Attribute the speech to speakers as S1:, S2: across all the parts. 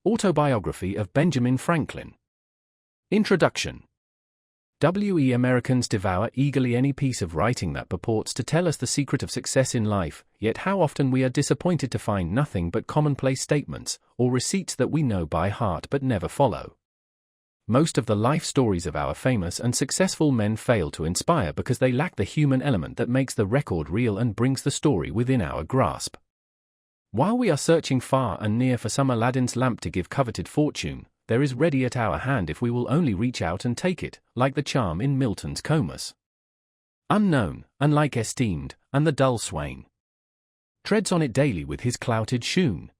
S1: Autobiography of Benjamin Franklin. Introduction. Americans devour eagerly any piece of writing that purports to tell us the secret of success in life, yet how often we are disappointed to find nothing but commonplace statements, or receipts that we know by heart but never follow. Most of the life stories of our famous and successful men fail to inspire because they lack the human element that makes the record real and brings the story within our grasp. While we are searching far and near for some Aladdin's lamp to give coveted fortune, there is ready at our hand if we will only reach out and take it, like the charm in Milton's Comus. Unknown, unlike esteemed, and the dull swain treads on it daily with his clouted shoon.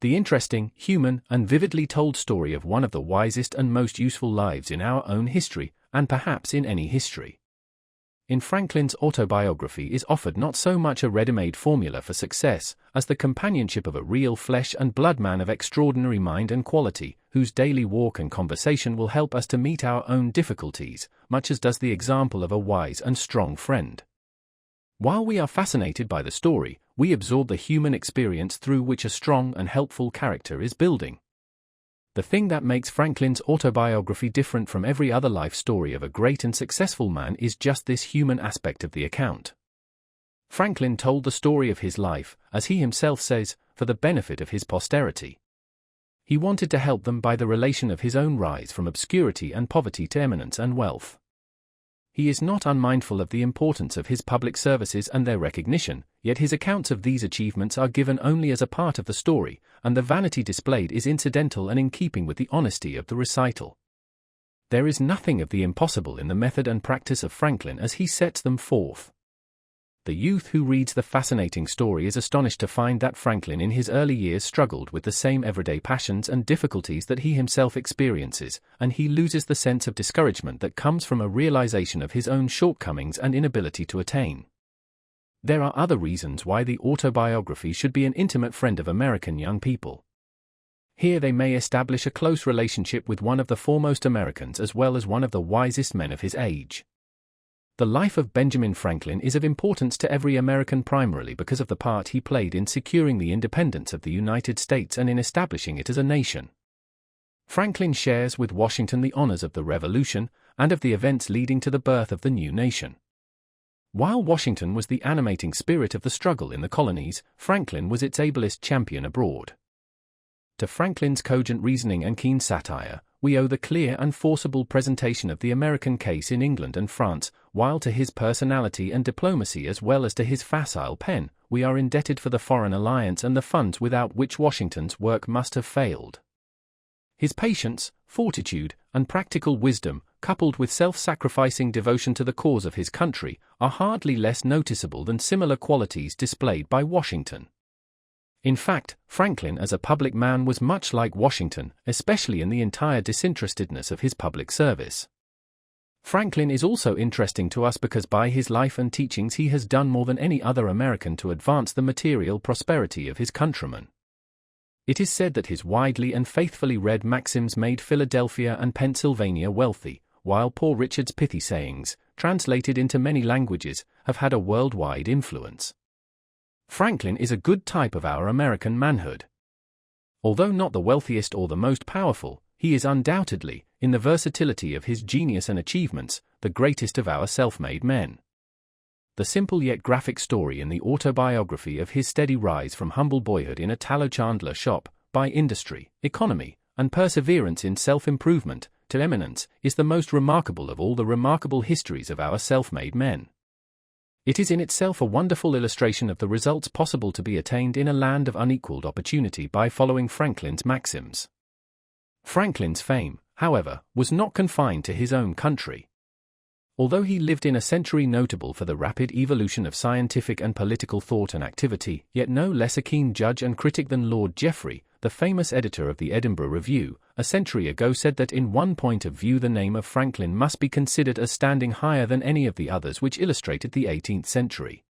S1: The interesting, human, and vividly told story of one of the wisest and most useful lives in our own history, and perhaps in any history. In Franklin's autobiography is offered not so much a ready-made formula for success, as the companionship of a real flesh and blood man of extraordinary mind and quality, whose daily walk and conversation will help us to meet our own difficulties, much as does the example of a wise and strong friend. While we are fascinated by the story, we absorb the human experience through which a strong and helpful character is building. The thing that makes Franklin's autobiography different from every other life story of a great and successful man is just this human aspect of the account. Franklin told the story of his life, as he himself says, for the benefit of his posterity. He wanted to help them by the relation of his own rise from obscurity and poverty to eminence and wealth. He is not unmindful of the importance of his public services and their recognition, yet his accounts of these achievements are given only as a part of the story, and the vanity displayed is incidental and in keeping with the honesty of the recital. There is nothing of the impossible in the method and practice of Franklin as he sets them forth. The youth who reads the fascinating story is astonished to find that Franklin in his early years struggled with the same everyday passions and difficulties that he himself experiences, and he loses the sense of discouragement that comes from a realization of his own shortcomings and inability to attain. There are other reasons why the autobiography should be an intimate friend of American young people. Here they may establish a close relationship with one of the foremost Americans as well as one of the wisest men of his age. The life of Benjamin Franklin is of importance to every American primarily because of the part he played in securing the independence of the United States and in establishing it as a nation. Franklin shares with Washington the honors of the Revolution and of the events leading to the birth of the new nation. While Washington was the animating spirit of the struggle in the colonies, Franklin was its ablest champion abroad. To Franklin's cogent reasoning and keen satire, we owe the clear and forcible presentation of the American case in England and France, while to his personality and diplomacy as well as to his facile pen, we are indebted for the foreign alliance and the funds without which Washington's work must have failed. His patience, fortitude, and practical wisdom, coupled with self-sacrificing devotion to the cause of his country, are hardly less noticeable than similar qualities displayed by Washington. In fact, Franklin as a public man was much like Washington, especially in the entire disinterestedness of his public service. Franklin is also interesting to us because by his life and teachings he has done more than any other American to advance the material prosperity of his countrymen. It is said that his widely and faithfully read maxims made Philadelphia and Pennsylvania wealthy, while Poor Richard's pithy sayings, translated into many languages, have had a worldwide influence. Franklin is a good type of our American manhood. Although not the wealthiest or the most powerful, he is undoubtedly, in the versatility of his genius and achievements, the greatest of our self-made men. The simple yet graphic story in the autobiography of his steady rise from humble boyhood in a tallow chandler shop, by industry, economy, and perseverance in self-improvement, to eminence, is the most remarkable of all the remarkable histories of our self-made men. It is in itself a wonderful illustration of the results possible to be attained in a land of unequaled opportunity by following Franklin's maxims. Franklin's fame, however, was not confined to his own country. Although he lived in a century notable for the rapid evolution of scientific and political thought and activity, yet no less a keen judge and critic than Lord Jeffrey, the famous editor of the Edinburgh Review, a century ago said that in one point of view the name of Franklin must be considered as standing higher than any of the others which illustrated the 18th century.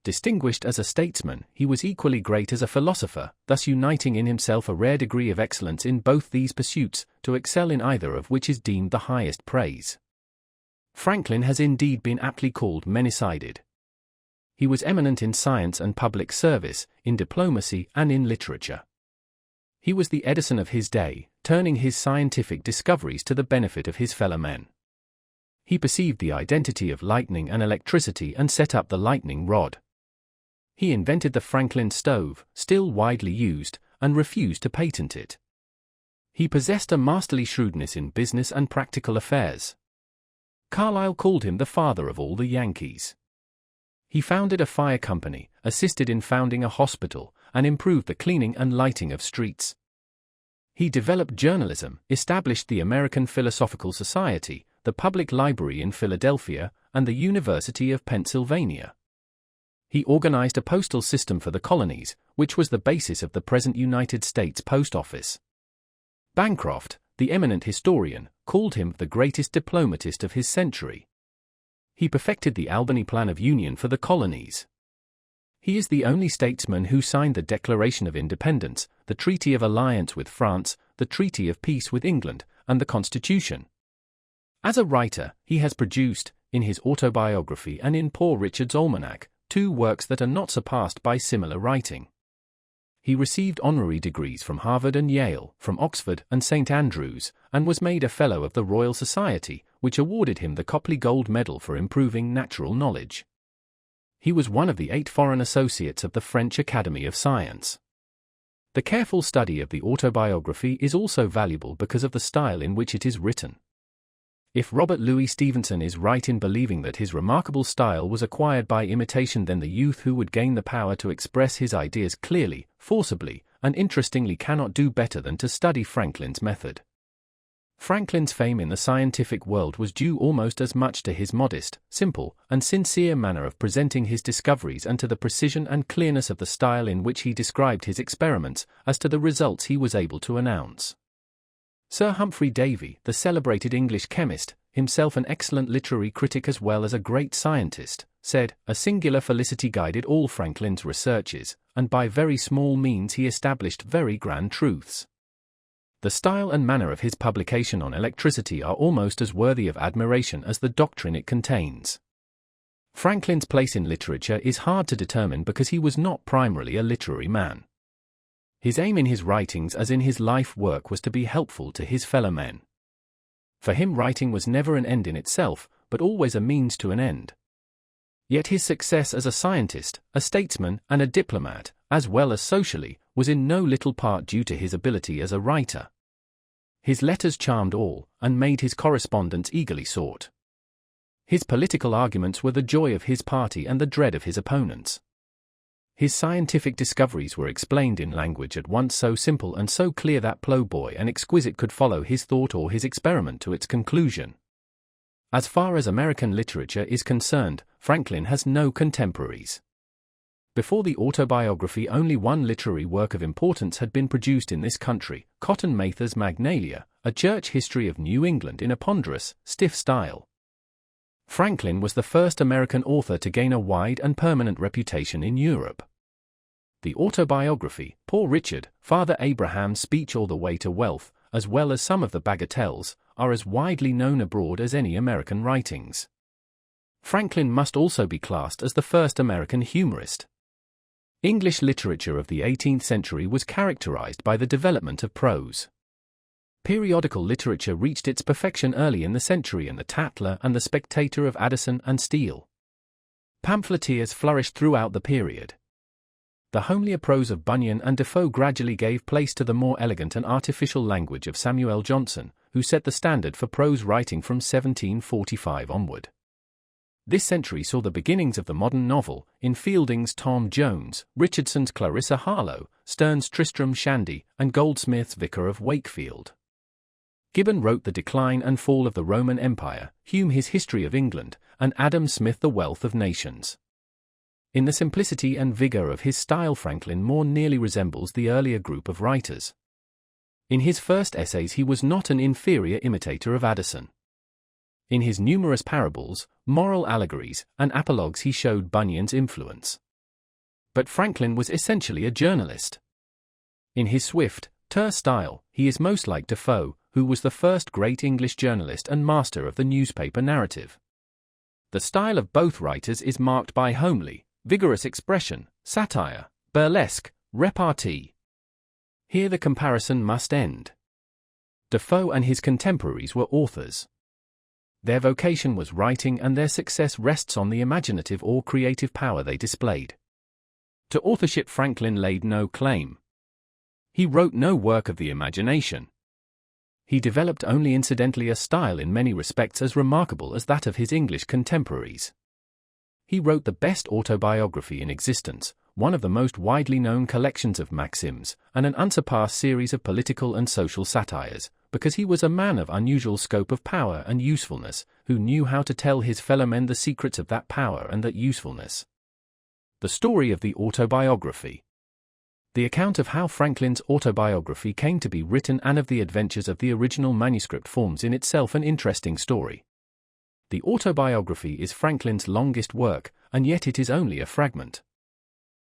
S1: Distinguished as a statesman, he was equally great as a philosopher, thus uniting in himself a rare degree of excellence in both these pursuits, to excel in either of which is deemed the highest praise. Franklin has indeed been aptly called many-sided. He was eminent in science and public service, in diplomacy and in literature. He was the Edison of his day, turning his scientific discoveries to the benefit of his fellow men. He perceived the identity of lightning and electricity and set up the lightning rod. He invented the Franklin stove, still widely used, and refused to patent it. He possessed a masterly shrewdness in business and practical affairs. Carlyle called him the father of all the Yankees. He founded a fire company, assisted in founding a hospital, and improved the cleaning and lighting of streets. He developed journalism, established the American Philosophical Society, the Public Library in Philadelphia, and the University of Pennsylvania. He organized a postal system for the colonies, which was the basis of the present United States Post Office. Bancroft, the eminent historian, called him the greatest diplomatist of his century. He perfected the Albany Plan of Union for the colonies. He is the only statesman who signed the Declaration of Independence, the Treaty of Alliance with France, the Treaty of Peace with England, and the Constitution. As a writer, he has produced, in his autobiography and in Poor Richard's Almanac, two works that are not surpassed by similar writing. He received honorary degrees from Harvard and Yale, from Oxford and St. Andrews, and was made a Fellow of the Royal Society, which awarded him the Copley Gold Medal for improving natural knowledge. He was one of the 8 foreign associates of the French Academy of Science. The careful study of the autobiography is also valuable because of the style in which it is written. If Robert Louis Stevenson is right in believing that his remarkable style was acquired by imitation, then the youth who would gain the power to express his ideas clearly, forcibly, and interestingly cannot do better than to study Franklin's method. Franklin's fame in the scientific world was due almost as much to his modest, simple, and sincere manner of presenting his discoveries and to the precision and clearness of the style in which he described his experiments, as to the results he was able to announce. Sir Humphrey Davy, the celebrated English chemist, himself an excellent literary critic as well as a great scientist, said, "A singular felicity guided all Franklin's researches, and by very small means he established very grand truths." The style and manner of his publication on electricity are almost as worthy of admiration as the doctrine it contains. Franklin's place in literature is hard to determine because he was not primarily a literary man. His aim in his writings as in his life work was to be helpful to his fellow men. For him, writing was never an end in itself, but always a means to an end. Yet his success as a scientist, a statesman, and a diplomat, as well as socially, was in no little part due to his ability as a writer. His letters charmed all, and made his correspondence eagerly sought. His political arguments were the joy of his party and the dread of his opponents. His scientific discoveries were explained in language at once so simple and so clear that ploughboy and exquisite could follow his thought or his experiment to its conclusion. As far as American literature is concerned, Franklin has no contemporaries. Before the autobiography, only one literary work of importance had been produced in this country, Cotton Mather's Magnalia, a church history of New England in a ponderous, stiff style. Franklin was the first American author to gain a wide and permanent reputation in Europe. The autobiography, Poor Richard, Father Abraham's Speech All the Way to Wealth, as well as some of the bagatelles, are as widely known abroad as any American writings. Franklin must also be classed as the first American humorist. English literature of the 18th century was characterized by the development of prose. Periodical literature reached its perfection early in the century, and the Tatler and the Spectator of Addison and Steele. Pamphleteers flourished throughout the period. The homelier prose of Bunyan and Defoe gradually gave place to the more elegant and artificial language of Samuel Johnson, who set the standard for prose writing from 1745 onward. This century saw the beginnings of the modern novel, in Fielding's Tom Jones, Richardson's Clarissa Harlowe, Sterne's Tristram Shandy, and Goldsmith's Vicar of Wakefield. Gibbon wrote The Decline and Fall of the Roman Empire, Hume his History of England, and Adam Smith The Wealth of Nations. In the simplicity and vigor of his style, Franklin more nearly resembles the earlier group of writers. In his first essays he was not an inferior imitator of Addison. In his numerous parables, moral allegories, and apologues he showed Bunyan's influence. But Franklin was essentially a journalist. In his swift, terse style, he is most like Defoe, who was the first great English journalist and master of the newspaper narrative. The style of both writers is marked by homely, vigorous expression, satire, burlesque, repartee. Here the comparison must end. Defoe and his contemporaries were authors. Their vocation was writing, and their success rests on the imaginative or creative power they displayed. To authorship Franklin laid no claim. He wrote no work of the imagination. He developed only incidentally a style in many respects as remarkable as that of his English contemporaries. He wrote the best autobiography in existence, one of the most widely known collections of maxims, and an unsurpassed series of political and social satires, because he was a man of unusual scope of power and usefulness, who knew how to tell his fellow men the secrets of that power and that usefulness. The story of the autobiography. The account of how Franklin's autobiography came to be written and of the adventures of the original manuscript forms in itself an interesting story. The autobiography is Franklin's longest work, and yet it is only a fragment.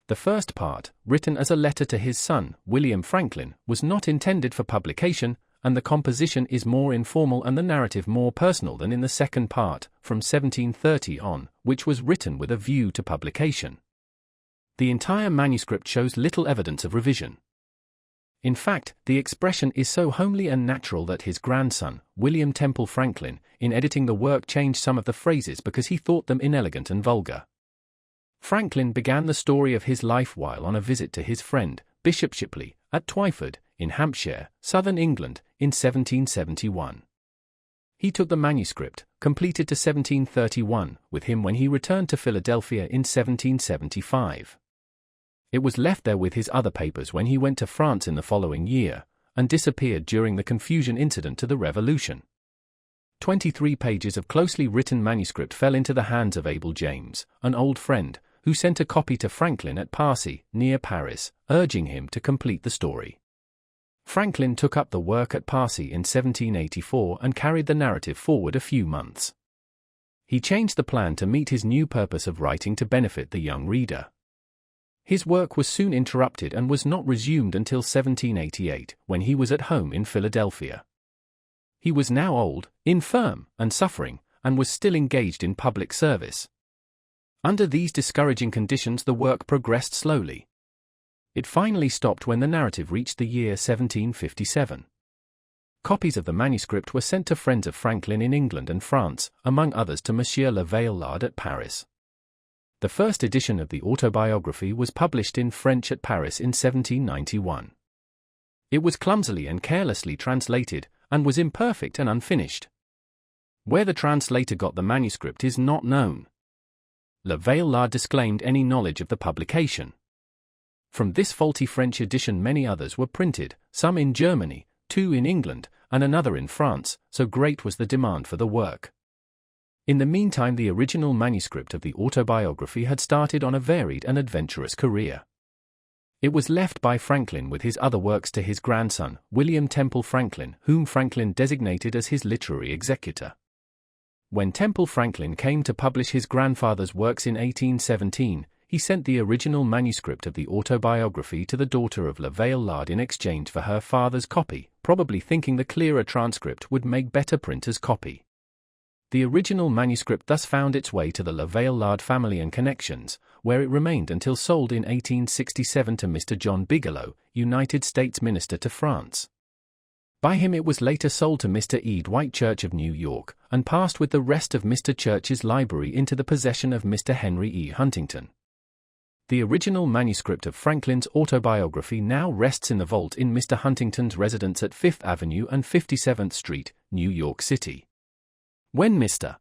S1: The first part, written as a letter to his son, William Franklin, was not intended for publication, and the composition is more informal and the narrative more personal than in the second part, from 1730 on, which was written with a view to publication. The entire manuscript shows little evidence of revision. In fact, the expression is so homely and natural that his grandson, William Temple Franklin, in editing the work changed some of the phrases because he thought them inelegant and vulgar. Franklin began the story of his life while on a visit to his friend, Bishop Shipley, at Twyford, in Hampshire, southern England, in 1771. He took the manuscript, completed to 1731, with him when he returned to Philadelphia in 1775. It was left there with his other papers when he went to France in the following year, and disappeared during the confusion incident to the Revolution. 23 pages of closely written manuscript fell into the hands of Abel James, an old friend, who sent a copy to Franklin at Passy, near Paris, urging him to complete the story. Franklin took up the work at Passy in 1784 and carried the narrative forward a few months. He changed the plan to meet his new purpose of writing to benefit the young reader. His work was soon interrupted and was not resumed until 1788, when he was at home in Philadelphia. He was now old, infirm, and suffering, and was still engaged in public service. Under these discouraging conditions the work progressed slowly. It finally stopped when the narrative reached the year 1757. Copies of the manuscript were sent to friends of Franklin in England and France, among others to Monsieur Le Vaillard at Paris. The first edition of the autobiography was published in French at Paris in 1791. It was clumsily and carelessly translated, and was imperfect and unfinished. Where the translator got the manuscript is not known. Le Vaillard disclaimed any knowledge of the publication. From this faulty French edition many others were printed, some in Germany, 2 in England, and another in France, so great was the demand for the work. In the meantime the original manuscript of the autobiography had started on a varied and adventurous career. It was left by Franklin with his other works to his grandson, William Temple Franklin, whom Franklin designated as his literary executor. When Temple Franklin came to publish his grandfather's works in 1817, he sent the original manuscript of the autobiography to the daughter of Le Vaillard in exchange for her father's copy, probably thinking the clearer transcript would make better printer's copy. The original manuscript thus found its way to the Le Vaillard family and connections, where it remained until sold in 1867 to Mr. John Bigelow, United States Minister to France. By him it was later sold to Mr. E. Dwight Church of New York, and passed with the rest of Mr. Church's library into the possession of Mr. Henry E. Huntington. The original manuscript of Franklin's autobiography now rests in the vault in Mr. Huntington's residence at 5th Avenue and 57th Street, New York City. When Mr.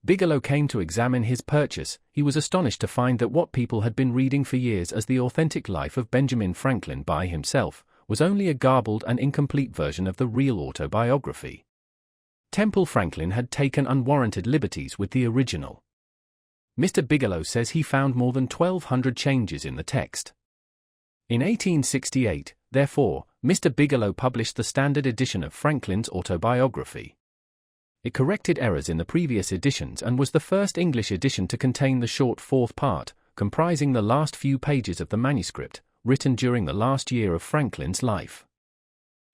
S1: Bigelow came to examine his purchase, he was astonished to find that what people had been reading for years as the authentic life of Benjamin Franklin by himself was only a garbled and incomplete version of the real autobiography. Temple Franklin had taken unwarranted liberties with the original. Mr. Bigelow says he found more than 1,200 changes in the text. In 1868, therefore, Mr. Bigelow published the standard edition of Franklin's autobiography. It corrected errors in the previous editions and was the first English edition to contain the short fourth part, comprising the last few pages of the manuscript, written during the last year of Franklin's life.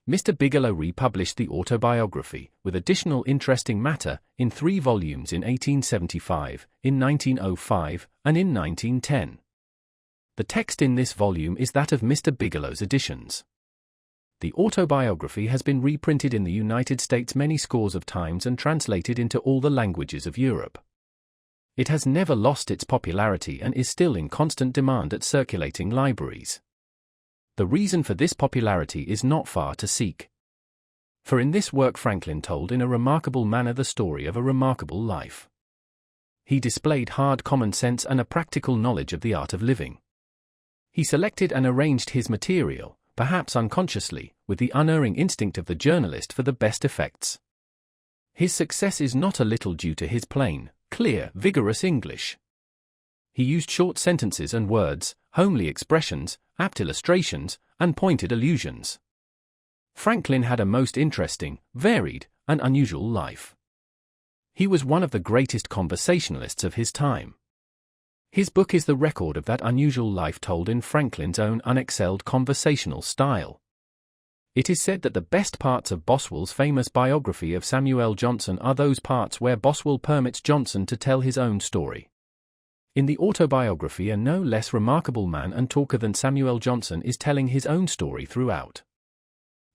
S1: Mr. Bigelow republished the autobiography, with additional interesting matter, in 3 volumes in 1875, in 1905, and in 1910. The text in this volume is that of Mr. Bigelow's editions. The autobiography has been reprinted in the United States many scores of times and translated into all the languages of Europe. It has never lost its popularity and is still in constant demand at circulating libraries. The reason for this popularity is not far to seek. For in this work Franklin told in a remarkable manner the story of a remarkable life. He displayed hard common sense and a practical knowledge of the art of living. He selected and arranged his material, perhaps unconsciously, with the unerring instinct of the journalist for the best effects. His success is not a little due to his plain, clear, vigorous English. He used short sentences and words, homely expressions, apt illustrations, and pointed allusions. Franklin had a most interesting, varied, and unusual life. He was one of the greatest conversationalists of his time. His book is the record of that unusual life told in Franklin's own unexcelled conversational style. It is said that the best parts of Boswell's famous biography of Samuel Johnson are those parts where Boswell permits Johnson to tell his own story. In the autobiography, a no less remarkable man and talker than Samuel Johnson is telling his own story throughout.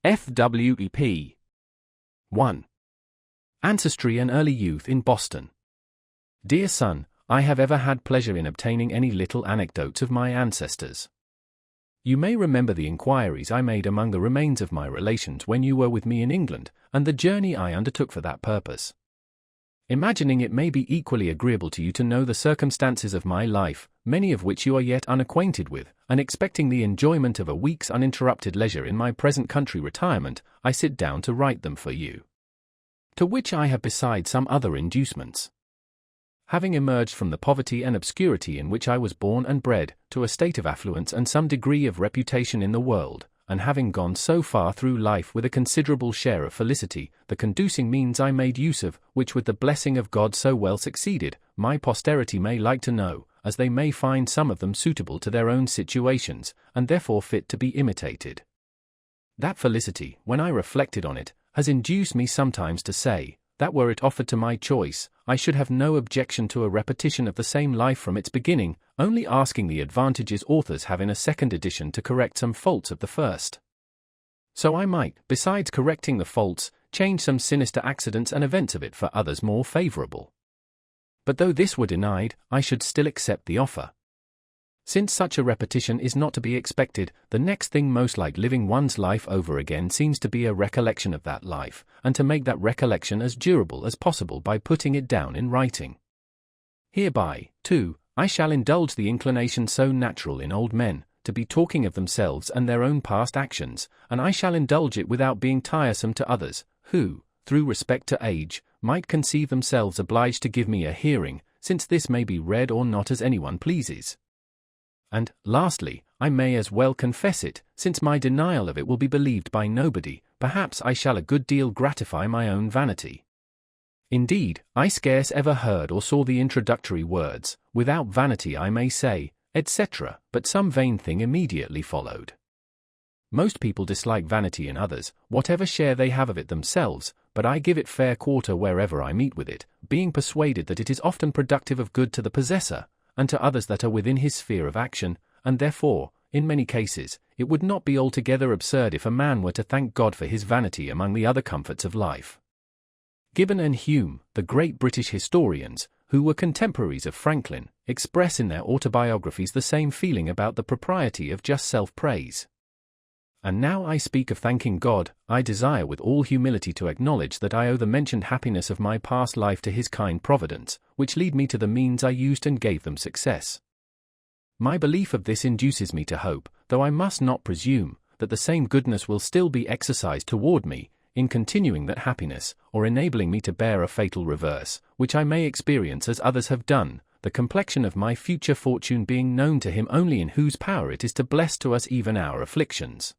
S1: FWEP 1. Ancestry and Early Youth in Boston. Dear son, I have ever had pleasure in obtaining any little anecdotes of my ancestors. You may remember the inquiries I made among the remains of my relations when you were with me in England, and the journey I undertook for that purpose. Imagining it may be equally agreeable to you to know the circumstances of my life, many of which you are yet unacquainted with, and expecting the enjoyment of a week's uninterrupted leisure in my present country retirement, I sit down to write them for you. To which I have besides some other inducements. Having emerged from the poverty and obscurity in which I was born and bred, to a state of affluence and some degree of reputation in the world, and having gone so far through life with a considerable share of felicity, the conducing means I made use of, which with the blessing of God so well succeeded, my posterity may like to know, as they may find some of them suitable to their own situations, and therefore fit to be imitated. That felicity, when I reflected on it, has induced me sometimes to say, that were it offered to my choice, I should have no objection to a repetition of the same life from its beginning, only asking the advantages authors have in a second edition to correct some faults of the first. So I might, besides correcting the faults, change some sinister accidents and events of it for others more favorable. But though this were denied, I should still accept the offer. Since such a repetition is not to be expected, the next thing most like living one's life over again seems to be a recollection of that life, and to make that recollection as durable as possible by putting it down in writing. Hereby, too, I shall indulge the inclination so natural in old men, to be talking of themselves and their own past actions, and I shall indulge it without being tiresome to others, who, through respect to age, might conceive themselves obliged to give me a hearing, since this may be read or not as anyone pleases. And, lastly, I may as well confess it, since my denial of it will be believed by nobody, perhaps I shall a good deal gratify my own vanity. Indeed, I scarce ever heard or saw the introductory words, without vanity I may say, etc., but some vain thing immediately followed. Most people dislike vanity in others, whatever share they have of it themselves, but I give it fair quarter wherever I meet with it, being persuaded that it is often productive of good to the possessor, and to others that are within his sphere of action, and therefore, in many cases, it would not be altogether absurd if a man were to thank God for his vanity among the other comforts of life. Gibbon and Hume, the great British historians, who were contemporaries of Franklin, express in their autobiographies the same feeling about the propriety of just self-praise. And now I speak of thanking God, I desire with all humility to acknowledge that I owe the mentioned happiness of my past life to his kind providence, which lead me to the means I used and gave them success. My belief of this induces me to hope, though I must not presume, that the same goodness will still be exercised toward me, in continuing that happiness, or enabling me to bear a fatal reverse, which I may experience as others have done, the complexion of my future fortune being known to him only in whose power it is to bless to us even our afflictions.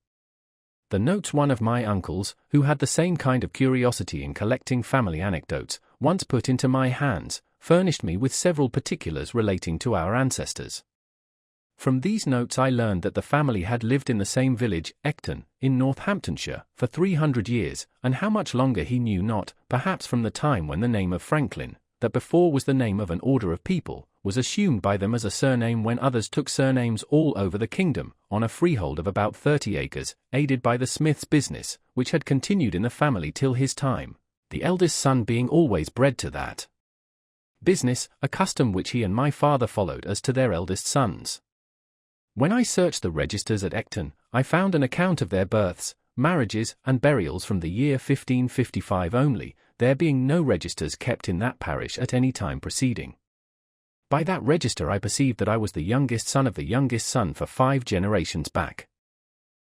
S1: The notes one of my uncles, who had the same kind of curiosity in collecting family anecdotes, once put into my hands, furnished me with several particulars relating to our ancestors. From these notes I learned that the family had lived in the same village, Ecton, in Northamptonshire, for 300 years, and how much longer he knew not, perhaps from the time when the name of Franklin, that before was the name of an order of people, was assumed by them as a surname when others took surnames all over the kingdom, on a freehold of about 30 acres, aided by the smith's business, which had continued in the family till his time, the eldest son being always bred to that business, a custom which he and my father followed as to their eldest sons. When I searched the registers at Ecton, I found an account of their births, marriages, and burials from the year 1555 only, there being no registers kept in that parish at any time preceding. By that register I perceived that I was the youngest son of the youngest son for 5 generations back.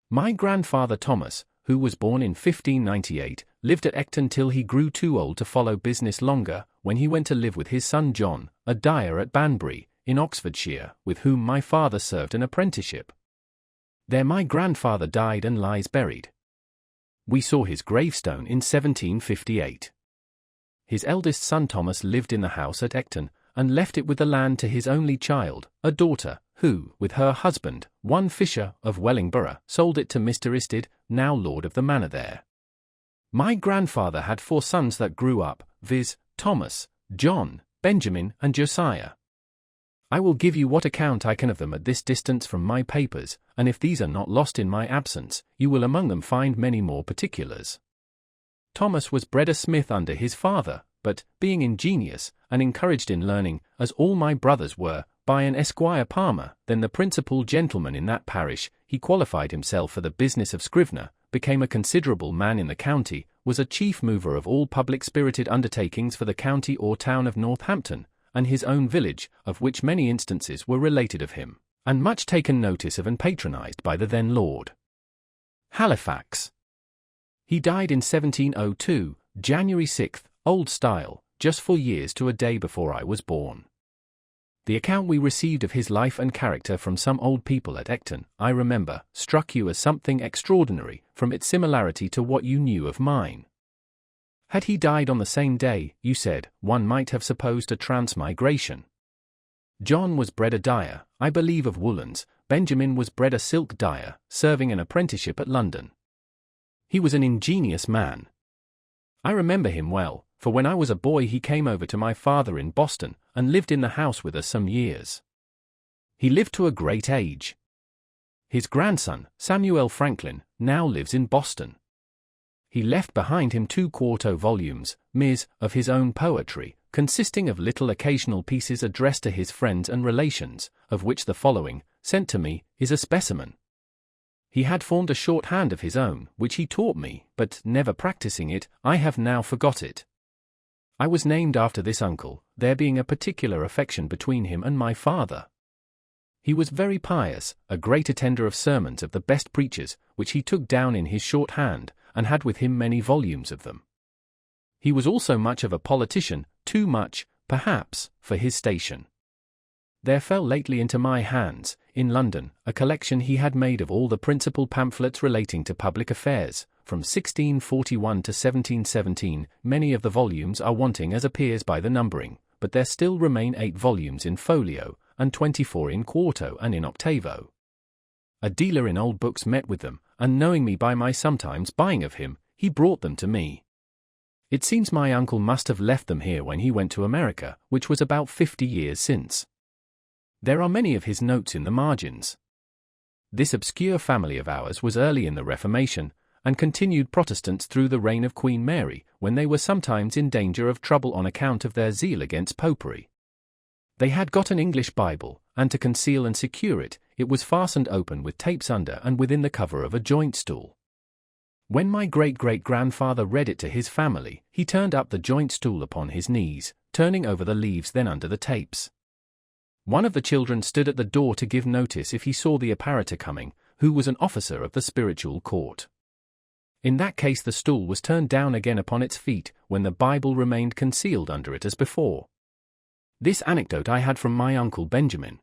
S1: My grandfather Thomas, who was born in 1598, lived at Ecton till he grew too old to follow business longer, when he went to live with his son John, a dyer at Banbury, in Oxfordshire, with whom my father served an apprenticeship. There my grandfather died and lies buried. We saw his gravestone in 1758. His eldest son Thomas lived in the house at Ecton, and left it with the land to his only child, a daughter, who, with her husband, one Fisher, of Wellingborough, sold it to Mr. Isted, now lord of the manor there. My grandfather had 4 sons that grew up, viz., Thomas, John, Benjamin, and Josiah. I will give you what account I can of them at this distance from my papers, and if these are not lost in my absence, you will among them find many more particulars. Thomas was bred a smith under his father, but, being ingenious, and encouraged in learning, as all my brothers were, by an Esquire Palmer, then the principal gentleman in that parish, he qualified himself for the business of scrivener, became a considerable man in the county, was a chief mover of all public-spirited undertakings for the county or town of Northampton, and his own village, of which many instances were related of him, and much taken notice of and patronized by the then Lord Halifax. He died in 1702, January 6th, old style, just 4 years to a day before I was born. The account we received of his life and character from some old people at Ecton, I remember, struck you as something extraordinary, from its similarity to what you knew of mine. Had he died on the same day, you said, one might have supposed a transmigration. John was bred a dyer, I believe of woolens, Benjamin was bred a silk dyer, serving an apprenticeship at London. He was an ingenious man. I remember him well, for when I was a boy he came over to my father in Boston, and lived in the house with us some years. He lived to a great age. His grandson, Samuel Franklin, now lives in Boston. He left behind him 2 quarto volumes, Ms., of his own poetry, consisting of little occasional pieces addressed to his friends and relations, of which the following, sent to me, is a specimen. He had formed a shorthand of his own, which he taught me, but, never practicing it, I have now forgot it. I was named after this uncle, there being a particular affection between him and my father. He was very pious, a great attender of sermons of the best preachers, which he took down in his shorthand, and had with him many volumes of them. He was also much of a politician, too much, perhaps, for his station. There fell lately into my hands, in London, a collection he had made of all the principal pamphlets relating to public affairs, from 1641 to 1717, many of the volumes are wanting as appears by the numbering, but there still remain 8 volumes in folio, and 24 in quarto and in octavo. A dealer in old books met with them, and knowing me by my sometimes buying of him, he brought them to me. It seems my uncle must have left them here when he went to America, which was about 50 years since. There are many of his notes in the margins. This obscure family of ours was early in the Reformation, and continued Protestants through the reign of Queen Mary, when they were sometimes in danger of trouble on account of their zeal against popery. They had got an English Bible, and to conceal and secure it, it was fastened open with tapes under and within the cover of a joint stool. When my great-great-grandfather read it to his family, he turned up the joint stool upon his knees, turning over the leaves then under the tapes. One of the children stood at the door to give notice if he saw the apparitor coming, who was an officer of the spiritual court. In that case the stool was turned down again upon its feet, when the Bible remained concealed under it as before. This anecdote I had from my uncle Benjamin.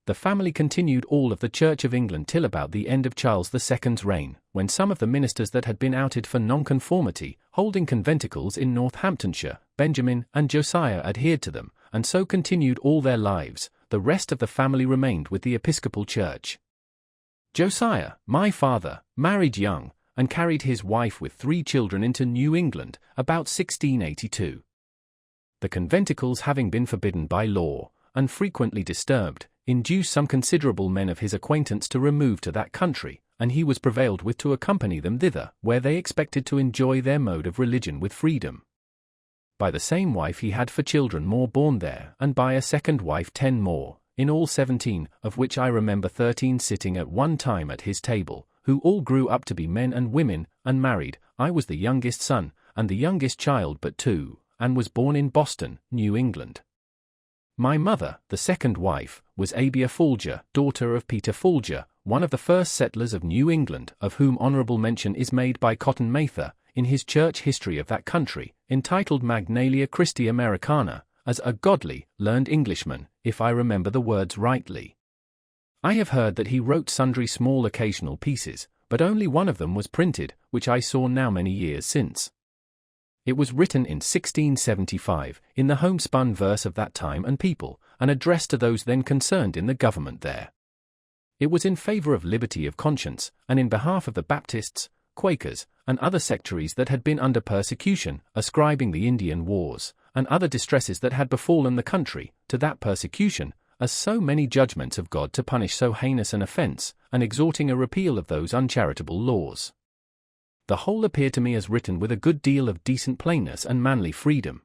S1: The family continued all of the Church of England till about the end of Charles II's reign, when some of the ministers that had been outed for nonconformity, holding conventicles in Northamptonshire, Benjamin and Josiah adhered to them, and so continued all their lives. The rest of the family remained with the Episcopal Church. Josiah, my father, married young, and carried his wife with 3 children into New England, about 1682. the conventicles having been forbidden by law, and frequently disturbed, induced some considerable men of his acquaintance to remove to that country, and he was prevailed with to accompany them thither, where they expected to enjoy their mode of religion with freedom. By the same wife he had for children more born there, and by a second wife 10 more, in all 17, of which I remember 13 sitting at one time at his table, who all grew up to be men and women, and married. I was the youngest son, and the youngest child but 2, and was born in Boston, New England. My mother, the second wife, was Abia Folger, daughter of Peter Folger, one of the first settlers of New England, of whom honorable mention is made by Cotton Mather, in his church history of that country, entitled Magnalia Christi Americana, as a godly, learned Englishman, if I remember the words rightly. I have heard that he wrote sundry small occasional pieces, but only one of them was printed, which I saw now many years since. It was written in 1675, in the homespun verse of that time and people, and addressed to those then concerned in the government there. It was in favor of liberty of conscience, and in behalf of the Baptists, Quakers, and other sectaries that had been under persecution, ascribing the Indian wars, and other distresses that had befallen the country, to that persecution, as so many judgments of God to punish so heinous an offense, and exhorting a repeal of those uncharitable laws. The whole appeared to me as written with a good deal of decent plainness and manly freedom.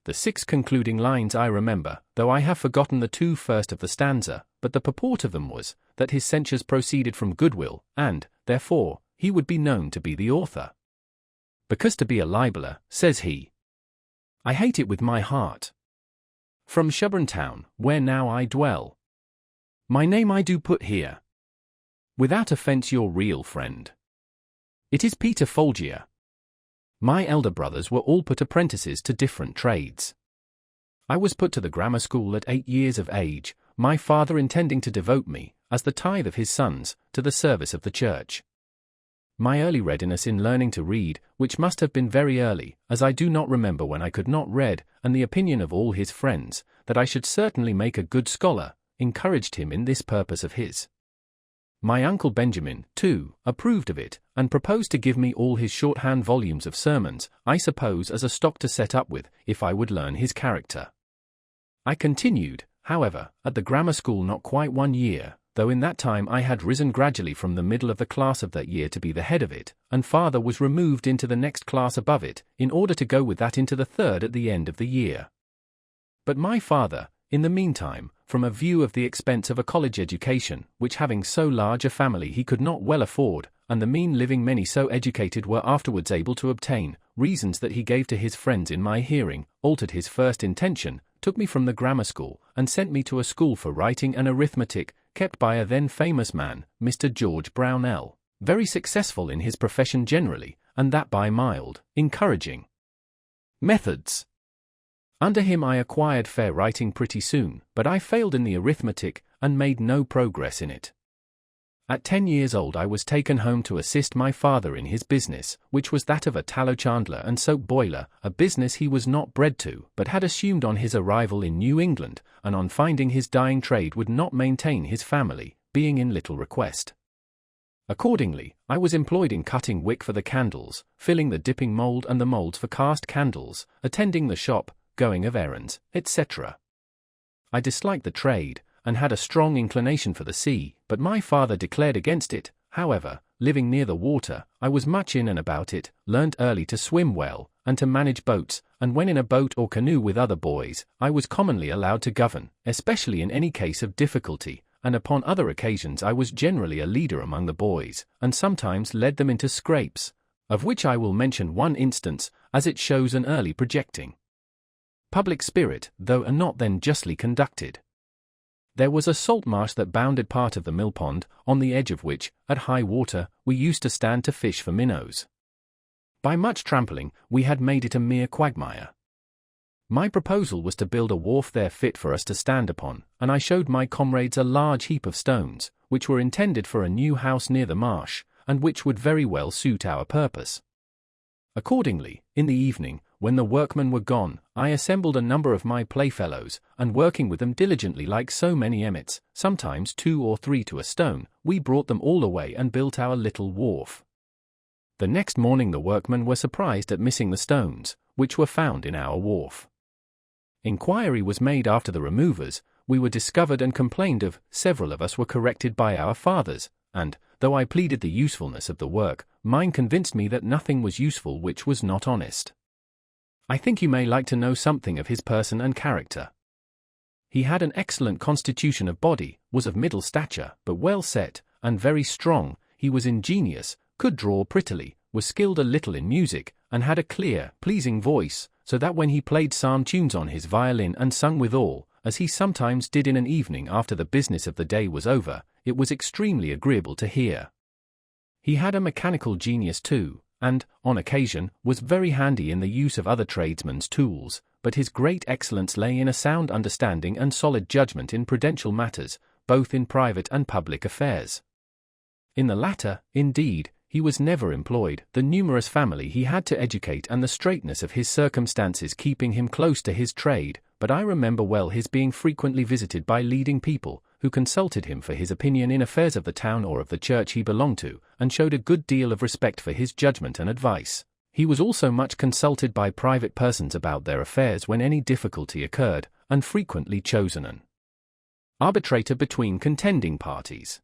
S1: The 6 concluding lines I remember, though I have forgotten the 2 first of the stanza, but the purport of them was, that his censures proceeded from goodwill, and, therefore, he would be known to be the author. Because to be a libeller, says he, I hate it with my heart. From Shuburn town, where now I dwell. My name I do put here. Without offence your real friend. It is Peter Folgier. My elder brothers were all put apprentices to different trades. I was put to the grammar school at 8 years of age, my father intending to devote me, as the tithe of his sons, to the service of the church. My early readiness in learning to read, which must have been very early, as I do not remember when I could not read, and the opinion of all his friends, that I should certainly make a good scholar, encouraged him in this purpose of his. My uncle Benjamin, too, approved of it, and proposed to give me all his shorthand volumes of sermons, I suppose as a stock to set up with, if I would learn his character. I continued, however, at the grammar school not quite 1 year, though in that time I had risen gradually from the middle of the class of that year to be the head of it, and father was removed into the next class above it, in order to go with that into the 3rd at the end of the year. But my father, in the meantime, from a view of the expense of a college education, which having so large a family he could not well afford, and the mean living many so educated were afterwards able to obtain, reasons that he gave to his friends in my hearing, altered his first intention, took me from the grammar school, and sent me to a school for writing and arithmetic, kept by a then famous man, Mr. George Brownell, very successful in his profession generally, and that by mild, encouraging methods. Under him I acquired fair writing pretty soon, but I failed in the arithmetic, and made no progress in it. At 10 years old I was taken home to assist my father in his business, which was that of a tallow chandler and soap boiler, a business he was not bred to, but had assumed on his arrival in New England, and on finding his dying trade would not maintain his family, being in little request. Accordingly, I was employed in cutting wick for the candles, filling the dipping mould and the moulds for cast candles, attending the shop, going of errands, etc. I disliked the trade, and had a strong inclination for the sea, but my father declared against it. However, living near the water, I was much in and about it, learnt early to swim well, and to manage boats, and when in a boat or canoe with other boys, I was commonly allowed to govern, especially in any case of difficulty, and upon other occasions I was generally a leader among the boys, and sometimes led them into scrapes, of which I will mention one instance, as it shows an early projecting public spirit, though not then justly conducted. There was a salt marsh that bounded part of the mill pond, on the edge of which, at high water, we used to stand to fish for minnows. By much trampling, we had made it a mere quagmire. My proposal was to build a wharf there fit for us to stand upon, and I showed my comrades a large heap of stones, which were intended for a new house near the marsh, and which would very well suit our purpose. Accordingly, in the evening, when the workmen were gone, I assembled a number of my playfellows, and working with them diligently like so many emmets, sometimes 2 or 3 to a stone, we brought them all away and built our little wharf. The next morning the workmen were surprised at missing the stones, which were found in our wharf. Inquiry was made after the removers, we were discovered and complained of, several of us were corrected by our fathers, and, though I pleaded the usefulness of the work, mine convinced me that nothing was useful which was not honest. I think you may like to know something of his person and character. He had an excellent constitution of body, was of middle stature, but well set, and very strong. He was ingenious, could draw prettily, was skilled a little in music, and had a clear, pleasing voice, so that when he played psalm tunes on his violin and sung withal, as he sometimes did in an evening after the business of the day was over, it was extremely agreeable to hear. He had a mechanical genius too, and, on occasion, was very handy in the use of other tradesmen's tools, but his great excellence lay in a sound understanding and solid judgment in prudential matters, both in private and public affairs. In the latter, indeed, he was never employed, the numerous family he had to educate and the straitness of his circumstances keeping him close to his trade, but I remember well his being frequently visited by leading people, who consulted him for his opinion in affairs of the town or of the church he belonged to, and showed a good deal of respect for his judgment and advice. He was also much consulted by private persons about their affairs when any difficulty occurred, and frequently chosen an arbitrator between contending parties.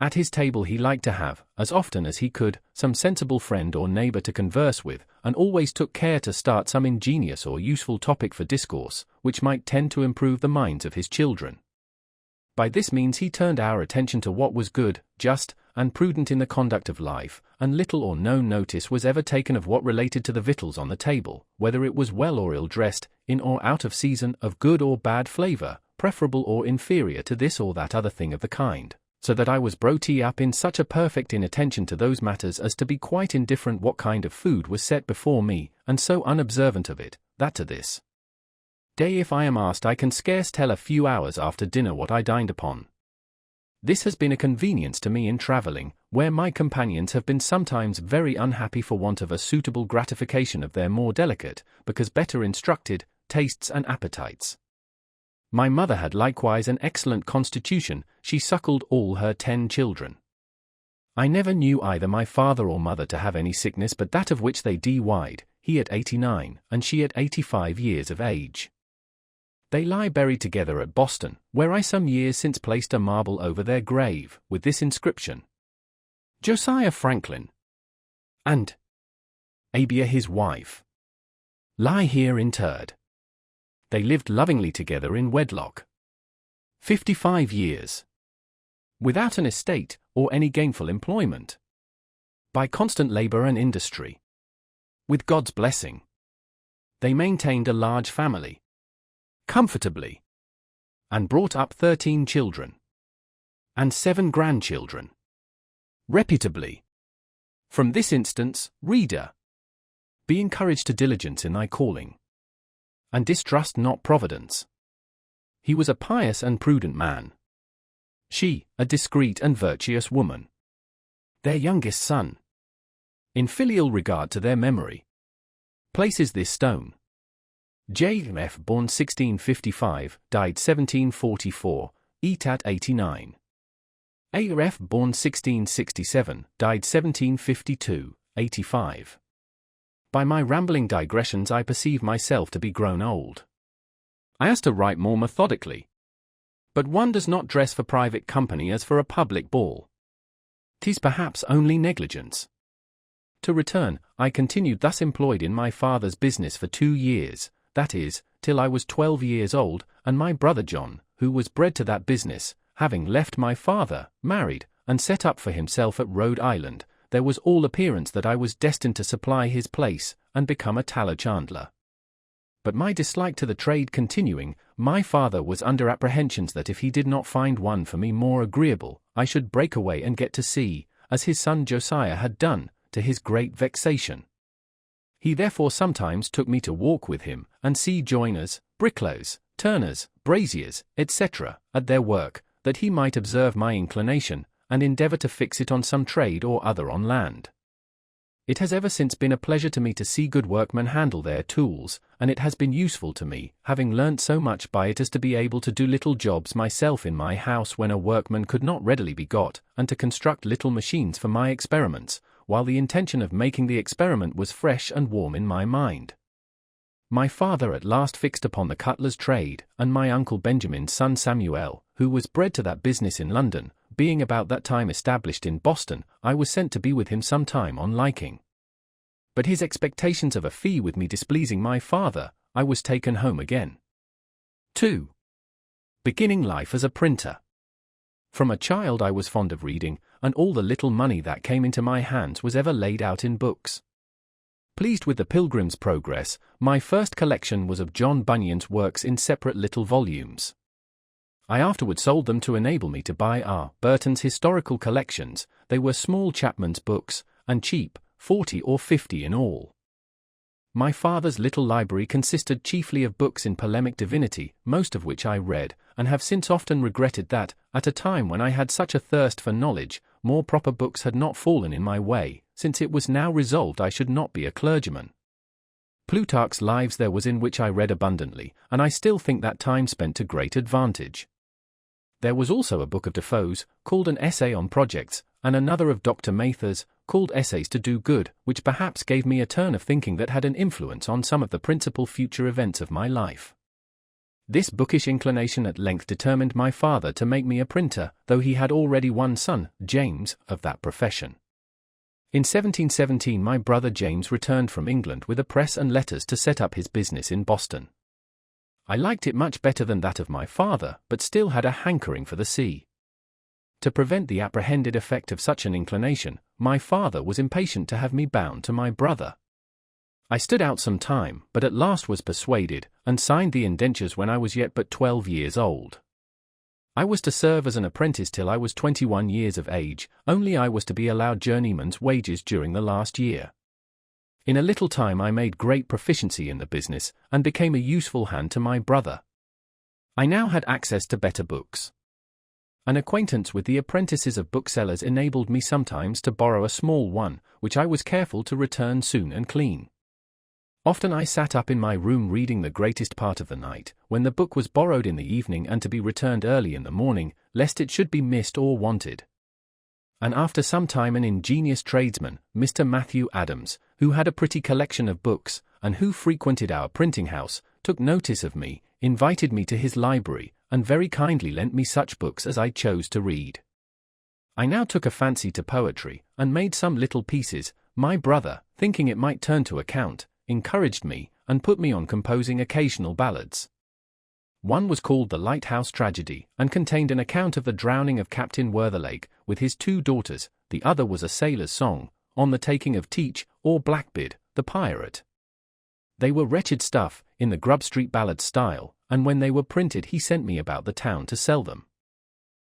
S1: At his table he liked to have, as often as he could, some sensible friend or neighbor to converse with, and always took care to start some ingenious or useful topic for discourse, which might tend to improve the minds of his children. By this means he turned our attention to what was good, just, and prudent in the conduct of life, and little or no notice was ever taken of what related to the victuals on the table, whether it was well or ill dressed, in or out of season, of good or bad flavour, preferable or inferior to this or that other thing of the kind, so that I was brought up in such a perfect inattention to those matters as to be quite indifferent what kind of food was set before me, and so unobservant of it, that to this day if I am asked I can scarce tell a few hours after dinner what I dined upon. This has been a convenience to me in travelling, where my companions have been sometimes very unhappy for want of a suitable gratification of their more delicate, because better instructed, tastes and appetites. My mother had likewise an excellent constitution, she suckled all her 10 children. I never knew either my father or mother to have any sickness but that of which they died, he at 89, and she at 85 years of age. They lie buried together at Boston, where I some years since placed a marble over their grave, with this inscription: Josiah Franklin and Abia his wife lie here interred. They lived lovingly together in wedlock 55 years, without an estate, or any gainful employment, by constant labor and industry. With God's blessing, they maintained a large family, comfortably, and brought up 13 children, and 7 grandchildren, reputably. From this instance, reader, be encouraged to diligence in thy calling, and distrust not providence. He was a pious and prudent man. She, a discreet and virtuous woman. Their youngest son, in filial regard to their memory, places this stone. J.F. born 1655, died 1744, at 89. A.F. born 1667, died 1752, 85. By my rambling digressions I perceive myself to be grown old. I has to write more methodically. But one does not dress for private company as for a public ball. 'Tis perhaps only negligence. To return, I continued thus employed in my father's business for 2 years, that is, till I was 12 years old, and my brother John, who was bred to that business, having left my father, married, and set up for himself at Rhode Island, there was all appearance that I was destined to supply his place, and become a tallow chandler. But my dislike to the trade continuing, my father was under apprehensions that if he did not find one for me more agreeable, I should break away and get to sea, as his son Josiah had done, to his great vexation. He therefore sometimes took me to walk with him, and see joiners, bricklayers, turners, braziers, etc., at their work, that he might observe my inclination, and endeavour to fix it on some trade or other on land. It has ever since been a pleasure to me to see good workmen handle their tools, and it has been useful to me, having learnt so much by it as to be able to do little jobs myself in my house when a workman could not readily be got, and to construct little machines for my experiments, while the intention of making the experiment was fresh and warm in my mind. My father at last fixed upon the cutler's trade, and my uncle Benjamin's son Samuel, who was bred to that business in London, being about that time established in Boston, I was sent to be with him some time on liking. But his expectations of a fee with me displeasing my father, I was taken home again. 2. Beginning life as a printer. From a child I was fond of reading, and all the little money that came into my hands was ever laid out in books. Pleased with the Pilgrim's Progress, my first collection was of John Bunyan's works in separate little volumes. I afterward sold them to enable me to buy R. Burton's historical collections. They were small chapman's books, and cheap, 40 or 50 in all. My father's little library consisted chiefly of books in polemic divinity, most of which I read, and have since often regretted that, at a time when I had such a thirst for knowledge, more proper books had not fallen in my way, since it was now resolved I should not be a clergyman. Plutarch's Lives there was in which I read abundantly, and I still think that time spent to great advantage. There was also a book of Defoe's, called An Essay on Projects, and another of Dr. Mather's, called Essays to Do Good, which perhaps gave me a turn of thinking that had an influence on some of the principal future events of my life. This bookish inclination at length determined my father to make me a printer, though he had already one son, James, of that profession. In 1717 my brother James returned from England with a press and letters to set up his business in Boston. I liked it much better than that of my father, but still had a hankering for the sea. To prevent the apprehended effect of such an inclination, my father was impatient to have me bound to my brother. I stood out some time, but at last was persuaded, and signed the indentures when I was yet but 12 years old. I was to serve as an apprentice till I was 21 years of age, only I was to be allowed journeyman's wages during the last year. In a little time I made great proficiency in the business, and became a useful hand to my brother. I now had access to better books. An acquaintance with the apprentices of booksellers enabled me sometimes to borrow a small one, which I was careful to return soon and clean. Often I sat up in my room reading the greatest part of the night, when the book was borrowed in the evening and to be returned early in the morning, lest it should be missed or wanted. And after some time an ingenious tradesman, Mr. Matthew Adams, who had a pretty collection of books, and who frequented our printing house, took notice of me, invited me to his library, and very kindly lent me such books as I chose to read. I now took a fancy to poetry, and made some little pieces. My brother, thinking it might turn to account, encouraged me, and put me on composing occasional ballads. One was called The Lighthouse Tragedy, and contained an account of the drowning of Captain Worthilake, with his 2 daughters. The other was a sailor's song, On the Taking of Teach, or Blackbeard, the Pirate. They were wretched stuff, in the Grub Street ballad style, and when they were printed he sent me about the town to sell them.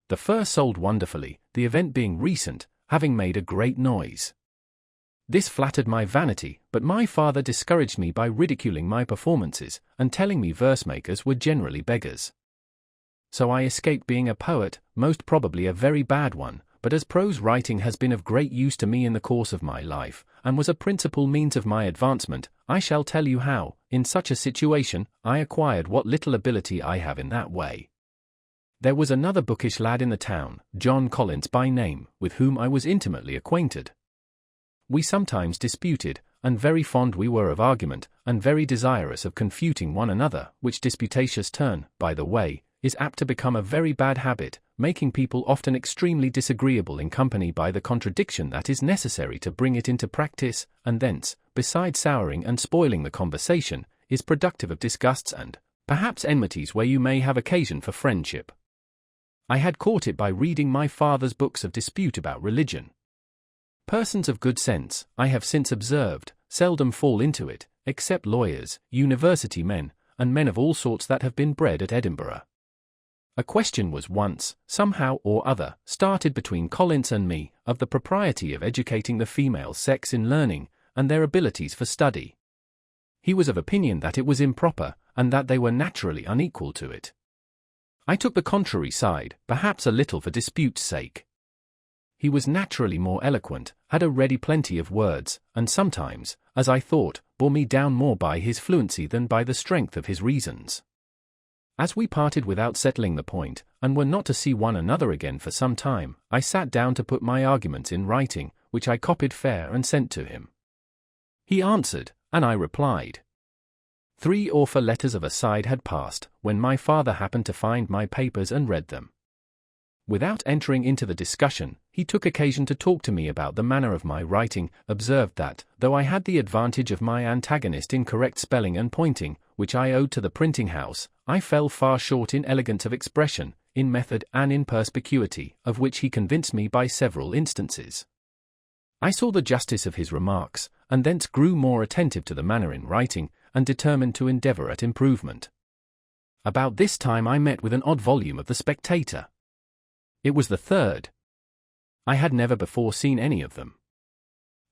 S1: The first sold wonderfully, the event being recent, having made a great noise. This flattered my vanity, but my father discouraged me by ridiculing my performances, and telling me verse-makers were generally beggars. So I escaped being a poet, most probably a very bad one, but as prose writing has been of great use to me in the course of my life, and was a principal means of my advancement, I shall tell you how, in such a situation, I acquired what little ability I have in that way. There was another bookish lad in the town, John Collins by name, with whom I was intimately acquainted. We sometimes disputed, and very fond we were of argument, and very desirous of confuting one another, which disputatious turn, by the way, is apt to become a very bad habit, making people often extremely disagreeable in company by the contradiction that is necessary to bring it into practice, and thence, besides souring and spoiling the conversation, is productive of disgusts and, perhaps enmities where you may have occasion for friendship. I had caught it by reading my father's books of dispute about religion. Persons of good sense, I have since observed, seldom fall into it, except lawyers, university men, and men of all sorts that have been bred at Edinburgh. A question was once, somehow or other, started between Collins and me, of the propriety of educating the female sex in learning, and their abilities for study. He was of opinion that it was improper, and that they were naturally unequal to it. I took the contrary side, perhaps a little for dispute's sake. He was naturally more eloquent, had a ready plenty of words, and sometimes, as I thought, bore me down more by his fluency than by the strength of his reasons. As we parted without settling the point, and were not to see one another again for some time, I sat down to put my arguments in writing, which I copied fair and sent to him. He answered, and I replied. 3 or 4 letters of aside had passed, when my father happened to find my papers and read them. Without entering into the discussion, he took occasion to talk to me about the manner of my writing, observed that, though I had the advantage of my antagonist in correct spelling and pointing, which I owed to the printing house, I fell far short in elegance of expression, in method and in perspicuity, of which he convinced me by several instances. I saw the justice of his remarks, and thence grew more attentive to the manner in writing, and determined to endeavour at improvement. About this time I met with an odd volume of The Spectator. It was the third. I had never before seen any of them.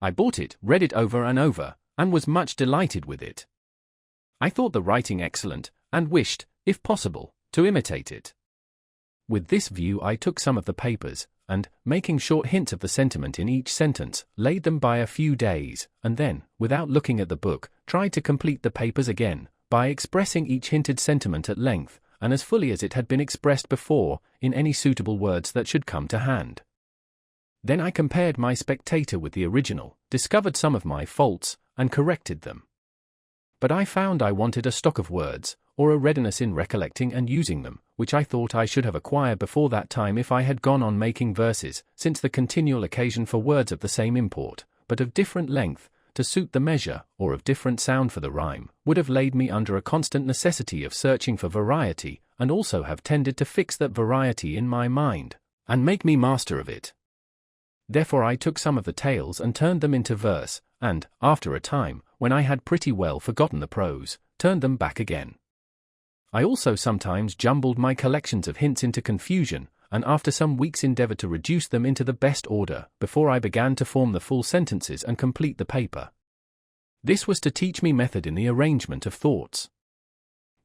S1: I bought it, read it over and over, and was much delighted with it. I thought the writing excellent, and wished, if possible, to imitate it. With this view I took some of the papers, and, making short hints of the sentiment in each sentence, laid them by a few days, and then, without looking at the book, tried to complete the papers again, by expressing each hinted sentiment at length, and as fully as it had been expressed before, in any suitable words that should come to hand. Then I compared my Spectator with the original, discovered some of my faults, and corrected them. But I found I wanted a stock of words, or a readiness in recollecting and using them, which I thought I should have acquired before that time if I had gone on making verses, since the continual occasion for words of the same import, but of different length, to suit the measure, or of different sound for the rhyme, would have laid me under a constant necessity of searching for variety, and also have tended to fix that variety in my mind, and make me master of it. Therefore I took some of the tales and turned them into verse, and, after a time, when I had pretty well forgotten the prose, turned them back again. I also sometimes jumbled my collections of hints into confusion, and after some weeks endeavored to reduce them into the best order, before I began to form the full sentences and complete the paper. This was to teach me method in the arrangement of thoughts.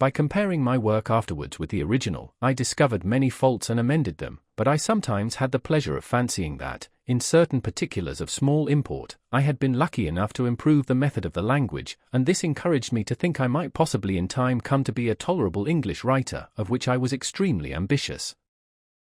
S1: By comparing my work afterwards with the original, I discovered many faults and amended them, but I sometimes had the pleasure of fancying that, in certain particulars of small import, I had been lucky enough to improve the method of the language, and this encouraged me to think I might possibly in time come to be a tolerable English writer, of which I was extremely ambitious.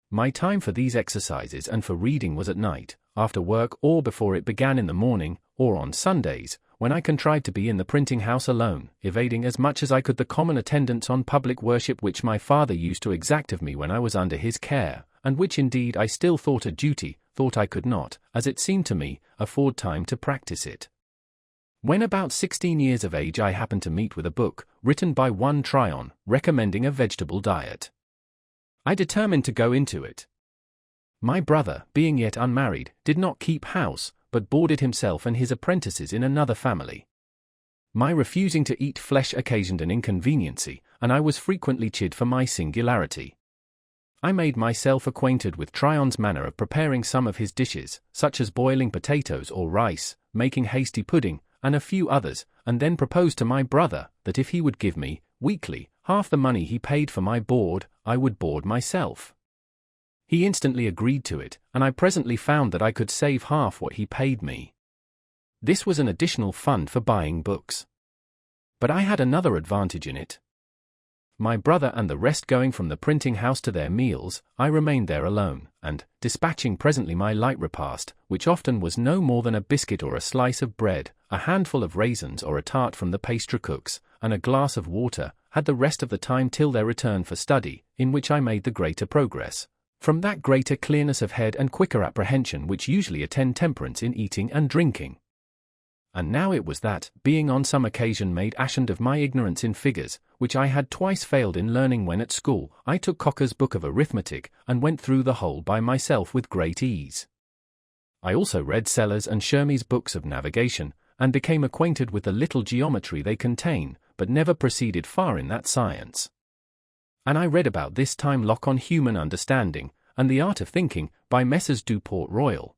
S1: My time for these exercises and for reading was at night, after work or before it began in the morning, or on Sundays, when I contrived to be in the printing house alone, evading as much as I could the common attendance on public worship which my father used to exact of me when I was under his care, and which indeed I still thought a duty, thought I could not, as it seemed to me, afford time to practice it. When about 16 years of age I happened to meet with a book, written by one Tryon, recommending a vegetable diet. I determined to go into it. My brother, being yet unmarried, did not keep house, but boarded himself and his apprentices in another family. My refusing to eat flesh occasioned an inconveniency, and I was frequently chid for my singularity. I made myself acquainted with Tryon's manner of preparing some of his dishes, such as boiling potatoes or rice, making hasty pudding, and a few others, and then proposed to my brother, that if he would give me, weekly, half the money he paid for my board, I would board myself. He instantly agreed to it, and I presently found that I could save half what he paid me. This was an additional fund for buying books. But I had another advantage in it. My brother and the rest going from the printing house to their meals, I remained there alone, and, dispatching presently my light repast, which often was no more than a biscuit or a slice of bread, a handful of raisins or a tart from the pastry cook's, and a glass of water, had the rest of the time till their return for study, in which I made the greater progress, from that greater clearness of head and quicker apprehension which usually attend temperance in eating and drinking. And now it was that, being on some occasion made ashamed of my ignorance in figures, which I had twice failed in learning when at school, I took Cocker's book of arithmetic, and went through the whole by myself with great ease. I also read Seller's and Shermy's books of navigation, and became acquainted with the little geometry they contain, but never proceeded far in that science. And I read about this time Locke on Human Understanding, and the Art of Thinking, by Messrs. Du Port Royal.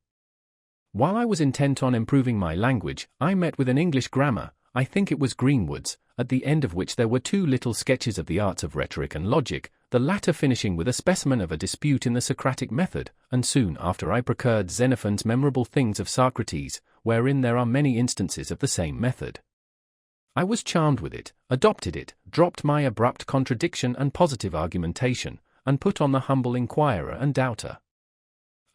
S1: While I was intent on improving my language, I met with an English grammar, I think it was Greenwood's, at the end of which there were 2 little sketches of the arts of rhetoric and logic, the latter finishing with a specimen of a dispute in the Socratic method, and soon after I procured Xenophon's Memorable Things of Socrates, wherein there are many instances of the same method. I was charmed with it, adopted it, dropped my abrupt contradiction and positive argumentation, and put on the humble inquirer and doubter.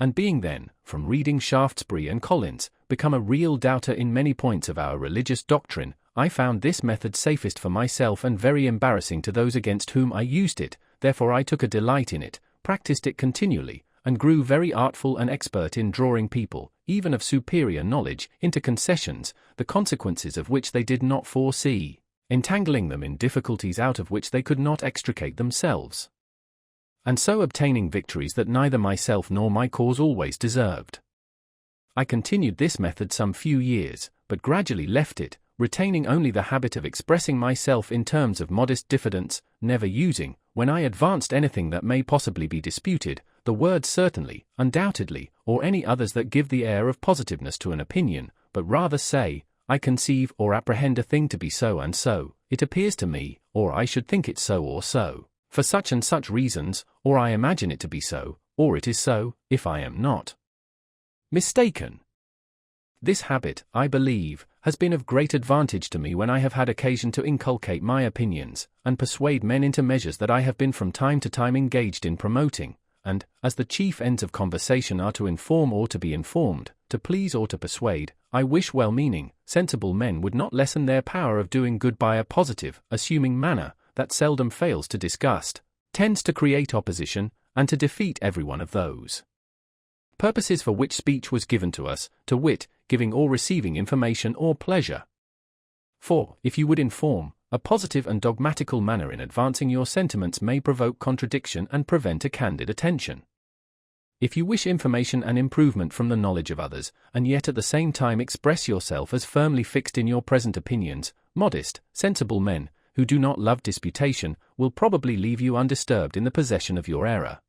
S1: And being then, from reading Shaftesbury and Collins, become a real doubter in many points of our religious doctrine, I found this method safest for myself and very embarrassing to those against whom I used it, therefore I took a delight in it, practiced it continually, and grew very artful and expert in drawing people, even of superior knowledge, into concessions, the consequences of which they did not foresee, entangling them in difficulties out of which they could not extricate themselves, and so obtaining victories that neither myself nor my cause always deserved. I continued this method some few years, but gradually left it, retaining only the habit of expressing myself in terms of modest diffidence, never using, when I advanced anything that may possibly be disputed, the words certainly, undoubtedly, or any others that give the air of positiveness to an opinion, but rather say, I conceive or apprehend a thing to be so and so, it appears to me, or I should think it so or so, for such and such reasons, or I imagine it to be so, or it is so, if I am not mistaken. This habit, I believe, has been of great advantage to me when I have had occasion to inculcate my opinions, and persuade men into measures that I have been from time to time engaged in promoting, and, as the chief ends of conversation are to inform or to be informed, to please or to persuade, I wish well-meaning, sensible men would not lessen their power of doing good by a positive, assuming manner, that seldom fails to disgust, tends to create opposition, and to defeat every one of those purposes for which speech was given to us, to wit, giving or receiving information or pleasure. For, if you would inform, a positive and dogmatical manner in advancing your sentiments may provoke contradiction and prevent a candid attention. If you wish information and improvement from the knowledge of others, and yet at the same time express yourself as firmly fixed in your present opinions, modest, sensible men, who do not love disputation, will probably leave you undisturbed in the possession of your error.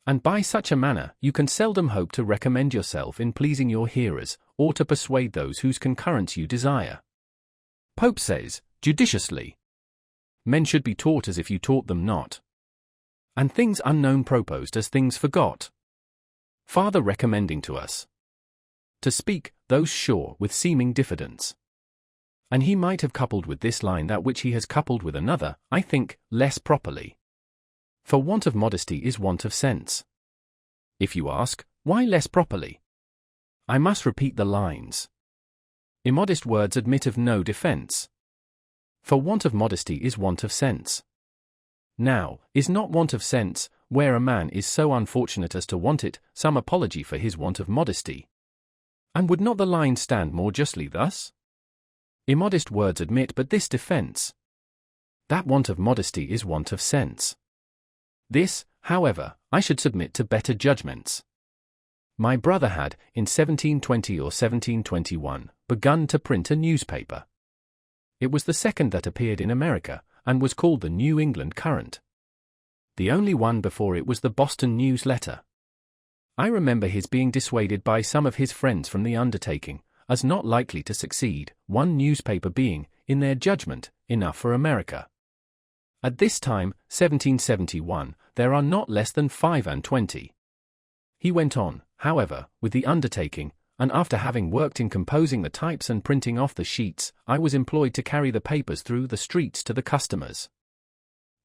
S1: And by such a manner, you can seldom hope to recommend yourself in pleasing your hearers, or to persuade those whose concurrence you desire. Pope says, judiciously, men should be taught as if you taught them not, and things unknown proposed as things forgot. Farther recommending to us to speak, those sure with seeming diffidence. And he might have coupled with this line that which he has coupled with another, I think, less properly. For want of modesty is want of sense. If you ask, why less properly? I must repeat the lines. Immodest words admit of no defense. For want of modesty is want of sense. Now, is not want of sense, where a man is so unfortunate as to want it, some apology for his want of modesty? And would not the line stand more justly thus? Immodest words admit but this defense. That want of modesty is want of sense. This, however, I should submit to better judgments. My brother had, in 1720 or 1721, begun to print a newspaper. It was the second that appeared in America, and was called the New England Current. The only one before it was the Boston News Letter. I remember his being dissuaded by some of his friends from the undertaking, as not likely to succeed, one newspaper being, in their judgment, enough for America. At this time, 1771, there are not less than 25. He went on, however, with the undertaking, and after having worked in composing the types and printing off the sheets, I was employed to carry the papers through the streets to the customers.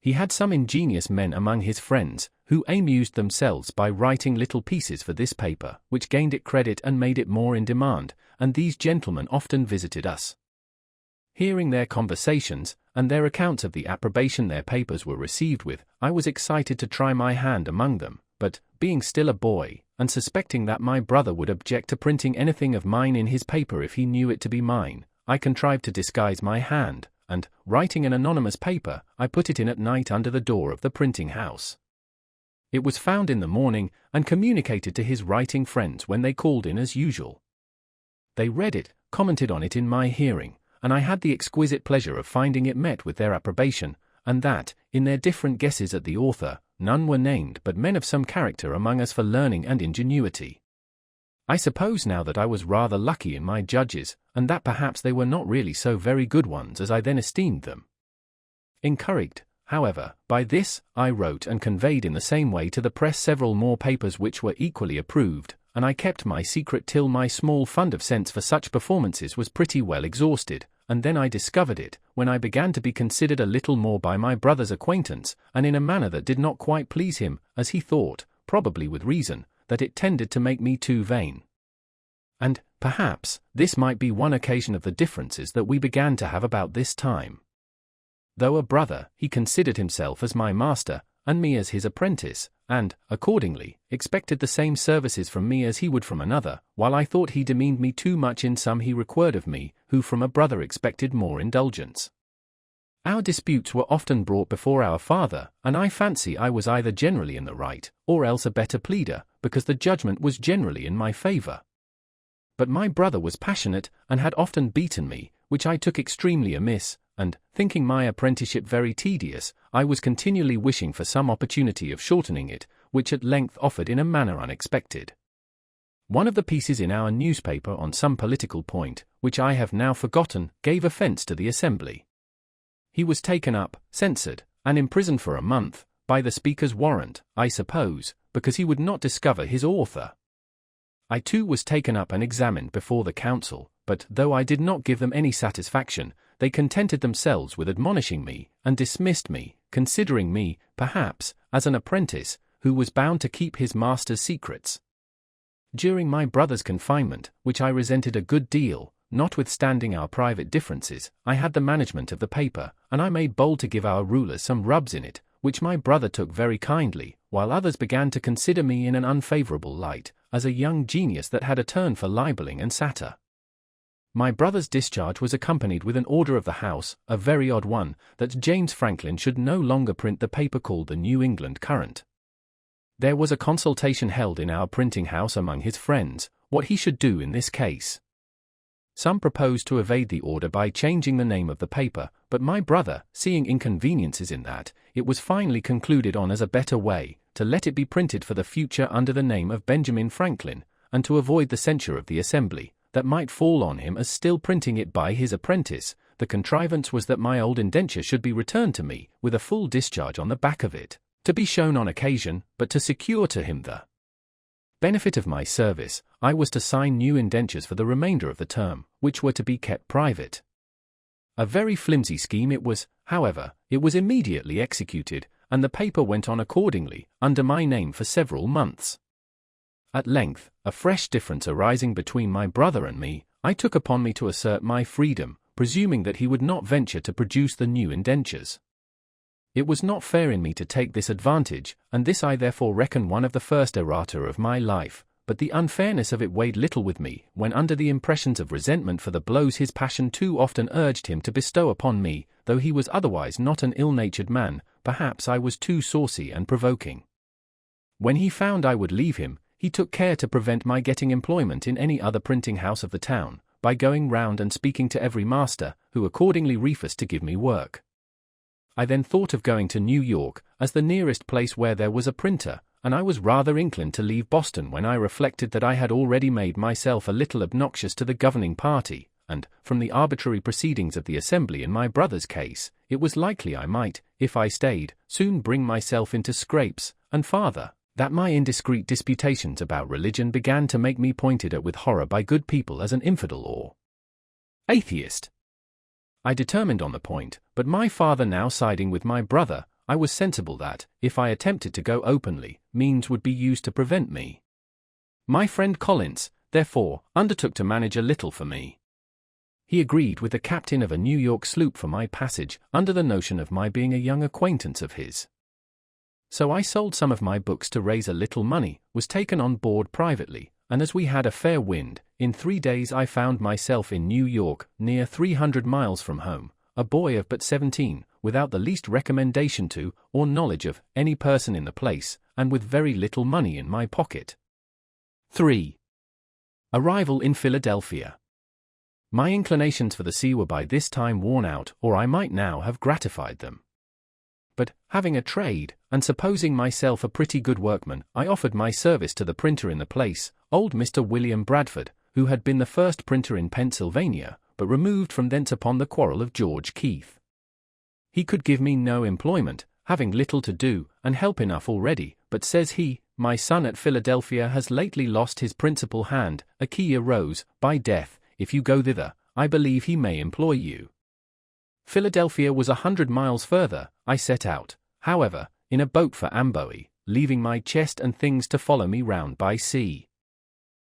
S1: He had some ingenious men among his friends, who amused themselves by writing little pieces for this paper, which gained it credit and made it more in demand, and these gentlemen often visited us. Hearing their conversations, and their accounts of the approbation their papers were received with, I was excited to try my hand among them, but, being still a boy, and suspecting that my brother would object to printing anything of mine in his paper if he knew it to be mine, I contrived to disguise my hand, and, writing an anonymous paper, I put it in at night under the door of the printing house. It was found in the morning, and communicated to his writing friends when they called in as usual. They read it, commented on it in my hearing, and I had the exquisite pleasure of finding it met with their approbation, and that, in their different guesses at the author, none were named but men of some character among us for learning and ingenuity. I suppose now that I was rather lucky in my judges, and that perhaps they were not really so very good ones as I then esteemed them. Encouraged, however, by this, I wrote and conveyed in the same way to the press several more papers which were equally approved, and I kept my secret till my small fund of sense for such performances was pretty well exhausted, and then I discovered it, when I began to be considered a little more by my brother's acquaintance, and in a manner that did not quite please him, as he thought, probably with reason, that it tended to make me too vain. And, perhaps, this might be one occasion of the differences that we began to have about this time. Though a brother, he considered himself as my master, and me as his apprentice, and, accordingly, expected the same services from me as he would from another, while I thought he demeaned me too much in some he required of me, who from a brother expected more indulgence. Our disputes were often brought before our father, and I fancy I was either generally in the right, or else a better pleader, because the judgment was generally in my favor. But my brother was passionate, and had often beaten me, which I took extremely amiss, and, thinking my apprenticeship very tedious, I was continually wishing for some opportunity of shortening it, which at length offered in a manner unexpected. One of the pieces in our newspaper on some political point, which I have now forgotten, gave offence to the Assembly. He was taken up, censured, and imprisoned for a month, by the Speaker's warrant, I suppose, because he would not discover his author. I too was taken up and examined before the council, but though I did not give them any satisfaction, they contented themselves with admonishing me, and dismissed me, considering me, perhaps, as an apprentice, who was bound to keep his master's secrets. During my brother's confinement, which I resented a good deal, notwithstanding our private differences, I had the management of the paper, and I made bold to give our rulers some rubs in it, which my brother took very kindly, while others began to consider me in an unfavorable light, as a young genius that had a turn for libeling and satire. My brother's discharge was accompanied with an order of the House, a very odd one, that James Franklin should no longer print the paper called the New England Courant. There was a consultation held in our printing house among his friends, what he should do in this case. Some proposed to evade the order by changing the name of the paper, but my brother, seeing inconveniences in that, it was finally concluded on as a better way, to let it be printed for the future under the name of Benjamin Franklin, and to avoid the censure of the Assembly, that might fall on him as still printing it by his apprentice. The contrivance was that my old indenture should be returned to me, with a full discharge on the back of it, to be shown on occasion, but to secure to him the benefit of my service. I was to sign new indentures for the remainder of the term, which were to be kept private. A very flimsy scheme it was, however. It was immediately executed, and the paper went on accordingly, under my name for several months. At length, a fresh difference arising between my brother and me, I took upon me to assert my freedom, presuming that he would not venture to produce the new indentures. It was not fair in me to take this advantage, and this I therefore reckon one of the first errata of my life, but the unfairness of it weighed little with me, when under the impressions of resentment for the blows his passion too often urged him to bestow upon me, though he was otherwise not an ill-natured man, perhaps I was too saucy and provoking. When he found I would leave him, he took care to prevent my getting employment in any other printing house of the town, by going round and speaking to every master, who accordingly refused to give me work. I then thought of going to New York, as the nearest place where there was a printer, and I was rather inclined to leave Boston when I reflected that I had already made myself a little obnoxious to the governing party, and, from the arbitrary proceedings of the Assembly in my brother's case, it was likely I might, if I stayed, soon bring myself into scrapes, and farther, that my indiscreet disputations about religion began to make me pointed at with horror by good people as an infidel or atheist. I determined on the point, but my father now siding with my brother, I was sensible that, if I attempted to go openly, means would be used to prevent me. My friend Collins, therefore, undertook to manage a little for me. He agreed with the captain of a New York sloop for my passage, under the notion of my being a young acquaintance of his. So I sold some of my books to raise a little money, was taken on board privately, and as we had a fair wind, in 3 days I found myself in New York, near 300 miles from home, a boy of but 17, without the least recommendation to, or knowledge of, any person in the place, and with very little money in my pocket. 3. Arrival in Philadelphia. My inclinations for the sea were by this time worn out, or I might now have gratified them. But, having a trade, and supposing myself a pretty good workman, I offered my service to the printer in the place, old Mr. William Bradford, who had been the first printer in Pennsylvania, but removed from thence upon the quarrel of George Keith. He could give me no employment, having little to do, and help enough already, but says he, my son at Philadelphia has lately lost his principal hand, a key arose, by death. If you go thither, I believe he may employ you. Philadelphia was 100 miles further. I set out, however, in a boat for Amboy, leaving my chest and things to follow me round by sea.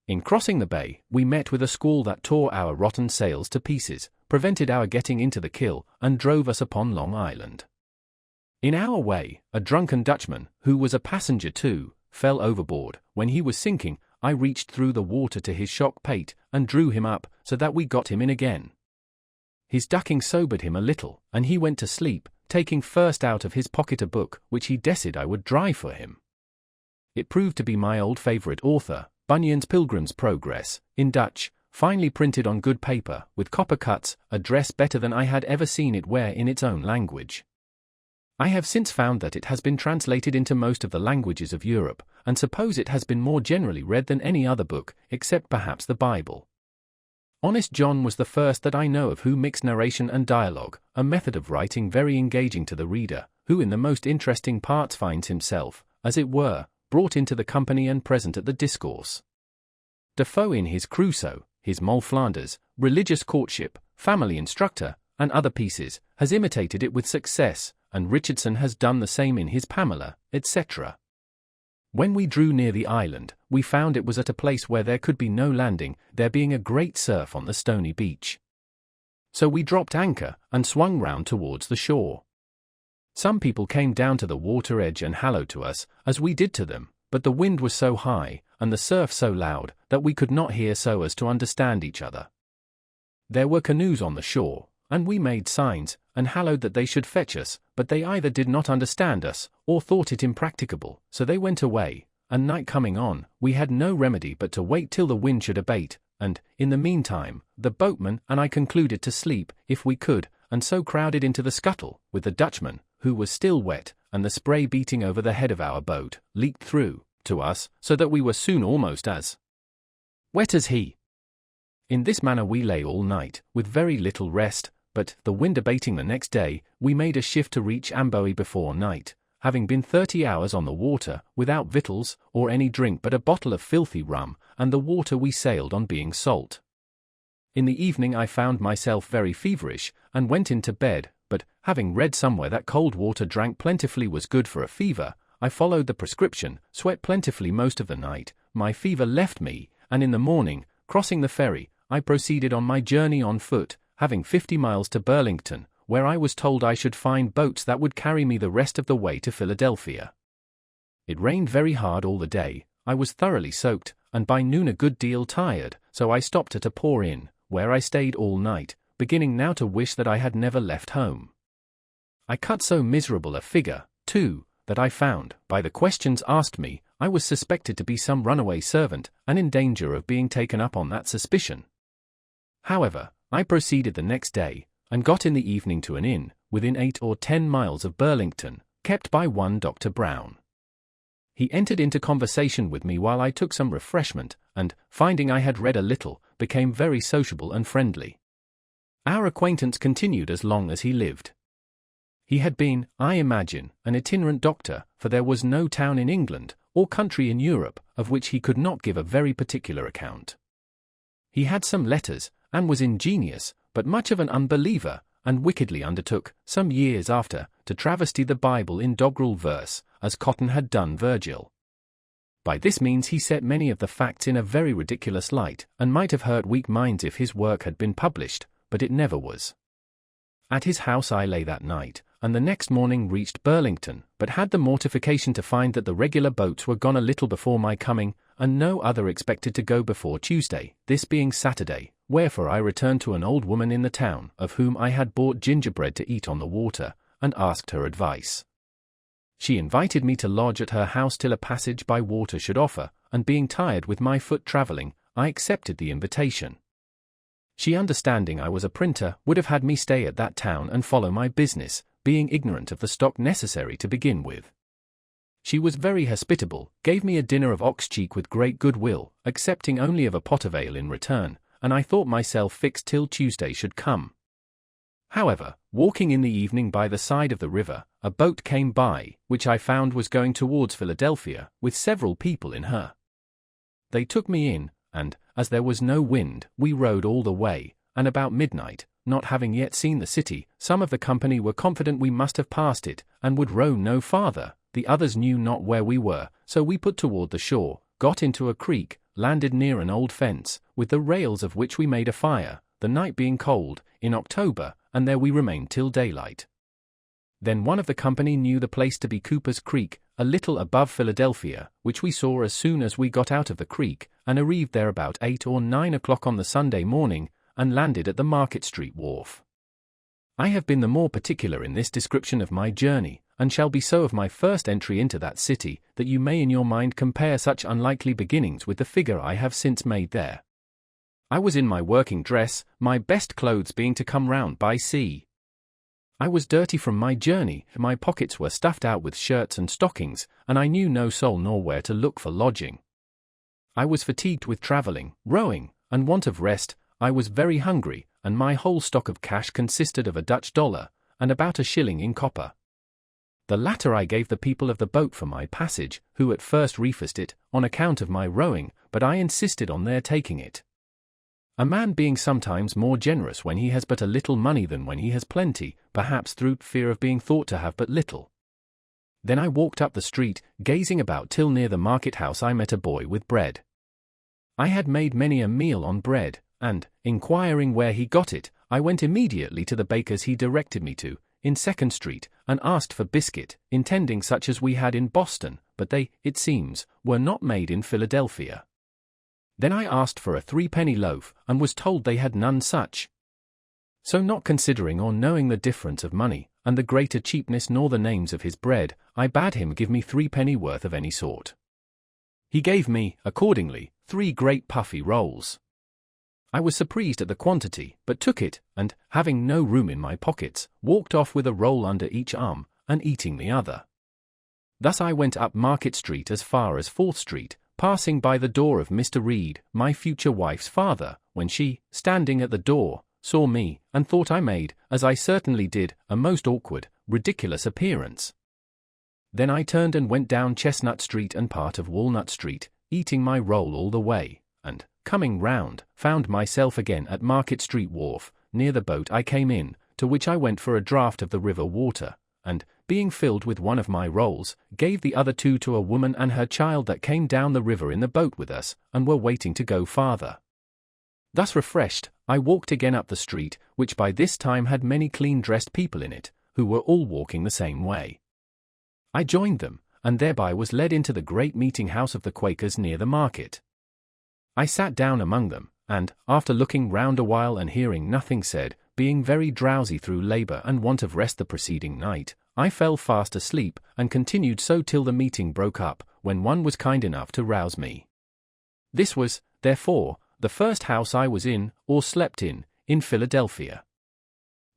S1: In crossing the bay, we met with a squall that tore our rotten sails to pieces, prevented our getting into the Kill, and drove us upon Long Island. In our way, a drunken Dutchman, who was a passenger too, fell overboard. When he was sinking, I reached through the water to his shock pate, and drew him up, so that we got him in again. His ducking sobered him a little, and he went to sleep, taking first out of his pocket a book, which he desired I would dry for him. It proved to be my old favourite author, Bunyan's Pilgrim's Progress, in Dutch, finely printed on good paper, with copper cuts, a dress better than I had ever seen it wear in its own language. I have since found that it has been translated into most of the languages of Europe, and suppose it has been more generally read than any other book, except perhaps the Bible. Honest John was the first that I know of who mixed narration and dialogue, a method of writing very engaging to the reader, who in the most interesting parts finds himself, as it were, brought into the company and present at the discourse. Defoe in his Crusoe, his Moll Flanders, Religious Courtship, Family Instructor, and other pieces, has imitated it with success, and Richardson has done the same in his Pamela, etc. When we drew near the island, we found it was at a place where there could be no landing, there being a great surf on the stony beach. So we dropped anchor, and swung round towards the shore. Some people came down to the water edge and hallooed to us, as we did to them, but the wind was so high, and the surf so loud, that we could not hear so as to understand each other. There were canoes on the shore, and we made signs, and hallooed that they should fetch us, but they either did not understand us, or thought it impracticable, so they went away, and night coming on, we had no remedy but to wait till the wind should abate, and, in the meantime, the boatman and I concluded to sleep, if we could, and so crowded into the scuttle, with the Dutchman, who was still wet, and the spray beating over the head of our boat, leaked through, to us, so that we were soon almost as wet as he. In this manner we lay all night, with very little rest, but, the wind abating the next day, we made a shift to reach Amboy before night, having been 30 hours on the water, without victuals, or any drink but a bottle of filthy rum, and the water we sailed on being salt. In the evening I found myself very feverish, and went into bed, but, having read somewhere that cold water drank plentifully was good for a fever, I followed the prescription, sweat plentifully most of the night, my fever left me, and in the morning, crossing the ferry, I proceeded on my journey on foot, having 50 miles to Burlington, where I was told I should find boats that would carry me the rest of the way to Philadelphia. It rained very hard all the day, I was thoroughly soaked, and by noon a good deal tired, so I stopped at a poor inn, where I stayed all night, beginning now to wish that I had never left home. I cut so miserable a figure, too, that I found, by the questions asked me, I was suspected to be some runaway servant, and in danger of being taken up on that suspicion. However, I proceeded the next day, and got in the evening to an inn, within 8 or 10 miles of Burlington, kept by one Dr. Brown. He entered into conversation with me while I took some refreshment, and, finding I had read a little, became very sociable and friendly. Our acquaintance continued as long as he lived. He had been, I imagine, an itinerant doctor, for there was no town in England, or country in Europe, of which he could not give a very particular account. He had some letters, and was ingenious, but much of an unbeliever, and wickedly undertook, some years after, to travesty the Bible in doggerel verse, as Cotton had done Virgil. By this means he set many of the facts in a very ridiculous light, and might have hurt weak minds if his work had been published, but it never was. At his house I lay that night, and the next morning reached Burlington, but had the mortification to find that the regular boats were gone a little before my coming, and no other expected to go before Tuesday, this being Saturday, wherefore I returned to an old woman in the town, of whom I had bought gingerbread to eat on the water, and asked her advice. She invited me to lodge at her house till a passage by water should offer, and being tired with my foot travelling, I accepted the invitation. She, understanding I was a printer, would have had me stay at that town and follow my business, being ignorant of the stock necessary to begin with. She was very hospitable, gave me a dinner of ox cheek with great good will, accepting only of a pot of ale in return, and I thought myself fixed till Tuesday should come. However, walking in the evening by the side of the river, a boat came by, which I found was going towards Philadelphia, with several people in her. They took me in, and, as there was no wind, we rowed all the way, and about midnight, not having yet seen the city, some of the company were confident we must have passed it, and would row no farther, the others knew not where we were, so we put toward the shore, got into a creek, landed near an old fence, with the rails of which we made a fire, the night being cold, in October, and there we remained till daylight. Then one of the company knew the place to be Cooper's Creek, a little above Philadelphia, which we saw as soon as we got out of the creek, and arrived there about 8 or 9 o'clock on the Sunday morning, and landed at the Market Street wharf. I have been the more particular in this description of my journey, and shall be so of my first entry into that city, that you may in your mind compare such unlikely beginnings with the figure I have since made there. I was in my working dress, my best clothes being to come round by sea. I was dirty from my journey, my pockets were stuffed out with shirts and stockings, and I knew no soul nor where to look for lodging. I was fatigued with travelling, rowing, and want of rest. I was very hungry, and my whole stock of cash consisted of a Dutch dollar, and about a shilling in copper. The latter I gave the people of the boat for my passage, who at first refused it, on account of my rowing, but I insisted on their taking it. A man being sometimes more generous when he has but a little money than when he has plenty, perhaps through fear of being thought to have but little. Then I walked up the street, gazing about till near the market-house I met a boy with bread. I had made many a meal on bread, and, inquiring where he got it, I went immediately to the baker's he directed me to, in Second Street, and asked for biscuit, intending such as we had in Boston, but they, it seems, were not made in Philadelphia. Then I asked for a 3-penny loaf, and was told they had none such. So not considering or knowing the difference of money, and the greater cheapness nor the names of his bread, I bade him give me 3 penny worth of any sort. He gave me, accordingly, 3 great puffy rolls. I was surprised at the quantity, but took it, and, having no room in my pockets, walked off with a roll under each arm, and eating the other. Thus I went up Market Street as far as 4th Street, passing by the door of Mr. Reed, my future wife's father, when she, standing at the door, saw me, and thought I made, as I certainly did, a most awkward, ridiculous appearance. Then I turned and went down Chestnut Street and part of Walnut Street, eating my roll all the way, and, coming round, found myself again at Market Street wharf, near the boat I came in, to which I went for a draught of the river water, and, being filled with one of my rolls, gave the other 2 to a woman and her child that came down the river in the boat with us, and were waiting to go farther. Thus refreshed, I walked again up the street, which by this time had many clean-dressed people in it, who were all walking the same way. I joined them, and thereby was led into the great meeting-house of the Quakers near the market. I sat down among them, and, after looking round a while and hearing nothing said, being very drowsy through labour and want of rest the preceding night, I fell fast asleep, and continued so till the meeting broke up, when one was kind enough to rouse me. This was, therefore, the first house I was in, or slept in Philadelphia.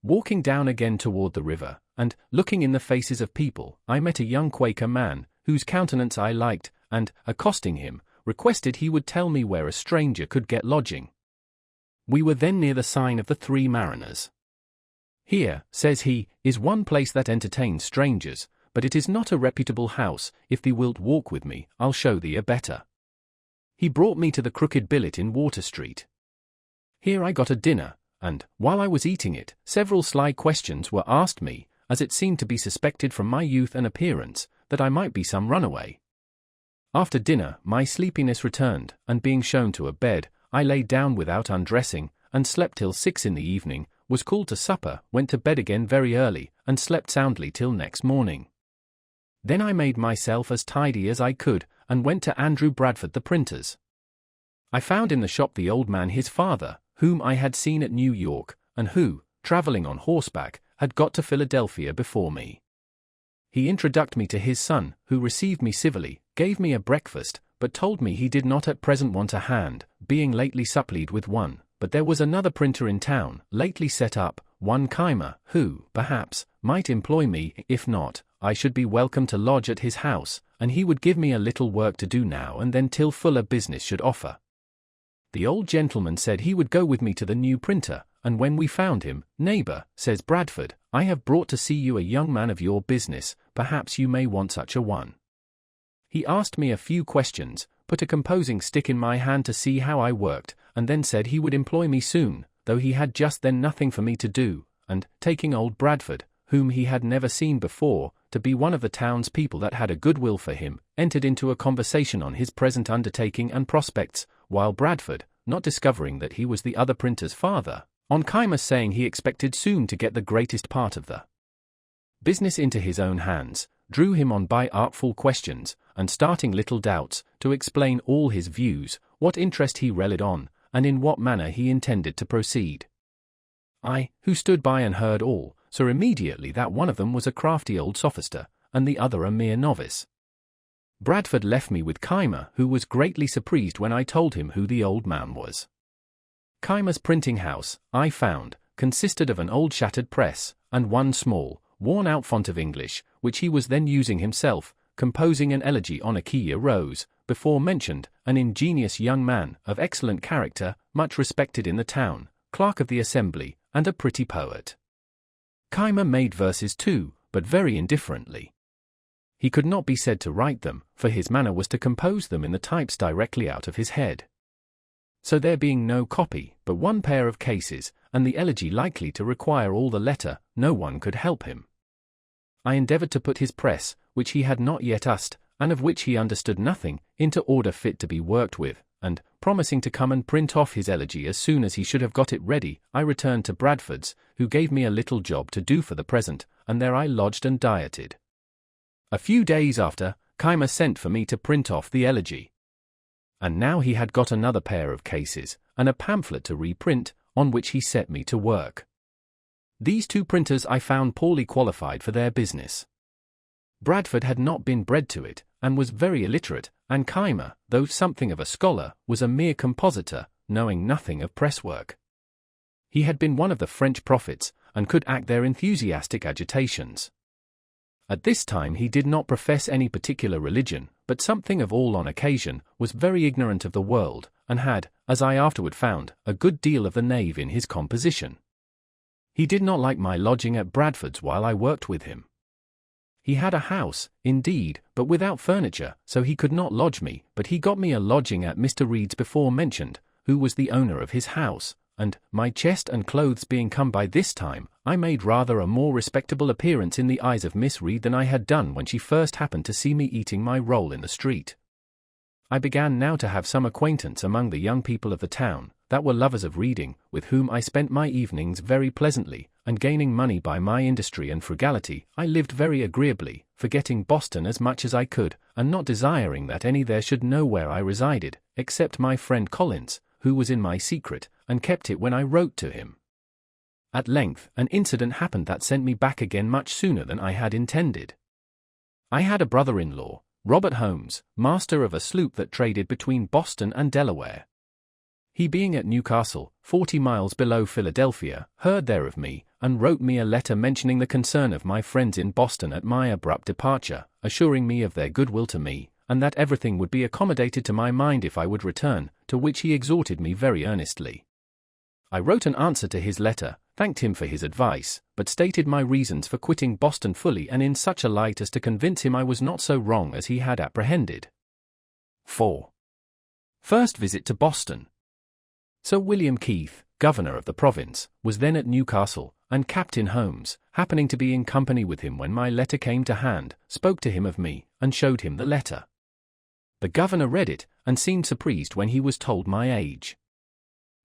S1: Walking down again toward the river, and, looking in the faces of people, I met a young Quaker man, whose countenance I liked, and, accosting him, requested he would tell me where a stranger could get lodging. We were then near the sign of the 3 Mariners. Here, says he, is one place that entertains strangers, but it is not a reputable house. If thee wilt walk with me, I'll show thee a better. He brought me to the Crooked Billet in Water Street. Here I got a dinner, and, while I was eating it, several sly questions were asked me, as it seemed to be suspected from my youth and appearance, that I might be some runaway. After dinner, my sleepiness returned, and being shown to a bed, I lay down without undressing, and slept till 6 in the evening, was called to supper, went to bed again very early, and slept soundly till next morning. Then I made myself as tidy as I could, and went to Andrew Bradford the printer's. I found in the shop the old man his father, whom I had seen at New York, and who, travelling on horseback, had got to Philadelphia before me. He introduced me to his son, who received me civilly, gave me a breakfast, but told me he did not at present want a hand, being lately supplied with one, but there was another printer in town, lately set up, one Keimer, who, perhaps, might employ me. If not, I should be welcome to lodge at his house, and he would give me a little work to do now and then till fuller business should offer. The old gentleman said he would go with me to the new printer, and when we found him, "Neighbor," says Bradford, "I have brought to see you a young man of your business, perhaps you may want such a one." He asked me a few questions, put a composing stick in my hand to see how I worked, and then said he would employ me soon, though he had just then nothing for me to do, and, taking old Bradford, whom he had never seen before, to be one of the townspeople that had a good will for him, entered into a conversation on his present undertaking and prospects, while Bradford, not discovering that he was the other printer's father, on Keimer saying he expected soon to get the greatest part of the business into his own hands, drew him on by artful questions, and starting little doubts, to explain all his views, what interest he relied on, and in what manner he intended to proceed. I, who stood by and heard all, saw immediately that one of them was a crafty old sophister, and the other a mere novice. Bradford left me with Keimer, who was greatly surprised when I told him who the old man was. Keimer's printing house, I found, consisted of an old shattered press, and one small, worn-out font of English, which he was then using himself, composing an elegy on a Kia Rose, before mentioned, an ingenious young man, of excellent character, much respected in the town, clerk of the assembly, and a pretty poet. Keimer made verses too, but very indifferently. He could not be said to write them, for his manner was to compose them in the types directly out of his head. So there being no copy, but one pair of cases, and the elegy likely to require all the letter, no one could help him. I endeavoured to put his press, which he had not yet used, and of which he understood nothing, into order fit to be worked with, and, promising to come and print off his elegy as soon as he should have got it ready, I returned to Bradford's, who gave me a little job to do for the present, and there I lodged and dieted. A few days after, Keimer sent for me to print off the elegy. And now he had got another pair of cases, and a pamphlet to reprint, on which he set me to work. These two printers I found poorly qualified for their business. Bradford had not been bred to it, and was very illiterate, and Keimer, though something of a scholar, was a mere compositor, knowing nothing of presswork. He had been one of the French prophets, and could act their enthusiastic agitations. At this time he did not profess any particular religion, but something of all on occasion, was very ignorant of the world, and had, as I afterward found, a good deal of the knave in his composition. He did not like my lodging at Bradford's while I worked with him. He had a house, indeed, but without furniture, so he could not lodge me, but he got me a lodging at Mr. Reed's before mentioned, who was the owner of his house, and, my chest and clothes being come by this time, I made rather a more respectable appearance in the eyes of Miss Reed than I had done when she first happened to see me eating my roll in the street. I began now to have some acquaintance among the young people of the town, that were lovers of reading, with whom I spent my evenings very pleasantly, and gaining money by my industry and frugality, I lived very agreeably, forgetting Boston as much as I could, and not desiring that any there should know where I resided, except my friend Collins, who was in my secret, and kept it when I wrote to him. At length, an incident happened that sent me back again much sooner than I had intended. I had a brother-in-law, Robert Holmes, master of a sloop that traded between Boston and Delaware. He being at Newcastle, 40 miles below Philadelphia, heard there of me, and wrote me a letter mentioning the concern of my friends in Boston at my abrupt departure, assuring me of their goodwill to me, and that everything would be accommodated to my mind if I would return, to which he exhorted me very earnestly. I wrote an answer to his letter, thanked him for his advice, but stated my reasons for quitting Boston fully and in such a light as to convince him I was not so wrong as he had apprehended. 4. First visit to Boston. Sir William Keith, governor of the province, was then at Newcastle, and Captain Holmes, happening to be in company with him when my letter came to hand, spoke to him of me, and showed him the letter. The governor read it, and seemed surprised when he was told my age.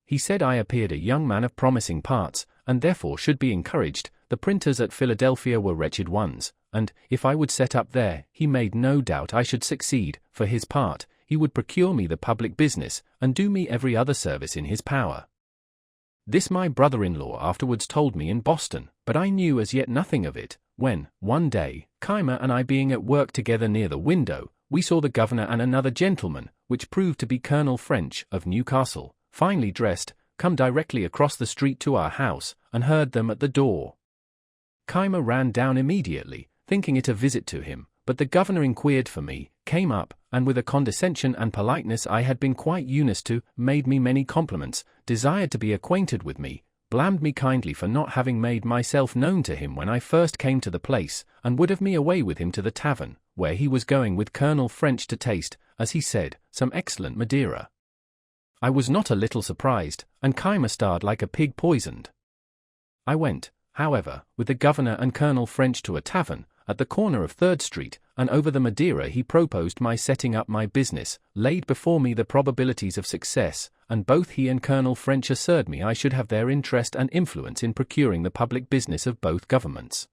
S1: He said I appeared a young man of promising parts, and therefore should be encouraged. The printers at Philadelphia were wretched ones, and, if I would set up there, he made no doubt I should succeed. For his part, he would procure me the public business, and do me every other service in his power. This my brother-in-law afterwards told me in Boston, but I knew as yet nothing of it, when, one day, Keimer and I being at work together near the window, we saw the governor and another gentleman, which proved to be Colonel French, of Newcastle, finely dressed, come directly across the street to our house, and heard them at the door. Keimer ran down immediately, thinking it a visit to him, but the governor inquired for me, came up, and with a condescension and politeness I had been quite used to, made me many compliments, desired to be acquainted with me, blamed me kindly for not having made myself known to him when I first came to the place, and would have me away with him to the tavern, where he was going with Colonel French to taste, as he said, some excellent Madeira. I was not a little surprised, and Keimer starred like a pig poisoned. I went, however, with the governor and Colonel French to a tavern, at the corner of 3rd Street, and over the Madeira he proposed my setting up my business, laid before me the probabilities of success, and both he and Colonel French assured me I should have their interest and influence in procuring the public business of both governments.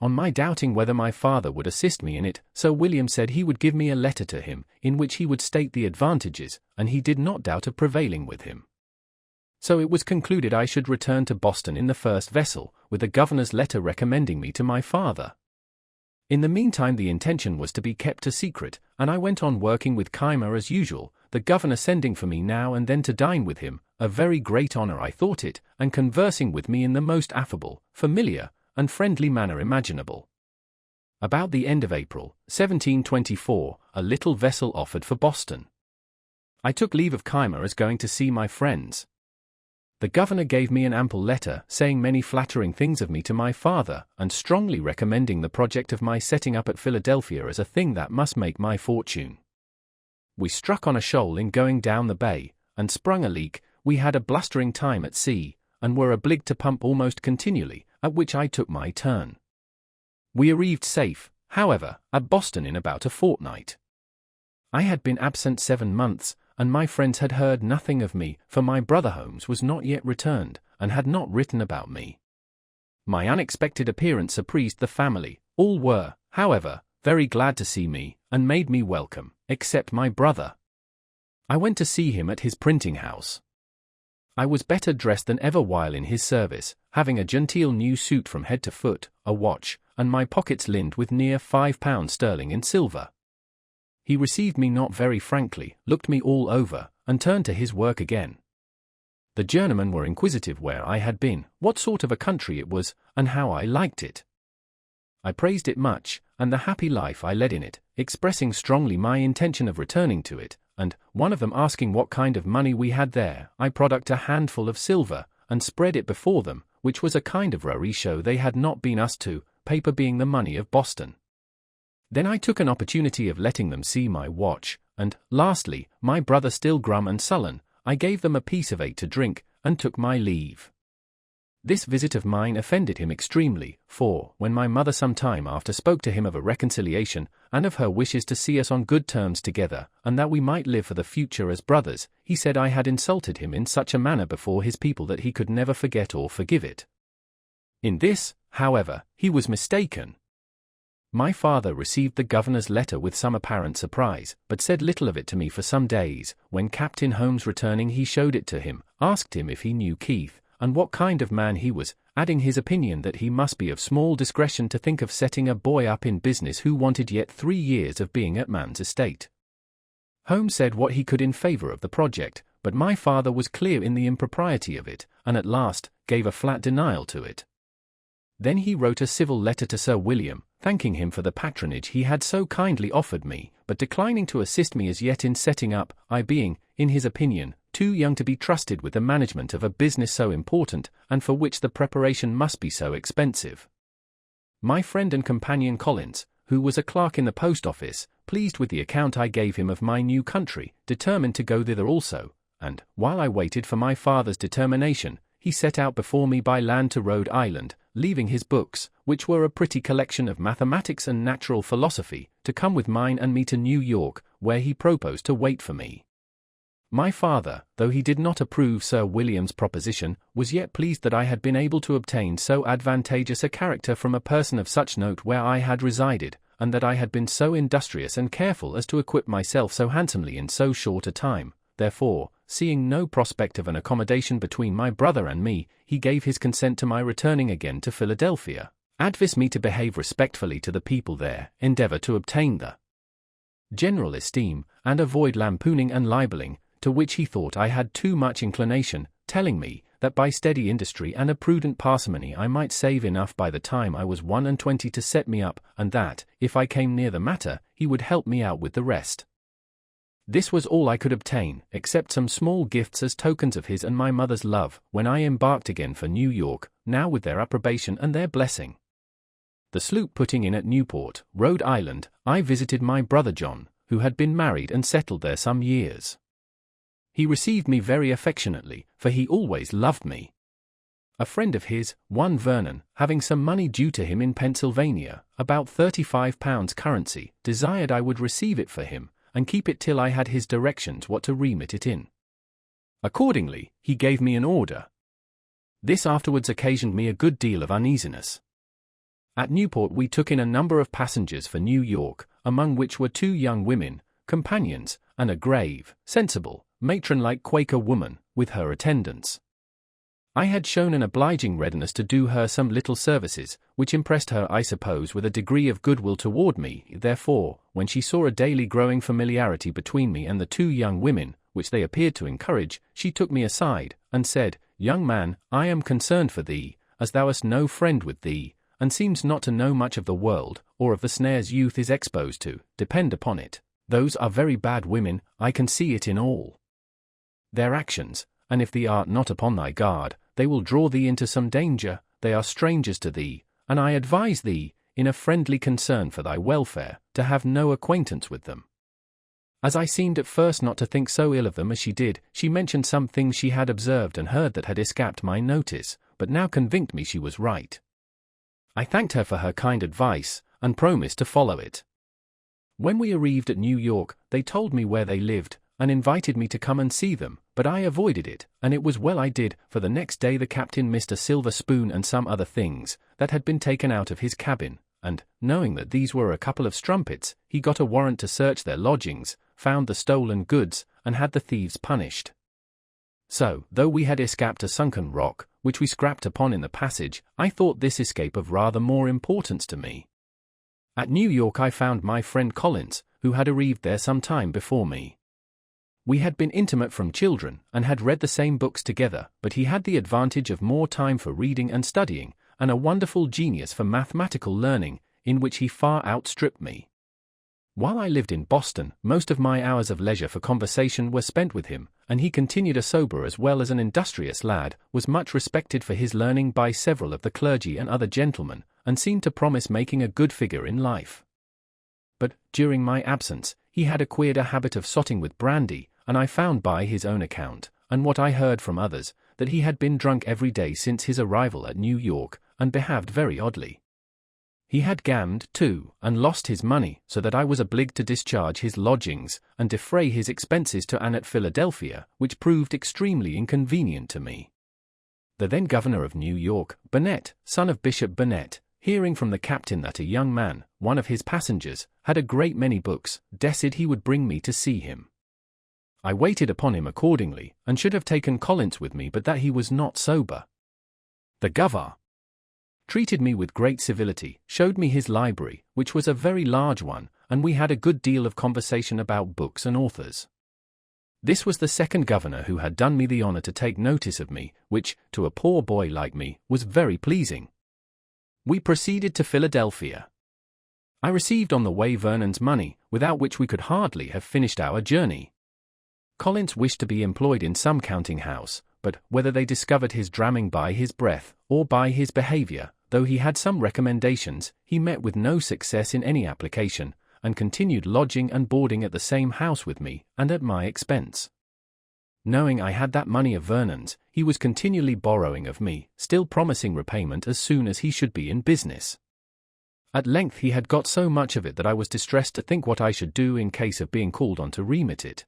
S1: On my doubting whether my father would assist me in it, Sir William said he would give me a letter to him, in which he would state the advantages, and he did not doubt of prevailing with him. So it was concluded I should return to Boston in the first vessel, with the governor's letter recommending me to my father. In the meantime the intention was to be kept a secret, and I went on working with Keimer as usual, the governor sending for me now and then to dine with him, a very great honor I thought it, and conversing with me in the most affable, familiar, and friendly manner imaginable. About the end of April, 1724, a little vessel offered for Boston. I took leave of Keimer as going to see my friends. The governor gave me an ample letter, saying many flattering things of me to my father, and strongly recommending the project of my setting up at Philadelphia as a thing that must make my fortune. We struck on a shoal in going down the bay, and sprung a leak. We had a blustering time at sea, and were obliged to pump almost continually, at which I took my turn. We arrived safe, however, at Boston in about a fortnight. I had been absent 7 months, and my friends had heard nothing of me, for my brother Holmes was not yet returned, and had not written about me. My unexpected appearance surprised the family. All were, however, very glad to see me, and made me welcome, except my brother. I went to see him at his printing house. I was better dressed than ever while in his service, having a genteel new suit from head to foot, a watch, and my pockets lined with near £5 sterling in silver. He received me not very frankly, looked me all over, and turned to his work again. The journeymen were inquisitive where I had been, what sort of a country it was, and how I liked it. I praised it much, and the happy life I led in it, expressing strongly my intention of returning to it, and, one of them asking what kind of money we had there, I product a handful of silver, and spread it before them, which was a kind of raree show they had not been us to, paper being the money of Boston. Then I took an opportunity of letting them see my watch, and, lastly, my brother still grum and sullen, I gave them a piece of 8 to drink, and took my leave. This visit of mine offended him extremely, for, when my mother some time after spoke to him of a reconciliation, and of her wishes to see us on good terms together, and that we might live for the future as brothers, he said I had insulted him in such a manner before his people that he could never forget or forgive it. In this, however, he was mistaken. My father received the governor's letter with some apparent surprise, but said little of it to me for some days. When Captain Holmes returning he showed it to him, asked him if he knew Keith, and what kind of man he was, adding his opinion that he must be of small discretion to think of setting a boy up in business who wanted yet 3 years of being at man's estate. Holmes said what he could in favour of the project, but my father was clear in the impropriety of it, and at last gave a flat denial to it. Then he wrote a civil letter to Sir William, thanking him for the patronage he had so kindly offered me, but declining to assist me as yet in setting up, I being, in his opinion, too young to be trusted with the management of a business so important, and for which the preparation must be so expensive. My friend and companion Collins, who was a clerk in the post office, pleased with the account I gave him of my new country, determined to go thither also, and, while I waited for my father's determination, he set out before me by land to Rhode Island, leaving his books, which were a pretty collection of mathematics and natural philosophy, to come with mine and me to New York, where he proposed to wait for me. My father, though he did not approve Sir William's proposition, was yet pleased that I had been able to obtain so advantageous a character from a person of such note where I had resided, and that I had been so industrious and careful as to equip myself so handsomely in so short a time. Therefore, seeing no prospect of an accommodation between my brother and me, he gave his consent to my returning again to Philadelphia, advised me to behave respectfully to the people there, endeavor to obtain the general esteem, and avoid lampooning and libeling, to which he thought I had too much inclination, telling me that by steady industry and a prudent parsimony I might save enough by the time I was 21 to set me up, and that, if I came near the matter, he would help me out with the rest. This was all I could obtain, except some small gifts as tokens of his and my mother's love, when I embarked again for New York, now with their approbation and their blessing. The sloop putting in at Newport, Rhode Island, I visited my brother John, who had been married and settled there some years. He received me very affectionately, for he always loved me. A friend of his, one Vernon, having some money due to him in Pennsylvania, about £35 currency, desired I would receive it for him, and keep it till I had his directions what to remit it in. Accordingly, he gave me an order. This afterwards occasioned me a good deal of uneasiness. At Newport we took in a number of passengers for New York, among which were 2 young women, companions, and a grave, sensible, matron-like Quaker woman, with her attendants. I had shown an obliging readiness to do her some little services, which impressed her, I suppose, with a degree of goodwill toward me. Therefore, when she saw a daily growing familiarity between me and the 2 young women, which they appeared to encourage, she took me aside, and said, "Young man, I am concerned for thee, as thou hast no friend with thee, and seems not to know much of the world, or of the snares youth is exposed to. Depend upon it, those are very bad women, I can see it in all their actions, and if thee art not upon thy guard, they will draw thee into some danger. They are strangers to thee, and I advise thee, in a friendly concern for thy welfare, to have no acquaintance with them." As I seemed at first not to think so ill of them as she did, she mentioned some things she had observed and heard that had escaped my notice, but now convinced me she was right. I thanked her for her kind advice, and promised to follow it. When we arrived at New York, they told me where they lived, and invited me to come and see them, but I avoided it, and it was well I did, for the next day the captain missed a silver spoon and some other things that had been taken out of his cabin, and, knowing that these were a couple of strumpets, he got a warrant to search their lodgings, found the stolen goods, and had the thieves punished. So, though we had escaped a sunken rock, which we scrapped upon in the passage, I thought this escape of rather more importance to me. At New York I found my friend Collins, who had arrived there some time before me. We had been intimate from children, and had read the same books together, but he had the advantage of more time for reading and studying, and a wonderful genius for mathematical learning, in which he far outstripped me. While I lived in Boston, most of my hours of leisure for conversation were spent with him, and he continued a sober as well as an industrious lad, was much respected for his learning by several of the clergy and other gentlemen, and seemed to promise making a good figure in life. But, during my absence, he had acquired a habit of sotting with brandy, and I found by his own account, and what I heard from others, that he had been drunk every day since his arrival at New York, and behaved very oddly. He had gammed, too, and lost his money, so that I was obliged to discharge his lodgings, and defray his expenses to Anne at Philadelphia, which proved extremely inconvenient to me. The then governor of New York, Burnet, son of Bishop Burnet, hearing from the captain that a young man, one of his passengers, had a great many books, desired he would bring me to see him. I waited upon him accordingly, and should have taken Collins with me but that he was not sober. The governor treated me with great civility, showed me his library, which was a very large one, and we had a good deal of conversation about books and authors. This was the second governor who had done me the honor to take notice of me, which, to a poor boy like me, was very pleasing. We proceeded to Philadelphia. I received on the way Vernon's money, without which we could hardly have finished our journey. Collins wished to be employed in some counting-house, but whether they discovered his dramming by his breath, or by his behavior, though he had some recommendations, he met with no success in any application, and continued lodging and boarding at the same house with me, and at my expense. Knowing I had that money of Vernon's, he was continually borrowing of me, still promising repayment as soon as he should be in business. At length he had got so much of it that I was distressed to think what I should do in case of being called on to remit it.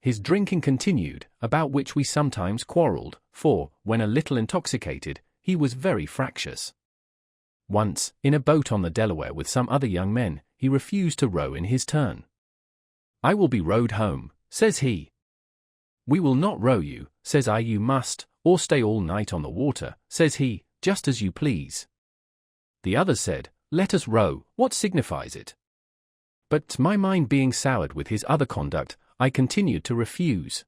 S1: His drinking continued, about which we sometimes quarrelled, for, when a little intoxicated, he was very fractious. Once, in a boat on the Delaware with some other young men, he refused to row in his turn. "I will be rowed home," says he. "We will not row you," says I. "You must, or stay all night on the water," says he, "just as you please." The others said, "Let us row, what signifies it?" But my mind being soured with his other conduct, I continued to refuse.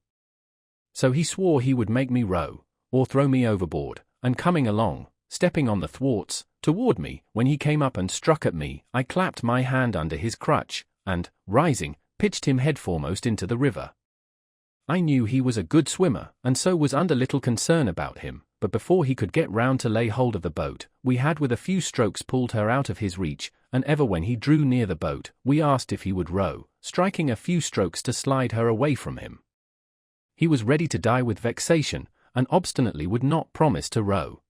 S1: So he swore he would make me row, or throw me overboard, and coming along, stepping on the thwarts, toward me, when he came up and struck at me, I clapped my hand under his crutch, and, rising, pitched him head foremost into the river. I knew he was a good swimmer, and so was under little concern about him, but before he could get round to lay hold of the boat, we had with a few strokes pulled her out of his reach, and ever when he drew near the boat, we asked if he would row, striking a few strokes to slide her away from him. He was ready to die with vexation, and obstinately would not promise to row.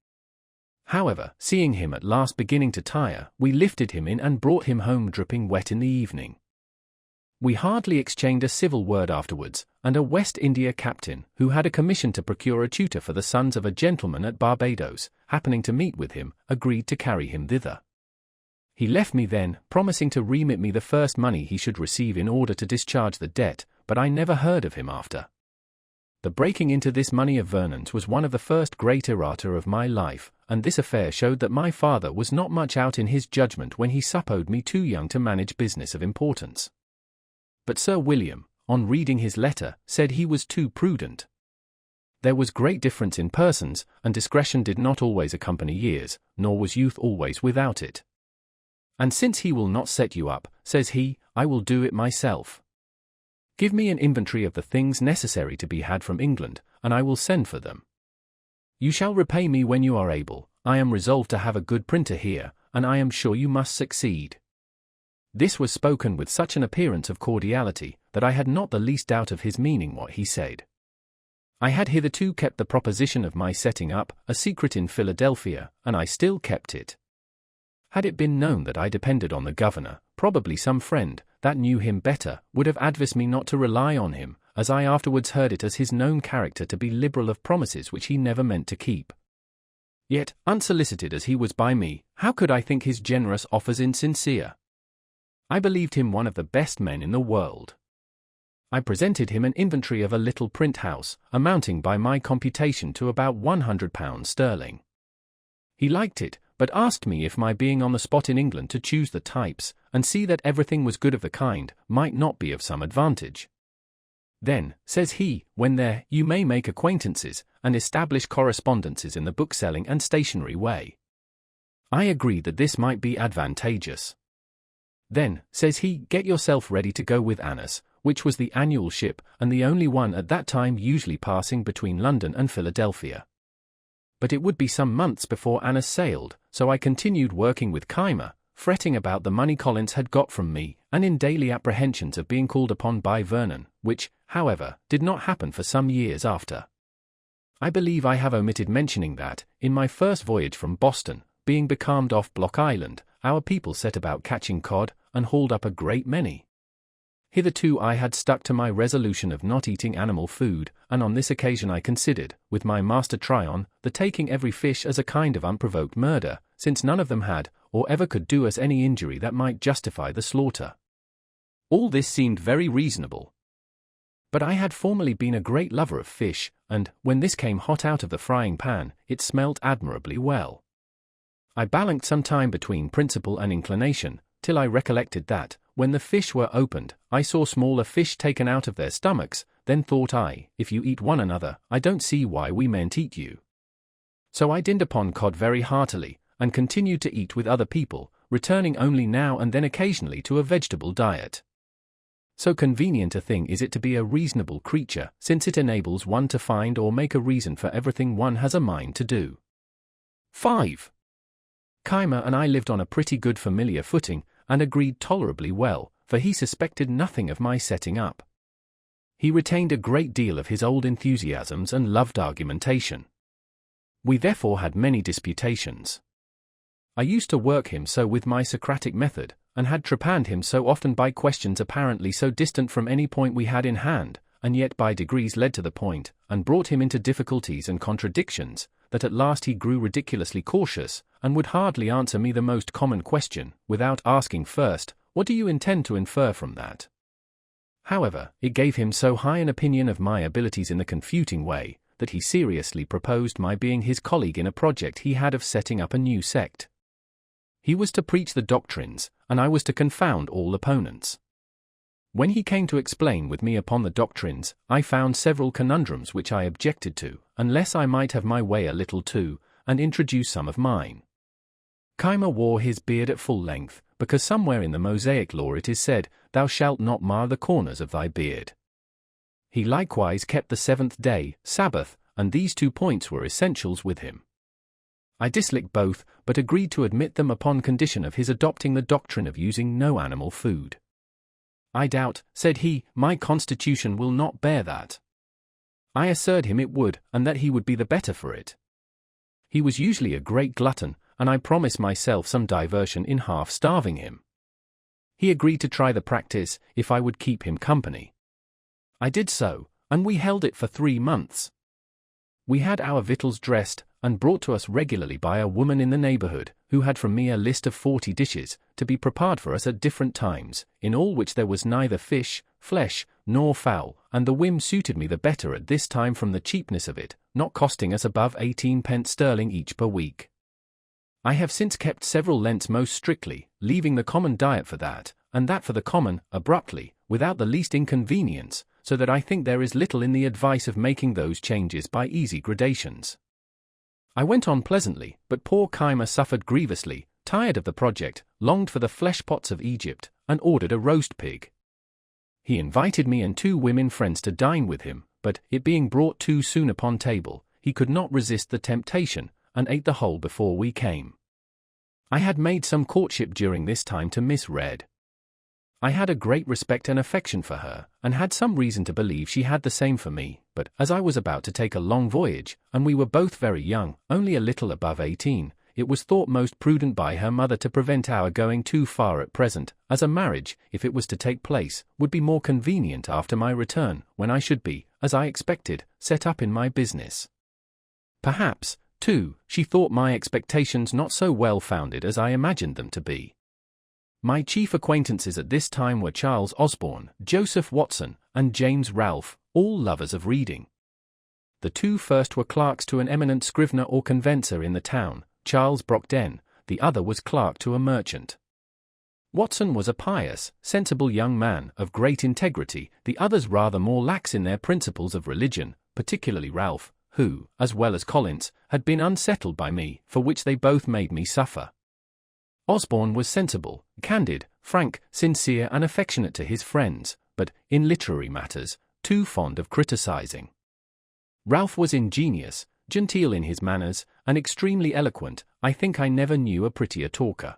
S1: However, seeing him at last beginning to tire, we lifted him in and brought him home dripping wet in the evening. We hardly exchanged a civil word afterwards, and a West India captain, who had a commission to procure a tutor for the sons of a gentleman at Barbados, happening to meet with him, agreed to carry him thither. He left me then, promising to remit me the first money he should receive in order to discharge the debt, but I never heard of him after. The breaking into this money of Vernon's was one of the first great errata of my life, and this affair showed that my father was not much out in his judgment when he supposed me too young to manage business of importance. But Sir William, on reading his letter, said he was too prudent. There was great difference in persons, and discretion did not always accompany years, nor was youth always without it. And since he will not set you up, says he, I will do it myself. Give me an inventory of the things necessary to be had from England, and I will send for them. You shall repay me when you are able. I am resolved to have a good printer here, and I am sure you must succeed. This was spoken with such an appearance of cordiality, that I had not the least doubt of his meaning what he said. I had hitherto kept the proposition of my setting up a secret in Philadelphia, and I still kept it. Had it been known that I depended on the governor, probably some friend, that knew him better, would have advised me not to rely on him, as I afterwards heard it as his known character to be liberal of promises which he never meant to keep. Yet, unsolicited as he was by me, how could I think his generous offers insincere? I believed him one of the best men in the world. I presented him an inventory of a little print house, amounting by my computation to about £100 sterling. He liked it, but asked me if my being on the spot in England to choose the types, and see that everything was good of the kind, might not be of some advantage. Then, says he, when there, you may make acquaintances, and establish correspondences in the bookselling and stationery way. I agreed that this might be advantageous. Then, says he, get yourself ready to go with Annas, which was the annual ship, and the only one at that time usually passing between London and Philadelphia. But it would be some months before Annas sailed, so I continued working with Keimer, fretting about the money Collins had got from me, and in daily apprehensions of being called upon by Vernon, which, however, did not happen for some years after. I believe I have omitted mentioning that, in my first voyage from Boston, being becalmed off Block Island, our people set about catching cod, and hauled up a great many. Hitherto I had stuck to my resolution of not eating animal food, and on this occasion I considered, with my master Tryon, the taking every fish as a kind of unprovoked murder, since none of them had, or ever could do us any injury that might justify the slaughter. All this seemed very reasonable. But I had formerly been a great lover of fish, and, when this came hot out of the frying pan, it smelt admirably well. I balanced some time between principle and inclination, till I recollected that, when the fish were opened, I saw smaller fish taken out of their stomachs. Then thought I, if you eat one another, I don't see why we mayn't eat you. So I dined upon cod very heartily, and continued to eat with other people, returning only now and then occasionally to a vegetable diet. So convenient a thing is it to be a reasonable creature, since it enables one to find or make a reason for everything one has a mind to do. 5. Keimer and I lived on a pretty good familiar footing, and agreed tolerably well, for he suspected nothing of my setting up. He retained a great deal of his old enthusiasms and loved argumentation. We therefore had many disputations. I used to work him so with my Socratic method, and had trepanned him so often by questions apparently so distant from any point we had in hand, and yet by degrees led to the point, and brought him into difficulties and contradictions, that at last he grew ridiculously cautious, and would hardly answer me the most common question, without asking first, what do you intend to infer from that? However, it gave him so high an opinion of my abilities in the confuting way, that he seriously proposed my being his colleague in a project he had of setting up a new sect. He was to preach the doctrines, and I was to confound all opponents. When he came to explain with me upon the doctrines, I found several conundrums which I objected to, unless I might have my way a little too, and introduce some of mine. Keimer wore his beard at full length, because somewhere in the Mosaic law it is said, Thou shalt not mar the corners of thy beard. He likewise kept the seventh day, Sabbath, and these 2 points were essentials with him. I disliked both, but agreed to admit them upon condition of his adopting the doctrine of using no animal food. I doubt, said he, my constitution will not bear that. I assured him it would, and that he would be the better for it. He was usually a great glutton, and I promised myself some diversion in half-starving him. He agreed to try the practice if I would keep him company. I did so, and we held it for 3 months. We had our victuals dressed and brought to us regularly by a woman in the neighborhood, who had from me a list of 40 dishes, to be prepared for us at different times, in all which there was neither fish, flesh, nor fowl, and the whim suited me the better at this time from the cheapness of it, not costing us above 18 pence sterling each per week. I have since kept several Lents most strictly, leaving the common diet for that, and that for the common, abruptly, without the least inconvenience, so that I think there is little in the advice of making those changes by easy gradations. I went on pleasantly, but poor Keimer suffered grievously, tired of the project, longed for the flesh pots of Egypt, and ordered a roast pig. He invited me and 2 women friends to dine with him, but, it being brought too soon upon table, he could not resist the temptation, and ate the whole before we came. I had made some courtship during this time to Miss Red. I had a great respect and affection for her, and had some reason to believe she had the same for me, but, as I was about to take a long voyage, and we were both very young, only a little above 18, it was thought most prudent by her mother to prevent our going too far at present, as a marriage, if it was to take place, would be more convenient after my return, when I should be, as I expected, set up in my business. Perhaps, too, she thought my expectations not so well founded as I imagined them to be. My chief acquaintances at this time were Charles Osborne, Joseph Watson, and James Ralph, all lovers of reading. The 2 first were clerks to an eminent scrivener or conveyancer in the town, Charles Brockden, the other was clerk to a merchant. Watson was a pious, sensible young man, of great integrity, the others rather more lax in their principles of religion, particularly Ralph, who, as well as Collins, had been unsettled by me, for which they both made me suffer. Osborne was sensible, candid, frank, sincere and affectionate to his friends, but, in literary matters, too fond of criticizing. Ralph was ingenious, genteel in his manners, and extremely eloquent. I think I never knew a prettier talker.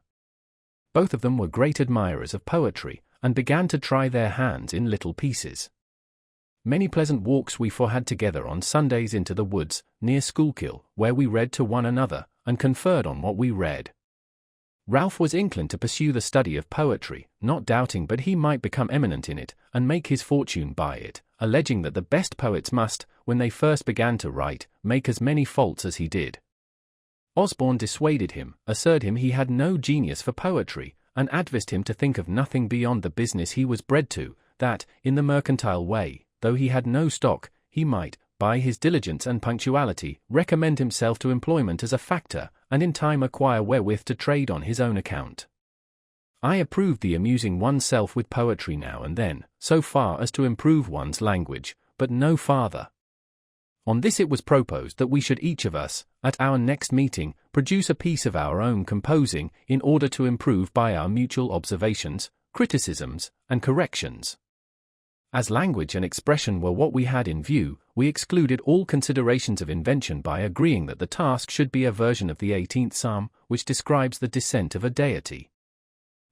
S1: Both of them were great admirers of poetry, and began to try their hands in little pieces. Many pleasant walks we had together on Sundays into the woods, near Schuylkill, where we read to one another, and conferred on what we read. Ralph was inclined to pursue the study of poetry, not doubting but he might become eminent in it, and make his fortune by it, alleging that the best poets must, when they first began to write, make as many faults as he did. Osborne dissuaded him, assured him he had no genius for poetry, and advised him to think of nothing beyond the business he was bred to, that, in the mercantile way, though he had no stock, he might, by his diligence and punctuality, recommend himself to employment as a factor, and in time acquire wherewith to trade on his own account. I approved the amusing oneself with poetry now and then, so far as to improve one's language, but no farther. On this it was proposed that we should each of us, at our next meeting, produce a piece of our own composing, in order to improve by our mutual observations, criticisms, and corrections. As language and expression were what we had in view, we excluded all considerations of invention by agreeing that the task should be a version of the 18th Psalm, which describes the descent of a deity.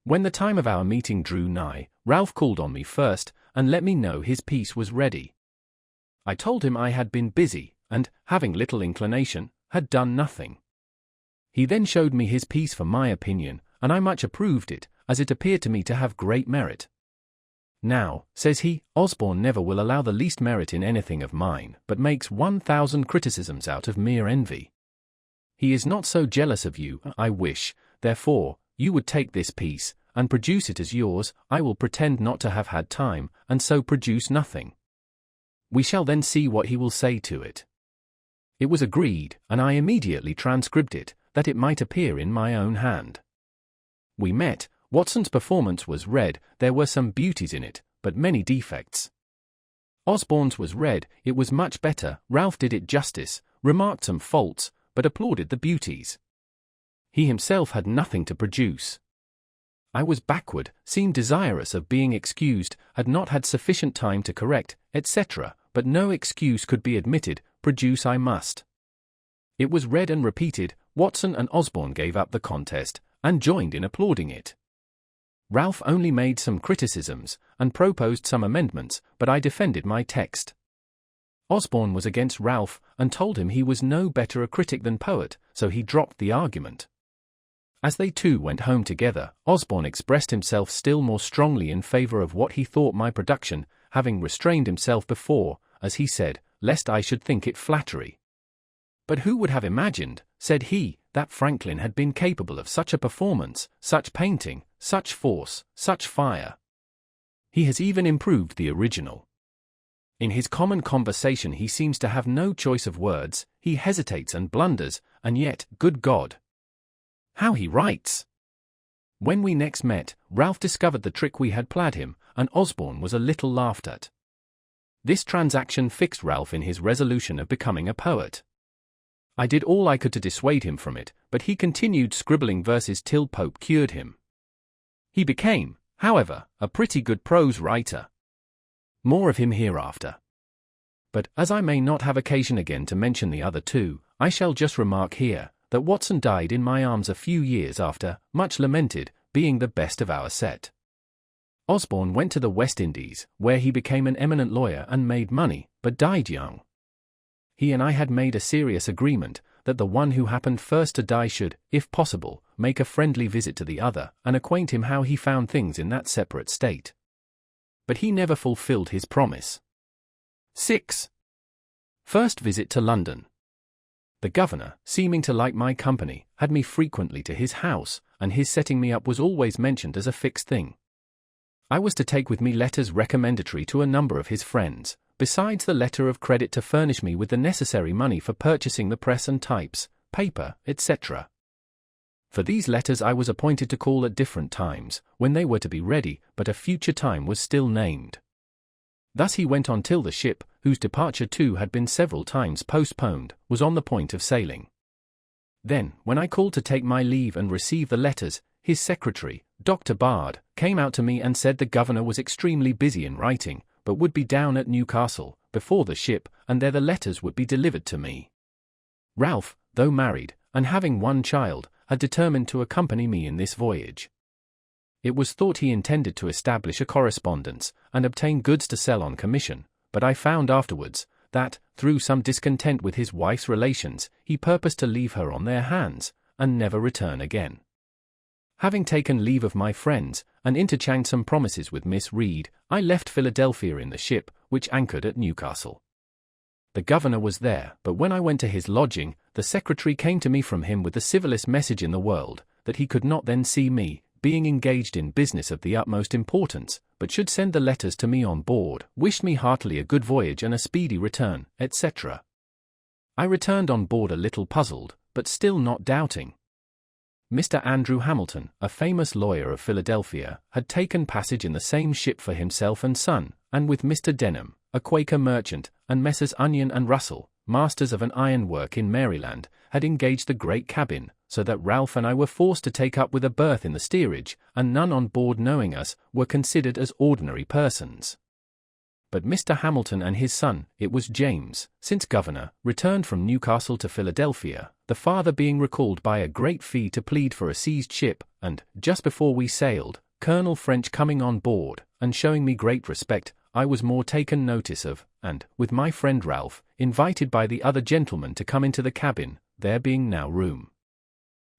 S1: When the time of our meeting drew nigh, Ralph called on me first, and let me know his piece was ready. I told him I had been busy, and, having little inclination, had done nothing. He then showed me his piece for my opinion, and I much approved it, as it appeared to me to have great merit. Now, says he, Osborne never will allow the least merit in anything of mine, but makes 1,000 criticisms out of mere envy. He is not so jealous of you. I wish, therefore, you would take this piece, and produce it as yours. I will pretend not to have had time, and so produce nothing. We shall then see what he will say to it. It was agreed, and I immediately transcribed it, that it might appear in my own hand. We met. Watson's performance was read. There were some beauties in it, but many defects. Osborne's was read. It was much better. Ralph did it justice, remarked some faults, but applauded the beauties. He himself had nothing to produce. I was backward, seemed desirous of being excused, had not had sufficient time to correct, etc., but no excuse could be admitted. Produce I must. It was read and repeated. Watson and Osborne gave up the contest, and joined in applauding it. Ralph only made some criticisms, and proposed some amendments, but I defended my text. Osborne was against Ralph and told him he was no better a critic than poet, so he dropped the argument. As they two went home together, Osborne expressed himself still more strongly in favor of what he thought my production, having restrained himself before, as he said, lest I should think it flattery. But who would have imagined, said he, that Franklin had been capable of such a performance, such painting, such force, such fire? He has even improved the original. In his common conversation he seems to have no choice of words, he hesitates and blunders, and yet, good God! How he writes! When we next met, Ralph discovered the trick we had played him, and Osborne was a little laughed at. This transaction fixed Ralph in his resolution of becoming a poet. I did all I could to dissuade him from it, but he continued scribbling verses till Pope cured him. He became, however, a pretty good prose writer. More of him hereafter. But, as I may not have occasion again to mention the other two, I shall just remark here, that Watson died in my arms a few years after, much lamented, being the best of our set. Osborne went to the West Indies, where he became an eminent lawyer and made money, but died young. He and I had made a serious agreement, that the one who happened first to die should, if possible, make a friendly visit to the other, and acquaint him how he found things in that separate state. But he never fulfilled his promise. 6. First visit to London. The governor, seeming to like my company, had me frequently to his house, and his setting me up was always mentioned as a fixed thing. I was to take with me letters recommendatory to a number of his friends, besides the letter of credit to furnish me with the necessary money for purchasing the press and types, paper, etc. For these letters I was appointed to call at different times, when they were to be ready, but a future time was still named. Thus he went on till the ship, whose departure too had been several times postponed, was on the point of sailing. Then, when I called to take my leave and receive the letters, his secretary, Dr. Bard, came out to me and said the governor was extremely busy in writing, but would be down at Newcastle, before the ship, and there the letters would be delivered to me. Ralph, though married, and having one child, had determined to accompany me in this voyage. It was thought he intended to establish a correspondence, and obtain goods to sell on commission, but I found afterwards, that, through some discontent with his wife's relations, he purposed to leave her on their hands, and never return again. Having taken leave of my friends, and interchanged some promises with Miss Reed, I left Philadelphia in the ship, which anchored at Newcastle. The governor was there, but when I went to his lodging, the secretary came to me from him with the civilest message in the world, that he could not then see me, being engaged in business of the utmost importance, but should send the letters to me on board, wished me heartily a good voyage and a speedy return, etc. I returned on board a little puzzled, but still not doubting. Mr. Andrew Hamilton, a famous lawyer of Philadelphia, had taken passage in the same ship for himself and son, and with Mr. Denham, a Quaker merchant, and Messrs. Onion and Russell, masters of an iron work in Maryland, had engaged the great cabin, so that Ralph and I were forced to take up with a berth in the steerage, and none on board knowing us, were considered as ordinary persons. But Mr. Hamilton and his son, it was James, since governor, returned from Newcastle to Philadelphia, the father being recalled by a great fee to plead for a seized ship, and, just before we sailed, Colonel French coming on board, and showing me great respect, I was more taken notice of, and, with my friend Ralph, invited by the other gentlemen to come into the cabin, there being now room.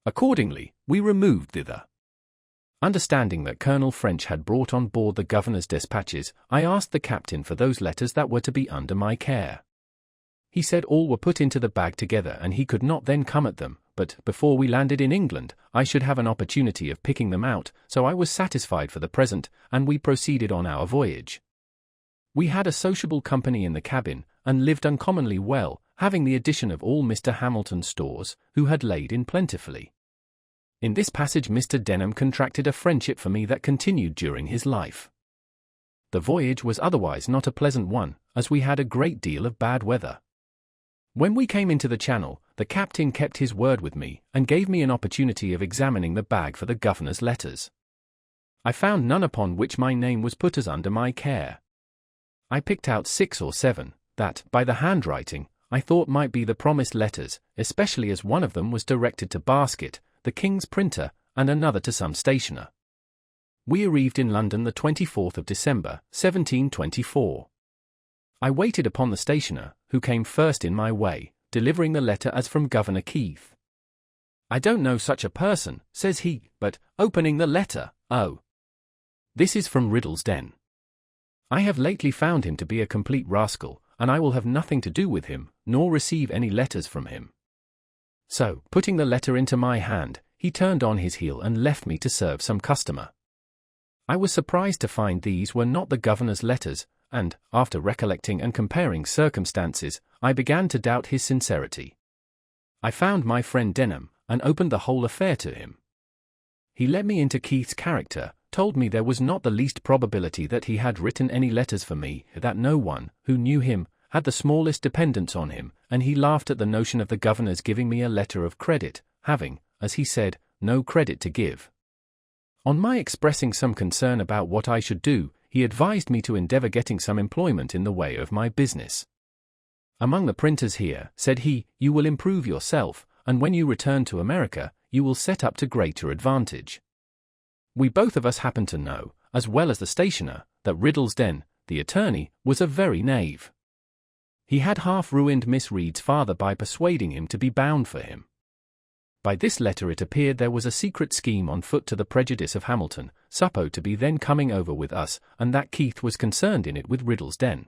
S1: Accordingly, we removed thither. Understanding that Colonel French had brought on board the governor's despatches, I asked the captain for those letters that were to be under my care. He said all were put into the bag together and he could not then come at them, but, before we landed in England, I should have an opportunity of picking them out, so I was satisfied for the present, and we proceeded on our voyage. We had a sociable company in the cabin, and lived uncommonly well, having the addition of all Mr. Hamilton's stores, who had laid in plentifully. In this passage Mr. Denham contracted a friendship for me that continued during his life. The voyage was otherwise not a pleasant one, as we had a great deal of bad weather. When we came into the Channel, the captain kept his word with me, and gave me an opportunity of examining the bag for the governor's letters. I found none upon which my name was put as under my care. I picked out 6 or 7, that, by the handwriting, I thought might be the promised letters, especially as one of them was directed to Basket, the King's printer, and another to some stationer. We arrived in London the 24th of December, 1724. I waited upon the stationer, who came first in my way, delivering the letter as from Governor Keith. "I don't know such a person," says he, but, opening the letter, oh! This is from Riddle's Den. I have lately found him to be a complete rascal, and I will have nothing to do with him, nor receive any letters from him. So, putting the letter into my hand, he turned on his heel and left me to serve some customer. I was surprised to find these were not the governor's letters, and, after recollecting and comparing circumstances, I began to doubt his sincerity. I found my friend Denham, and opened the whole affair to him. He let me into Keith's character, told me there was not the least probability that he had written any letters for me, that no one, who knew him, had the smallest dependence on him, and he laughed at the notion of the governor's giving me a letter of credit, having, as he said, no credit to give. On my expressing some concern about what I should do, he advised me to endeavor getting some employment in the way of my business. "Among the printers here," said he, "you will improve yourself, and when you return to America, you will set up to greater advantage." We both of us happened to know, as well as the stationer, that Riddle's Den, the attorney, was a very knave. He had half-ruined Miss Reed's father by persuading him to be bound for him. By this letter it appeared there was a secret scheme on foot to the prejudice of Hamilton, supposed to be then coming over with us, and that Keith was concerned in it with Riddle's Den.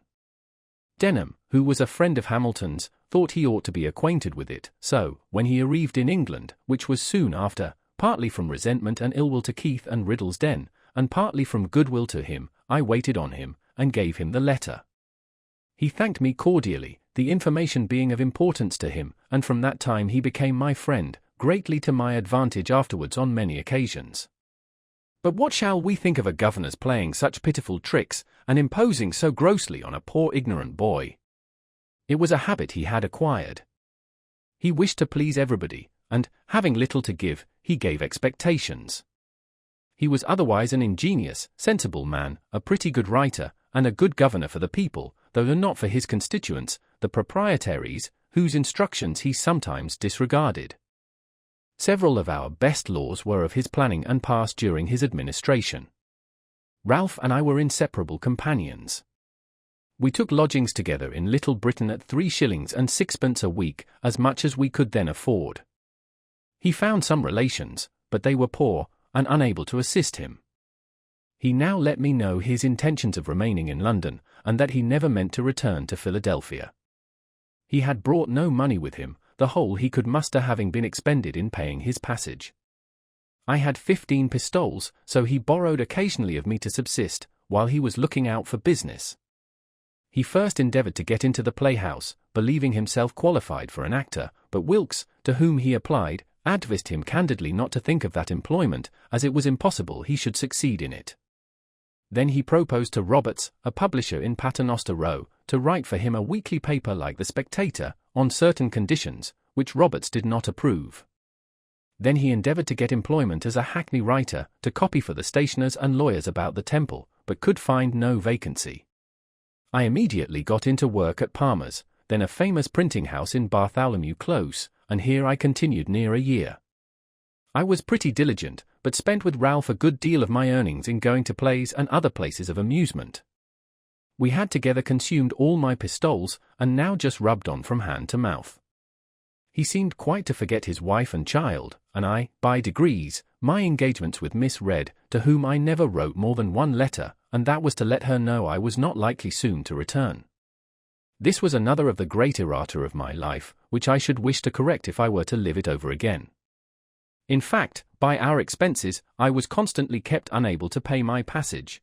S1: Denham, who was a friend of Hamilton's, thought he ought to be acquainted with it, so, when he arrived in England, which was soon after, partly from resentment and ill-will to Keith and Riddle's Den, and partly from goodwill to him, I waited on him, and gave him the letter. He thanked me cordially, the information being of importance to him, and from that time he became my friend, greatly to my advantage afterwards on many occasions. But what shall we think of a governor's playing such pitiful tricks, and imposing so grossly on a poor ignorant boy? It was a habit he had acquired. He wished to please everybody, and, having little to give, he gave expectations. He was otherwise an ingenious, sensible man, a pretty good writer, and a good governor for the people, though not for his constituents, the proprietaries, whose instructions he sometimes disregarded. Several of our best laws were of his planning and passed during his administration. Ralph and I were inseparable companions. We took lodgings together in Little Britain at 3 shillings and 6pence a week, as much as we could then afford. He found some relations, but they were poor, and unable to assist him. He now let me know his intentions of remaining in London, and that he never meant to return to Philadelphia. He had brought no money with him, the whole he could muster having been expended in paying his passage. I had 15 pistoles, so he borrowed occasionally of me to subsist, while he was looking out for business. He first endeavored to get into the playhouse, believing himself qualified for an actor, but Wilkes, to whom he applied, advised him candidly not to think of that employment, as it was impossible he should succeed in it. Then he proposed to Roberts, a publisher in Paternoster Row, to write for him a weekly paper like The Spectator, on certain conditions, which Roberts did not approve. Then he endeavored to get employment as a hackney writer, to copy for the stationers and lawyers about the Temple, but could find no vacancy. I immediately got into work at Palmer's, then a famous printing house in Bartholomew Close, and here I continued near a year. I was pretty diligent, but spent with Ralph a good deal of my earnings in going to plays and other places of amusement. We had together consumed all my pistoles, and now just rubbed on from hand to mouth. He seemed quite to forget his wife and child, and I, by degrees, my engagements with Miss Red, to whom I never wrote more than one letter, and that was to let her know I was not likely soon to return. This was another of the great errata of my life, which I should wish to correct if I were to live it over again. In fact, by our expenses, I was constantly kept unable to pay my passage.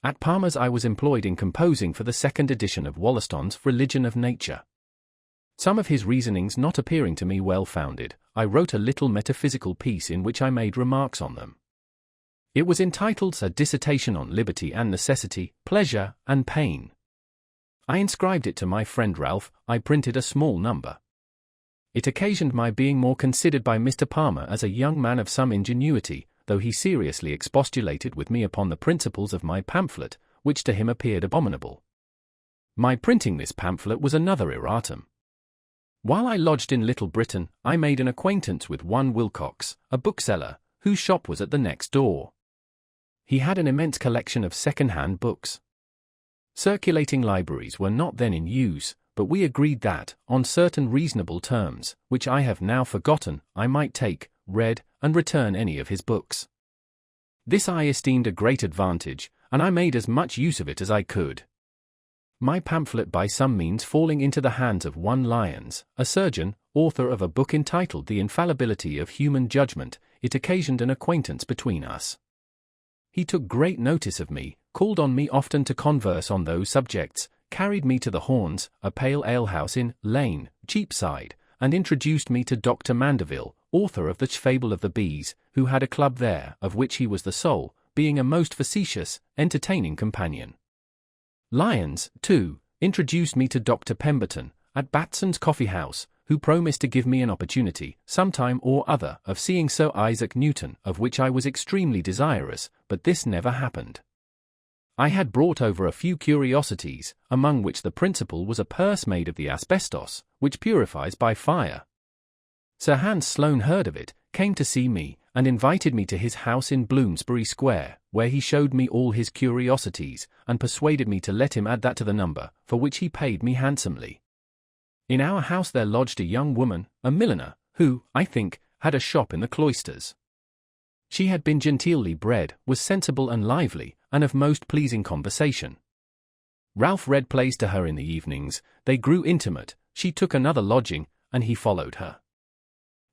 S1: At Palmer's I was employed in composing for the 2nd edition of Wollaston's Religion of Nature. Some of his reasonings not appearing to me well-founded, I wrote a little metaphysical piece in which I made remarks on them. It was entitled A Dissertation on Liberty and Necessity, Pleasure and Pain. I inscribed it to my friend Ralph. I printed a small number. It occasioned my being more considered by Mr. Palmer as a young man of some ingenuity, though he seriously expostulated with me upon the principles of my pamphlet, which to him appeared abominable. My printing this pamphlet was another erratum. While I lodged in Little Britain, I made an acquaintance with one Wilcox, a bookseller, whose shop was at the next door. He had an immense collection of second-hand books. Circulating libraries were not then in use, but we agreed that, on certain reasonable terms, which I have now forgotten, I might take, read, and return any of his books. This I esteemed a great advantage, and I made as much use of it as I could. My pamphlet by some means falling into the hands of one Lyons, a surgeon, author of a book entitled The Infallibility of Human Judgment, it occasioned an acquaintance between us. He took great notice of me, called on me often to converse on those subjects, carried me to the Horns, a pale alehouse in Lane, Cheapside, and introduced me to Dr. Mandeville, author of the Fable of the Bees, who had a club there, of which he was the soul, being a most facetious, entertaining companion. Lyons, too, introduced me to Dr. Pemberton, at Batson's Coffee House, who promised to give me an opportunity, some time or other, of seeing Sir Isaac Newton, of which I was extremely desirous, but this never happened. I had brought over a few curiosities, among which the principal was a purse made of the asbestos, which purifies by fire. Sir Hans Sloane heard of it, came to see me, and invited me to his house in Bloomsbury Square, where he showed me all his curiosities, and persuaded me to let him add that to the number, for which he paid me handsomely. In our house there lodged a young woman, a milliner, who, I think, had a shop in the cloisters. She had been genteelly bred, was sensible and lively, and of most pleasing conversation. Ralph read plays to her in the evenings, they grew intimate, she took another lodging, and he followed her.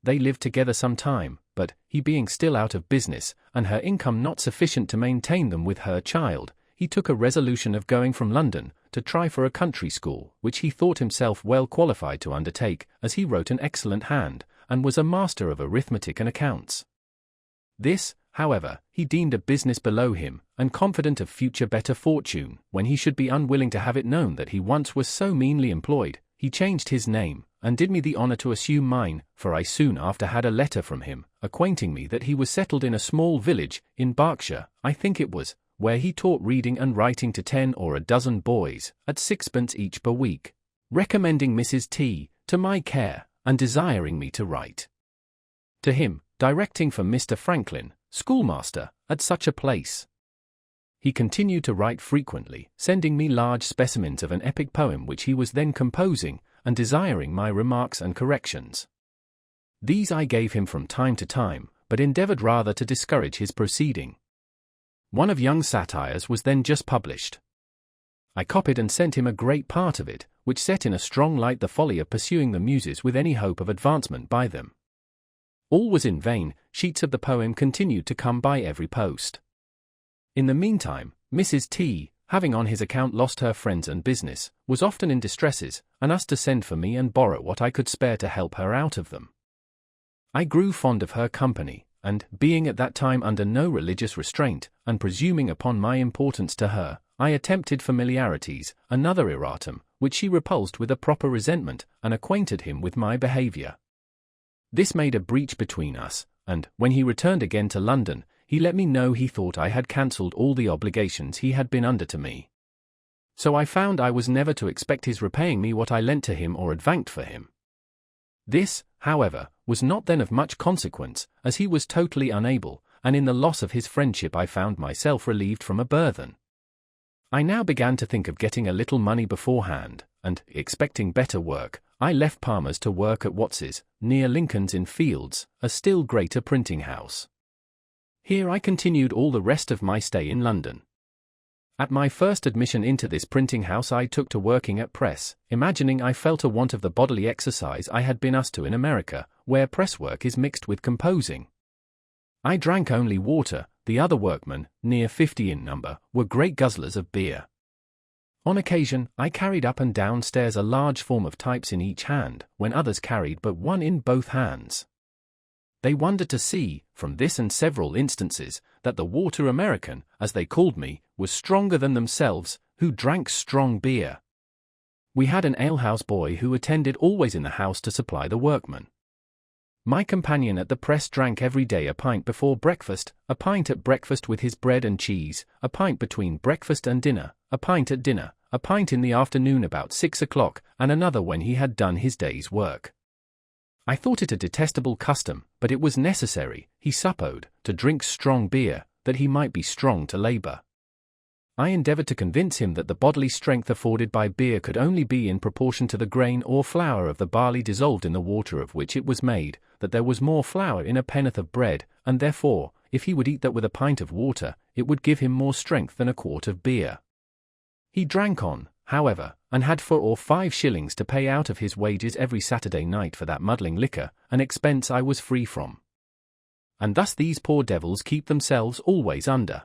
S1: They lived together some time, but, he being still out of business, and her income not sufficient to maintain them with her child, he took a resolution of going from London, to try for a country school, which he thought himself well qualified to undertake, as he wrote an excellent hand, and was a master of arithmetic and accounts. This, however, he deemed a business below him, and confident of future better fortune, when he should be unwilling to have it known that he once was so meanly employed, he changed his name, and did me the honour to assume mine, for I soon after had a letter from him, acquainting me that he was settled in a small village, in Berkshire, I think it was, where he taught reading and writing to 10 or a dozen boys, at 6d. each per week, recommending Mrs. T. to my care, and desiring me to write to him, directing for Mr. Franklin, schoolmaster, at such a place. He continued to write frequently, sending me large specimens of an epic poem which he was then composing, and desiring my remarks and corrections. These I gave him from time to time, but endeavoured rather to discourage his proceeding. One of Young's satires was then just published. I copied and sent him a great part of it, which set in a strong light the folly of pursuing the muses with any hope of advancement by them. All was in vain, sheets of the poem continued to come by every post. In the meantime, Mrs. T., having on his account lost her friends and business, was often in distresses, and asked to send for me and borrow what I could spare to help her out of them. I grew fond of her company, and, being at that time under no religious restraint, and presuming upon my importance to her, I attempted familiarities, another erratum, which she repulsed with a proper resentment, and acquainted him with my behaviour. This made a breach between us, and, when he returned again to London, he let me know he thought I had cancelled all the obligations he had been under to me. So I found I was never to expect his repaying me what I lent to him or advanced for him. This, however, was not then of much consequence, as he was totally unable, and in the loss of his friendship I found myself relieved from a burthen. I now began to think of getting a little money beforehand, and, expecting better work, I left Palmer's to work at Watts's, near Lincoln's Inn Fields, a still greater printing house. Here I continued all the rest of my stay in London. At my first admission into this printing house I took to working at press, imagining I felt a want of the bodily exercise I had been used to in America, where press work is mixed with composing. I drank only water, the other workmen, near 50 in number, were great guzzlers of beer. On occasion, I carried up and down stairs a large form of types in each hand, when others carried but one in both hands. They wondered to see, from this and several instances, that the water American, as they called me, was stronger than themselves, who drank strong beer. We had an alehouse boy who attended always in the house to supply the workmen. My companion at the press drank every day a pint before breakfast, a pint at breakfast with his bread and cheese, a pint between breakfast and dinner, a pint at dinner, a pint in the afternoon about 6 o'clock, and another when he had done his day's work. I thought it a detestable custom, but it was necessary, he supposed, to drink strong beer, that he might be strong to labour. I endeavored to convince him that the bodily strength afforded by beer could only be in proportion to the grain or flour of the barley dissolved in the water of which it was made, that there was more flour in a pennyworth of bread, and therefore, if he would eat that with a pint of water, it would give him more strength than a quart of beer. He drank on, however, and had 4 or 5 shillings to pay out of his wages every Saturday night for that muddling liquor, an expense I was free from. And thus these poor devils keep themselves always under.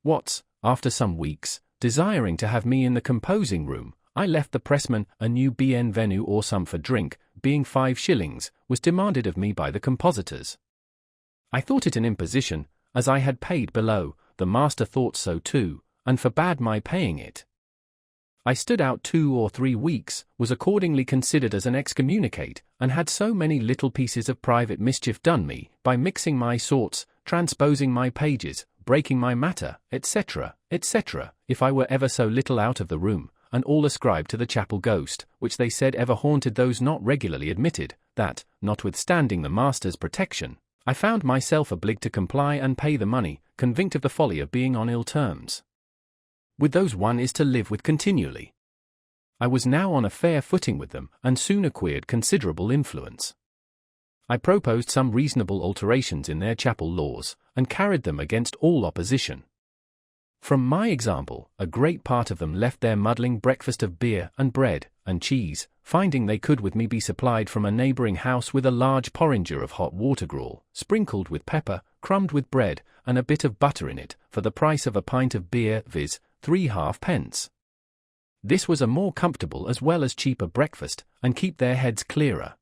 S1: Watts, after some weeks, desiring to have me in the composing room, I left the pressman a new bienvenue or some for drink, being 5 shillings, was demanded of me by the compositors. I thought it an imposition, as I had paid below, the master thought so too, and forbade my paying it. I stood out 2 or 3 weeks, was accordingly considered as an excommunicate, and had so many little pieces of private mischief done me, by mixing my sorts, transposing my pages, breaking my matter, etc., etc., if I were ever so little out of the room, and all ascribed to the chapel ghost, which they said ever haunted those not regularly admitted, that, notwithstanding the master's protection, I found myself obliged to comply and pay the money, convinced of the folly of being on ill terms with those one is to live with continually. I was now on a fair footing with them, and soon acquired considerable influence. I proposed some reasonable alterations in their chapel laws, and carried them against all opposition. From my example, a great part of them left their muddling breakfast of beer and bread and cheese, finding they could with me be supplied from a neighbouring house with a large porringer of hot water gruel, sprinkled with pepper, crumbed with bread, and a bit of butter in it, for the price of a pint of beer, viz., 3/2 pence. This was a more comfortable as well as cheaper breakfast, and keep their heads clearer.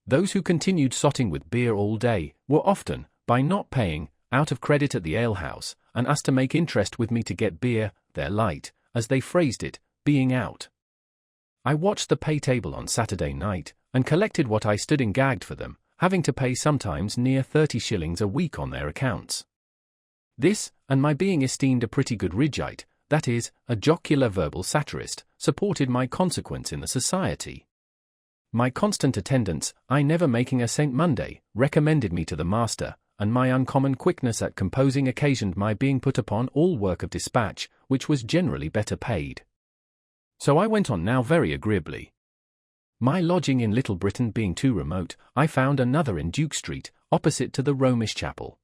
S1: Those who continued sotting with beer all day, were often, by not paying, out of credit at the alehouse, and us to make interest with me to get beer, their light, as they phrased it, being out. I watched the pay table on Saturday night, and collected what I stood in gagged for them, having to pay sometimes near 30 shillings a week on their accounts. This, and my being esteemed a pretty good Ridgeite, that is, a jocular verbal satirist, supported my consequence in the society. My constant attendance, I never making a St. Monday, recommended me to the master, and my uncommon quickness at composing occasioned my being put upon all work of dispatch, which was generally better paid. So I went on now very agreeably. My lodging in Little Britain being too remote, I found another in Duke Street, opposite to the Romish Chapel.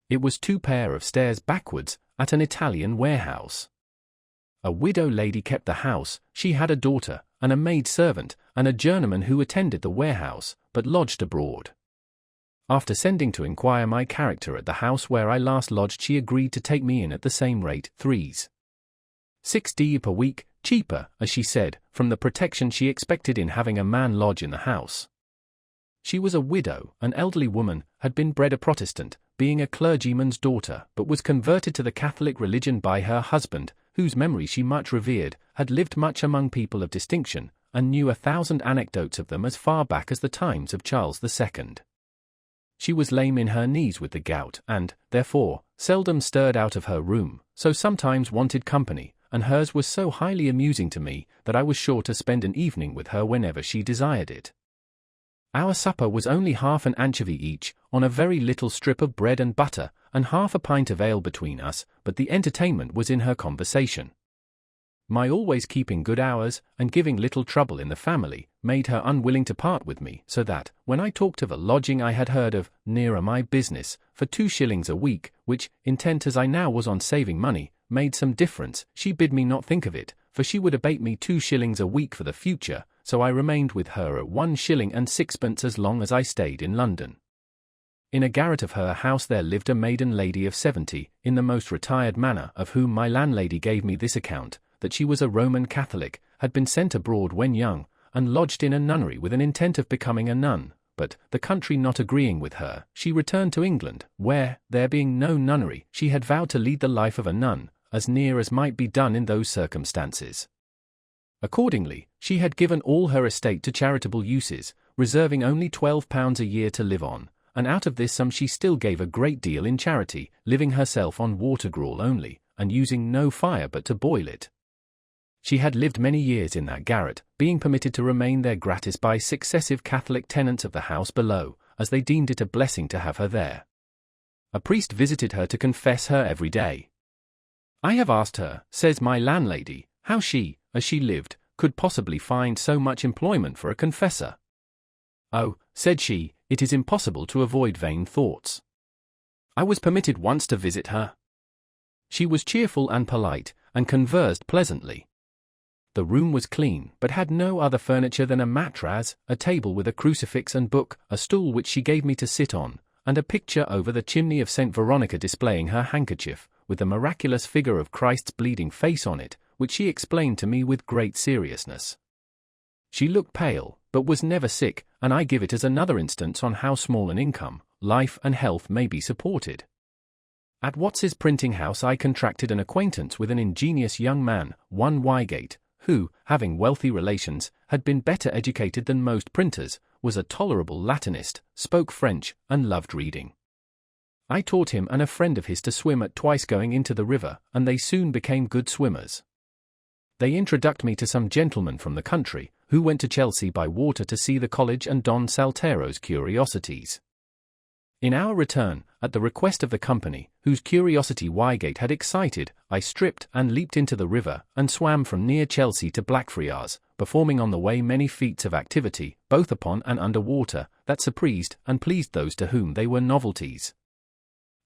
S1: It was 2 pair of stairs backwards, at an Italian warehouse. A widow lady kept the house, she had a daughter, and a maid servant, and a journeyman who attended the warehouse, but lodged abroad. After sending to inquire my character at the house where I last lodged, she agreed to take me in at the same rate, 3s. per week, cheaper, as she said, from the protection she expected in having a man lodge in the house. She was a widow, an elderly woman, had been bred a Protestant, being a clergyman's daughter, but was converted to the Catholic religion by her husband, whose memory she much revered, had lived much among people of distinction, and knew 1,000 anecdotes of them as far back as the times of Charles II. She was lame in her knees with the gout, and, therefore, seldom stirred out of her room, so sometimes wanted company, and hers was so highly amusing to me, that I was sure to spend an evening with her whenever she desired it. Our supper was only half an anchovy each, on a very little strip of bread and butter, and half a pint of ale between us, but the entertainment was in her conversation. My always keeping good hours, and giving little trouble in the family, made her unwilling to part with me, so that, when I talked of a lodging I had heard of, nearer my business, for 2 shillings a week, which, intent as I now was on saving money, made some difference, she bid me not think of it, for she would abate me 2 shillings a week for the future, so I remained with her at 1 shilling and 6pence as long as I stayed in London. In a garret of her house there lived a maiden lady of 70, in the most retired manner, of whom my landlady gave me this account, that she was a Roman Catholic, had been sent abroad when young, and lodged in a nunnery with an intent of becoming a nun, but, the country not agreeing with her, she returned to England, where, there being no nunnery, she had vowed to lead the life of a nun, as near as might be done in those circumstances. Accordingly, she had given all her estate to charitable uses, reserving only £12 a year to live on, and out of this sum she still gave a great deal in charity, living herself on water gruel only, and using no fire but to boil it. She had lived many years in that garret, being permitted to remain there gratis by successive Catholic tenants of the house below, as they deemed it a blessing to have her there. A priest visited her to confess her every day. I have asked her, says my landlady, how she, as she lived, could possibly find so much employment for a confessor. Oh, said she, it is impossible to avoid vain thoughts. I was permitted once to visit her. She was cheerful and polite, and conversed pleasantly. The room was clean, but had no other furniture than a mattress, a table with a crucifix and book, a stool which she gave me to sit on, and a picture over the chimney of Saint Veronica displaying her handkerchief, with the miraculous figure of Christ's bleeding face on it, which she explained to me with great seriousness. She looked pale, but was never sick, and I give it as another instance on how small an income, life and health may be supported. At Watts's printing house I contracted an acquaintance with an ingenious young man, one Wygate, who, having wealthy relations, had been better educated than most printers, was a tolerable Latinist, spoke French, and loved reading. I taught him and a friend of his to swim at twice going into the river, and they soon became good swimmers. They introduced me to some gentlemen from the country, who went to Chelsea by water to see the college and Don Saltero's curiosities. In our return, at the request of the company, whose curiosity Wygate had excited, I stripped and leaped into the river, and swam from near Chelsea to Blackfriars, performing on the way many feats of activity, both upon and under water, that surprised and pleased those to whom they were novelties.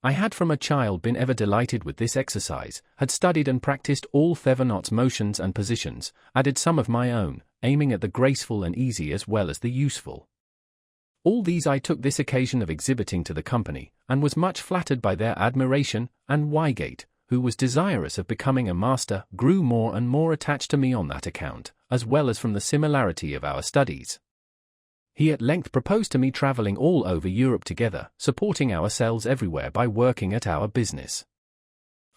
S1: I had from a child been ever delighted with this exercise, had studied and practised all Thevenot's motions and positions, added some of my own, aiming at the graceful and easy as well as the useful. All these I took this occasion of exhibiting to the company, and was much flattered by their admiration, and Wygate, who was desirous of becoming a master, grew more and more attached to me on that account, as well as from the similarity of our studies. He at length proposed to me travelling all over Europe together, supporting ourselves everywhere by working at our business.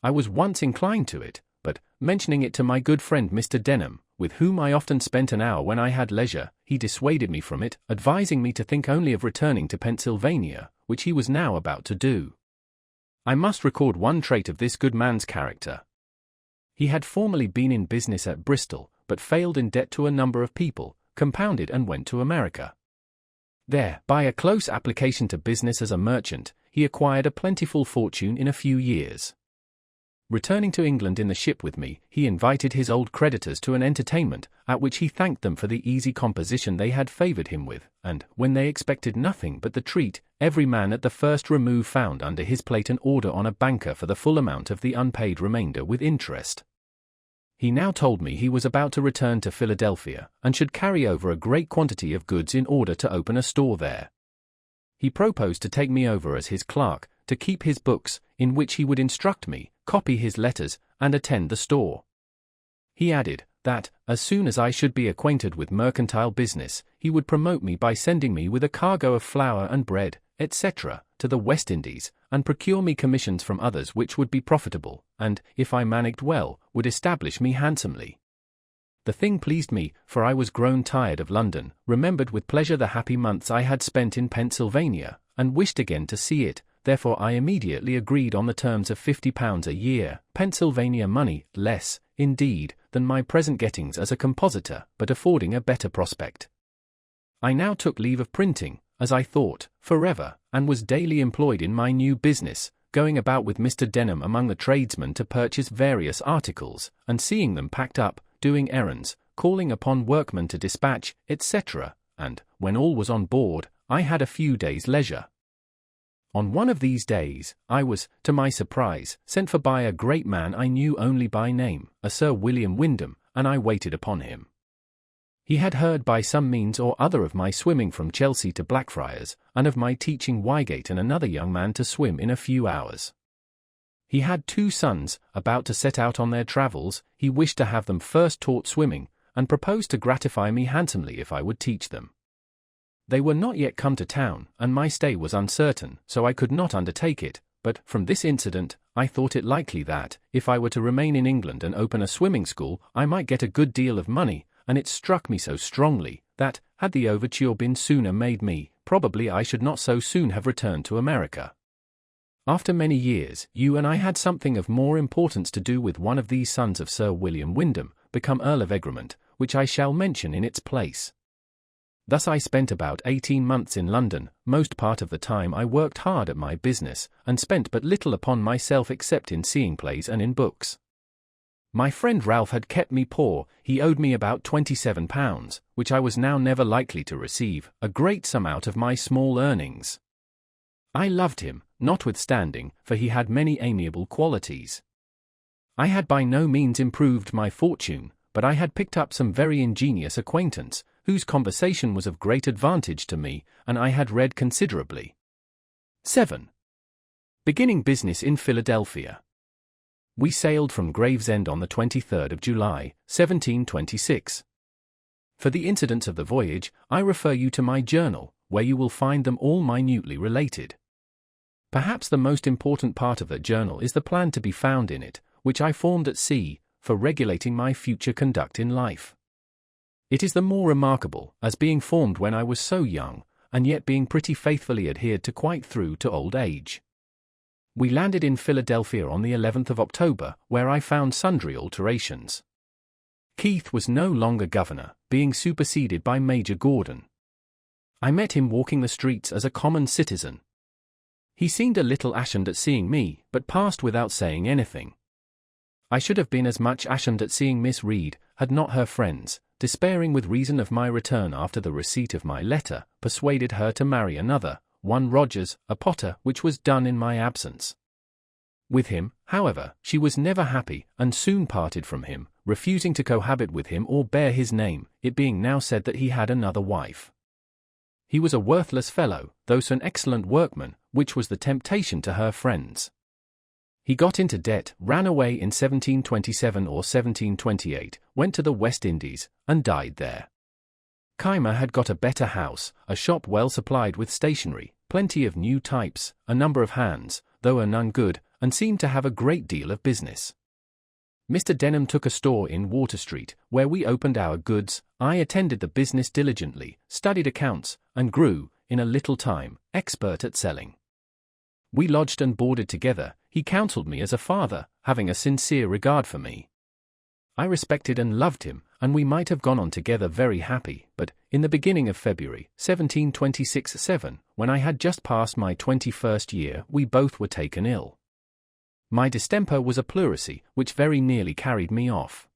S1: I was once inclined to it, but, mentioning it to my good friend Mr. Denham, with whom I often spent an hour when I had leisure, he dissuaded me from it, advising me to think only of returning to Pennsylvania, which he was now about to do. I must record one trait of this good man's character. He had formerly been in business at Bristol, but failed in debt to a number of people, compounded and went to America. There, by a close application to business as a merchant, he acquired a plentiful fortune in a few years. Returning to England in the ship with me, he invited his old creditors to an entertainment, at which he thanked them for the easy composition they had favoured him with, and, when they expected nothing but the treat, every man at the first remove found under his plate an order on a banker for the full amount of the unpaid remainder with interest. He now told me he was about to return to Philadelphia, and should carry over a great quantity of goods in order to open a store there. He proposed to take me over as his clerk, to keep his books, in which he would instruct me, copy his letters, and attend the store. He added, that, as soon as I should be acquainted with mercantile business, he would promote me by sending me with a cargo of flour and bread, etc., to the West Indies, and procure me commissions from others which would be profitable, and, if I managed well, would establish me handsomely. The thing pleased me, for I was grown tired of London, remembered with pleasure the happy months I had spent in Pennsylvania, and wished again to see it. Therefore I immediately agreed on the terms of £50 a year, Pennsylvania money, less, indeed, than my present gettings as a compositor, but affording a better prospect. I now took leave of printing, as I thought, forever, and was daily employed in my new business, going about with Mr. Denham among the tradesmen to purchase various articles, and seeing them packed up, doing errands, calling upon workmen to dispatch, etc., and, when all was on board, I had a few days' leisure. On one of these days, I was, to my surprise, sent for by a great man I knew only by name, a Sir William Wyndham, and I waited upon him. He had heard by some means or other of my swimming from Chelsea to Blackfriars, and of my teaching Wygate and another young man to swim in a few hours. He had 2 sons, about to set out on their travels. He wished to have them first taught swimming, and proposed to gratify me handsomely if I would teach them. They were not yet come to town, and my stay was uncertain, so I could not undertake it, but, from this incident, I thought it likely that, if I were to remain in England and open a swimming school, I might get a good deal of money, and it struck me so strongly, that, had the overture been sooner made me, probably I should not so soon have returned to America. After many years, you and I had something of more importance to do with one of these sons of Sir William Wyndham, become Earl of Egremont, which I shall mention in its place. Thus I spent about 18 months in London. Most part of the time I worked hard at my business, and spent but little upon myself except in seeing plays and in books. My friend Ralph had kept me poor. He owed me about £27, which I was now never likely to receive, a great sum out of my small earnings. I loved him, notwithstanding, for he had many amiable qualities. I had by no means improved my fortune, but I had picked up some very ingenious acquaintance, whose conversation was of great advantage to me, and I had read considerably. 7. Beginning business in Philadelphia. We sailed from Gravesend on the 23rd of July, 1726. For the incidents of the voyage, I refer you to my journal, where you will find them all minutely related. Perhaps the most important part of that journal is the plan to be found in it, which I formed at sea, for regulating my future conduct in life. It is the more remarkable, as being formed when I was so young, and yet being pretty faithfully adhered to quite through to old age. We landed in Philadelphia on the 11th of October, where I found sundry alterations. Keith was no longer governor, being superseded by Major Gordon. I met him walking the streets as a common citizen. He seemed a little ashamed at seeing me, but passed without saying anything. I should have been as much ashamed at seeing Miss Reed, had not her friends, despairing with reason of my return after the receipt of my letter, persuaded her to marry another, one Rogers, a potter, which was done in my absence. With him, however, she was never happy, and soon parted from him, refusing to cohabit with him or bear his name, it being now said that he had another wife. He was a worthless fellow, though an excellent workman, which was the temptation to her friends. He got into debt, ran away in 1727 or 1728, went to the West Indies, and died there. Keimer had got a better house, a shop well supplied with stationery, plenty of new types, a number of hands, though none good, and seemed to have a great deal of business. Mr. Denham took a store in Water Street, where we opened our goods. I attended the business diligently, studied accounts, and grew, in a little time, expert at selling. We lodged and boarded together. He counselled me as a father, having a sincere regard for me. I respected and loved him, and we might have gone on together very happy, but, in the beginning of February, 1726-7, when I had just passed my 21st year, we both were taken ill. My distemper was a pleurisy, which very nearly carried me off.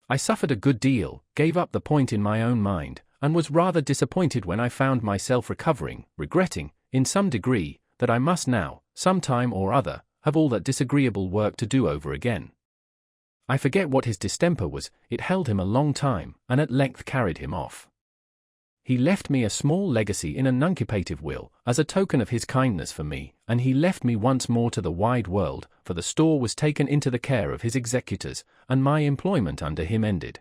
S1: I suffered a good deal, gave up the point in my own mind, and was rather disappointed when I found myself recovering, regretting, in some degree, that I must now, some time or other, have all that disagreeable work to do over again. I forget what his distemper was. It held him a long time, and at length carried him off. He left me a small legacy in a nuncupative will, as a token of his kindness for me, and he left me once more to the wide world, for the store was taken into the care of his executors, and my employment under him ended.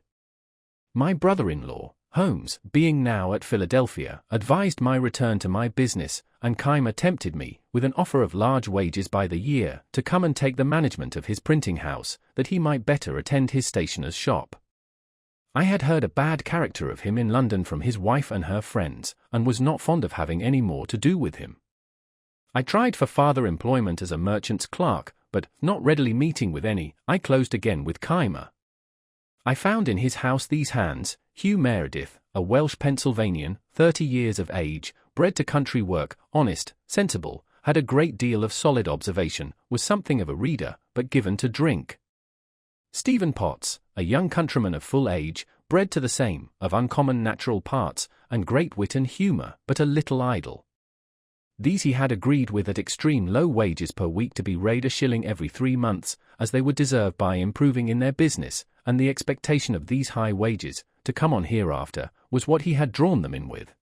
S1: My brother-in-law, Holmes, being now at Philadelphia, advised my return to my business, and Keimer tempted me, with an offer of large wages by the year, to come and take the management of his printing house, that he might better attend his stationer's shop. I had heard a bad character of him in London from his wife and her friends, and was not fond of having any more to do with him. I tried for farther employment as a merchant's clerk, but, not readily meeting with any, I closed again with Keimer. I found in his house these hands: Hugh Meredith, a Welsh Pennsylvanian, 30 years of age, bred to country work, honest, sensible, had a great deal of solid observation, was something of a reader, but given to drink. Stephen Potts, a young countryman of full age, bred to the same, of uncommon natural parts, and great wit and humour, but a little idle. These he had agreed with at extreme low wages per week to be raid a shilling every 3 months, as they would deserve by improving in their business, and the expectation of these high wages, to come on hereafter, was what he had drawn them in with.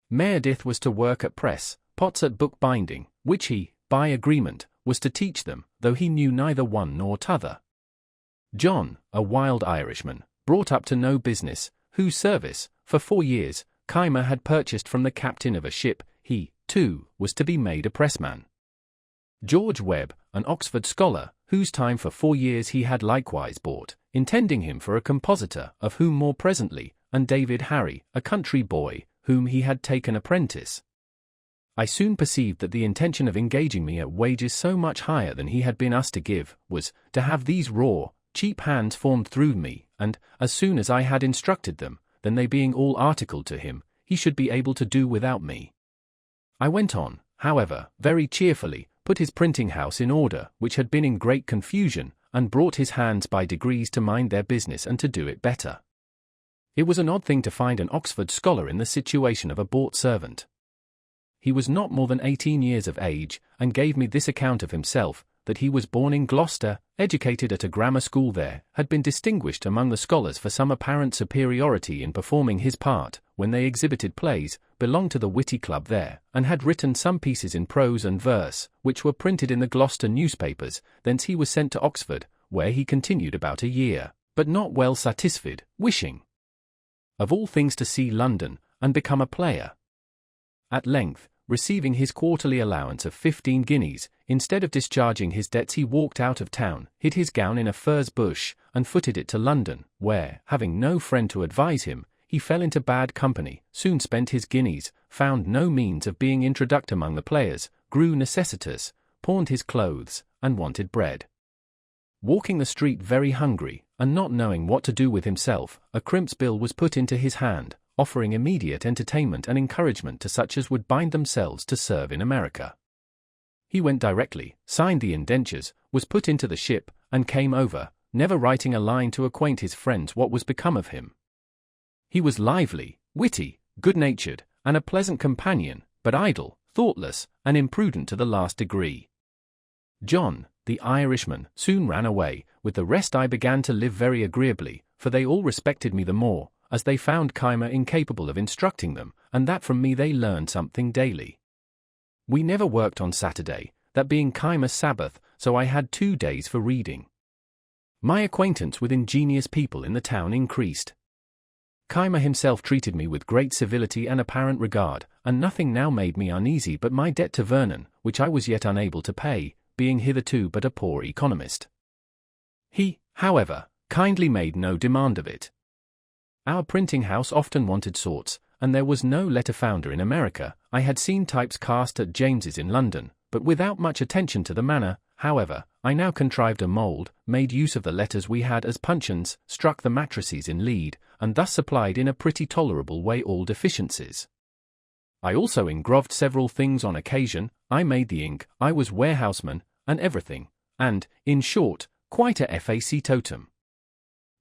S1: Meredith was to work at press, Potts at book binding, which he, by agreement, was to teach them, though he knew neither one nor t'other. John, a wild Irishman, brought up to no business, whose service, for 4 years, Keimer had purchased from the captain of a ship, he, too, was to be made a pressman. George Webb, an Oxford scholar, whose time for 4 years he had likewise bought, intending him for a compositor, of whom more presently, and David Harry, a country boy, whom he had taken apprentice. I soon perceived that the intention of engaging me at wages so much higher than he had been asked to give, was, to have these raw, cheap hands formed through me, and, as soon as I had instructed them, then they being all articled to him, he should be able to do without me. I went on, however, very cheerfully, put his printing house in order, which had been in great confusion, and brought his hands by degrees to mind their business and to do it better. It was an odd thing to find an Oxford scholar in the situation of a bought servant. He was not more than 18 years of age, and gave me this account of himself, that he was born in Gloucester, educated at a grammar school there, had been distinguished among the scholars for some apparent superiority in performing his part, when they exhibited plays, belonged to the witty club there, and had written some pieces in prose and verse, which were printed in the Gloucester newspapers. Thence he was sent to Oxford, where he continued about a year, but not well satisfied, wishing, of all things, to see London, and become a player. At length, receiving his quarterly allowance of 15 guineas, instead of discharging his debts he walked out of town, hid his gown in a furze bush, and footed it to London, where, having no friend to advise him, he fell into bad company, soon spent his guineas, found no means of being introduced among the players, grew necessitous, pawned his clothes, and wanted bread. Walking the street very hungry, and not knowing what to do with himself, a crimp's bill was put into his hand, offering immediate entertainment and encouragement to such as would bind themselves to serve in America. He went directly, signed the indentures, was put into the ship, and came over, never writing a line to acquaint his friends what was become of him. He was lively, witty, good-natured, and a pleasant companion, but idle, thoughtless, and imprudent to the last degree. John, the Irishman, soon ran away. With the rest I began to live very agreeably, for they all respected me the more, as they found Keimer incapable of instructing them, and that from me they learned something daily. We never worked on Saturday, that being Keimer's Sabbath, so I had 2 days for reading. My acquaintance with ingenious people in the town increased. Keimer himself treated me with great civility and apparent regard, and nothing now made me uneasy but my debt to Vernon, which I was yet unable to pay, being hitherto but a poor economist. He, however, kindly made no demand of it. Our printing house often wanted sorts, and there was no letter founder in America. I had seen types cast at James's in London, but without much attention to the manner. However, I now contrived a mould, made use of the letters we had as puncheons, struck the matrices in lead, and thus supplied in a pretty tolerable way all deficiencies. I also engraved several things on occasion. I made the ink, I was warehouseman, and everything, and, in short, quite a factotum.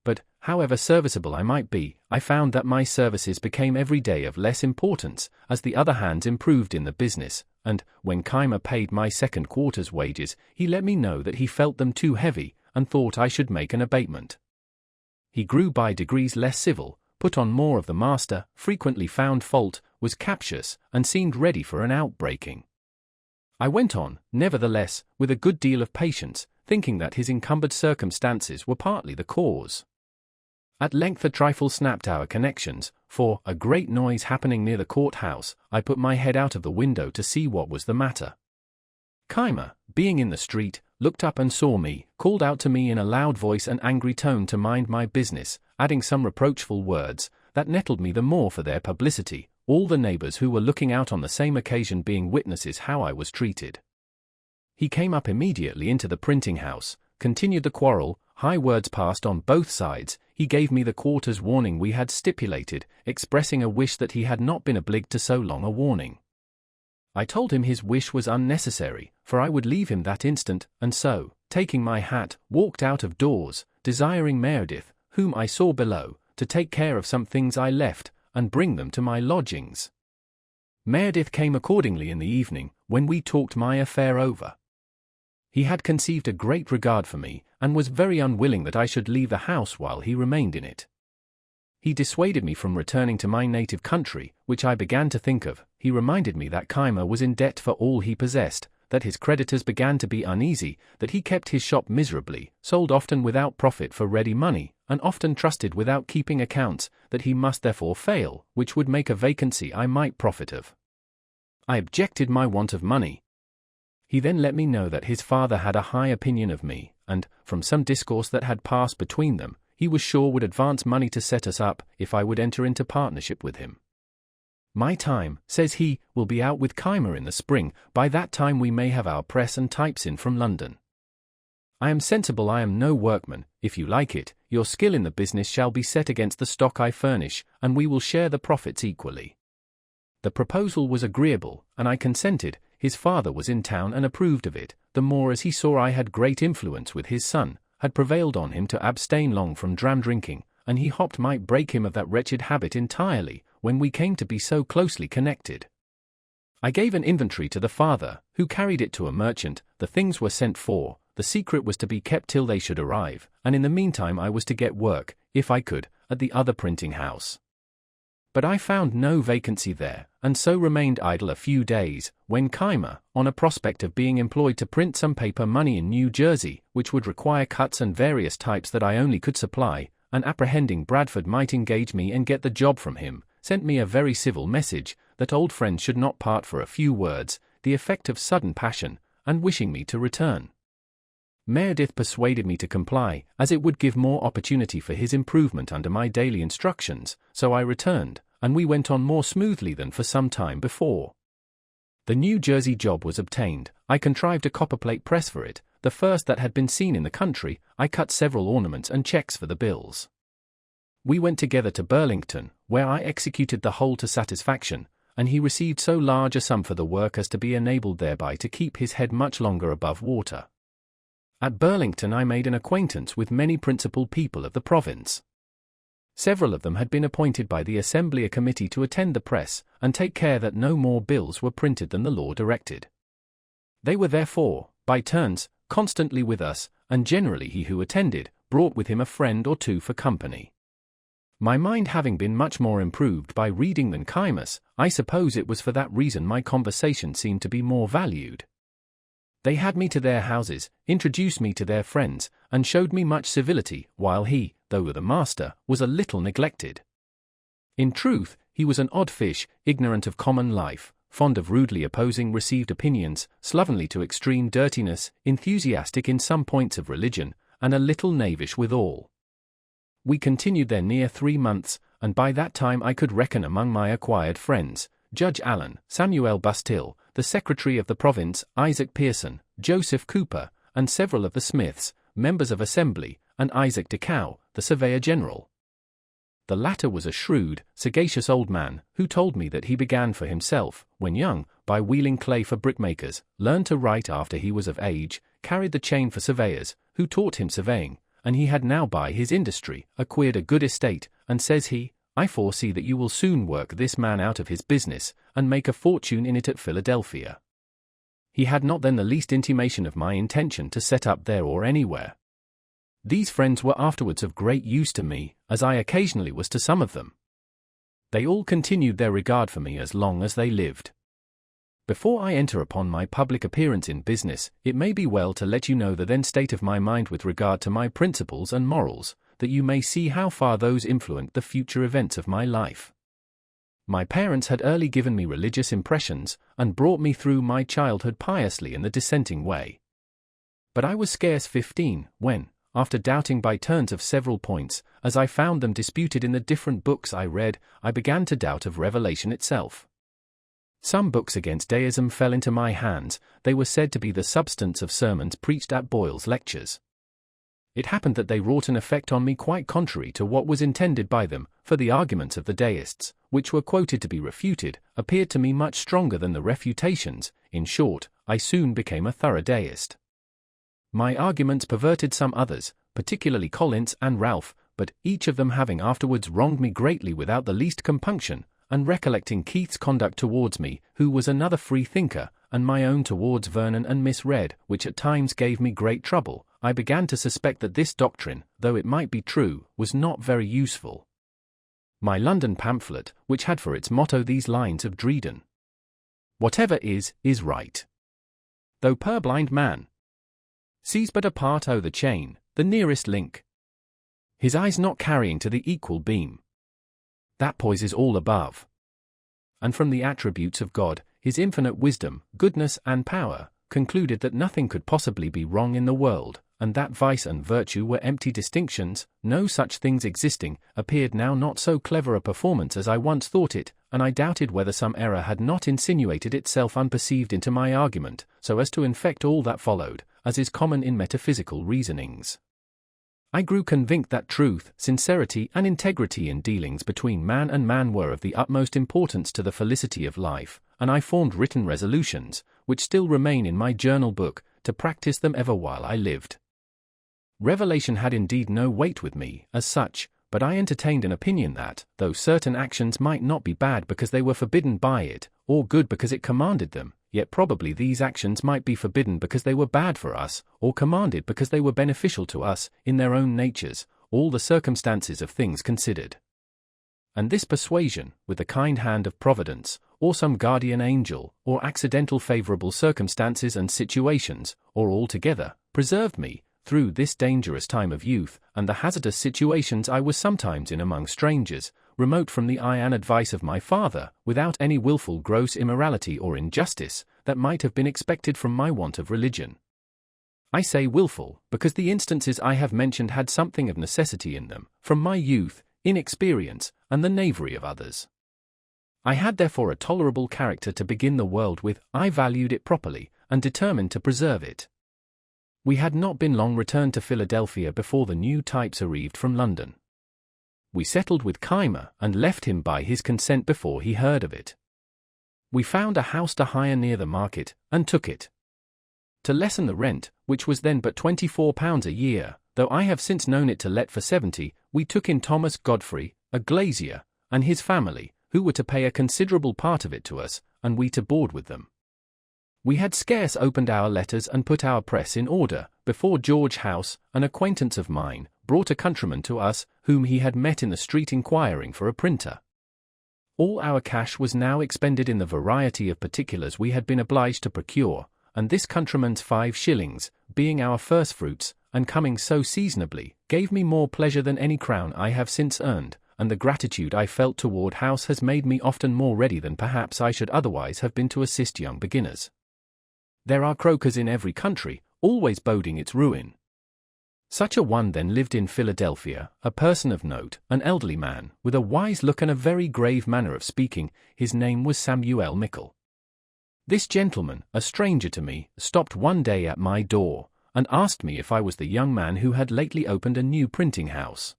S1: But, however serviceable I might be, I found that my services became every day of less importance, as the other hands improved in the business, and, when Keimer paid my second quarter's wages, he let me know that he felt them too heavy, and thought I should make an abatement. He grew by degrees less civil, put on more of the master, frequently found fault, was captious, and seemed ready for an outbreaking. I went on, nevertheless, with a good deal of patience, thinking that his encumbered circumstances were partly the cause. At length a trifle snapped our connections, for, a great noise happening near the court-house, I put my head out of the window to see what was the matter. Keimer, being in the street, looked up and saw me, called out to me in a loud voice and angry tone to mind my business, adding some reproachful words, that nettled me the more for their publicity, all the neighbours who were looking out on the same occasion being witnesses how I was treated. He came up immediately into the printing-house, continued the quarrel, high words passed on both sides. He gave me the quarter's warning we had stipulated, expressing a wish that he had not been obliged to so long a warning. I told him his wish was unnecessary, for I would leave him that instant, and so, taking my hat, walked out of doors, desiring Meredith, whom I saw below, to take care of some things I left, and bring them to my lodgings. Meredith came accordingly in the evening, when we talked my affair over. He had conceived a great regard for me, and was very unwilling that I should leave the house while he remained in it. He dissuaded me from returning to my native country, which I began to think of. He reminded me that Keimer was in debt for all he possessed, that his creditors began to be uneasy, that he kept his shop miserably, sold often without profit for ready money, and often trusted without keeping accounts, that he must therefore fail, which would make a vacancy I might profit of. I objected my want of money. He then let me know that his father had a high opinion of me, and, from some discourse that had passed between them, he was sure would advance money to set us up, if I would enter into partnership with him. My time, says he, will be out with Keimer in the spring. By that time we may have our press and types in from London. I am sensible I am no workman. If you like it, your skill in the business shall be set against the stock I furnish, and we will share the profits equally. The proposal was agreeable, and I consented. His father was in town and approved of it, the more as he saw I had great influence with his son, had prevailed on him to abstain long from dram drinking, and he hoped might break him of that wretched habit entirely, when we came to be so closely connected. I gave an inventory to the father, who carried it to a merchant. The things were sent for, the secret was to be kept till they should arrive, and in the meantime I was to get work, if I could, at the other printing house. But I found no vacancy there, and so remained idle a few days, when Keimer, on a prospect of being employed to print some paper money in New Jersey, which would require cuts and various types that I only could supply, and apprehending Bradford might engage me and get the job from him, sent me a very civil message, that old friends should not part for a few words, the effect of sudden passion, and wishing me to return. Meredith persuaded me to comply, as it would give more opportunity for his improvement under my daily instructions, so I returned, and we went on more smoothly than for some time before. The New Jersey job was obtained. I contrived a copperplate press for it, the first that had been seen in the country. I cut several ornaments and checks for the bills. We went together to Burlington, where I executed the whole to satisfaction, and he received so large a sum for the work as to be enabled thereby to keep his head much longer above water. At Burlington I made an acquaintance with many principal people of the province. Several of them had been appointed by the Assembly a committee to attend the press, and take care that no more bills were printed than the law directed. They were therefore, by turns, constantly with us, and generally he who attended, brought with him a friend or two for company. My mind having been much more improved by reading than Keimer's, I suppose it was for that reason my conversation seemed to be more valued. They had me to their houses, introduced me to their friends, and showed me much civility, while he, though the master, was a little neglected. In truth, he was an odd fish, ignorant of common life, fond of rudely opposing received opinions, slovenly to extreme dirtiness, enthusiastic in some points of religion, and a little knavish withal. We continued there near 3 months, and by that time I could reckon among my acquired friends, Judge Allen, Samuel Bustill, the Secretary of the Province, Isaac Pearson, Joseph Cooper, and several of the Smiths, members of Assembly, and Isaac Decow, the Surveyor General. The latter was a shrewd, sagacious old man, who told me that he began for himself, when young, by wheeling clay for brickmakers, learned to write after he was of age, carried the chain for surveyors, who taught him surveying, and he had now by his industry acquired a good estate, and says he, I foresee that you will soon work this man out of his business, and make a fortune in it at Philadelphia. He had not then the least intimation of my intention to set up there or anywhere. These friends were afterwards of great use to me, as I occasionally was to some of them. They all continued their regard for me as long as they lived. Before I enter upon my public appearance in business, it may be well to let you know the then state of my mind with regard to my principles and morals, that you may see how far those influenced the future events of my life. My parents had early given me religious impressions, and brought me through my childhood piously in the dissenting way. But I was scarce 15, when, after doubting by turns of several points, as I found them disputed in the different books I read, I began to doubt of revelation itself. Some books against deism fell into my hands. They were said to be the substance of sermons preached at Boyle's lectures. It happened that they wrought an effect on me quite contrary to what was intended by them, for the arguments of the deists, which were quoted to be refuted, appeared to me much stronger than the refutations. In short, I soon became a thorough deist. My arguments perverted some others, particularly Collins and Ralph, but each of them having afterwards wronged me greatly without the least compunction, and recollecting Keith's conduct towards me, who was another free thinker, and my own towards Vernon and Miss Read, which at times gave me great trouble, I began to suspect that this doctrine, though it might be true, was not very useful. My London pamphlet, which had for its motto these lines of Dryden: "Whatever is right. Though purblind man sees but a part o' the chain, the nearest link, his eyes not carrying to the equal beam, that poises all above." And from the attributes of God, his infinite wisdom, goodness and power, concluded that nothing could possibly be wrong in the world, and that vice and virtue were empty distinctions, no such things existing, appeared now not so clever a performance as I once thought it, and I doubted whether some error had not insinuated itself unperceived into my argument, so as to infect all that followed, as is common in metaphysical reasonings. I grew convinced that truth, sincerity, and integrity in dealings between man and man were of the utmost importance to the felicity of life, and I formed written resolutions, which still remain in my journal book, to practice them ever while I lived. Revelation had indeed no weight with me, as such, but I entertained an opinion that, though certain actions might not be bad because they were forbidden by it, or good because it commanded them, yet probably these actions might be forbidden because they were bad for us, or commanded because they were beneficial to us, in their own natures, all the circumstances of things considered. And this persuasion, with the kind hand of Providence, or some guardian angel, or accidental favorable circumstances and situations, or all together, preserved me, through this dangerous time of youth, and the hazardous situations I was sometimes in among strangers, remote from the eye and advice of my father, without any wilful gross immorality or injustice, that might have been expected from my want of religion. I say wilful, because the instances I have mentioned had something of necessity in them, from my youth, inexperience, and the knavery of others. I had therefore a tolerable character to begin the world with. I valued it properly, and determined to preserve it. We had not been long returned to Philadelphia before the new types arrived from London. We settled with Keimer, and left him by his consent before he heard of it. We found a house to hire near the market, and took it. To lessen the rent, which was then but £24 a year, though I have since known it to let for 70, we took in Thomas Godfrey, a glazier, and his family, who were to pay a considerable part of it to us, and we to board with them. We had scarce opened our letters and put our press in order, before George House, an acquaintance of mine, brought a countryman to us, whom he had met in the street inquiring for a printer. All our cash was now expended in the variety of particulars we had been obliged to procure, and this countryman's 5 shillings, being our first fruits, and coming so seasonably, gave me more pleasure than any crown I have since earned, and the gratitude I felt toward House has made me often more ready than perhaps I should otherwise have been to assist young beginners. There are croakers in every country, always boding its ruin. Such a one then lived in Philadelphia, a person of note, an elderly man, with a wise look and a very grave manner of speaking. His name was Samuel Mickle. This gentleman, a stranger to me, stopped one day at my door, and asked me if I was the young man who had lately opened a new printing house.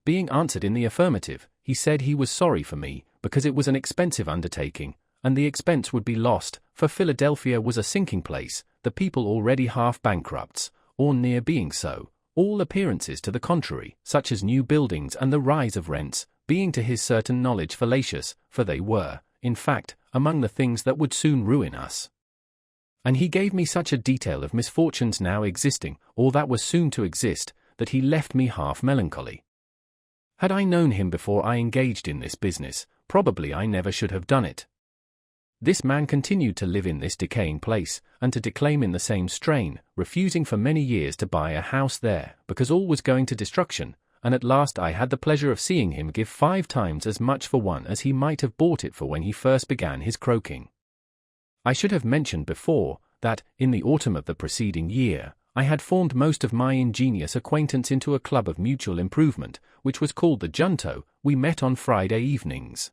S1: Being answered in the affirmative, he said he was sorry for me, because it was an expensive undertaking, and the expense would be lost, for Philadelphia was a sinking place, the people already half bankrupts, or near being so, all appearances to the contrary, such as new buildings and the rise of rents, being to his certain knowledge fallacious, for they were, in fact, among the things that would soon ruin us. And he gave me such a detail of misfortunes now existing, or that was soon to exist, that he left me half melancholy. Had I known him before I engaged in this business, probably I never should have done it. This man continued to live in this decaying place, and to declaim in the same strain, refusing for many years to buy a house there, because all was going to destruction, and at last I had the pleasure of seeing him give 5 times as much for one as he might have bought it for when he first began his croaking. I should have mentioned before, that, in the autumn of the preceding year, I had formed most of my ingenious acquaintance into a club of mutual improvement, which was called the Junto. We met on Friday evenings.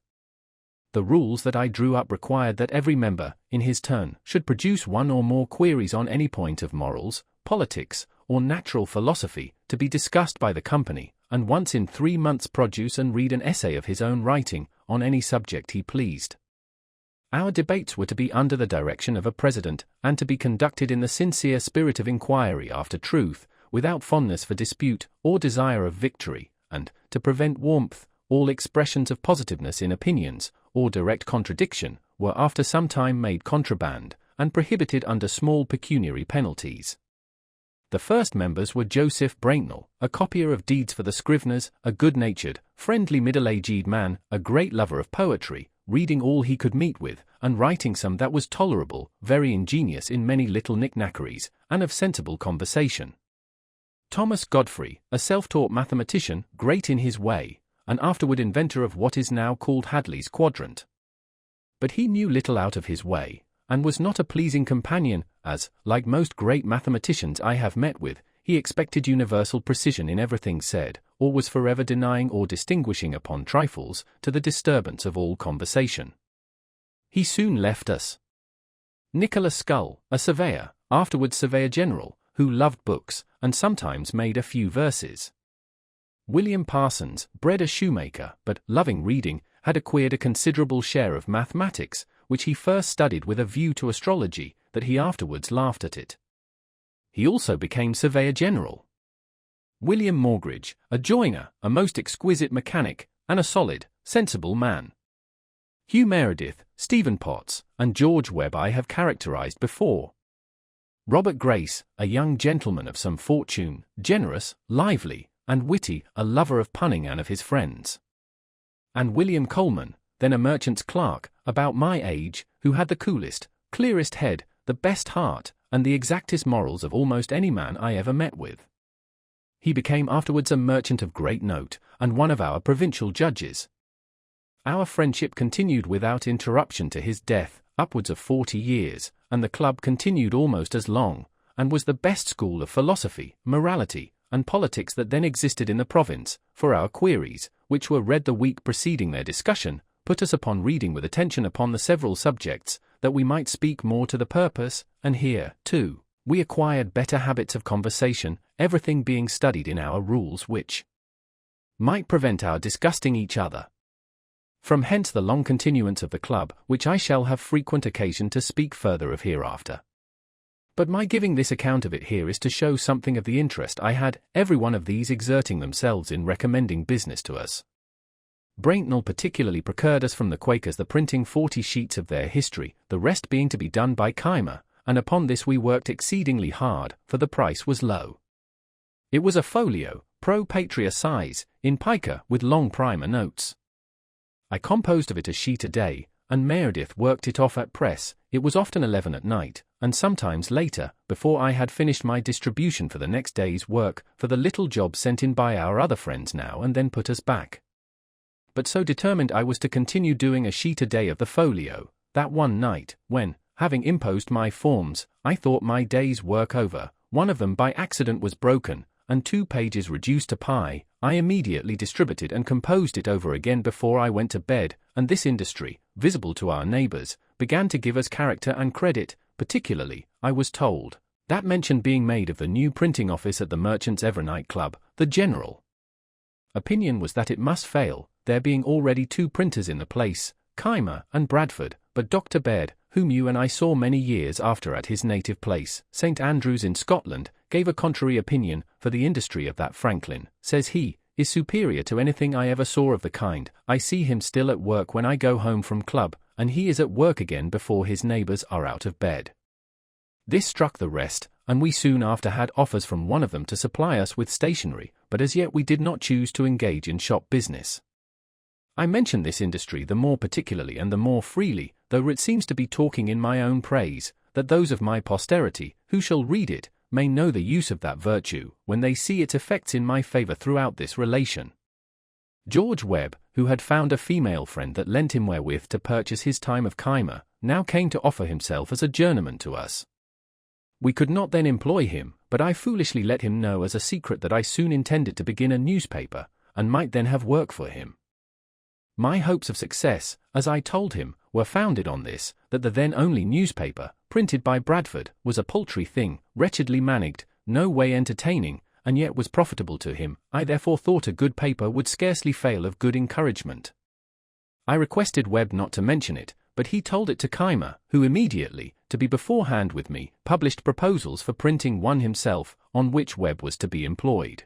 S1: The rules that I drew up required that every member, in his turn, should produce 1 or more queries on any point of morals, politics, or natural philosophy, to be discussed by the company, and once in 3 months produce and read an essay of his own writing, on any subject he pleased. Our debates were to be under the direction of a president, and to be conducted in the sincere spirit of inquiry after truth, without fondness for dispute, or desire of victory, and, to prevent warmth, all expressions of positiveness in opinions, or direct contradiction, were after some time made contraband, and prohibited under small pecuniary penalties. The first members were Joseph Braintnell, a copier of deeds for the scriveners, a good-natured, friendly middle-aged man, a great lover of poetry, reading all he could meet with, and writing some that was tolerable, very ingenious in many little knick-knackeries, and of sensible conversation. Thomas Godfrey, a self-taught mathematician, great in his way, and afterward inventor of what is now called Hadley's quadrant. But he knew little out of his way, and was not a pleasing companion, as, like most great mathematicians I have met with, he expected universal precision in everything said, or was forever denying or distinguishing upon trifles, to the disturbance of all conversation. He soon left us. Nicholas Scull, a surveyor, afterwards surveyor general, who loved books, and sometimes made a few verses. William Parsons, bred a shoemaker, but, loving reading, had acquired a considerable share of mathematics, which he first studied with a view to astrology, that he afterwards laughed at it. He also became surveyor general. William Morgridge, a joiner, a most exquisite mechanic, and a solid, sensible man. Hugh Meredith, Stephen Potts, and George Webb I have characterized before. Robert Grace, a young gentleman of some fortune, generous, lively, and witty, a lover of punning and of his friends. And William Coleman, then a merchant's clerk, about my age, who had the coolest, clearest head, the best heart, and the exactest morals of almost any man I ever met with. He became afterwards a merchant of great note, and one of our provincial judges. Our friendship continued without interruption to his death, upwards of 40 years, and the club continued almost as long, and was the best school of philosophy, morality, and politics that then existed in the province, for our queries, which were read the week preceding their discussion, put us upon reading with attention upon the several subjects, that we might speak more to the purpose, and here, too, we acquired better habits of conversation, everything being studied in our rules which might prevent our disgusting each other. From hence the long continuance of the club, which I shall have frequent occasion to speak further of hereafter. But my giving this account of it here is to show something of the interest I had, every one of these exerting themselves in recommending business to us. Braintnell particularly procured us from the Quakers the printing 40 sheets of their history, the rest being to be done by Keimer, and upon this we worked exceedingly hard, for the price was low. It was a folio, pro patria size, in pica, with long primer notes. I composed of it a sheet a day, and Meredith worked it off at press. It was often 11 at night, and sometimes later, before I had finished my distribution for the next day's work, for the little job sent in by our other friends now and then put us back. But so determined I was to continue doing a sheet a day of the folio, that one night, when, having imposed my forms, I thought my day's work over, one of them by accident was broken, and 2 pages reduced to pi, I immediately distributed and composed it over again before I went to bed, and this industry, visible to our neighbours, began to give us character and credit, particularly, I was told, that mention being made of the new printing office at the Merchants' Evernight Club, the general opinion was that it must fail, there being already 2 printers in the place, Keimer and Bradford, but Dr. Baird, whom you and I saw many years after at his native place, St. Andrews in Scotland, gave a contrary opinion, for the industry of that Franklin, says he, is superior to anything I ever saw of the kind. I see him still at work when I go home from club, and he is at work again before his neighbours are out of bed. This struck the rest, and we soon after had offers from one of them to supply us with stationery, but as yet we did not choose to engage in shop business. I mention this industry the more particularly and the more freely, though it seems to be talking in my own praise, that those of my posterity, who shall read it, may know the use of that virtue, when they see its effects in my favour throughout this relation. George Webb, who had found a female friend that lent him wherewith to purchase his time of Keimer, now came to offer himself as a journeyman to us. We could not then employ him, but I foolishly let him know as a secret that I soon intended to begin a newspaper, and might then have work for him. My hopes of success, as I told him, were founded on this, that the then only newspaper, printed by Bradford, was a paltry thing, wretchedly managed, no way entertaining, and yet was profitable to him. I therefore thought a good paper would scarcely fail of good encouragement. I requested Webb not to mention it, but he told it to Keimer, who immediately, to be beforehand with me, published proposals for printing one himself, on which Webb was to be employed.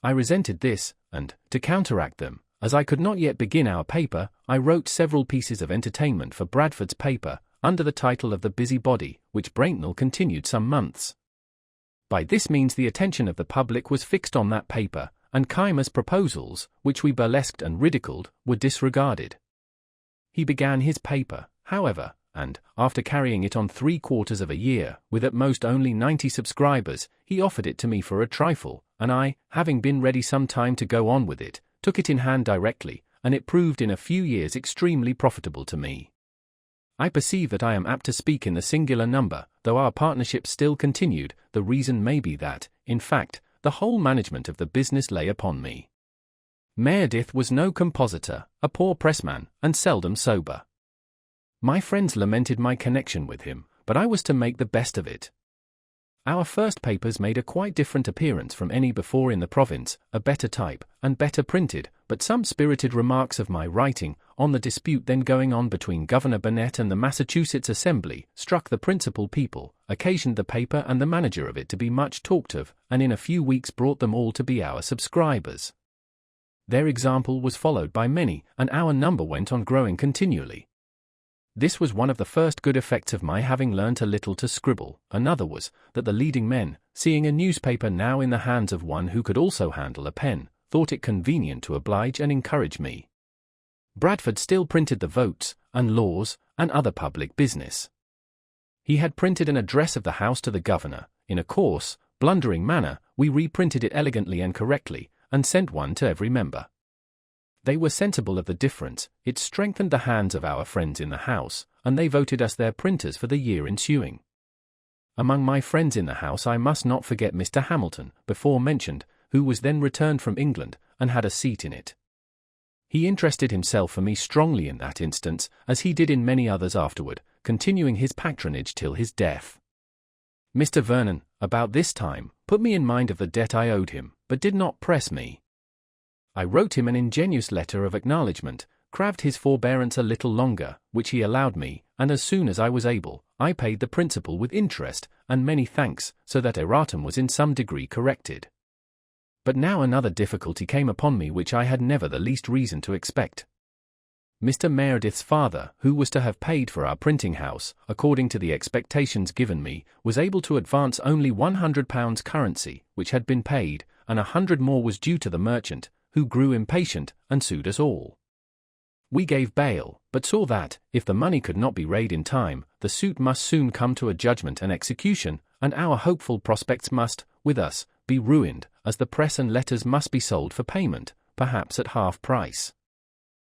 S1: I resented this, and, to counteract them, as I could not yet begin our paper, I wrote several pieces of entertainment for Bradford's paper, under the title of The Busy Body, which Braintnell continued some months. By this means the attention of the public was fixed on that paper, and Keimer's proposals, which we burlesqued and ridiculed, were disregarded. He began his paper, however, and, after carrying it on 3/4 of a year, with at most only 90 subscribers, he offered it to me for a trifle, and I, having been ready some time to go on with it, took it in hand directly, and it proved in a few years extremely profitable to me. I perceive that I am apt to speak in the singular number, though our partnership still continued. The reason may be that, in fact, the whole management of the business lay upon me. Meredith was no compositor, a poor pressman, and seldom sober. My friends lamented my connection with him, but I was to make the best of it. Our first papers made a quite different appearance from any before in the province, a better type, and better printed, but some spirited remarks of my writing, on the dispute then going on between Governor Burnett and the Massachusetts Assembly, struck the principal people, occasioned the paper and the manager of it to be much talked of, and in a few weeks brought them all to be our subscribers. Their example was followed by many, and our number went on growing continually. This was one of the first good effects of my having learnt a little to scribble. Another was, that the leading men, seeing a newspaper now in the hands of one who could also handle a pen, thought it convenient to oblige and encourage me. Bradford still printed the votes, and laws, and other public business. He had printed an address of the House to the governor. In a coarse, blundering manner, we reprinted it elegantly and correctly, and sent one to every member. They were sensible of the difference. It strengthened the hands of our friends in the House, and they voted us their printers for the year ensuing. Among my friends in the House I must not forget Mr. Hamilton, before mentioned, who was then returned from England, and had a seat in it. He interested himself for me strongly in that instance, as he did in many others afterward, continuing his patronage till his death. Mr. Vernon, about this time, put me in mind of the debt I owed him, but did not press me. I wrote him an ingenious letter of acknowledgment, craved his forbearance a little longer, which he allowed me, and as soon as I was able, I paid the principal with interest, and many thanks, so that erratum was in some degree corrected. But now another difficulty came upon me which I had never the least reason to expect. Mr. Meredith's father, who was to have paid for our printing house, according to the expectations given me, was able to advance only £100 currency, which had been paid, and 100 more was due to the merchant, who grew impatient, and sued us all. We gave bail, but saw that, if the money could not be raised in time, the suit must soon come to a judgment and execution, and our hopeful prospects must, with us, be ruined, as the press and letters must be sold for payment, perhaps at half price.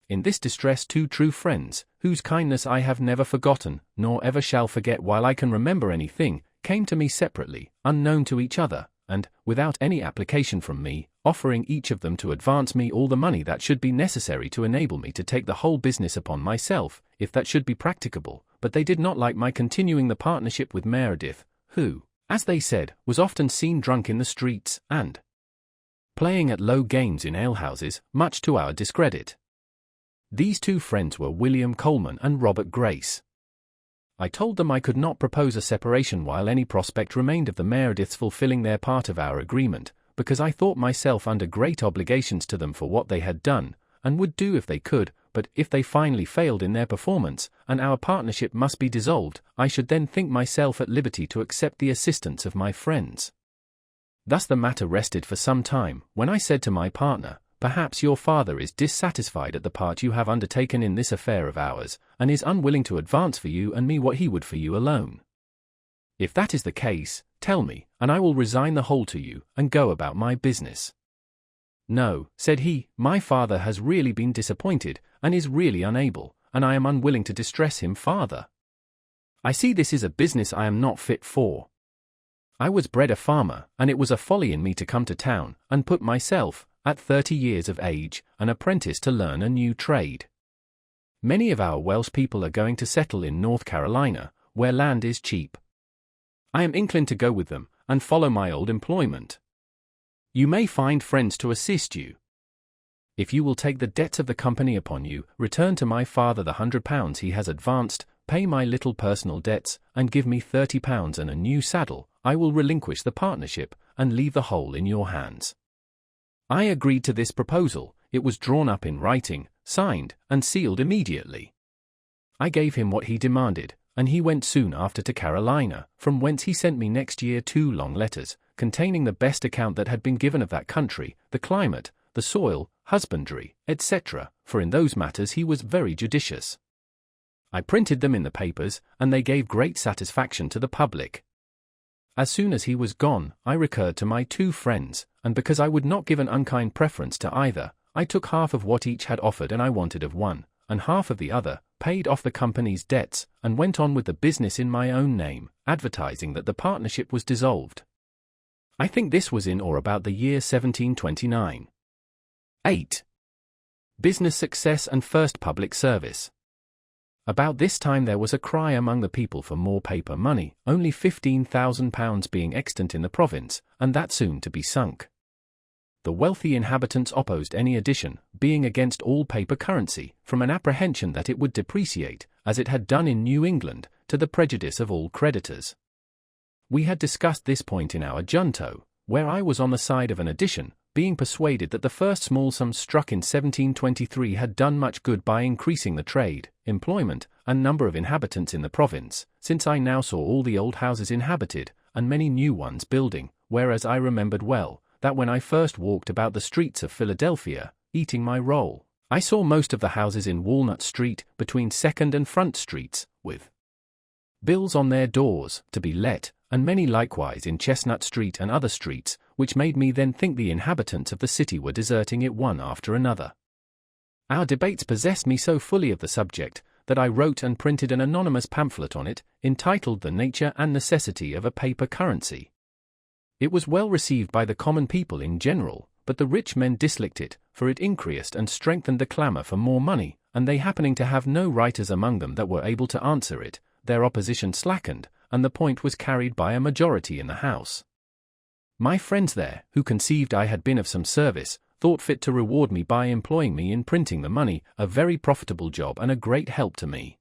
S1: In this distress 2 true friends, whose kindness I have never forgotten, nor ever shall forget while I can remember anything, came to me separately, unknown to each other, and, without any application from me, offering each of them to advance me all the money that should be necessary to enable me to take the whole business upon myself, if that should be practicable, but they did not like my continuing the partnership with Meredith, who, as they said, was often seen drunk in the streets, and playing at low games in alehouses, much to our discredit. These 2 friends were William Coleman and Robert Grace. I told them I could not propose a separation while any prospect remained of the Merediths fulfilling their part of our agreement, because I thought myself under great obligations to them for what they had done, and would do if they could, but if they finally failed in their performance, and our partnership must be dissolved, I should then think myself at liberty to accept the assistance of my friends. Thus the matter rested for some time, when I said to my partner, "Perhaps your father is dissatisfied at the part you have undertaken in this affair of ours, and is unwilling to advance for you and me what he would for you alone. If that is the case, tell me, and I will resign the whole to you, and go about my business." "No," said he, "my father has really been disappointed, and is really unable, and I am unwilling to distress him farther. I see this is a business I am not fit for. I was bred a farmer, and it was a folly in me to come to town, and put myself, at 30 years of age, an apprentice to learn a new trade. Many of our Welsh people are going to settle in North Carolina, where land is cheap. I am inclined to go with them, and follow my old employment. You may find friends to assist you. If you will take the debts of the company upon you, return to my father the £100 he has advanced, pay my little personal debts, and give me £30 and a new saddle, I will relinquish the partnership, and leave the whole in your hands." I agreed to this proposal. It was drawn up in writing, signed, and sealed immediately. I gave him what he demanded, and he went soon after to Carolina, from whence he sent me next year 2 long letters, containing the best account that had been given of that country, the climate, the soil, husbandry, etc., for in those matters he was very judicious. I printed them in the papers, and they gave great satisfaction to the public. As soon as he was gone, I recurred to my 2 friends, and because I would not give an unkind preference to either, I took half of what each had offered and I wanted of one, and half of the other, paid off the company's debts, and went on with the business in my own name, advertising that the partnership was dissolved. I think this was in or about the year 1729. 8. Business success and first public service. About this time there was a cry among the people for more paper money, only £15,000 being extant in the province, and that soon to be sunk. the wealthy inhabitants opposed any addition, being against all paper currency, from an apprehension that it would depreciate, as it had done in New England, to the prejudice of all creditors. We had discussed this point in our junto, where I was on the side of an addition, being persuaded that the first small sum struck in 1723 had done much good by increasing the trade, employment, and number of inhabitants in the province, since I now saw all the old houses inhabited, and many new ones building, whereas I remembered well, that when I first walked about the streets of Philadelphia, eating my roll, I saw most of the houses in Walnut Street, between Second and Front Streets, with bills on their doors, to be let, and many likewise in Chestnut Street and other streets, which made me then think the inhabitants of the city were deserting it one after another. Our debates possessed me so fully of the subject, that I wrote and printed an anonymous pamphlet on it, entitled The Nature and Necessity of a Paper Currency. It was well received by the common people in general, but the rich men disliked it, for it increased and strengthened the clamour for more money, and they happening to have no writers among them that were able to answer it, their opposition slackened, and the point was carried by a majority in the House. My friends there, who conceived I had been of some service, thought fit to reward me by employing me in printing the money, a very profitable job and a great help to me.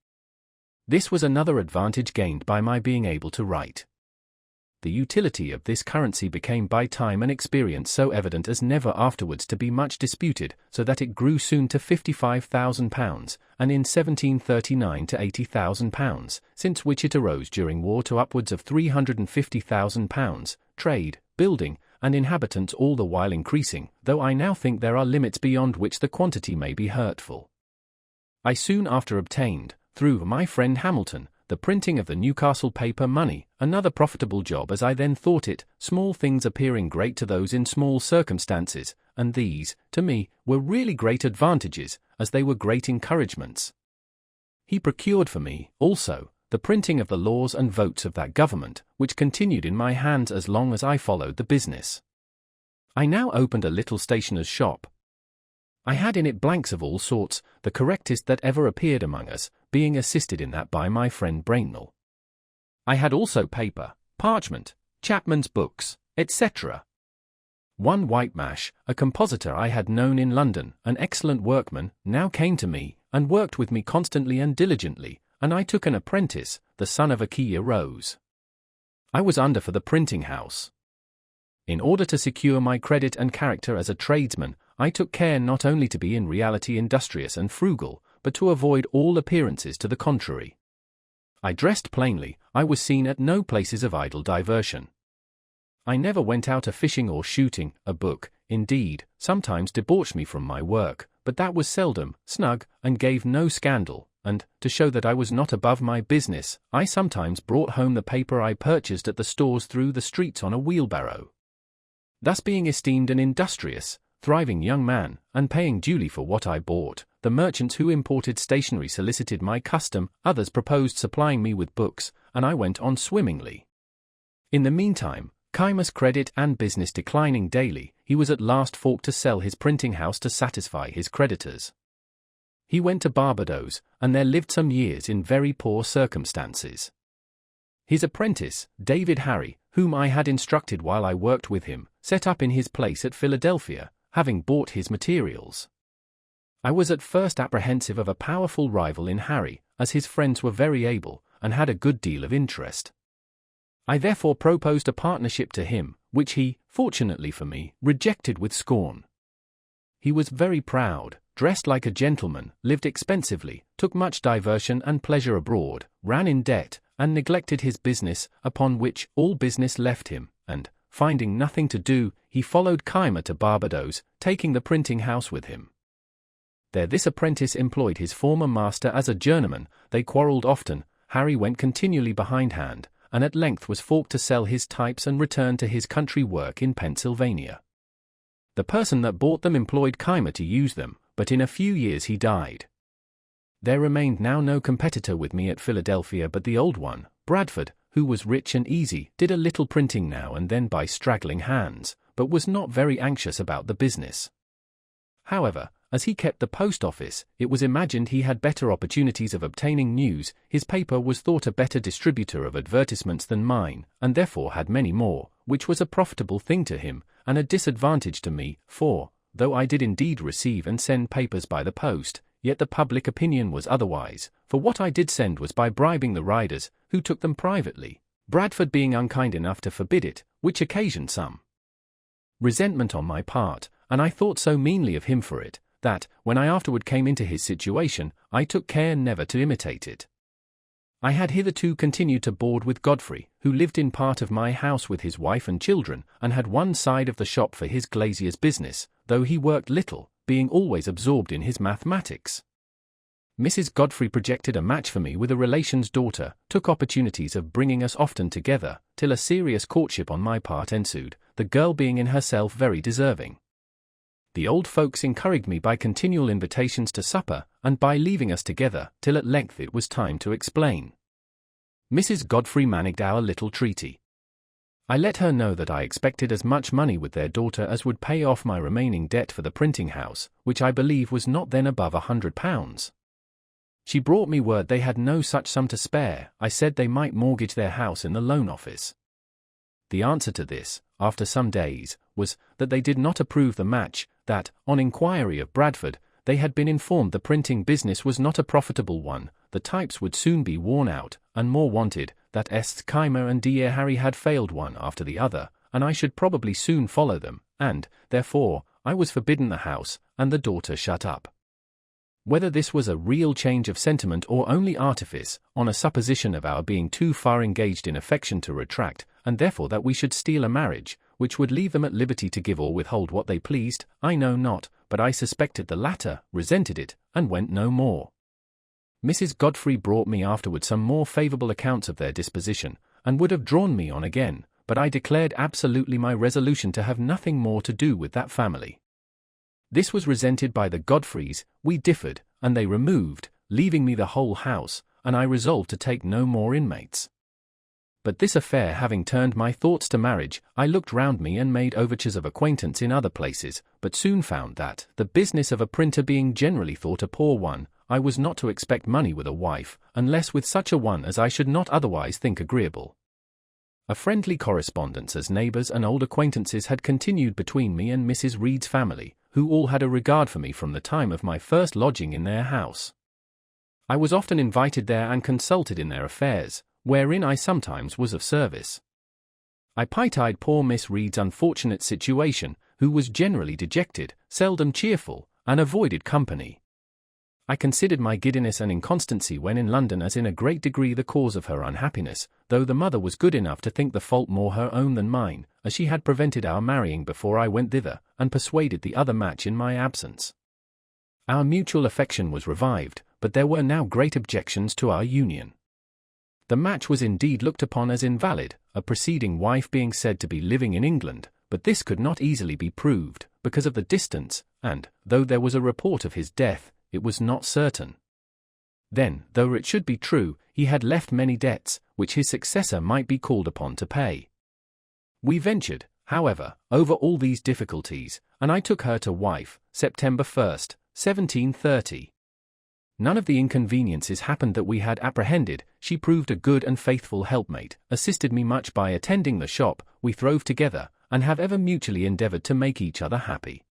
S1: This was another advantage gained by my being able to write. The utility of this currency became by time and experience so evident as never afterwards to be much disputed, so that it grew soon to £55,000, and in 1739 to £80,000, since which it arose during war to upwards of £350,000, trade, building, and inhabitants all the while increasing, though I now think there are limits beyond which the quantity may be hurtful. I soon after obtained, through my friend Hamilton, the printing of the Newcastle paper money, another profitable job as I then thought it, small things appearing great to those in small circumstances, and these, to me, were really great advantages, as they were great encouragements. He procured for me, also, the printing of the laws and votes of that government, which continued in my hands as long as I followed the business. I now opened a little stationer's shop. I had in it blanks of all sorts, the correctest that ever appeared among us, being assisted in that by my friend Brainell. I had also paper, parchment, Chapman's books, etc. One Whitemash, a compositor I had known in London, an excellent workman, now came to me, and worked with me constantly and diligently, and I took an apprentice, the son of Achaia Rose. I was under for the printing house. In order to secure my credit and character as a tradesman, I took care not only to be in reality industrious and frugal, but to avoid all appearances to the contrary. I dressed plainly, I was seen at no places of idle diversion. I never went out a-fishing or shooting, a book, indeed, sometimes debauched me from my work, but that was seldom, snug, and gave no scandal, and, to show that I was not above my business, I sometimes brought home the paper I purchased at the stores through the streets on a wheelbarrow. Thus being esteemed an industrious, thriving young man, and paying duly for what I bought, the merchants who imported stationery solicited my custom, others proposed supplying me with books, and I went on swimmingly. In the meantime, Keimer's credit and business declining daily, he was at last forced to sell his printing house to satisfy his creditors. He went to Barbados, and there lived some years in very poor circumstances. His apprentice, David Harry, whom I had instructed while I worked with him, set up in his place at Philadelphia, having bought his materials. I was at first apprehensive of a powerful rival in Harry, as his friends were very able, and had a good deal of interest. I therefore proposed a partnership to him, which he, fortunately for me, rejected with scorn. He was very proud, dressed like a gentleman, lived expensively, took much diversion and pleasure abroad, ran in debt, and neglected his business, upon which all business left him, and, finding nothing to do, he followed Keimer to Barbados, taking the printing house with him. There this apprentice employed his former master as a journeyman, they quarrelled often, Harry went continually behindhand, and at length was forced to sell his types and return to his country work in Pennsylvania. The person that bought them employed Keimer to use them, but in a few years he died. There remained now no competitor with me at Philadelphia but the old one, Bradford, who was rich and easy, did a little printing now and then by straggling hands, but was not very anxious about the business. However, as he kept the post office, it was imagined he had better opportunities of obtaining news, his paper was thought a better distributor of advertisements than mine, and therefore had many more, which was a profitable thing to him, and a disadvantage to me, for, though I did indeed receive and send papers by the post, yet the public opinion was otherwise, for what I did send was by bribing the riders, who took them privately, Bradford being unkind enough to forbid it, which occasioned some resentment on my part, and I thought so meanly of him for it, that, when I afterward came into his situation, I took care never to imitate it. I had hitherto continued to board with Godfrey, who lived in part of my house with his wife and children, and had one side of the shop for his glazier's business, though he worked little, being always absorbed in his mathematics. Mrs. Godfrey projected a match for me with a relation's daughter, took opportunities of bringing us often together, till a serious courtship on my part ensued, the girl being in herself very deserving. The old folks encouraged me by continual invitations to supper, and by leaving us together, till at length it was time to explain. Mrs. Godfrey managed our little treaty. I let her know that I expected as much money with their daughter as would pay off my remaining debt for the printing house, which I believe was not then above £100. She brought me word they had no such sum to spare. I said they might mortgage their house in the loan office. The answer to this, after some days, was, that they did not approve the match, that, on inquiry of Bradford, they had been informed the printing business was not a profitable one, the types would soon be worn out, and more wanted, that Est Keimer and Dear Harry had failed one after the other, and I should probably soon follow them, and, therefore, I was forbidden the house, and the daughter shut up. Whether this was a real change of sentiment or only artifice, on a supposition of our being too far engaged in affection to retract, and therefore that we should steal a marriage, which would leave them at liberty to give or withhold what they pleased, I know not, but I suspected the latter, resented it, and went no more. Mrs. Godfrey brought me afterward some more favourable accounts of their disposition, and would have drawn me on again, but I declared absolutely my resolution to have nothing more to do with that family. This was resented by the Godfreys, we differed, and they removed, leaving me the whole house, and I resolved to take no more inmates. But this affair having turned my thoughts to marriage, I looked round me and made overtures of acquaintance in other places, but soon found that, the business of a printer being generally thought a poor one, I was not to expect money with a wife, unless with such a one as I should not otherwise think agreeable. A friendly correspondence as neighbours and old acquaintances had continued between me and Mrs. Reed's family, who all had a regard for me from the time of my first lodging in their house. I was often invited there and consulted in their affairs, wherein I sometimes was of service. I pitied poor Miss Reed's unfortunate situation, who was generally dejected, seldom cheerful, and avoided company. I considered my giddiness and inconstancy when in London as in a great degree the cause of her unhappiness, though the mother was good enough to think the fault more her own than mine, as she had prevented our marrying before I went thither, and persuaded the other match in my absence. Our mutual affection was revived, but there were now great objections to our union. The match was indeed looked upon as invalid, a preceding wife being said to be living in England, but this could not easily be proved, because of the distance, and, though there was a report of his death, it was not certain. Then, though it should be true, he had left many debts, which his successor might be called upon to pay. We ventured, however, over all these difficulties, and I took her to wife, September 1st, 1730. None of the inconveniences happened that we had apprehended. She proved a good and faithful helpmate, assisted me much by attending the shop, we throve together, and have ever mutually endeavoured to make each other happy.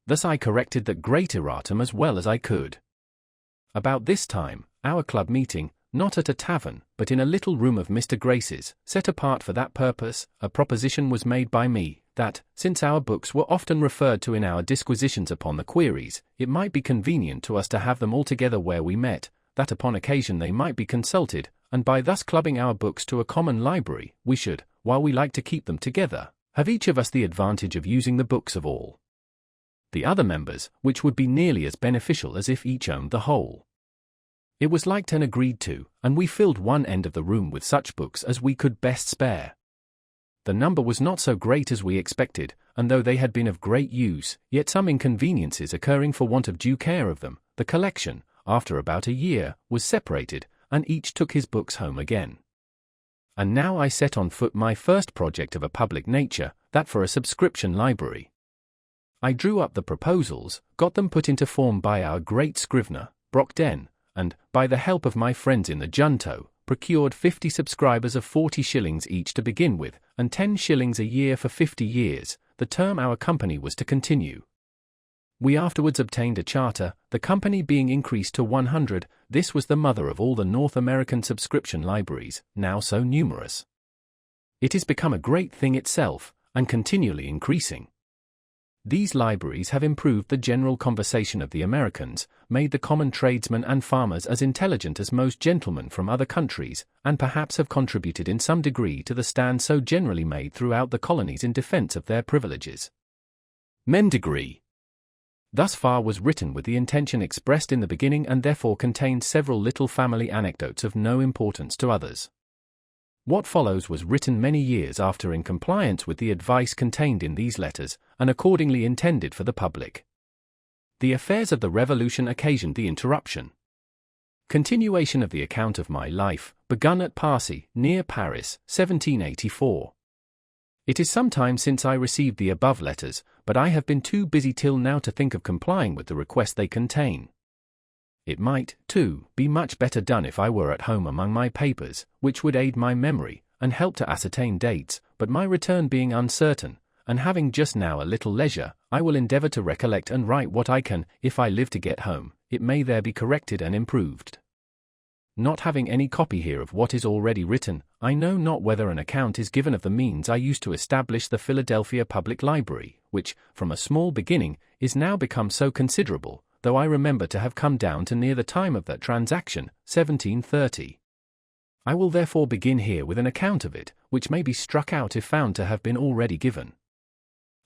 S1: Thus I corrected that great erratum as well as I could. About this time, our club meeting, not at a tavern, but in a little room of Mr. Grace's, set apart for that purpose, a proposition was made by me, that, since our books were often referred to in our disquisitions upon the queries, it might be convenient to us to have them all together where we met, that upon occasion they might be consulted, and by thus clubbing our books to a common library, we should, while we like to keep them together, have each of us the advantage of using the books of all the other members, which would be nearly as beneficial as if each owned the whole. It was liked and agreed to, and we filled one end of the room with such books as we could best spare. The number was not so great as we expected, and though they had been of great use, yet some inconveniences occurring for want of due care of them, the collection, after about a year, was separated, and each took his books home again. And now I set on foot my first project of a public nature, that for a subscription library. I drew up the proposals, got them put into form by our great scrivener, Brockden, and, by the help of my friends in the junto, procured 50 subscribers of 40 shillings each to begin with, and 10 shillings a year for 50 years, the term our company was to continue. We afterwards obtained a charter, the company being increased to 100. This was the mother of all the North American subscription libraries, now so numerous. It has become a great thing itself, and continually increasing. These libraries have improved the general conversation of the Americans, made the common tradesmen and farmers as intelligent as most gentlemen from other countries, and perhaps have contributed in some degree to the stand so generally made throughout the colonies in defense of their privileges. Mem degree. Thus far was written with the intention expressed in the beginning and therefore contained several little family anecdotes of no importance to others. What follows was written many years after in compliance with the advice contained in these letters, and accordingly intended for the public. The affairs of the Revolution occasioned the interruption. Continuation of the account of my life, begun at Passy, near Paris, 1784. It is some time since I received the above letters, but I have been too busy till now to think of complying with the request they contain. It might, too, be much better done if I were at home among my papers, which would aid my memory, and help to ascertain dates, but my return being uncertain, and having just now a little leisure, I will endeavour to recollect and write what I can. If I live to get home, it may there be corrected and improved. Not having any copy here of what is already written, I know not whether an account is given of the means I used to establish the Philadelphia Public Library, which, from a small beginning, is now become so considerable, though I remember to have come down to near the time of that transaction, 1730. I will therefore begin here with an account of it, which may be struck out if found to have been already given.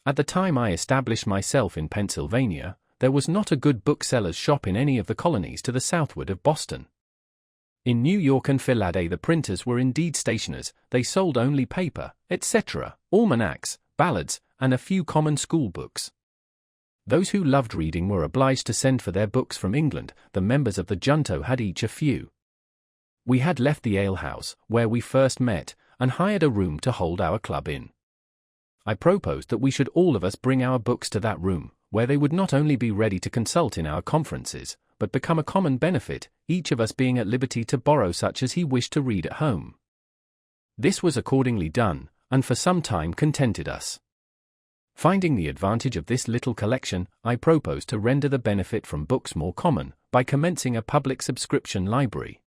S1: At the time I established myself in Pennsylvania, there was not a good bookseller's shop in any of the colonies to the southward of Boston. In New York and Philadelphia the printers were indeed stationers, they sold only paper, etc., almanacs, ballads, and a few common school books. Those who loved reading were obliged to send for their books from England. The members of the junto had each a few. We had left the alehouse, where we first met, and hired a room to hold our club in. I proposed that we should all of us bring our books to that room, where they would not only be ready to consult in our conferences, but become a common benefit, each of us being at liberty to borrow such as he wished to read at home. This was accordingly done, and for some time contented us. Finding the advantage of this little collection, I proposed to render the benefit from books more common, by commencing a public subscription library.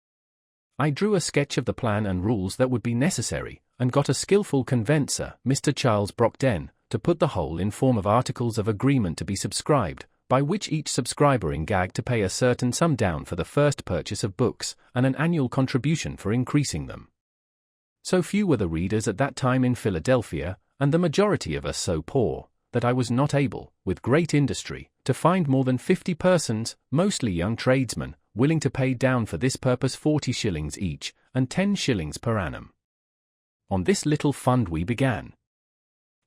S1: I drew a sketch of the plan and rules that would be necessary, and got a skilful conveyancer, Mr. Charles Brockden, to put the whole in form of articles of agreement to be subscribed, by which each subscriber engagged to pay a certain sum down for the first purchase of books, and an annual contribution for increasing them. So few were the readers at that time in Philadelphia, and the majority of us so poor, that I was not able, with great industry, to find more than 50 persons, mostly young tradesmen, willing to pay down for this purpose 40 shillings each, and 10 shillings per annum. On this little fund we began.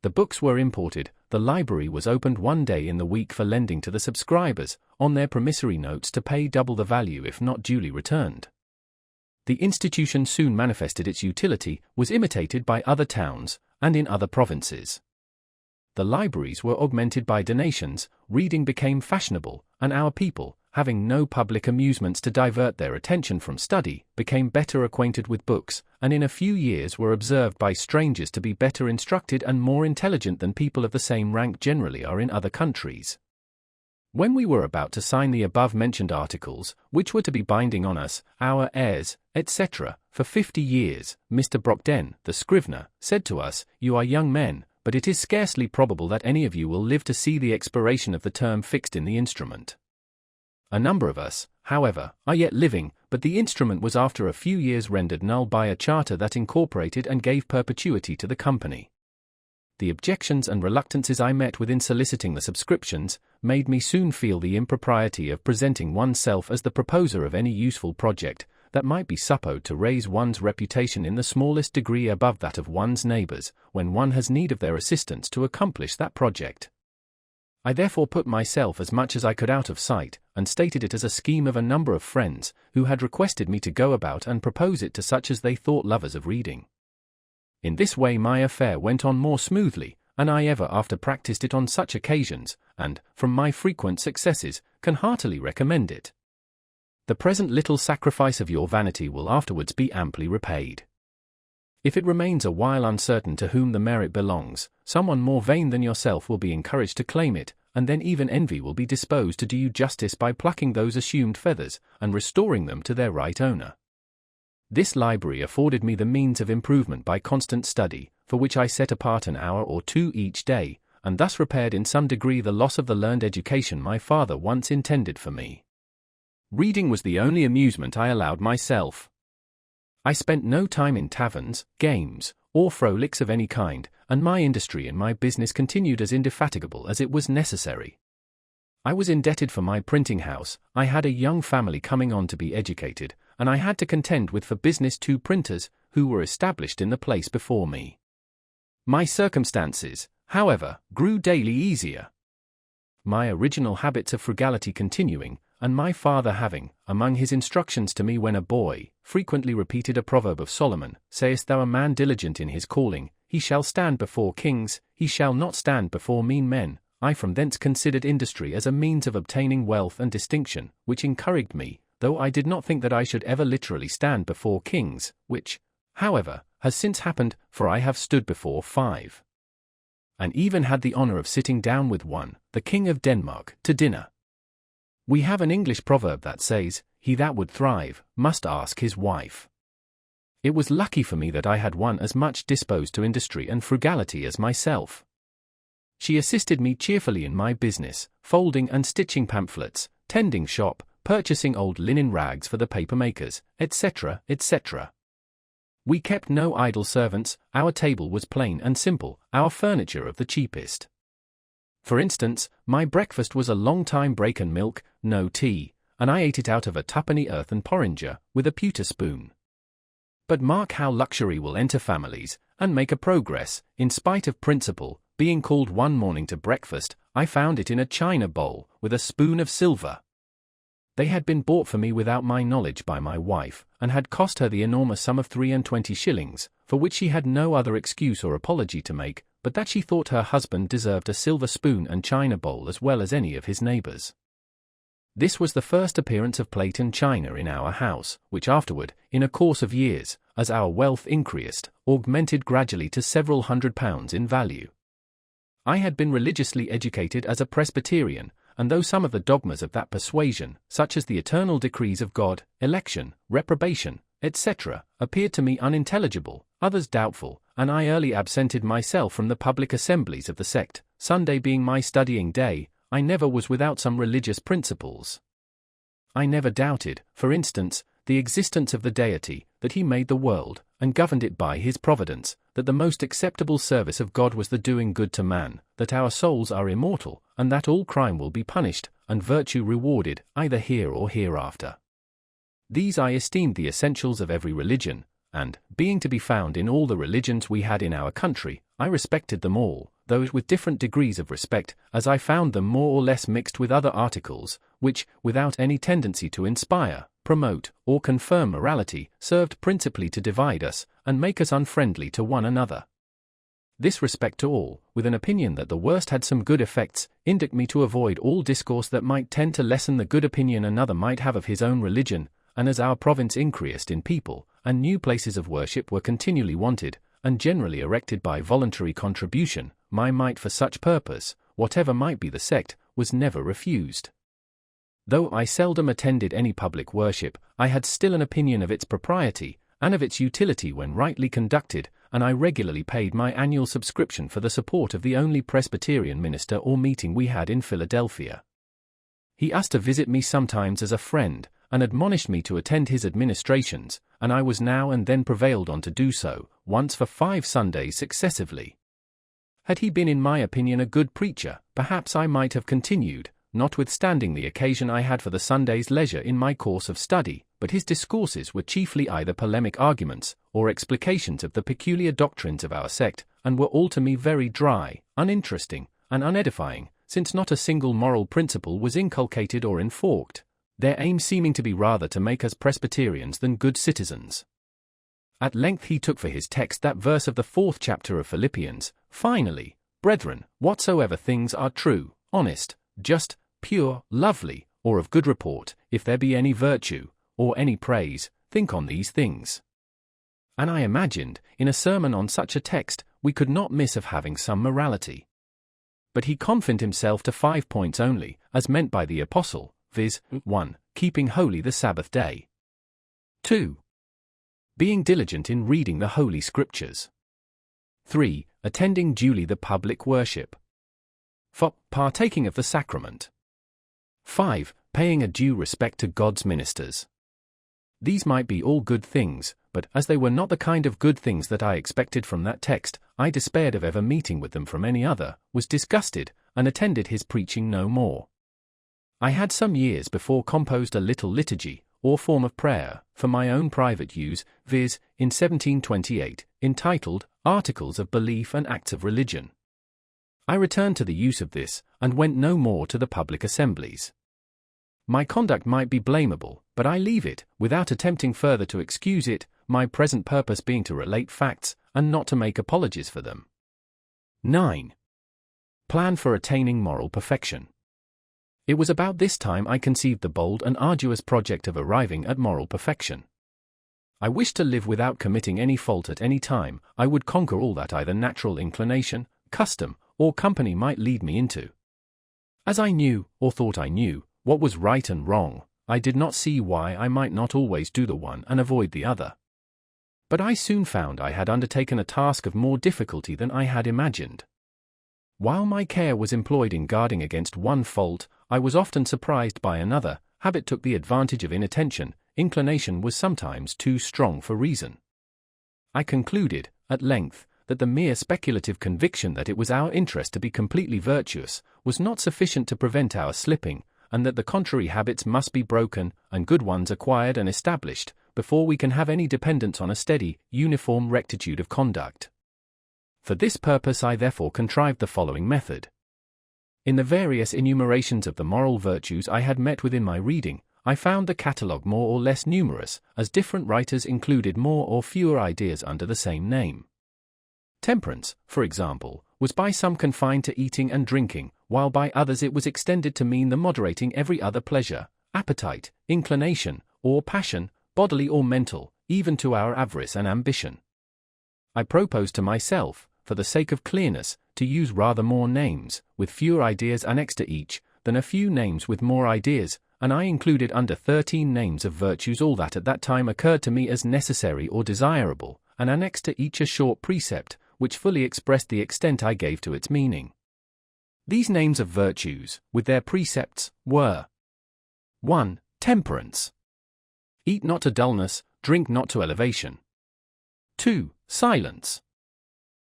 S1: The books were imported, the library was opened one day in the week for lending to the subscribers, on their promissory notes to pay double the value if not duly returned. The institution soon manifested its utility, was imitated by other towns, and in other provinces. The libraries were augmented by donations, reading became fashionable, and our people, having no public amusements to divert their attention from study, became better acquainted with books, and in a few years were observed by strangers to be better instructed and more intelligent than people of the same rank generally are in other countries. When we were about to sign the above-mentioned articles, which were to be binding on us, our heirs, etc., for 50 years, Mr. Brockden, the scrivener, said to us, "You are young men, but it is scarcely probable that any of you will live to see the expiration of the term fixed in the instrument. A number of us, however, are yet living, but the instrument was after a few years rendered null by a charter that incorporated and gave perpetuity to the company. The objections and reluctances I met with in soliciting the subscriptions made me soon feel the impropriety of presenting oneself as the proposer of any useful project that might be supposed to raise one's reputation in the smallest degree above that of one's neighbors, when one has need of their assistance to accomplish that project. I therefore put myself as much as I could out of sight, and stated it as a scheme of a number of friends, who had requested me to go about and propose it to such as they thought lovers of reading. In this way my affair went on more smoothly, and I ever after practiced it on such occasions, and, from my frequent successes, can heartily recommend it. The present little sacrifice of your vanity will afterwards be amply repaid. If it remains a while uncertain to whom the merit belongs, someone more vain than yourself will be encouraged to claim it, and then even envy will be disposed to do you justice by plucking those assumed feathers, and restoring them to their right owner. This library afforded me the means of improvement by constant study, for which I set apart an hour or two each day, and thus repaired in some degree the loss of the learned education my father once intended for me. Reading was the only amusement I allowed myself. I spent no time in taverns, games, or frolics of any kind, and my industry in my business continued as indefatigable as it was necessary. I was indebted for my printing house, I had a young family coming on to be educated, and I had to contend with for business 2 printers, who were established in the place before me. My circumstances, however, grew daily easier. My original habits of frugality continuing, and my father having, among his instructions to me when a boy, frequently repeated a proverb of Solomon, sayest thou a man diligent in his calling, he shall stand before kings, he shall not stand before mean men, I from thence considered industry as a means of obtaining wealth and distinction, which encouraged me, though I did not think that I should ever literally stand before kings, which, however, has since happened, for I have stood before 5. And even had the honor of sitting down with one, the King of Denmark, to dinner. We have an English proverb that says, he that would thrive, must ask his wife. It was lucky for me that I had one as much disposed to industry and frugality as myself. She assisted me cheerfully in my business, folding and stitching pamphlets, tending shop, purchasing old linen rags for the papermakers, etc., etc. We kept no idle servants, our table was plain and simple, our furniture of the cheapest. For instance, my breakfast was a long-time break and milk, no tea, and I ate it out of a twopenny earthen porringer, with a pewter spoon. But mark how luxury will enter families, and make a progress, in spite of principle. Being called one morning to breakfast, I found it in a china bowl, with a spoon of silver. They had been bought for me without my knowledge by my wife, and had cost her the enormous sum of 23 shillings, for which she had no other excuse or apology to make, but that she thought her husband deserved a silver spoon and china bowl as well as any of his neighbors. This was the first appearance of plate and china in our house, which afterward, in a course of years, as our wealth increased, augmented gradually to several £100 in value. I had been religiously educated as a Presbyterian, and though some of the dogmas of that persuasion, such as the eternal decrees of God, election, reprobation, etc., appeared to me unintelligible, others doubtful, and I early absented myself from the public assemblies of the sect. Sunday being my studying day, I never was without some religious principles. I never doubted, for instance, the existence of the deity, that he made the world, and governed it by his providence, that the most acceptable service of God was the doing good to man, that our souls are immortal, and that all crime will be punished, and virtue rewarded, either here or hereafter. These I esteemed the essentials of every religion, and, being to be found in all the religions we had in our country, I respected them all, though with different degrees of respect, as I found them more or less mixed with other articles, which, without any tendency to inspire, promote, or confirm morality, served principally to divide us, and make us unfriendly to one another. This respect to all, with an opinion that the worst had some good effects, induced me to avoid all discourse that might tend to lessen the good opinion another might have of his own religion, and as our province increased in people, and new places of worship were continually wanted, and generally erected by voluntary contribution, my mite for such purpose, whatever might be the sect, was never refused. Though I seldom attended any public worship, I had still an opinion of its propriety, and of its utility when rightly conducted, and I regularly paid my annual subscription for the support of the only Presbyterian minister or meeting we had in Philadelphia. He asked to visit me sometimes as a friend, and admonished me to attend his administrations, and I was now and then prevailed on to do so, once for 5 Sundays successively. Had he been in my opinion a good preacher, perhaps I might have continued, notwithstanding the occasion I had for the Sunday's leisure in my course of study, but his discourses were chiefly either polemic arguments, or explications of the peculiar doctrines of our sect, and were all to me very dry, uninteresting, and unedifying, since not a single moral principle was inculcated or enforced, their aim seeming to be rather to make us Presbyterians than good citizens. At length he took for his text that verse of the 4th chapter of Philippians, finally, brethren, whatsoever things are true, honest, just, pure, lovely, or of good report, if there be any virtue, or any praise, think on these things. and I imagined, in a sermon on such a text, we could not miss of having some morality. But he confined himself to 5 points only, as meant by the apostle, viz. 1. Keeping holy the Sabbath day. 2. Being diligent in reading the Holy Scriptures. 3. Attending duly the public worship. 4. Partaking of the sacrament. 5. Paying a due respect to God's ministers. These might be all good things, but as they were not the kind of good things that I expected from that text, I despaired of ever meeting with them from any other, was disgusted, and attended his preaching no more. I had some years before composed a little liturgy, or form of prayer, for my own private use, viz., in 1728, entitled Articles of Belief and Acts of Religion. I returned to the use of this, and went no more to the public assemblies. My conduct might be blamable, but I leave it, without attempting further to excuse it, my present purpose being to relate facts, and not to make apologies for them. 9. Plan for attaining moral perfection. It was about this time I conceived the bold and arduous project of arriving at moral perfection. I wished to live without committing any fault at any time. I would conquer all that either natural inclination, custom, or company might lead me into. As I knew, or thought I knew, what was right and wrong, I did not see why I might not always do the one and avoid the other. But I soon found I had undertaken a task of more difficulty than I had imagined. While my care was employed in guarding against one fault, I was often surprised by another. Habit took the advantage of inattention, inclination was sometimes too strong for reason. I concluded, at length, that the mere speculative conviction that it was our interest to be completely virtuous was not sufficient to prevent our slipping, and that the contrary habits must be broken, and good ones acquired and established, before we can have any dependence on a steady, uniform rectitude of conduct. For this purpose I therefore contrived the following method. In the various enumerations of the moral virtues I had met with in my reading, I found the catalogue more or less numerous, as different writers included more or fewer ideas under the same name. Temperance, for example, was by some confined to eating and drinking, while by others it was extended to mean the moderating every other pleasure, appetite, inclination, or passion, bodily or mental, even to our avarice and ambition. I proposed to myself, for the sake of clearness, to use rather more names, with fewer ideas annexed to each, than a few names with more ideas, and I included under 13 names of virtues all that at that time occurred to me as necessary or desirable, and annexed to each a short precept, which fully expressed the extent I gave to its meaning. These names of virtues, with their precepts, were 1. Temperance. Eat not to dullness, drink not to elevation. 2. Silence.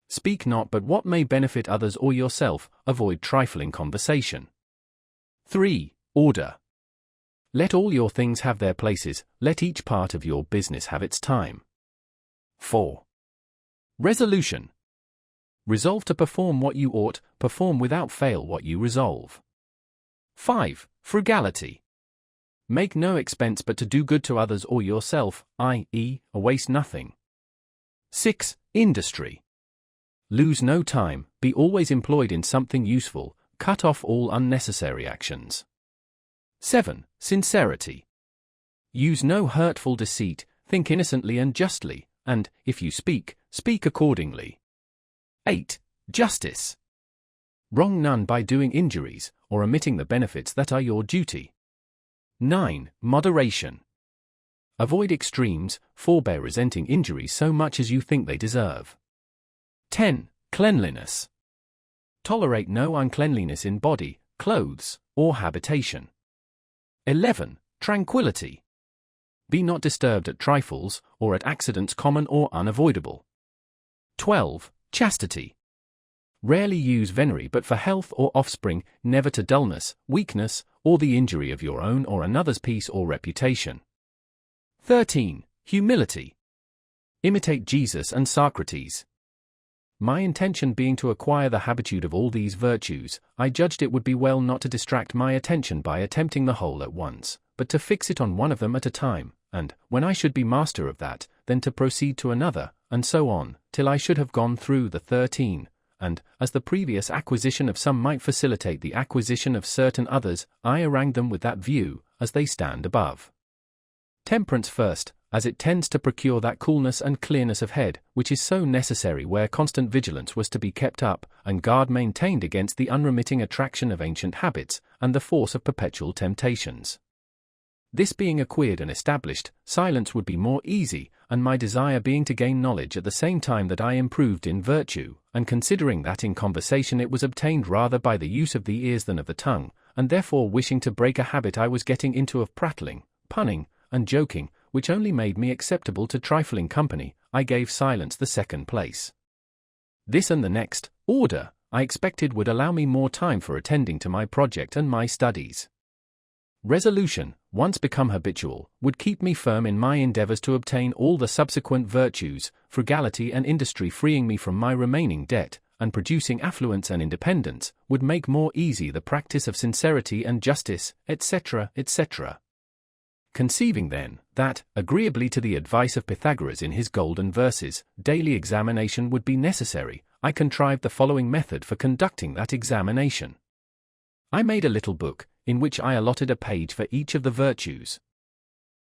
S1: Speak not but what may benefit others or yourself, avoid trifling conversation. 3. Order. Let all your things have their places, let each part of your business have its time. 4. Resolution. Resolve to perform what you ought, perform without fail what you resolve. 5. Frugality. Make no expense but to do good to others or yourself, i.e., waste nothing. 6. Industry. Lose no time, be always employed in something useful, cut off all unnecessary actions. 7. Sincerity. Use no hurtful deceit, think innocently and justly, and, if you speak, speak accordingly. 8. Justice. Wrong none by doing injuries, or omitting the benefits that are your duty. 9. Moderation. Avoid extremes, forbear resenting injuries so much as you think they deserve. 10. Cleanliness. Tolerate no uncleanliness in body, clothes, or habitation. 11. Tranquility. Be not disturbed at trifles, or at accidents common or unavoidable. 12. Chastity. Rarely use venery but for health or offspring, never to dullness, weakness, or the injury of your own or another's peace or reputation. 13. Humility. Imitate Jesus and Socrates. My intention being to acquire the habitude of all these virtues, I judged it would be well not to distract my attention by attempting the whole at once, but to fix it on one of them at a time, and, when I should be master of that, then to proceed to another, and so on, till I should have gone through the 13, and, as the previous acquisition of some might facilitate the acquisition of certain others, I arranged them with that view, as they stand above. Temperance first, as it tends to procure that coolness and clearness of head which is so necessary where constant vigilance was to be kept up and guard maintained against the unremitting attraction of ancient habits and the force of perpetual temptations. This being acquired and established, silence would be more easy, and my desire being to gain knowledge at the same time that I improved in virtue, and considering that in conversation it was obtained rather by the use of the ears than of the tongue, and therefore wishing to break a habit I was getting into of prattling, punning, and joking, which only made me acceptable to trifling company, I gave silence the second place. This and the next order, I expected would allow me more time for attending to my project and my studies. Resolution, once become habitual, would keep me firm in my endeavors to obtain all the subsequent virtues, frugality and industry freeing me from my remaining debt, and producing affluence and independence, would make more easy the practice of sincerity and justice, etc., etc. Conceiving then, that, agreeably to the advice of Pythagoras in his golden verses, daily examination would be necessary, I contrived the following method for conducting that examination. I made a little book, in which I allotted a page for each of the virtues.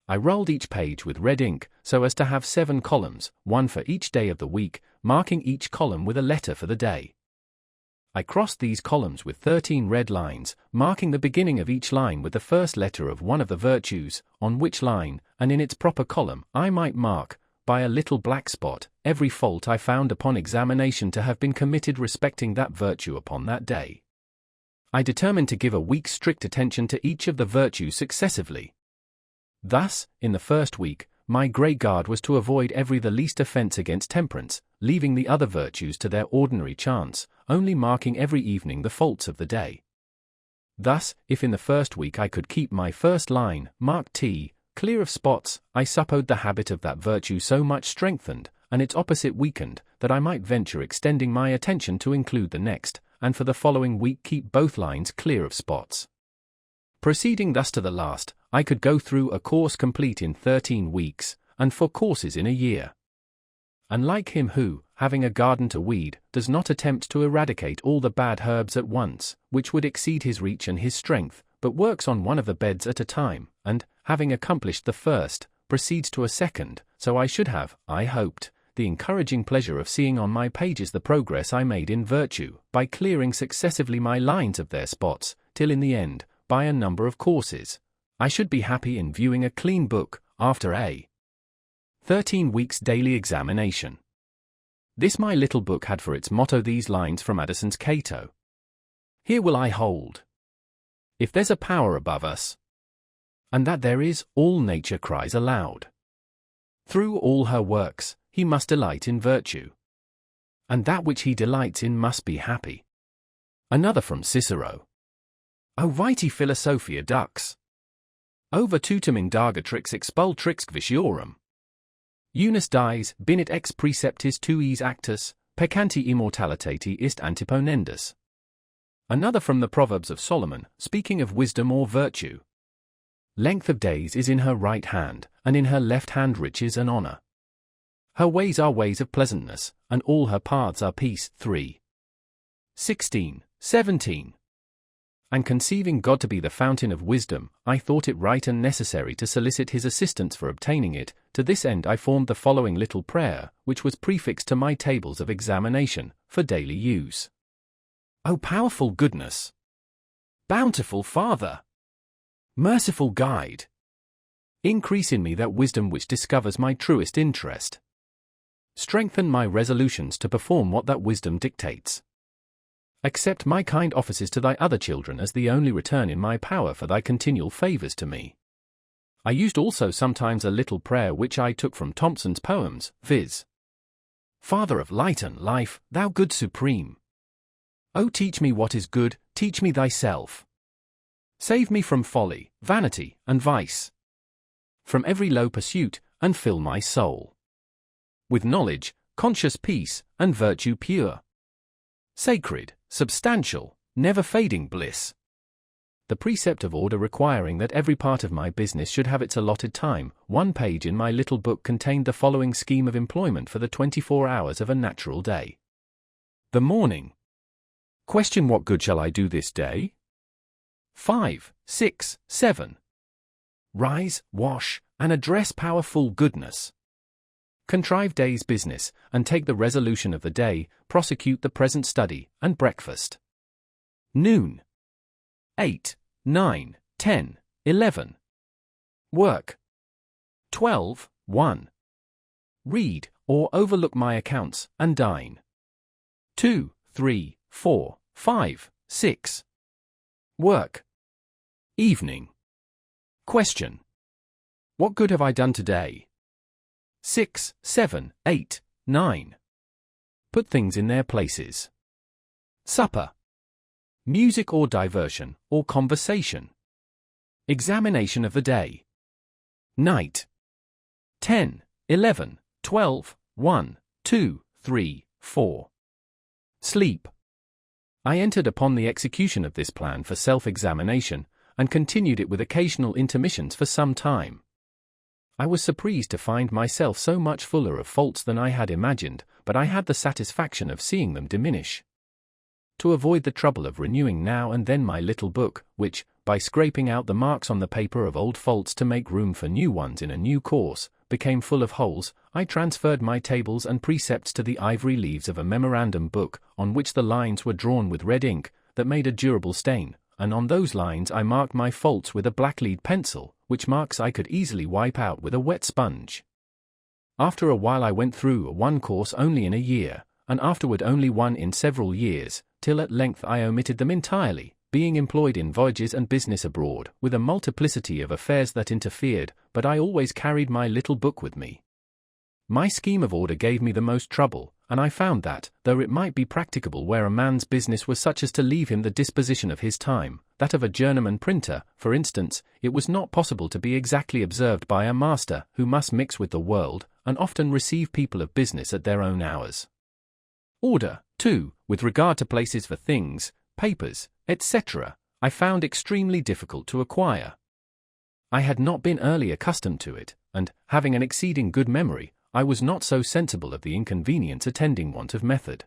S1: I rolled each page with red ink, so as to have 7 columns, one for each day of the week, marking each column with a letter for the day. I crossed these columns with 13 red lines, marking the beginning of each line with the first letter of one of the virtues, on which line, and in its proper column, I might mark, by a little black spot, every fault I found upon examination to have been committed respecting that virtue upon that day. I determined to give a week's strict attention to each of the virtues successively. Thus, in the first week, my great guard was to avoid the least offence against temperance, leaving the other virtues to their ordinary chance, only marking every evening the faults of the day. Thus, if in the first week I could keep my first line, marked T, clear of spots, I supposed the habit of that virtue so much strengthened, and its opposite weakened, that I might venture extending my attention to include the next, and for the following week keep both lines clear of spots. Proceeding thus to the last, I could go through a course complete in 13 weeks, and 4 courses in a year. Unlike him who, having a garden to weed, does not attempt to eradicate all the bad herbs at once, which would exceed his reach and his strength, but works on one of the beds at a time, and, having accomplished the first, proceeds to a second, so I should have, I hoped, the encouraging pleasure of seeing on my pages the progress I made in virtue, by clearing successively my lines of their spots, till in the end, by a number of courses, I should be happy in viewing a clean book, after a 13 weeks daily examination. This my little book had for its motto these lines from Addison's Cato. Here will I hold. If there's a power above us, and that there is, all nature cries aloud. Through all her works, he must delight in virtue. And that which he delights in must be happy. Another from Cicero. O vitae philosophia dux. Over tutum indagatrix expultrix vitiorum. Unus dies, binit ex preceptis tuis actus, peccanti immortalitate ist antiponendus. Another from the Proverbs of Solomon, speaking of wisdom or virtue. Length of days is in her right hand, and in her left hand riches and honor. Her ways are ways of pleasantness, and all her paths are peace. 3. 16, 17. And conceiving God to be the fountain of wisdom, I thought it right and necessary to solicit his assistance for obtaining it. To this end I formed the following little prayer, which was prefixed to my tables of examination, for daily use. O powerful goodness! Bountiful Father! Merciful Guide! Increase in me that wisdom which discovers my truest interest. Strengthen my resolutions to perform what that wisdom dictates. Accept my kind offices to thy other children as the only return in my power for thy continual favours to me. I used also sometimes a little prayer which I took from Thomson's poems, viz. Father of light and life, thou good supreme. O teach me what is good, teach me thyself. Save me from folly, vanity, and vice. From every low pursuit, and fill my soul with knowledge, conscious peace, and virtue pure. Sacred, substantial, never-fading bliss. The precept of order requiring that every part of my business should have its allotted time, one page in my little book contained the following scheme of employment for the 24 hours of a natural day. The morning. Question: what good shall I do this day? 5, 6, 7. Rise, wash, and address powerful goodness. Contrive day's business, and take the resolution of the day, prosecute the present study, and breakfast. Noon. 8, 9, 10, 11. Work. 12, 1. Read, or overlook my accounts, and dine. 2, 3, 4, 5, 6. Work. Evening. Question. What good have I done today? 6, 7, 8, 9. Put things in their places. Supper. Music or diversion, or conversation. Examination of the day. Night. 10, 11, 12, 1, 2, 3, 4. Sleep. I entered upon the execution of this plan for self-examination, and continued it with occasional intermissions for some time. I was surprised to find myself so much fuller of faults than I had imagined, but I had the satisfaction of seeing them diminish. To avoid the trouble of renewing now and then my little book, which, by scraping out the marks on the paper of old faults to make room for new ones in a new course, became full of holes, I transferred my tables and precepts to the ivory leaves of a memorandum book, on which the lines were drawn with red ink, that made a durable stain, and on those lines I marked my faults with a black lead pencil, which marks I could easily wipe out with a wet sponge. After a while I went through one course only in a year, and afterward only one in several years, till at length I omitted them entirely, being employed in voyages and business abroad, with a multiplicity of affairs that interfered, but I always carried my little book with me. My scheme of order gave me the most trouble, and I found that, though it might be practicable where a man's business was such as to leave him the disposition of his time, that of a journeyman printer, for instance, it was not possible to be exactly observed by a master who must mix with the world, and often receive people of business at their own hours. Order, too, with regard to places for things, papers, etc., I found extremely difficult to acquire. I had not been early accustomed to it, and, having an exceeding good memory, I was not so sensible of the inconvenience attending want of method.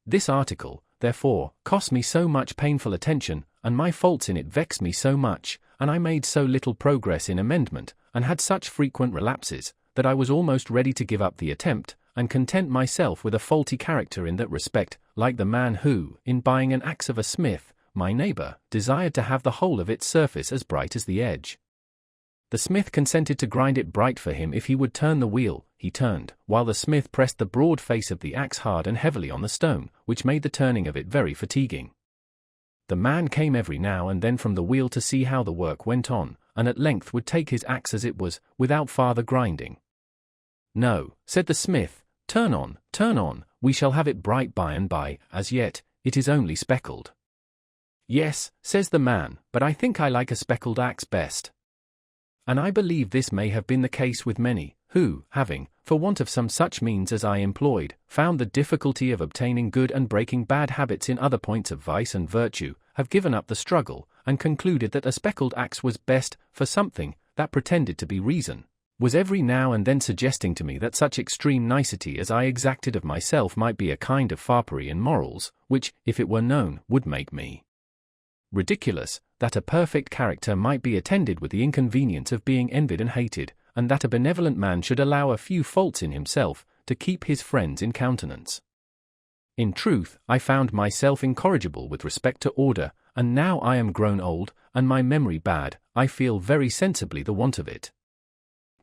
S1: This article, therefore, cost me so much painful attention, and my faults in it vexed me so much, and I made so little progress in amendment, and had such frequent relapses, that I was almost ready to give up the attempt, and content myself with a faulty character in that respect, like the man who, in buying an axe of a smith, my neighbor, desired to have the whole of its surface as bright as the edge. The smith consented to grind it bright for him if he would turn the wheel. He turned, while the smith pressed the broad face of the axe hard and heavily on the stone, which made the turning of it very fatiguing. The man came every now and then from the wheel to see how the work went on, and at length would take his axe as it was, without farther grinding. "No," said the smith, turn on, we shall have it bright by and by, as yet, it is only speckled." "Yes," says the man, "but I think I like a speckled axe best." And I believe this may have been the case with many, who, having, for want of some such means as I employed, found the difficulty of obtaining good and breaking bad habits in other points of vice and virtue, have given up the struggle, and concluded that a speckled axe was best, for something, that pretended to be reason, was every now and then suggesting to me that such extreme nicety as I exacted of myself might be a kind of foppery in morals, which, if it were known, would make me ridiculous, that a perfect character might be attended with the inconvenience of being envied and hated, and that a benevolent man should allow a few faults in himself, to keep his friends in countenance. In truth, I found myself incorrigible with respect to order, and now I am grown old, and my memory bad, I feel very sensibly the want of it.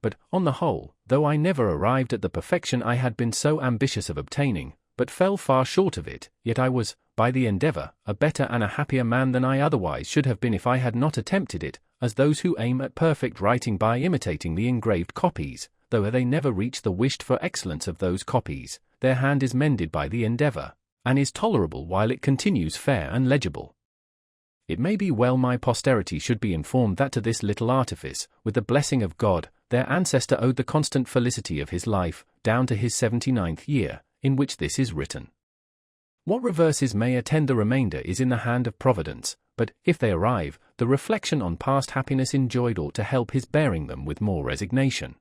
S1: But, on the whole, though I never arrived at the perfection I had been so ambitious of obtaining, but fell far short of it, yet I was, by the endeavor, a better and a happier man than I otherwise should have been if I had not attempted it, as those who aim at perfect writing by imitating the engraved copies, though they never reach the wished-for excellence of those copies, their hand is mended by the endeavor, and is tolerable while it continues fair and legible. It may be well my posterity should be informed that to this little artifice, with the blessing of God, their ancestor owed the constant felicity of his life, down to his 79th year, in which this is written. What reverses may attend the remainder is in the hand of Providence, but, if they arrive, the reflection on past happiness enjoyed ought to help his bearing them with more resignation.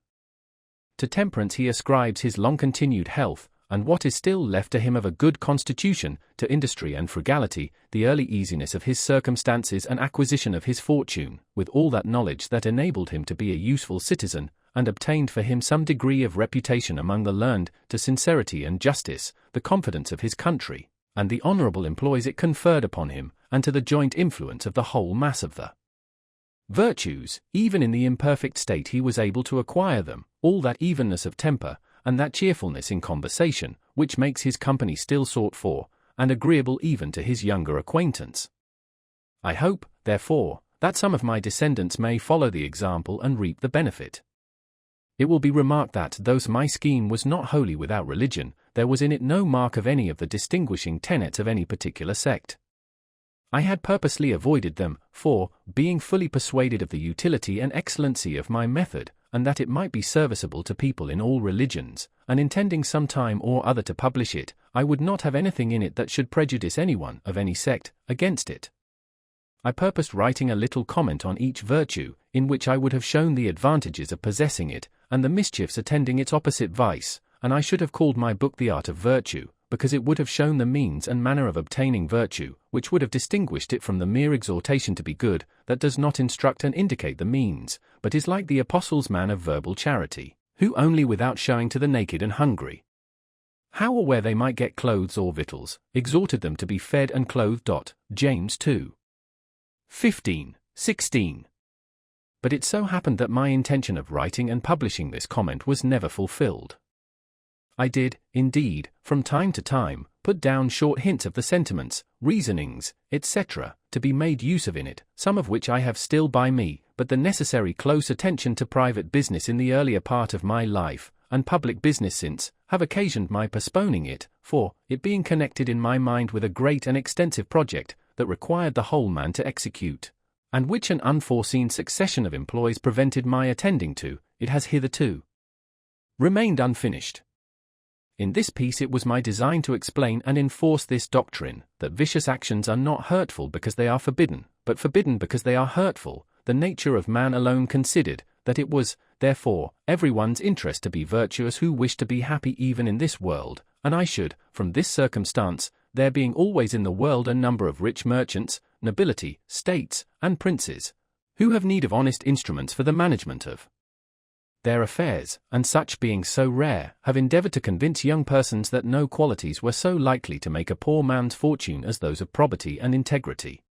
S1: To temperance he ascribes his long-continued health, and what is still left to him of a good constitution, to industry and frugality, the early easiness of his circumstances and acquisition of his fortune, with all that knowledge that enabled him to be a useful citizen, and obtained for him some degree of reputation among the learned, to sincerity and justice, the confidence of his country, and the honourable employs it conferred upon him, and to the joint influence of the whole mass of the virtues, even in the imperfect state he was able to acquire them, all that evenness of temper, and that cheerfulness in conversation, which makes his company still sought for, and agreeable even to his younger acquaintance. I hope, therefore, that some of my descendants may follow the example and reap the benefit. It will be remarked that, though my scheme was not wholly without religion, there was in it no mark of any of the distinguishing tenets of any particular sect. I had purposely avoided them, for, being fully persuaded of the utility and excellency of my method, and that it might be serviceable to people in all religions, and intending some time or other to publish it, I would not have anything in it that should prejudice anyone, of any sect, against it. I purposed writing a little comment on each virtue, in which I would have shown the advantages of possessing it, and the mischiefs attending its opposite vice, and I should have called my book The Art of Virtue, because it would have shown the means and manner of obtaining virtue, which would have distinguished it from the mere exhortation to be good, that does not instruct and indicate the means, but is like the apostle's man of verbal charity, who only without showing to the naked and hungry how or where they might get clothes or victuals, exhorted them to be fed and clothed. James 2. 15, 16. But it so happened that my intention of writing and publishing this comment was never fulfilled. I did, indeed, from time to time, put down short hints of the sentiments, reasonings, etc., to be made use of in it, some of which I have still by me, but the necessary close attention to private business in the earlier part of my life, and public business since, have occasioned my postponing it, for, it being connected in my mind with a great and extensive project, that required the whole man to execute, and which an unforeseen succession of employs prevented my attending to, it has hitherto remained unfinished. In this piece it was my design to explain and enforce this doctrine, that vicious actions are not hurtful because they are forbidden, but forbidden because they are hurtful, the nature of man alone considered, that it was, therefore, everyone's interest to be virtuous who wished to be happy even in this world, and I should, from this circumstance, there being always in the world a number of rich merchants, nobility, states, and princes, who have need of honest instruments for the management of their affairs, and such being so rare, have endeavoured to convince young persons that no qualities were so likely to make a poor man's fortune as those of probity and integrity.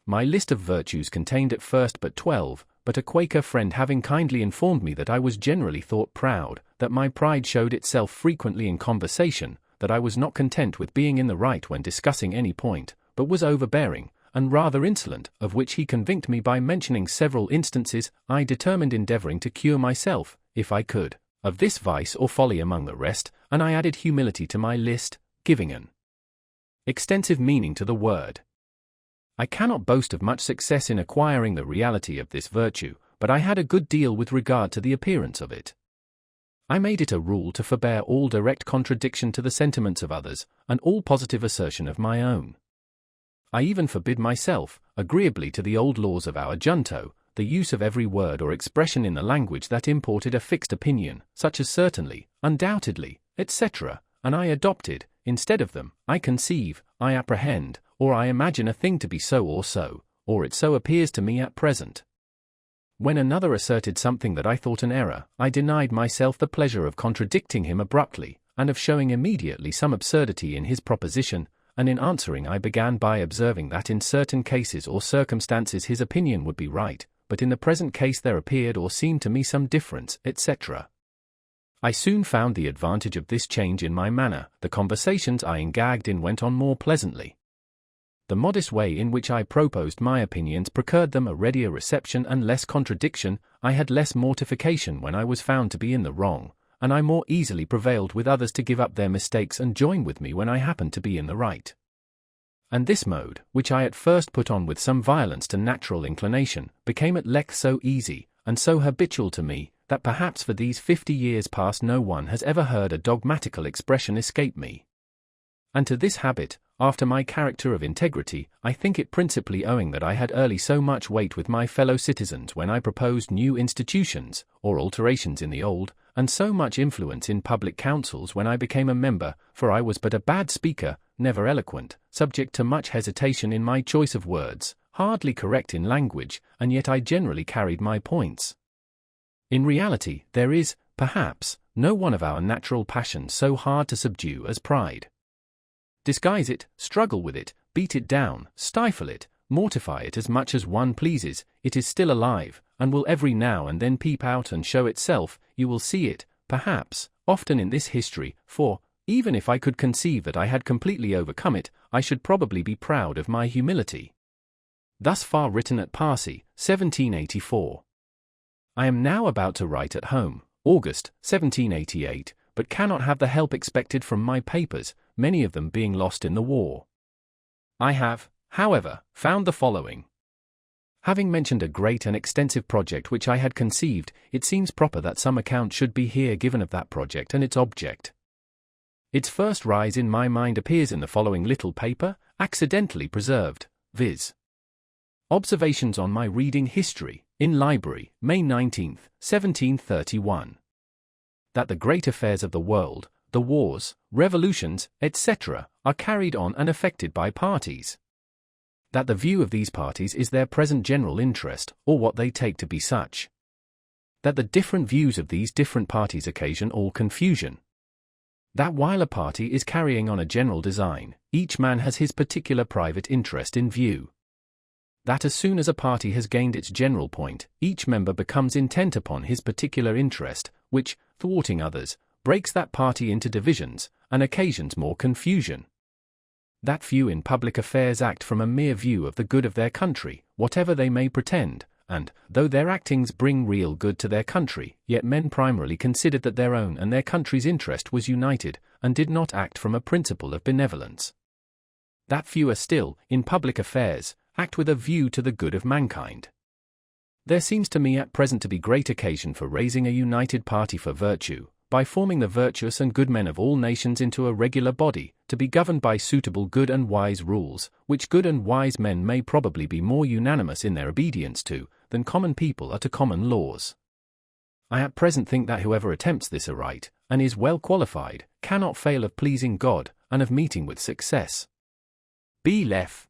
S1: My list of virtues contained at first but 12, but a Quaker friend having kindly informed me that I was generally thought proud, that my pride showed itself frequently in conversation, that I was not content with being in the right when discussing any point, but was overbearing, and rather insolent, of which he convinced me by mentioning several instances, I determined endeavouring to cure myself, if I could, of this vice or folly among the rest, and I added humility to my list, giving an extensive meaning to the word. I cannot boast of much success in acquiring the reality of this virtue, but I had a good deal with regard to the appearance of it. I made it a rule to forbear all direct contradiction to the sentiments of others, and all positive assertion of my own. I even forbid myself, agreeably to the old laws of our junto, the use of every word or expression in the language that imported a fixed opinion, such as certainly, undoubtedly, etc., and I adopted, instead of them, I conceive, I apprehend, or I imagine a thing to be so, or it so appears to me at present. When another asserted something that I thought an error, I denied myself the pleasure of contradicting him abruptly, and of showing immediately some absurdity in his proposition, and in answering I began by observing that in certain cases or circumstances his opinion would be right, but in the present case there appeared or seemed to me some difference, etc. I soon found the advantage of this change in my manner, the conversations I engaged in went on more pleasantly. The modest way in which I proposed my opinions procured them a readier reception and less contradiction, I had less mortification when I was found to be in the wrong, and I more easily prevailed with others to give up their mistakes and join with me when I happened to be in the right. And this mode, which I at first put on with some violence to natural inclination, became at length so easy, and so habitual to me, that perhaps for these 50 years past no one has ever heard a dogmatical expression escape me. And to this habit, after my character of integrity, I think it principally owing that I had early so much weight with my fellow citizens when I proposed new institutions, or alterations in the old, and so much influence in public councils when I became a member, for I was but a bad speaker, never eloquent, subject to much hesitation in my choice of words, hardly correct in language, and yet I generally carried my points. In reality, there is, perhaps, no one of our natural passions so hard to subdue as pride. Disguise it, struggle with it, beat it down, stifle it, mortify it as much as one pleases, it is still alive, and will every now and then peep out and show itself. You will see it, perhaps, often in this history, for, even if I could conceive that I had completely overcome it, I should probably be proud of my humility. Thus far written at Parsi, 1784. I am now about to write at home, August, 1788, but cannot have the help expected from my papers, many of them being lost in the war. I have, however, found the following. Having mentioned a great and extensive project which I had conceived, it seems proper that some account should be here given of that project and its object. Its first rise in my mind appears in the following little paper, accidentally preserved, viz. Observations on my reading history, in library, May 19, 1731. That the great affairs of the world, the wars, revolutions, etc., are carried on and affected by parties. That the view of these parties is their present general interest, or what they take to be such. That the different views of these different parties occasion all confusion. That while a party is carrying on a general design, each man has his particular private interest in view. That as soon as a party has gained its general point, each member becomes intent upon his particular interest, which, thwarting others, breaks that party into divisions, and occasions more confusion. That few in public affairs act from a mere view of the good of their country, whatever they may pretend, and, though their actings bring real good to their country, yet men primarily considered that their own and their country's interest was united, and did not act from a principle of benevolence. That fewer still, in public affairs, act with a view to the good of mankind. There seems to me at present to be great occasion for raising a united party for virtue, by forming the virtuous and good men of all nations into a regular body, to be governed by suitable good and wise rules, which good and wise men may probably be more unanimous in their obedience to, than common people are to common laws. I at present think that whoever attempts this aright, and is well qualified, cannot fail of pleasing God, and of meeting with success. B. Lef.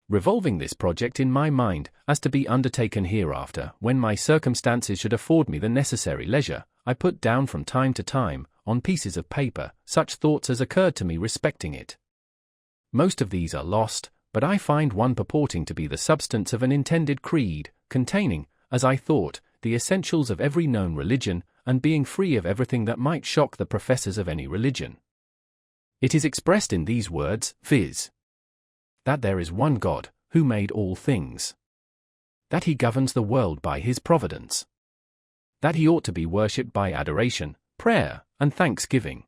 S1: Revolving this project in my mind, as to be undertaken hereafter, when my circumstances should afford me the necessary leisure, I put down from time to time, on pieces of paper, such thoughts as occurred to me respecting it. Most of these are lost, but I find one purporting to be the substance of an intended creed, containing, as I thought, the essentials of every known religion, and being free of everything that might shock the professors of any religion. It is expressed in these words, viz. That there is one God, who made all things. That he governs the world by his providence. That he ought to be worshipped by adoration, prayer, and thanksgiving.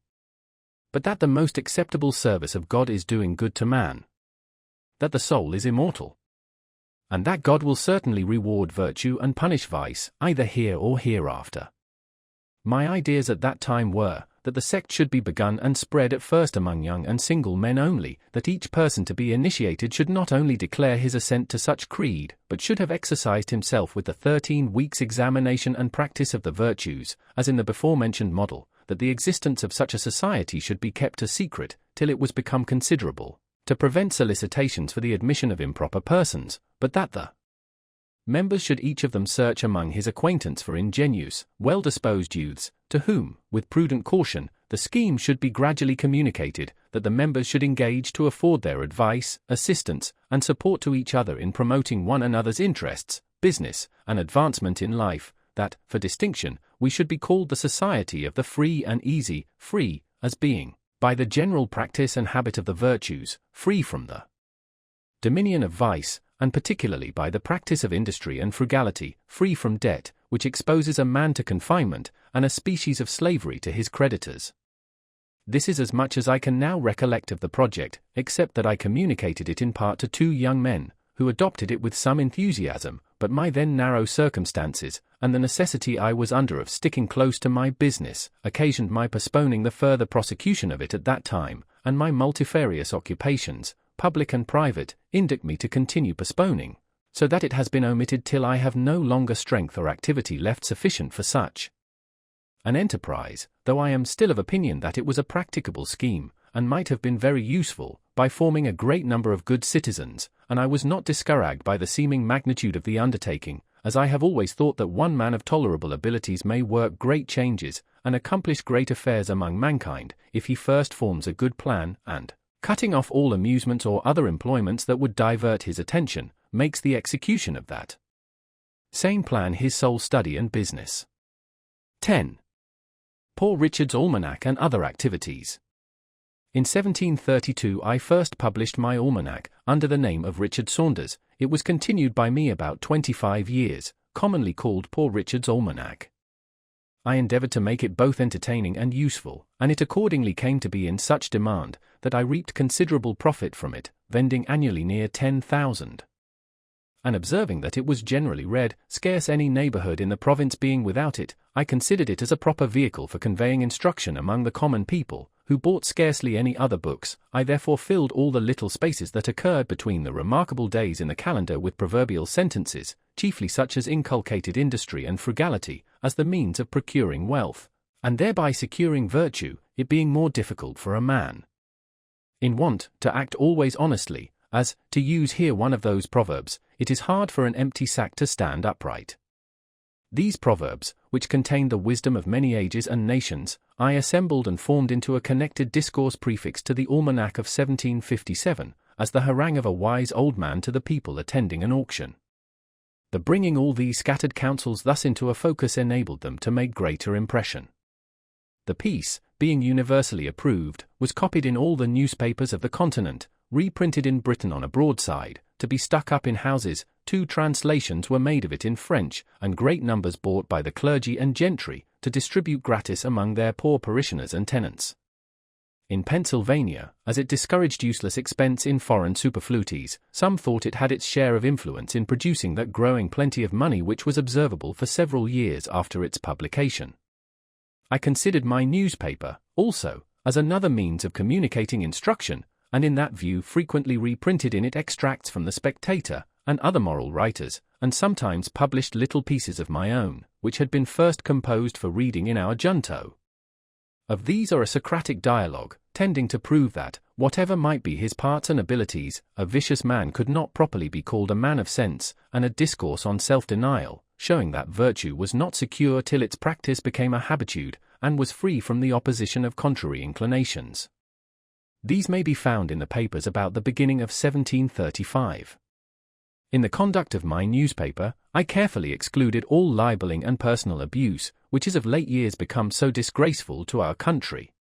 S1: But that the most acceptable service of God is doing good to man. That the soul is immortal. And that God will certainly reward virtue and punish vice, either here or hereafter. My ideas at that time were, that the sect should be begun and spread at first among young and single men only, that each person to be initiated should not only declare his assent to such creed, but should have exercised himself with the 13 weeks' examination and practice of the virtues, as in the before-mentioned model, that the existence of such a society should be kept a secret, till it was become considerable, to prevent solicitations for the admission of improper persons, but that the members should each of them search among his acquaintance for ingenuous, well-disposed youths, to whom, with prudent caution, the scheme should be gradually communicated, that the members should engage to afford their advice, assistance, and support to each other in promoting one another's interests, business, and advancement in life, that, for distinction, we should be called the Society of the Free and Easy, free, as being, by the general practice and habit of the virtues, free from the dominion of vice, and particularly by the practice of industry and frugality, free from debt, which exposes a man to confinement, and a species of slavery to his creditors. This is as much as I can now recollect of the project, except that I communicated it in part to 2 young men, who adopted it with some enthusiasm, but my then narrow circumstances, and the necessity I was under of sticking close to my business, occasioned my postponing the further prosecution of it at that time, and my multifarious occupations, public and private, induct me to continue postponing, so that it has been omitted till I have no longer strength or activity left sufficient for such. an enterprise, though I am still of opinion that it was a practicable scheme, and might have been very useful, by forming a great number of good citizens, and I was not discouraged by the seeming magnitude of the undertaking, as I have always thought that one man of tolerable abilities may work great changes, and accomplish great affairs among mankind, if he first forms a good plan, and, cutting off all amusements or other employments that would divert his attention, makes the execution of that same plan his sole study and business. 10. Poor Richard's Almanac and other activities. In 1732 I first published my almanac, under the name of Richard Saunders. It was continued by me about 25 years, commonly called Poor Richard's Almanac. I endeavored to make it both entertaining and useful, and it accordingly came to be in such demand, that I reaped considerable profit from it, vending annually near 10,000. And observing that it was generally read, scarce any neighborhood in the province being without it, I considered it as a proper vehicle for conveying instruction among the common people, who bought scarcely any other books. I therefore filled all the little spaces that occurred between the remarkable days in the calendar with proverbial sentences, chiefly such as inculcated industry and frugality, as the means of procuring wealth, and thereby securing virtue, it being more difficult for a man in want to act always honestly, as, to use here one of those proverbs, it is hard for an empty sack to stand upright. These proverbs, which contain the wisdom of many ages and nations, I assembled and formed into a connected discourse prefixed to the Almanac of 1757, as the harangue of a wise old man to the people attending an auction. The bringing all these scattered counsels thus into a focus enabled them to make greater impression. The piece, being universally approved, was copied in all the newspapers of the continent, reprinted in Britain on a broadside, to be stuck up in houses. 2 translations were made of it in French, and great numbers bought by the clergy and gentry, to distribute gratis among their poor parishioners and tenants. In Pennsylvania, as it discouraged useless expense in foreign superfluities, some thought it had its share of influence in producing that growing plenty of money which was observable for several years after its publication. I considered my newspaper, also, as another means of communicating instruction, and in that view frequently reprinted in it extracts from the Spectator, and other moral writers, and sometimes published little pieces of my own, which had been first composed for reading in our junto. Of these are a Socratic dialogue, tending to prove that, whatever might be his parts and abilities, a vicious man could not properly be called a man of sense, and a discourse on self-denial, showing that virtue was not secure till its practice became a habitude, and was free from the opposition of contrary inclinations. These may be found in the papers about the beginning of 1735. In the conduct of my newspaper, I carefully excluded all libeling and personal abuse, which is of late years become so disgraceful to our country.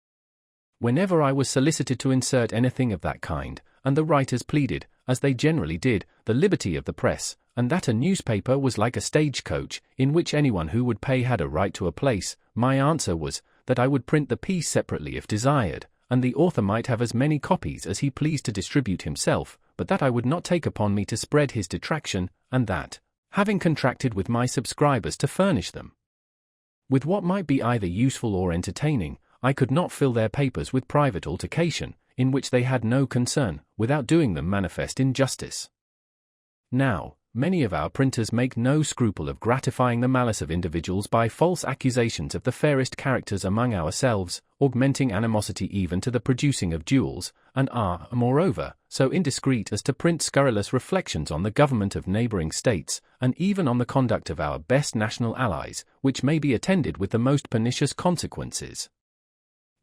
S1: Whenever I was solicited to insert anything of that kind, and the writers pleaded, as they generally did, the liberty of the press, and that a newspaper was like a stagecoach, in which anyone who would pay had a right to a place, my answer was, that I would print the piece separately if desired, and the author might have as many copies as he pleased to distribute himself, but that I would not take upon me to spread his detraction, and that, having contracted with my subscribers to furnish them with what might be either useful or entertaining, I could not fill their papers with private altercation, in which they had no concern, without doing them manifest injustice. Now, many of our printers make no scruple of gratifying the malice of individuals by false accusations of the fairest characters among ourselves, augmenting animosity even to the producing of duels, and are, moreover, so indiscreet as to print scurrilous reflections on the government of neighboring states, and even on the conduct of our best national allies, which may be attended with the most pernicious consequences.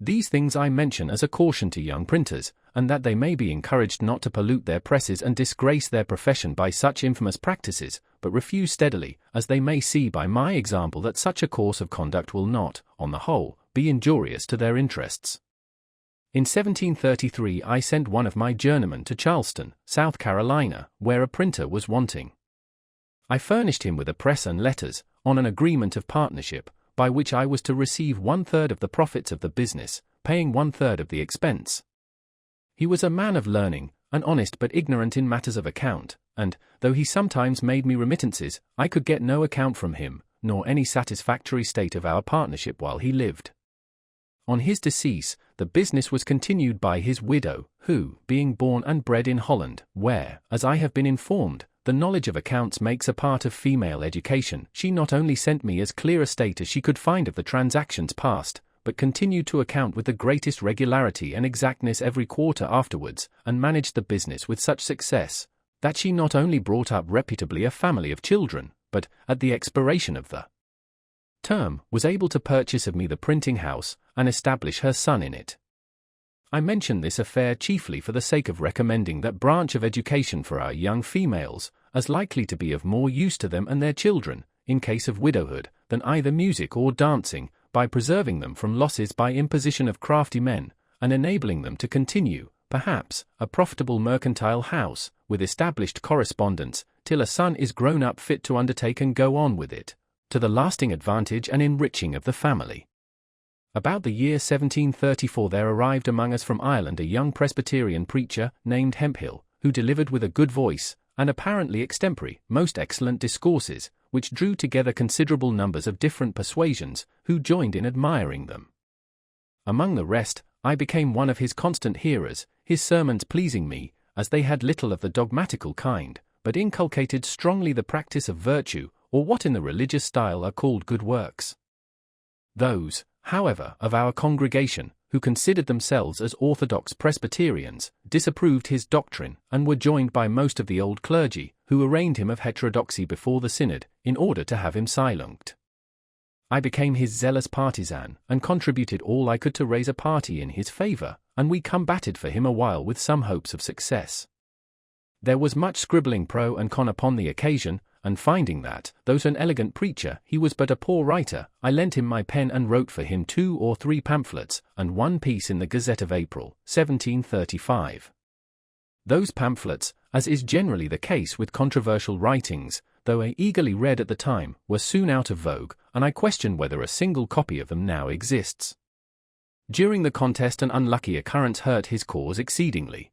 S1: These things I mention as a caution to young printers, and that they may be encouraged not to pollute their presses and disgrace their profession by such infamous practices, but refuse steadily, as they may see by my example that such a course of conduct will not, on the whole, be injurious to their interests. In 1733 I sent one of my journeymen to Charleston, South Carolina, where a printer was wanting. I furnished him with a press and letters, on an agreement of partnership, by which I was to receive 1/3 of the profits of the business, paying 1/3 of the expense. He was a man of learning, and honest but ignorant in matters of account, and, though he sometimes made me remittances, I could get no account from him, nor any satisfactory state of our partnership while he lived. On his decease, the business was continued by his widow, who, being born and bred in Holland, where, as I have been informed, the knowledge of accounts makes a part of female education. She not only sent me as clear a state as she could find of the transactions past, but continued to account with the greatest regularity and exactness every quarter afterwards, and managed the business with such success, that she not only brought up reputably a family of children, but, at the expiration of the term, was able to purchase of me the printing house, and establish her son in it. I mention this affair chiefly for the sake of recommending that branch of education for our young females, as likely to be of more use to them and their children, in case of widowhood, than either music or dancing, by preserving them from losses by imposition of crafty men, and enabling them to continue, perhaps, a profitable mercantile house, with established correspondence, till a son is grown up fit to undertake and go on with it, to the lasting advantage and enriching of the family. About the year 1734 there arrived among us from Ireland a young Presbyterian preacher, named Hemphill, who delivered with a good voice, and apparently extempore, most excellent discourses, which drew together considerable numbers of different persuasions, who joined in admiring them. Among the rest, I became one of his constant hearers, his sermons pleasing me, as they had little of the dogmatical kind, but inculcated strongly the practice of virtue, or what in the religious style are called good works. Those, however, of our congregation, who considered themselves as orthodox Presbyterians, disapproved his doctrine, and were joined by most of the old clergy, who arraigned him of heterodoxy before the synod, in order to have him silenced. I became his zealous partisan, and contributed all I could to raise a party in his favor, and we combated for him a while with some hopes of success. There was much scribbling pro and con upon the occasion, and finding that, though an elegant preacher, he was but a poor writer, I lent him my pen and wrote for him 2 or 3 pamphlets, and one piece in the Gazette of April, 1735. Those pamphlets, as is generally the case with controversial writings, though eagerly read at the time, were soon out of vogue, and I question whether a single copy of them now exists. During the contest an unlucky occurrence hurt his cause exceedingly.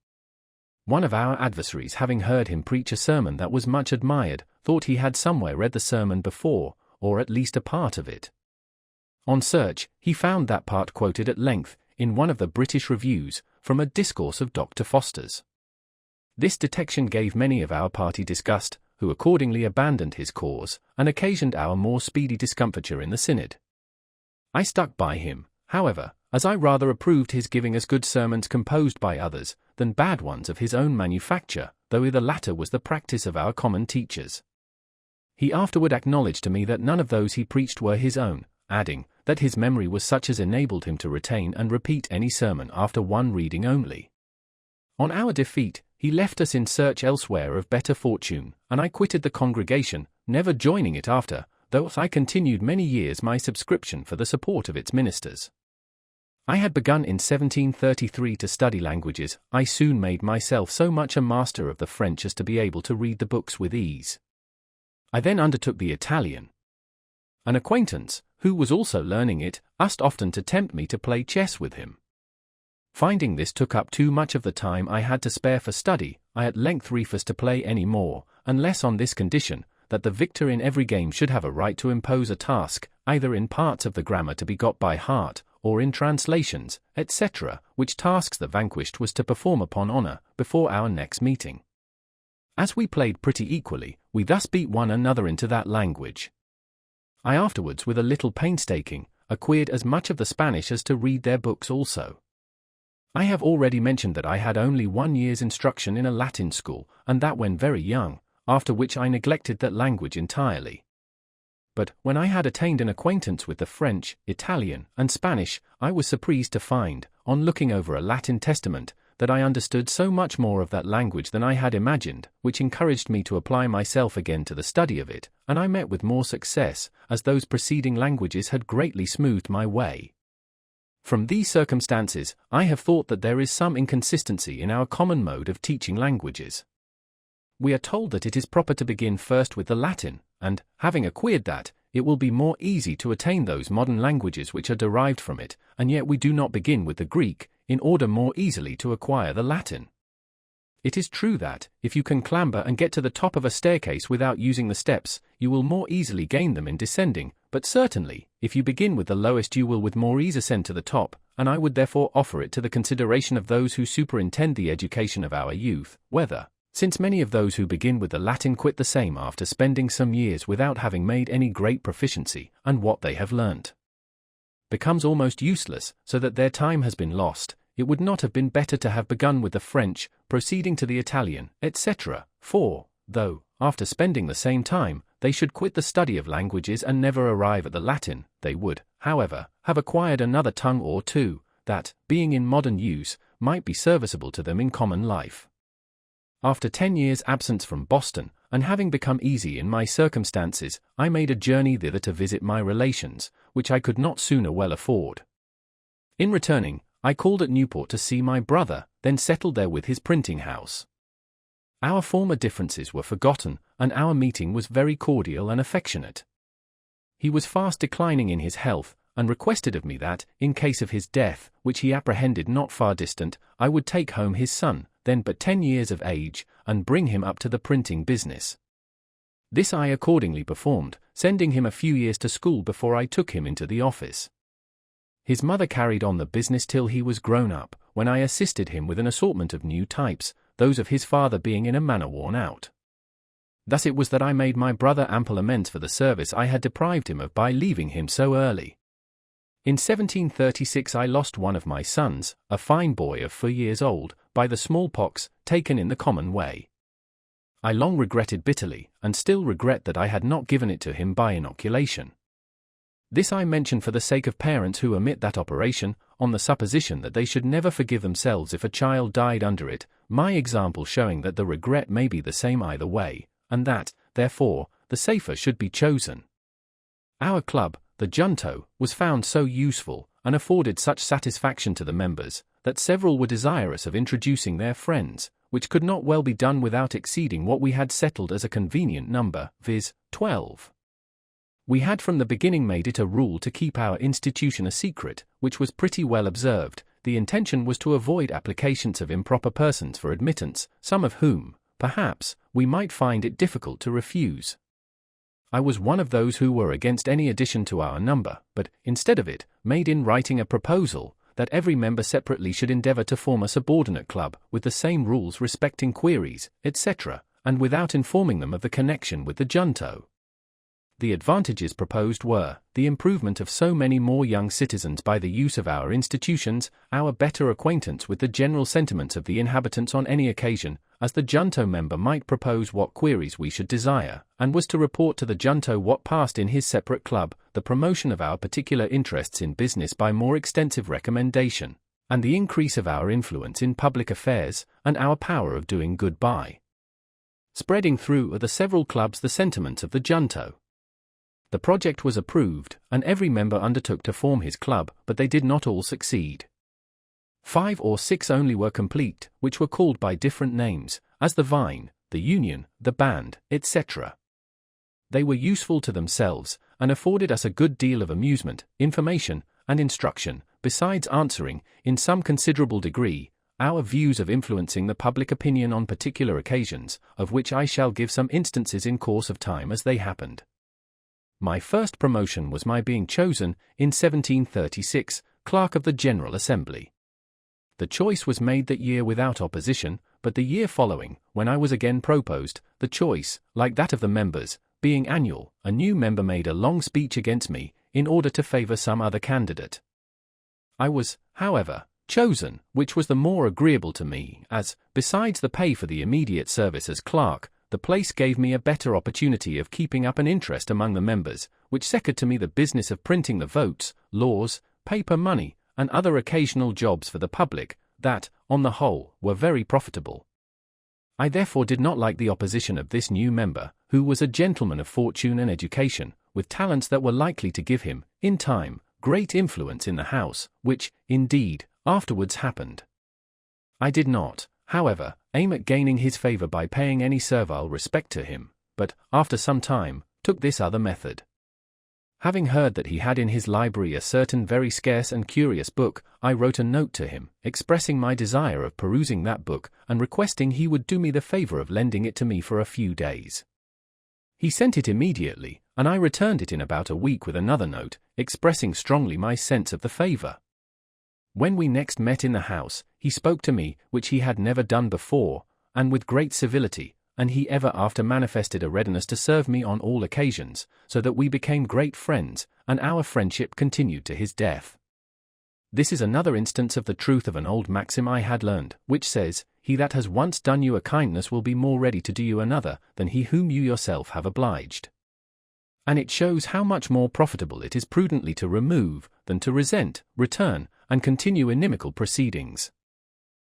S1: One of our adversaries, having heard him preach a sermon that was much admired, thought he had somewhere read the sermon before, or at least a part of it. On search, he found that part quoted at length, in one of the British Reviews, from a discourse of Dr. Foster's. This detection gave many of our party disgust, who accordingly abandoned his cause, and occasioned our more speedy discomfiture in the synod. I stuck by him, however, as I rather approved his giving us good sermons composed by others, than bad ones of his own manufacture, though the latter was the practice of our common teachers. He afterward acknowledged to me that none of those he preached were his own, adding, that his memory was such as enabled him to retain and repeat any sermon after one reading only. On our defeat, he left us in search elsewhere of better fortune, and I quitted the congregation, never joining it after, though I continued many years my subscription for the support of its ministers. I had begun in 1733 to study languages. I soon made myself so much a master of the French as to be able to read the books with ease. I then undertook the Italian. An acquaintance, who was also learning it, used often to tempt me to play chess with him. Finding this took up too much of the time I had to spare for study, I at length refused to play any more, unless on this condition, that the victor in every game should have a right to impose a task, either in parts of the grammar to be got by heart, or in translations, etc., which tasks the vanquished was to perform upon honor, before our next meeting. As we played pretty equally, we thus beat one another into that language. I afterwards, with a little painstaking, acquired as much of the Spanish as to read their books also. I have already mentioned that I had only 1 year's instruction in a Latin school, and that when very young, after which I neglected that language entirely. But, when I had attained an acquaintance with the French, Italian, and Spanish, I was surprised to find, on looking over a Latin Testament, that I understood so much more of that language than I had imagined, which encouraged me to apply myself again to the study of it, and I met with more success, as those preceding languages had greatly smoothed my way. From these circumstances, I have thought that there is some inconsistency in our common mode of teaching languages. We are told that it is proper to begin first with the Latin, and, having acquired that, it will be more easy to attain those modern languages which are derived from it, and yet we do not begin with the Greek, in order more easily to acquire the Latin. It is true that, if you can clamber and get to the top of a staircase without using the steps, you will more easily gain them in descending, but certainly, if you begin with the lowest you will with more ease ascend to the top, and I would therefore offer it to the consideration of those who superintend the education of our youth, whether, since many of those who begin with the Latin quit the same after spending some years without having made any great proficiency, and what they have learnt becomes almost useless, so that their time has been lost, it would not have been better to have begun with the French, proceeding to the Italian, etc., for, though, after spending the same time, they should quit the study of languages and never arrive at the Latin, they would, however, have acquired another tongue or two, that, being in modern use, might be serviceable to them in common life. After 10 years' absence from Boston, and having become easy in my circumstances, I made a journey thither to visit my relations, which I could not sooner well afford. In returning, I called at Newport to see my brother, then settled there with his printing house. Our former differences were forgotten, and our meeting was very cordial and affectionate. He was fast declining in his health, and requested of me that, in case of his death, which he apprehended not far distant, I would take home his son, then but 10 years of age, and bring him up to the printing business. This I accordingly performed, sending him a few years to school before I took him into the office. His mother carried on the business till he was grown up, when I assisted him with an assortment of new types, those of his father being in a manner worn out. Thus it was that I made my brother ample amends for the service I had deprived him of by leaving him so early. In 1736 I lost one of my sons, a fine boy of 4 years old, by the smallpox, taken in the common way. I long regretted bitterly, and still regret that I had not given it to him by inoculation. This I mention for the sake of parents who omit that operation, on the supposition that they should never forgive themselves if a child died under it, my example showing that the regret may be the same either way, and that, therefore, the safer should be chosen. Our club, the Junto, was found so useful, and afforded such satisfaction to the members, that several were desirous of introducing their friends, which could not well be done without exceeding what we had settled as a convenient number, viz., 12. We had from the beginning made it a rule to keep our institution a secret, which was pretty well observed. The intention was to avoid applications of improper persons for admittance, some of whom, perhaps, we might find it difficult to refuse. I was one of those who were against any addition to our number, but, instead of it, made in writing a proposal, that every member separately should endeavour to form a subordinate club, with the same rules respecting queries, etc., and without informing them of the connection with the Junto. The advantages proposed were, the improvement of so many more young citizens by the use of our institutions, our better acquaintance with the general sentiments of the inhabitants on any occasion, as the Junto member might propose what queries we should desire, and was to report to the Junto what passed in his separate club, the promotion of our particular interests in business by more extensive recommendation, and the increase of our influence in public affairs, and our power of doing good by spreading through the several clubs the sentiments of the Junto. The project was approved, and every member undertook to form his club, but they did not all succeed. 5 or 6 only were complete, which were called by different names, as the Vine, the Union, the Band, etc. They were useful to themselves, and afforded us a good deal of amusement, information, and instruction, besides answering, in some considerable degree, our views of influencing the public opinion on particular occasions, of which I shall give some instances in course of time as they happened. My first promotion was my being chosen, in 1736, Clerk of the General Assembly. The choice was made that year without opposition, but the year following, when I was again proposed, the choice, like that of the members, being annual, a new member made a long speech against me, in order to favour some other candidate. I was, however, chosen, which was the more agreeable to me, as, besides the pay for the immediate service as clerk, the place gave me a better opportunity of keeping up an interest among the members, which secured to me the business of printing the votes, laws, paper money, and other occasional jobs for the public, that, on the whole, were very profitable. I therefore did not like the opposition of this new member, who was a gentleman of fortune and education, with talents that were likely to give him, in time, great influence in the House, which, indeed, afterwards happened. I did not, however, aim at gaining his favour by paying any servile respect to him, but, after some time, took this other method. Having heard that he had in his library a certain very scarce and curious book, I wrote a note to him, expressing my desire of perusing that book, and requesting he would do me the favour of lending it to me for a few days. He sent it immediately, and I returned it in about a week with another note, expressing strongly my sense of the favour. When we next met in the House, he spoke to me, which he had never done before, and with great civility, and he ever after manifested a readiness to serve me on all occasions, so that we became great friends, and our friendship continued to his death. This is another instance of the truth of an old maxim I had learned, which says, "He that has once done you a kindness will be more ready to do you another than he whom you yourself have obliged." And it shows how much more profitable it is prudently to remove, than to resent, return, and continue inimical proceedings.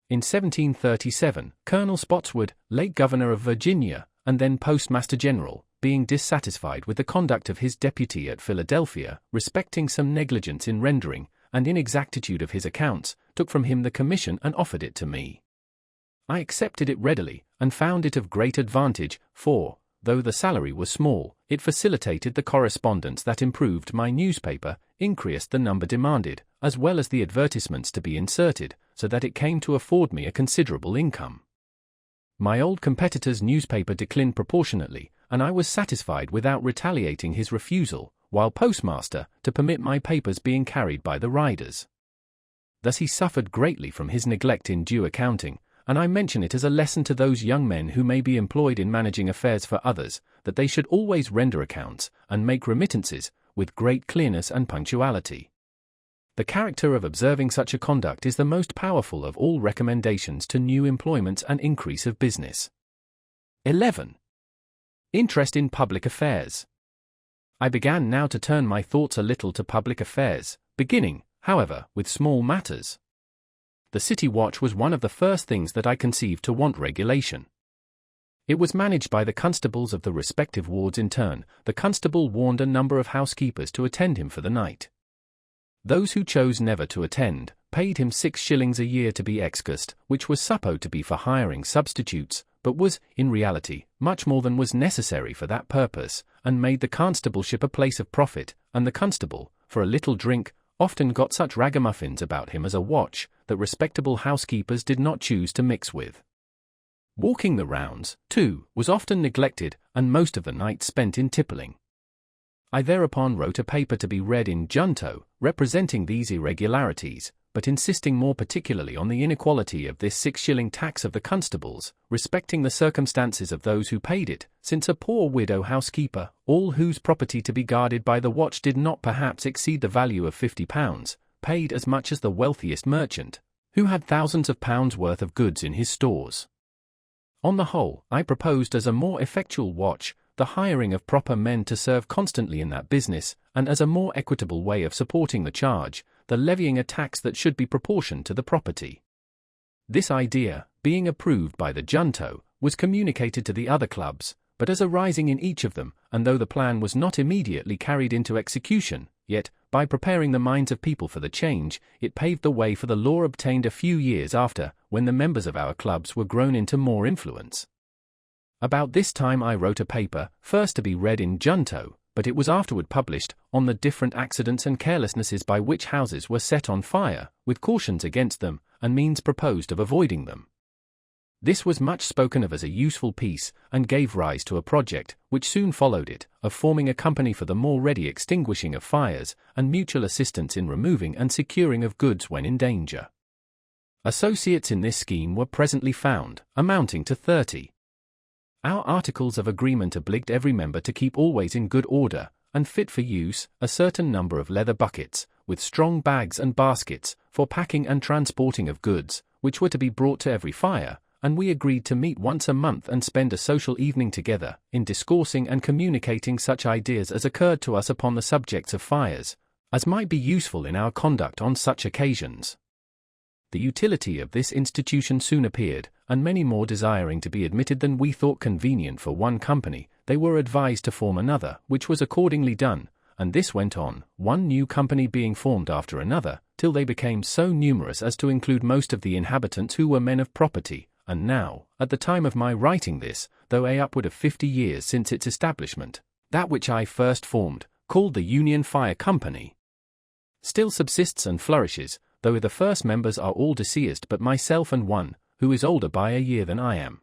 S1: In 1737, Colonel Spotswood, late Governor of Virginia, and then Postmaster General, being dissatisfied with the conduct of his deputy at Philadelphia, respecting some negligence in rendering, and inexactitude of his accounts, took from him the commission and offered it to me. I accepted it readily, and found it of great advantage, for, though the salary was small, it facilitated the correspondence that improved my newspaper, increased the number demanded, as well as the advertisements to be inserted, so that it came to afford me a considerable income. My old competitor's newspaper declined proportionately, and I was satisfied without retaliating his refusal, while postmaster, to permit my papers being carried by the riders. Thus he suffered greatly from his neglect in due accounting, and I mention it as a lesson to those young men who may be employed in managing affairs for others, that they should always render accounts, and make remittances, with great clearness and punctuality. The character of observing such a conduct is the most powerful of all recommendations to new employments and increase of business. 11. Interest in public affairs. I began now to turn my thoughts a little to public affairs, beginning, however, with small matters. The city watch was one of the first things that I conceived to want regulation. It was managed by the constables of the respective wards in turn. The constable warned a number of housekeepers to attend him for the night. Those who chose never to attend, paid him 6 shillings a year to be excused, which was supposed to be for hiring substitutes, but was, in reality, much more than was necessary for that purpose, and made the constableship a place of profit, and the constable, for a little drink, often got such ragamuffins about him as a watch, that respectable housekeepers did not choose to mix with. Walking the rounds, too, was often neglected, and most of the night spent in tippling. I thereupon wrote a paper to be read in Junto, representing these irregularities, but insisting more particularly on the inequality of this 6-shilling tax of the constables, respecting the circumstances of those who paid it, since a poor widow housekeeper, all whose property to be guarded by the watch did not perhaps exceed the value of £50, paid as much as the wealthiest merchant, who had thousands of pounds worth of goods in his stores. On the whole, I proposed as a more effectual watch, the hiring of proper men to serve constantly in that business, and as a more equitable way of supporting the charge, the levying a tax that should be proportioned to the property. This idea, being approved by the Junto, was communicated to the other clubs, but as arising in each of them, and though the plan was not immediately carried into execution, yet, by preparing the minds of people for the change, it paved the way for the law obtained a few years after, when the members of our clubs were grown into more influence. About this time I wrote a paper, first to be read in Junto, but it was afterward published, on the different accidents and carelessnesses by which houses were set on fire, with cautions against them, and means proposed of avoiding them. This was much spoken of as a useful piece, and gave rise to a project, which soon followed it, of forming a company for the more ready extinguishing of fires, and mutual assistance in removing and securing of goods when in danger. Associates in this scheme were presently found, amounting to 30. Our articles of agreement obliged every member to keep always in good order, and fit for use, a certain number of leather buckets, with strong bags and baskets, for packing and transporting of goods, which were to be brought to every fire, and we agreed to meet once a month and spend a social evening together, in discoursing and communicating such ideas as occurred to us upon the subjects of fires, as might be useful in our conduct on such occasions. The utility of this institution soon appeared, and many more desiring to be admitted than we thought convenient for one company, they were advised to form another, which was accordingly done, and this went on, one new company being formed after another, till they became so numerous as to include most of the inhabitants who were men of property, and now, at the time of my writing this, though upward of 50 years since its establishment, that which I first formed, called the Union Fire Company, still subsists and flourishes, though the first members are all deceased but myself and one, who is older by a year than I am.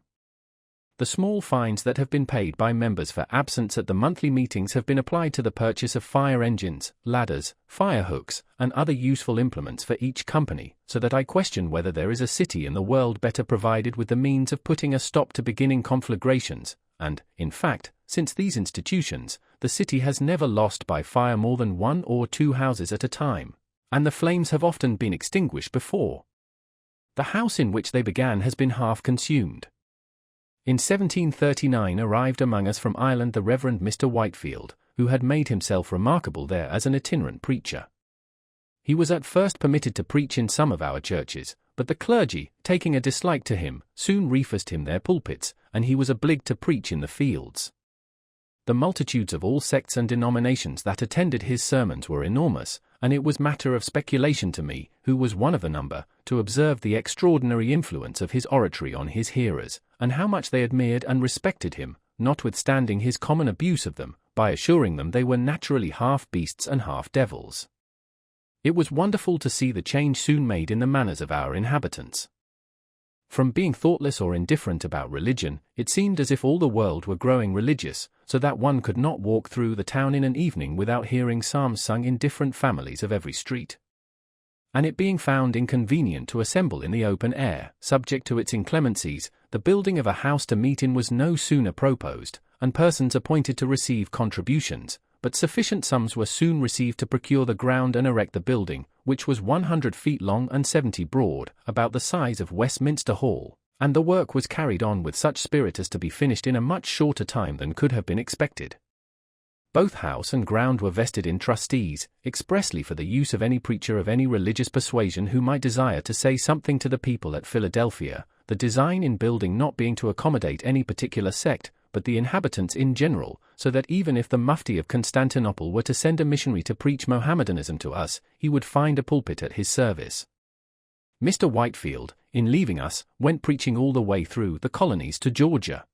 S1: The small fines that have been paid by members for absence at the monthly meetings have been applied to the purchase of fire engines, ladders, fire hooks, and other useful implements for each company, so that I question whether there is a city in the world better provided with the means of putting a stop to beginning conflagrations, and, in fact, since these institutions, the city has never lost by fire more than 1 or 2 houses at a time, and the flames have often been extinguished before the house in which they began has been half consumed. In 1739 arrived among us from Ireland the Reverend Mr. Whitefield, who had made himself remarkable there as an itinerant preacher. He was at first permitted to preach in some of our churches, but the clergy, taking a dislike to him, soon refused him their pulpits, and he was obliged to preach in the fields. The multitudes of all sects and denominations that attended his sermons were enormous, and it was matter of speculation to me, who was one of the number, to observe the extraordinary influence of his oratory on his hearers, and how much they admired and respected him, notwithstanding his common abuse of them, by assuring them they were naturally half beasts and half devils. It was wonderful to see the change soon made in the manners of our inhabitants. From being thoughtless or indifferent about religion, it seemed as if all the world were growing religious, so that one could not walk through the town in an evening without hearing psalms sung in different families of every street. And it being found inconvenient to assemble in the open air, subject to its inclemencies, the building of a house to meet in was no sooner proposed, and persons appointed to receive contributions, but sufficient sums were soon received to procure the ground and erect the building, which was 100 feet long and 70 broad, about the size of Westminster Hall, and the work was carried on with such spirit as to be finished in a much shorter time than could have been expected. Both house and ground were vested in trustees, expressly for the use of any preacher of any religious persuasion who might desire to say something to the people at Philadelphia, the design in building not being to accommodate any particular sect, but the inhabitants in general, so that even if the Mufti of Constantinople were to send a missionary to preach Mohammedanism to us, he would find a pulpit at his service. Mr. Whitefield, in leaving us, went preaching all the way through the colonies to Georgia.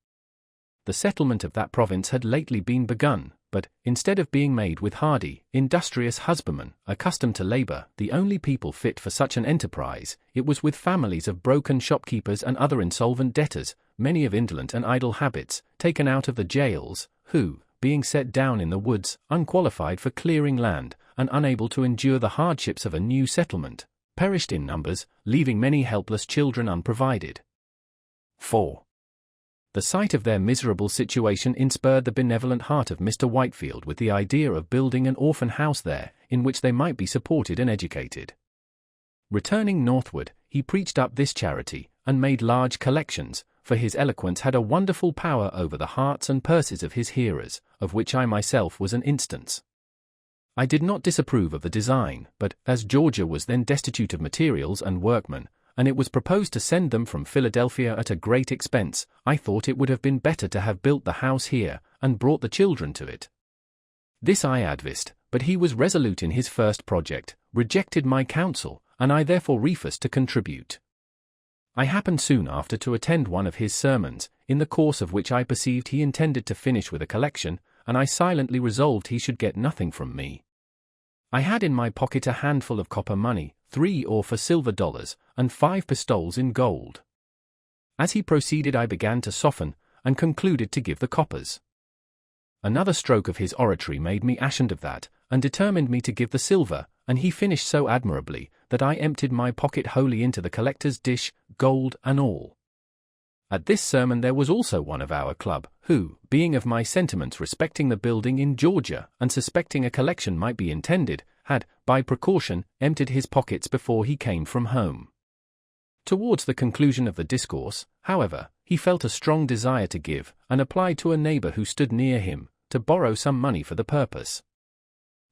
S1: The settlement of that province had lately been begun, but, instead of being made with hardy, industrious husbandmen, accustomed to labor, the only people fit for such an enterprise, it was with families of broken shopkeepers and other insolvent debtors, many of indolent and idle habits, taken out of the jails, who, being set down in the woods, unqualified for clearing land, and unable to endure the hardships of a new settlement, perished in numbers, leaving many helpless children unprovided. 4. The sight of their miserable situation inspired the benevolent heart of Mr. Whitefield with the idea of building an orphan house there, in which they might be supported and educated. Returning northward, he preached up this charity, and made large collections, for his eloquence had a wonderful power over the hearts and purses of his hearers, of which I myself was an instance. I did not disapprove of the design, but, as Georgia was then destitute of materials and workmen, and it was proposed to send them from Philadelphia at a great expense, I thought it would have been better to have built the house here, and brought the children to it. This I advised, but he was resolute in his first project, rejected my counsel, and I therefore refused to contribute. I happened soon after to attend one of his sermons, in the course of which I perceived he intended to finish with a collection, and I silently resolved he should get nothing from me. I had in my pocket a handful of copper money, 3 or 4 silver dollars, and 5 pistoles in gold. As he proceeded I began to soften, and concluded to give the coppers. Another stroke of his oratory made me ashamed of that, and determined me to give the silver, and he finished so admirably, that I emptied my pocket wholly into the collector's dish, gold and all. At this sermon there was also one of our club, who, being of my sentiments respecting the building in Georgia, and suspecting a collection might be intended, had, by precaution, emptied his pockets before he came from home. Towards the conclusion of the discourse, however, he felt a strong desire to give, and applied to a neighbor who stood near him, to borrow some money for the purpose.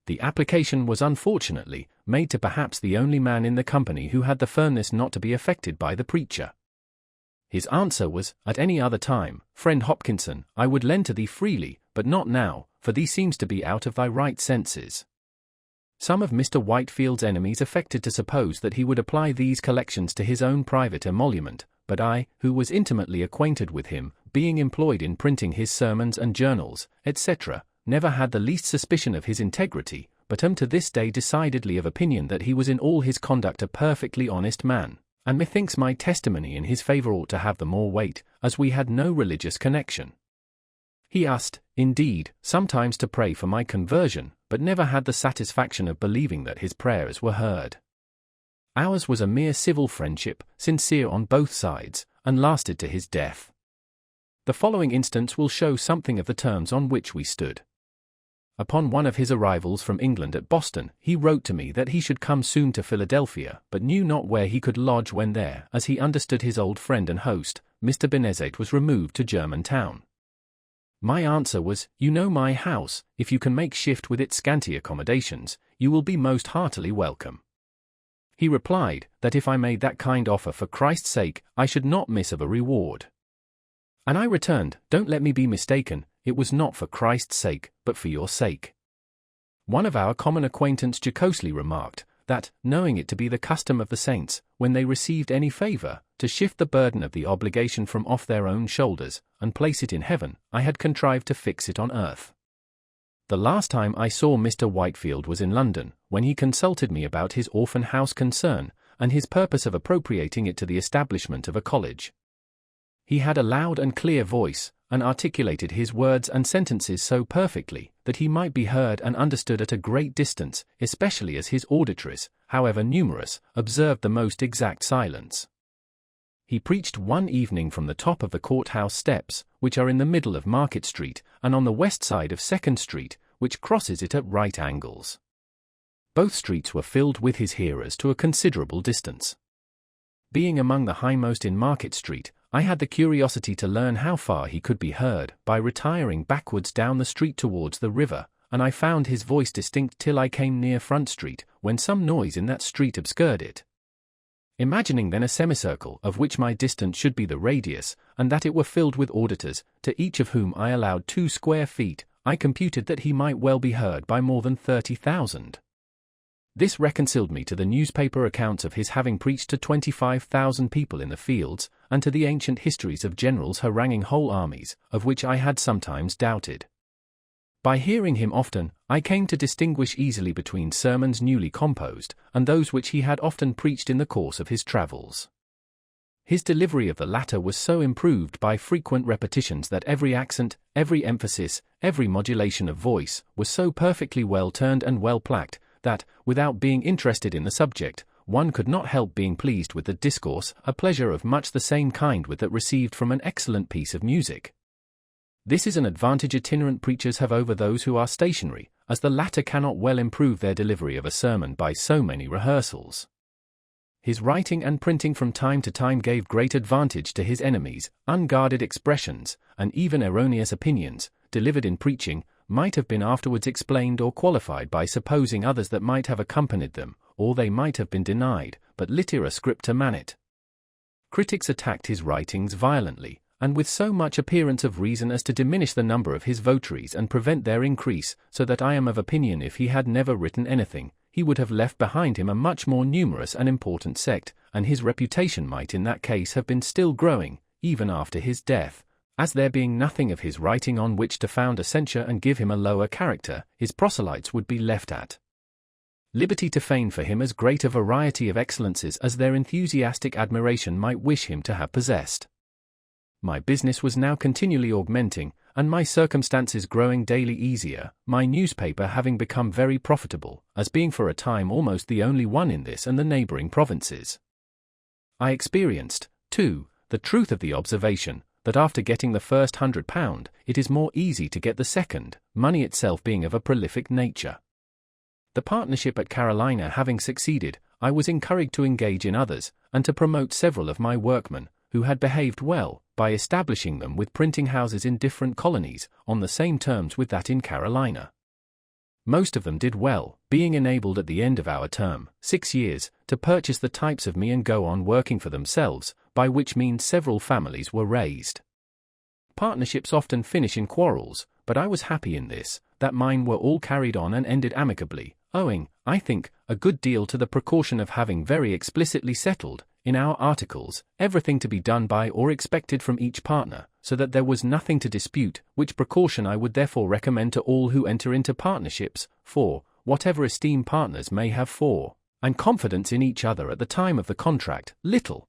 S1: The application was unfortunately made to perhaps the only man in the company who had the firmness not to be affected by the preacher. His answer was, "At any other time, friend Hopkinson, I would lend to thee freely, but not now, for thee seems to be out of thy right senses." Some of Mr. Whitefield's enemies affected to suppose that he would apply these collections to his own private emolument, but I, who was intimately acquainted with him, being employed in printing his sermons and journals, etc., never had the least suspicion of his integrity, but am to this day decidedly of opinion that he was in all his conduct a perfectly honest man, and methinks my testimony in his favour ought to have the more weight, as we had no religious connection. He asked, indeed, sometimes to pray for my conversion, but never had the satisfaction of believing that his prayers were heard. Ours was a mere civil friendship, sincere on both sides, and lasted to his death. The following instance will show something of the terms on which we stood. Upon one of his arrivals from England at Boston, he wrote to me that he should come soon to Philadelphia, but knew not where he could lodge when there, as he understood his old friend and host, Mr. Benezet, was removed to Germantown. My answer was, you know my house, if you can make shift with its scanty accommodations, you will be most heartily welcome. He replied, that if I made that kind offer for Christ's sake, I should not miss of a reward. And I returned, don't let me be mistaken, it was not for Christ's sake, but for your sake. One of our common acquaintance jocosely remarked, that, knowing it to be the custom of the saints, when they received any favour, to shift the burden of the obligation from off their own shoulders, and place it in heaven, I had contrived to fix it on earth. The last time I saw Mr. Whitefield was in London, when he consulted me about his orphan house concern, and his purpose of appropriating it to the establishment of a college. He had a loud and clear voice, and articulated his words and sentences so perfectly, that he might be heard and understood at a great distance, especially as his auditories, however numerous, observed the most exact silence. He preached one evening from the top of the courthouse steps, which are in the middle of Market Street, and on the west side of 2nd Street, which crosses it at right angles. Both streets were filled with his hearers to a considerable distance. Being among the highmost in Market Street, I had the curiosity to learn how far he could be heard, by retiring backwards down the street towards the river, and I found his voice distinct till I came near Front Street, when some noise in that street obscured it. Imagining then a semicircle, of which my distance should be the radius, and that it were filled with auditors, to each of whom I allowed 2 square feet, I computed that he might well be heard by more than 30,000. This reconciled me to the newspaper accounts of his having preached to 25,000 people in the fields, and to the ancient histories of generals haranguing whole armies, of which I had sometimes doubted. By hearing him often, I came to distinguish easily between sermons newly composed, and those which he had often preached in the course of his travels. His delivery of the latter was so improved by frequent repetitions that every accent, every emphasis, every modulation of voice, was so perfectly well turned and well placked, that, without being interested in the subject, one could not help being pleased with the discourse, a pleasure of much the same kind with that received from an excellent piece of music. This is an advantage itinerant preachers have over those who are stationary, as the latter cannot well improve their delivery of a sermon by so many rehearsals. His writing and printing from time to time gave great advantage to his enemies. Unguarded expressions, and even erroneous opinions, delivered in preaching, might have been afterwards explained or qualified by supposing others that might have accompanied them, or they might have been denied, but litera scripta manet. Critics attacked his writings violently, and with so much appearance of reason as to diminish the number of his votaries and prevent their increase, so that I am of opinion if he had never written anything, he would have left behind him a much more numerous and important sect, and his reputation might in that case have been still growing, even after his death. As there being nothing of his writing on which to found a censure and give him a lower character, his proselytes would be left at liberty to feign for him as great a variety of excellences as their enthusiastic admiration might wish him to have possessed. My business was now continually augmenting, and my circumstances growing daily easier, my newspaper having become very profitable, as being for a time almost the only one in this and the neighbouring provinces. I experienced, too, the truth of the observation, that after getting the first £100, it is more easy to get the second, money itself being of a prolific nature. The partnership at Carolina having succeeded, I was encouraged to engage in others, and to promote several of my workmen, who had behaved well, by establishing them with printing houses in different colonies, on the same terms with that in Carolina. Most of them did well, being enabled at the end of our term, 6 years, to purchase the types of me and go on working for themselves, by which means several families were raised. Partnerships often finish in quarrels, but I was happy in this, that mine were all carried on and ended amicably, owing, I think, a good deal to the precaution of having very explicitly settled, in our articles, everything to be done by or expected from each partner, so that there was nothing to dispute, which precaution I would therefore recommend to all who enter into partnerships, for, whatever esteem partners may have for and confidence in each other at the time of the contract, little.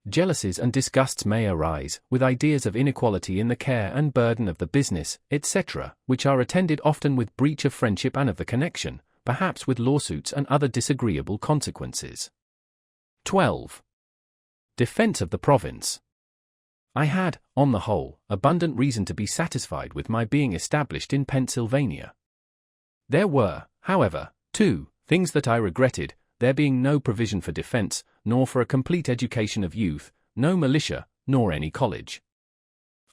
S1: Jealousies and disgusts may arise, with ideas of inequality in the care and burden of the business, etc., which are attended often with breach of friendship and of the connection, perhaps with lawsuits and other disagreeable consequences. 12. Defense of the province. I had, on the whole, abundant reason to be satisfied with my being established in Pennsylvania. There were, however, two things that I regretted, there being no provision for defense, nor for a complete education of youth, no militia, nor any college.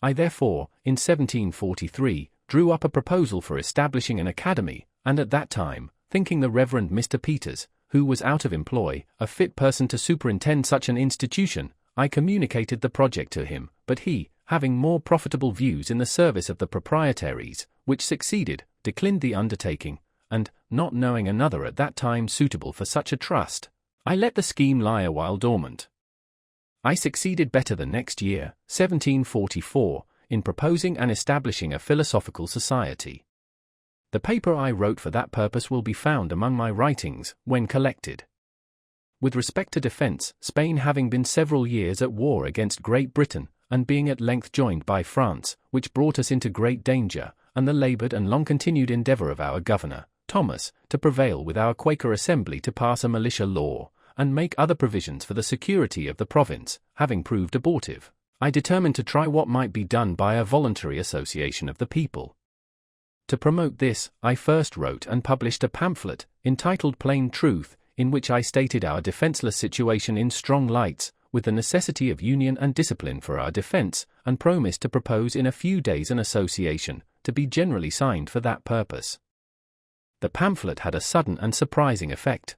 S1: I therefore, in 1743, drew up a proposal for establishing an academy, and at that time, thinking the Reverend Mr. Peters, who was out of employ, a fit person to superintend such an institution, I communicated the project to him, but he, having more profitable views in the service of the proprietaries, which succeeded, declined the undertaking, and, not knowing another at that time suitable for such a trust, I let the scheme lie a while dormant. I succeeded better the next year, 1744, in proposing and establishing a philosophical society. The paper I wrote for that purpose will be found among my writings, when collected. With respect to defense, Spain having been several years at war against Great Britain, and being at length joined by France, which brought us into great danger, and the laboured and long-continued endeavour of our governor, Thomas, to prevail with our Quaker Assembly to pass a militia law, and make other provisions for the security of the province, having proved abortive, I determined to try what might be done by a voluntary association of the people. To promote this, I first wrote and published a pamphlet, entitled Plain Truth, in which I stated our defenceless situation in strong lights, with the necessity of union and discipline for our defence, and promised to propose in a few days an association, to be generally signed for that purpose. The pamphlet had a sudden and surprising effect.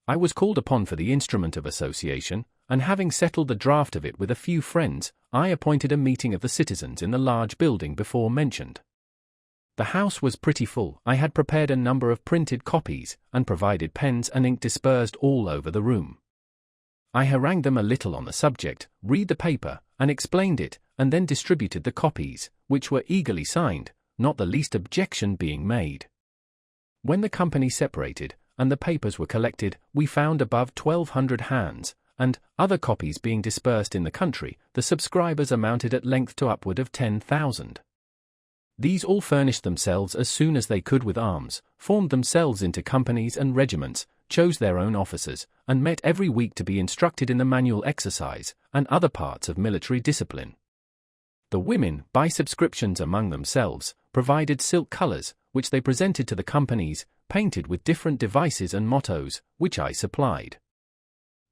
S1: I was called upon for the instrument of association, and having settled the draft of it with a few friends, I appointed a meeting of the citizens in the large building before mentioned. The house was pretty full. I had prepared a number of printed copies, and provided pens and ink dispersed all over the room. I harangued them a little on the subject, read the paper, and explained it, and then distributed the copies, which were eagerly signed, not the least objection being made. When the company separated, and the papers were collected, we found above 1,200 hands, and, other copies being dispersed in the country, the subscribers amounted at length to upward of 10,000. These all furnished themselves as soon as they could with arms, formed themselves into companies and regiments, chose their own officers, and met every week to be instructed in the manual exercise, and other parts of military discipline. The women, by subscriptions among themselves, provided silk colours, which they presented to the companies, painted with different devices and mottos, which I supplied.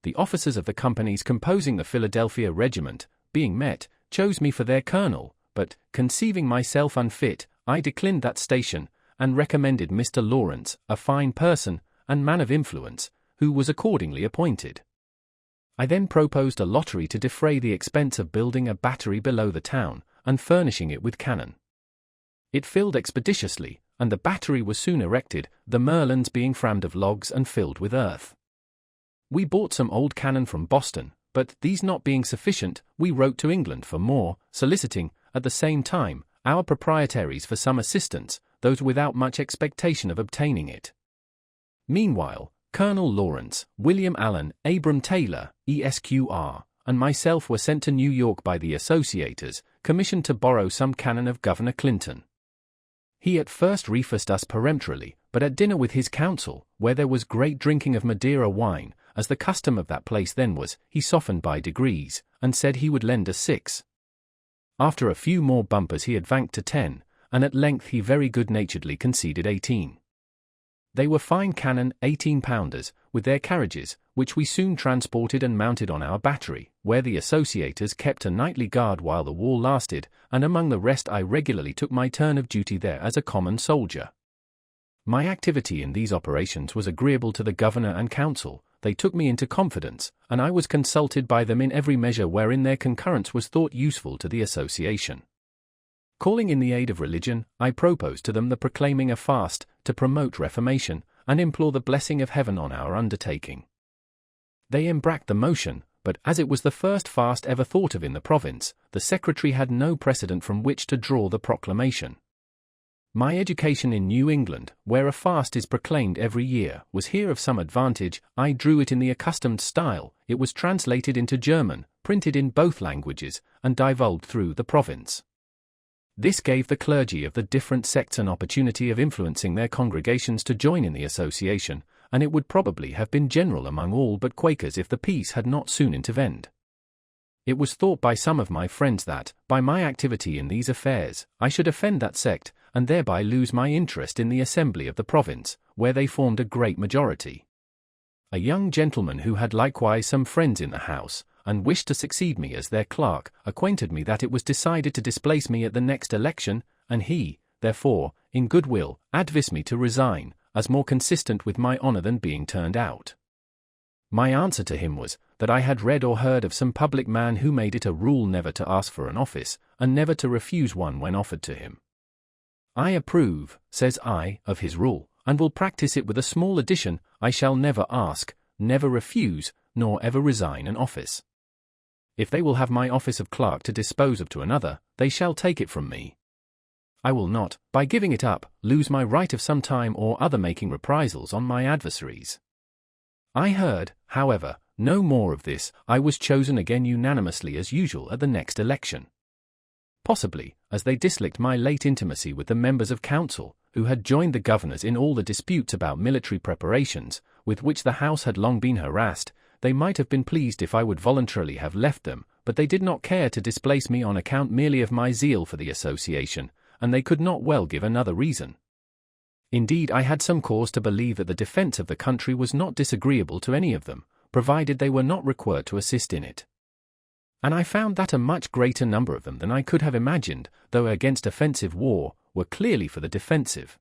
S1: The officers of the companies composing the Philadelphia regiment, being met, chose me for their colonel, but, conceiving myself unfit, I declined that station, and recommended Mr. Lawrence, a fine person, and man of influence, who was accordingly appointed. I then proposed a lottery to defray the expense of building a battery below the town, and furnishing it with cannon. It filled expeditiously, and the battery was soon erected, the merlons being framed of logs and filled with earth. We bought some old cannon from Boston, but these not being sufficient, we wrote to England for more, soliciting, at the same time, our proprietaries for some assistance, those without much expectation of obtaining it. Meanwhile, Colonel Lawrence, William Allen, Abram Taylor, ESQR, and myself were sent to New York by the associators, commissioned to borrow some cannon of Governor Clinton. He at first refused us peremptorily, but at dinner with his council, where there was great drinking of Madeira wine, as the custom of that place then was, he softened by degrees, and said he would lend us 6. After a few more bumpers he advanced to 10, and at length he very good-naturedly conceded 18. They were fine cannon, 18-pounders, with their carriages, which we soon transported and mounted on our battery, where the associators kept a nightly guard while the war lasted, and among the rest I regularly took my turn of duty there as a common soldier. My activity in these operations was agreeable to the governor and council. They took me into confidence, and I was consulted by them in every measure wherein their concurrence was thought useful to the association. Calling in the aid of religion, I proposed to them the proclaiming a fast, to promote reformation, and implore the blessing of heaven on our undertaking. They embraced the motion, but as it was the first fast ever thought of in the province, the secretary had no precedent from which to draw the proclamation. My education in New England, where a fast is proclaimed every year, was here of some advantage. I drew it in the accustomed style. It was translated into German, printed in both languages, and divulged through the province. This gave the clergy of the different sects an opportunity of influencing their congregations to join in the association, and it would probably have been general among all but Quakers if the peace had not soon intervened. It was thought by some of my friends that, by my activity in these affairs, I should offend that sect, and thereby lose my interest in the assembly of the province, where they formed a great majority. A young gentleman who had likewise some friends in the house, and wished to succeed me as their clerk, acquainted me that it was decided to displace me at the next election, and he, therefore, in good will, advised me to resign, as more consistent with my honor than being turned out. My answer to him was, that I had read or heard of some public man who made it a rule never to ask for an office, and never to refuse one when offered to him. I approve, says I, of his rule, and will practice it with a small addition: I shall never ask, never refuse, nor ever resign an office. If they will have my office of clerk to dispose of to another, they shall take it from me. I will not, by giving it up, lose my right of some time or other making reprisals on my adversaries. I heard, however, no more of this. I was chosen again unanimously as usual at the next election. Possibly, as they disliked my late intimacy with the members of council, who had joined the governors in all the disputes about military preparations, with which the House had long been harassed, they might have been pleased if I would voluntarily have left them, but they did not care to displace me on account merely of my zeal for the association, and they could not well give another reason. Indeed, I had some cause to believe that the defense of the country was not disagreeable to any of them, provided they were not required to assist in it. And I found that a much greater number of them than I could have imagined, though against offensive war, were clearly for the defensive.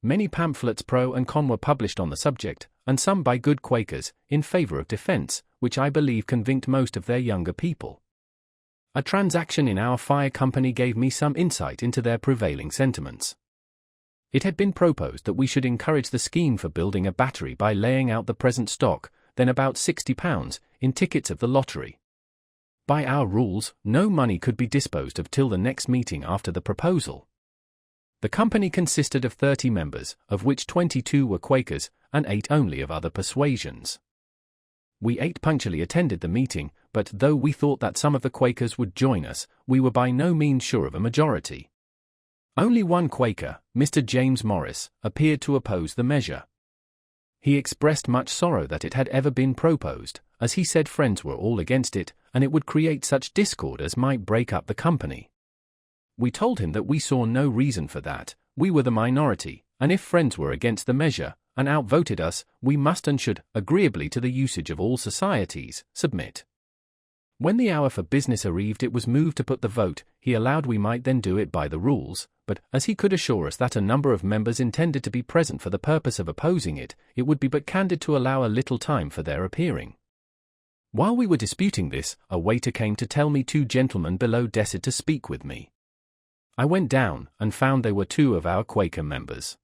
S1: Many pamphlets pro and con were published on the subject, and some by good Quakers, in favor of defense, which I believe convinced most of their younger people. A transaction in our fire company gave me some insight into their prevailing sentiments. It had been proposed that we should encourage the scheme for building a battery by laying out the present stock, then about £60, in tickets of the lottery. By our rules, no money could be disposed of till the next meeting after the proposal. The company consisted of 30 members, of which 22 were Quakers, and 8 only of other persuasions. We 8 punctually attended the meeting, but though we thought that some of the Quakers would join us, we were by no means sure of a majority. Only one Quaker, Mr. James Morris, appeared to oppose the measure. He expressed much sorrow that it had ever been proposed, as he said friends were all against it, and it would create such discord as might break up the company. We told him that we saw no reason for that. We were the minority, and if friends were against the measure, and outvoted us, we must and should, agreeably to the usage of all societies, submit. When the hour for business arrived, it was moved to put the vote. He allowed we might then do it by the rules, but, as he could assure us that a number of members intended to be present for the purpose of opposing it, it would be but candid to allow a little time for their appearing. While we were disputing this, a waiter came to tell me 2 gentlemen below desired to speak with me. I went down, and found they were 2 of our Quaker members.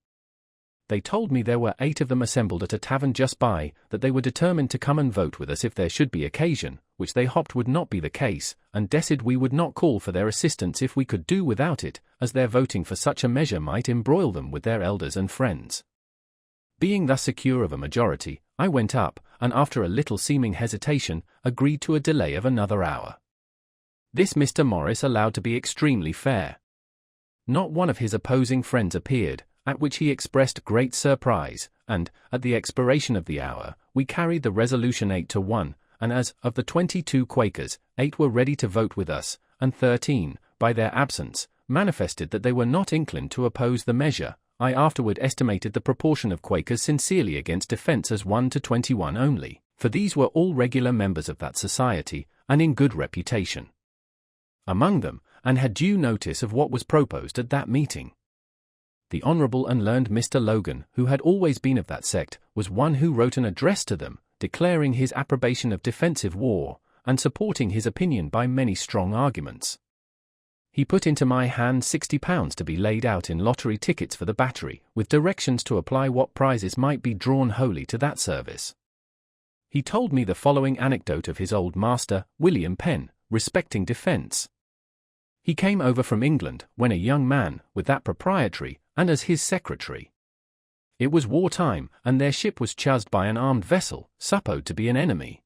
S1: They told me there were 8 of them assembled at a tavern just by, that they were determined to come and vote with us if there should be occasion, which they hoped would not be the case, and desired we would not call for their assistance if we could do without it, as their voting for such a measure might embroil them with their elders and friends. Being thus secure of a majority, I went up, and after a little seeming hesitation, agreed to a delay of another hour. This Mr. Morris allowed to be extremely fair. Not one of his opposing friends appeared, at which he expressed great surprise, and, at the expiration of the hour, we carried the resolution 8-1, and as, of the 22 Quakers, 8 were ready to vote with us, and 13, by their absence, manifested that they were not inclined to oppose the measure. I afterward estimated the proportion of Quakers sincerely against defense as 1 to 21 only, for these were all regular members of that society, and in good reputation among them, and had due notice of what was proposed at that meeting. The Honourable and learned Mr. Logan, who had always been of that sect, was one who wrote an address to them, declaring his approbation of defensive war, and supporting his opinion by many strong arguments. He put into my hand £60 to be laid out in lottery tickets for the battery, with directions to apply what prizes might be drawn wholly to that service. He told me the following anecdote of his old master, William Penn, respecting defence. He came over from England when a young man, with that proprietary, and as his secretary. It was wartime, and their ship was chased by an armed vessel, supposed to be an enemy.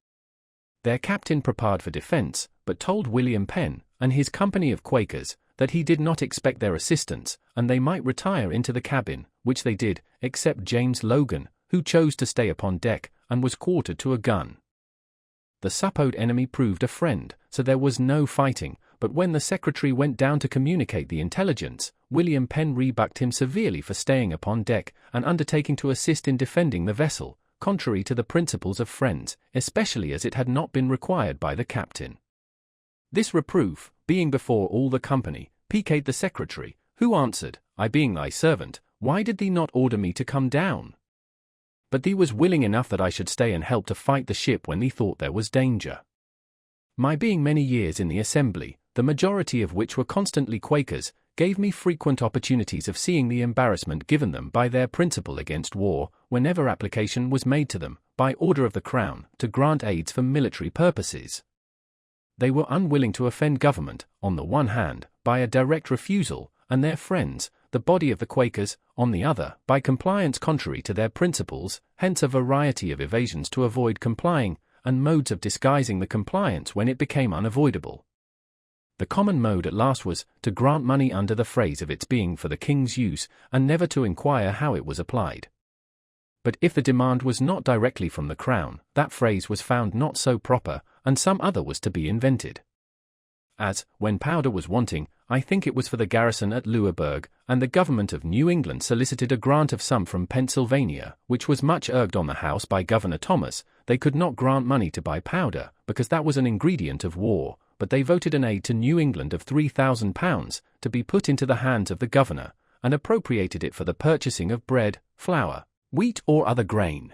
S1: Their captain prepared for defense, but told William Penn, and his company of Quakers, that he did not expect their assistance, and they might retire into the cabin, which they did, except James Logan, who chose to stay upon deck, and was quartered to a gun. The supposed enemy proved a friend, so there was no fighting, but when the secretary went down to communicate the intelligence, William Penn rebuked him severely for staying upon deck, and undertaking to assist in defending the vessel, contrary to the principles of friends, especially as it had not been required by the captain. This reproof, being before all the company, piqued the secretary, who answered, I being thy servant, why did thee not order me to come down? But thee was willing enough that I should stay and help to fight the ship when thee thought there was danger. My being many years in the assembly, the majority of which were constantly Quakers, gave me frequent opportunities of seeing the embarrassment given them by their principle against war, whenever application was made to them, by order of the Crown, to grant aids for military purposes. They were unwilling to offend government, on the one hand, by a direct refusal, and their friends, the body of the Quakers, on the other, by compliance contrary to their principles, hence a variety of evasions to avoid complying, and modes of disguising the compliance when it became unavoidable. The common mode at last was, to grant money under the phrase of its being for the king's use, and never to inquire how it was applied. But if the demand was not directly from the Crown, that phrase was found not so proper, and some other was to be invented. As, when powder was wanting, I think it was for the garrison at Louisburg, and the government of New England solicited a grant of some from Pennsylvania, which was much urged on the House by Governor Thomas, they could not grant money to buy powder, because that was an ingredient of war, but they voted an aid to New England of £3,000, to be put into the hands of the governor, and appropriated it for the purchasing of bread, flour, wheat or other grain.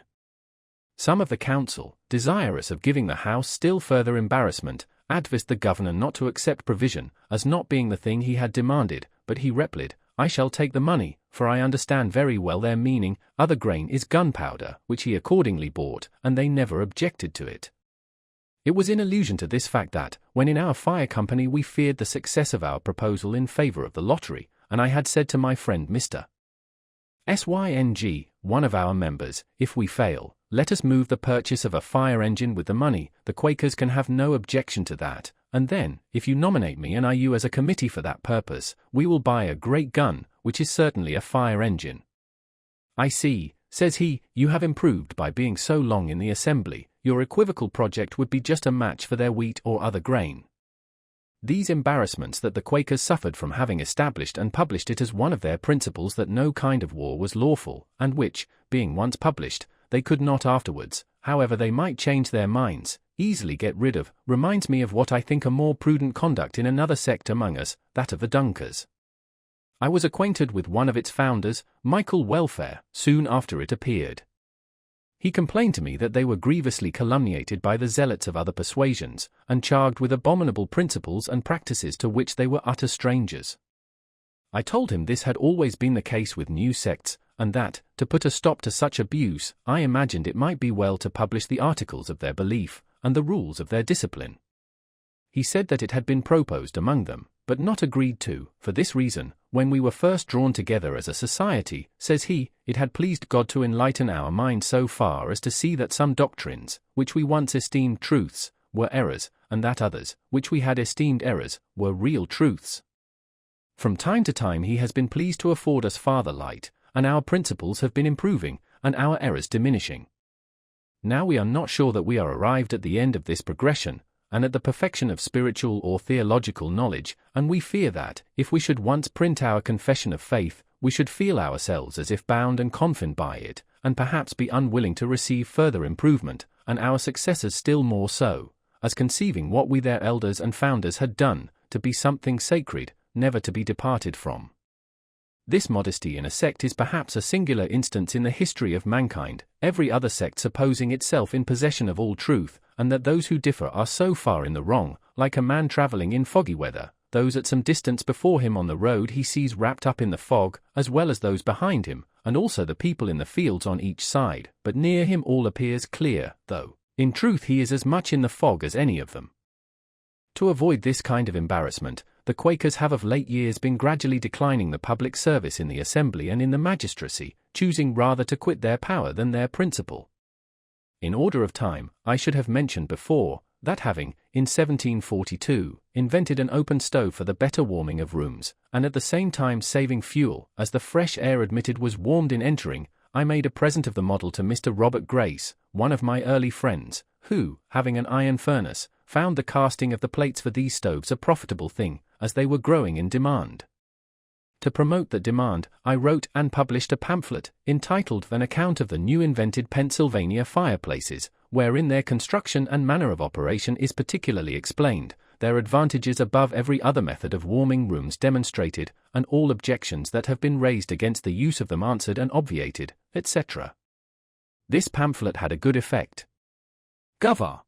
S1: Some of the council, desirous of giving the House still further embarrassment, advised the governor not to accept provision, as not being the thing he had demanded, but he replied, I shall take the money, for I understand very well their meaning, other grain is gunpowder, which he accordingly bought, and they never objected to it. It was in allusion to this fact that, when in our fire company we feared the success of our proposal in favor of the lottery, and I had said to my friend Mr. Syng, one of our members, if we fail, let us move the purchase of a fire engine with the money, the Quakers can have no objection to that, and then, if you nominate me and you as a committee for that purpose, we will buy a great gun, which is certainly a fire engine. I see, says he, you have improved by being so long in the assembly, your equivocal project would be just a match for their wheat or other grain. These embarrassments that the Quakers suffered from having established and published it as one of their principles that no kind of war was lawful, and which, being once published, they could not afterwards, however they might change their minds, easily get rid of, reminds me of what I think a more prudent conduct in another sect among us, that of the Dunkers. I was acquainted with one of its founders, Michael Welfare, soon after it appeared. He complained to me that they were grievously calumniated by the zealots of other persuasions, and charged with abominable principles and practices to which they were utter strangers. I told him this had always been the case with new sects, and that, to put a stop to such abuse, I imagined it might be well to publish the articles of their belief, and the rules of their discipline. He said that it had been proposed among them, but not agreed to, for this reason, when we were first drawn together as a society, says he, it had pleased God to enlighten our minds so far as to see that some doctrines, which we once esteemed truths, were errors, and that others, which we had esteemed errors, were real truths. From time to time he has been pleased to afford us farther light, and our principles have been improving, and our errors diminishing. Now we are not sure that we are arrived at the end of this progression, and at the perfection of spiritual or theological knowledge, and we fear that, if we should once print our confession of faith, we should feel ourselves as if bound and confined by it, and perhaps be unwilling to receive further improvement, and our successors still more so, as conceiving what we their elders and founders had done, to be something sacred, never to be departed from. This modesty in a sect is perhaps a singular instance in the history of mankind, every other sect supposing itself in possession of all truth, and that those who differ are so far in the wrong, like a man travelling in foggy weather, those at some distance before him on the road he sees wrapped up in the fog, as well as those behind him, and also the people in the fields on each side, but near him all appears clear, though, in truth he is as much in the fog as any of them. To avoid this kind of embarrassment, the Quakers have of late years been gradually declining the public service in the assembly and in the magistracy, choosing rather to quit their power than their principle. In order of time, I should have mentioned before, that having, in 1742, invented an open stove for the better warming of rooms, and at the same time saving fuel, as the fresh air admitted was warmed in entering, I made a present of the model to Mr. Robert Grace, one of my early friends, who, having an iron furnace, found the casting of the plates for these stoves a profitable thing, as they were growing in demand. To promote that demand, I wrote and published a pamphlet, entitled An Account of the New Invented Pennsylvania Fireplaces, wherein their construction and manner of operation is particularly explained, their advantages above every other method of warming rooms demonstrated, and all objections that have been raised against the use of them answered and obviated, etc. This pamphlet had a good effect. Gov.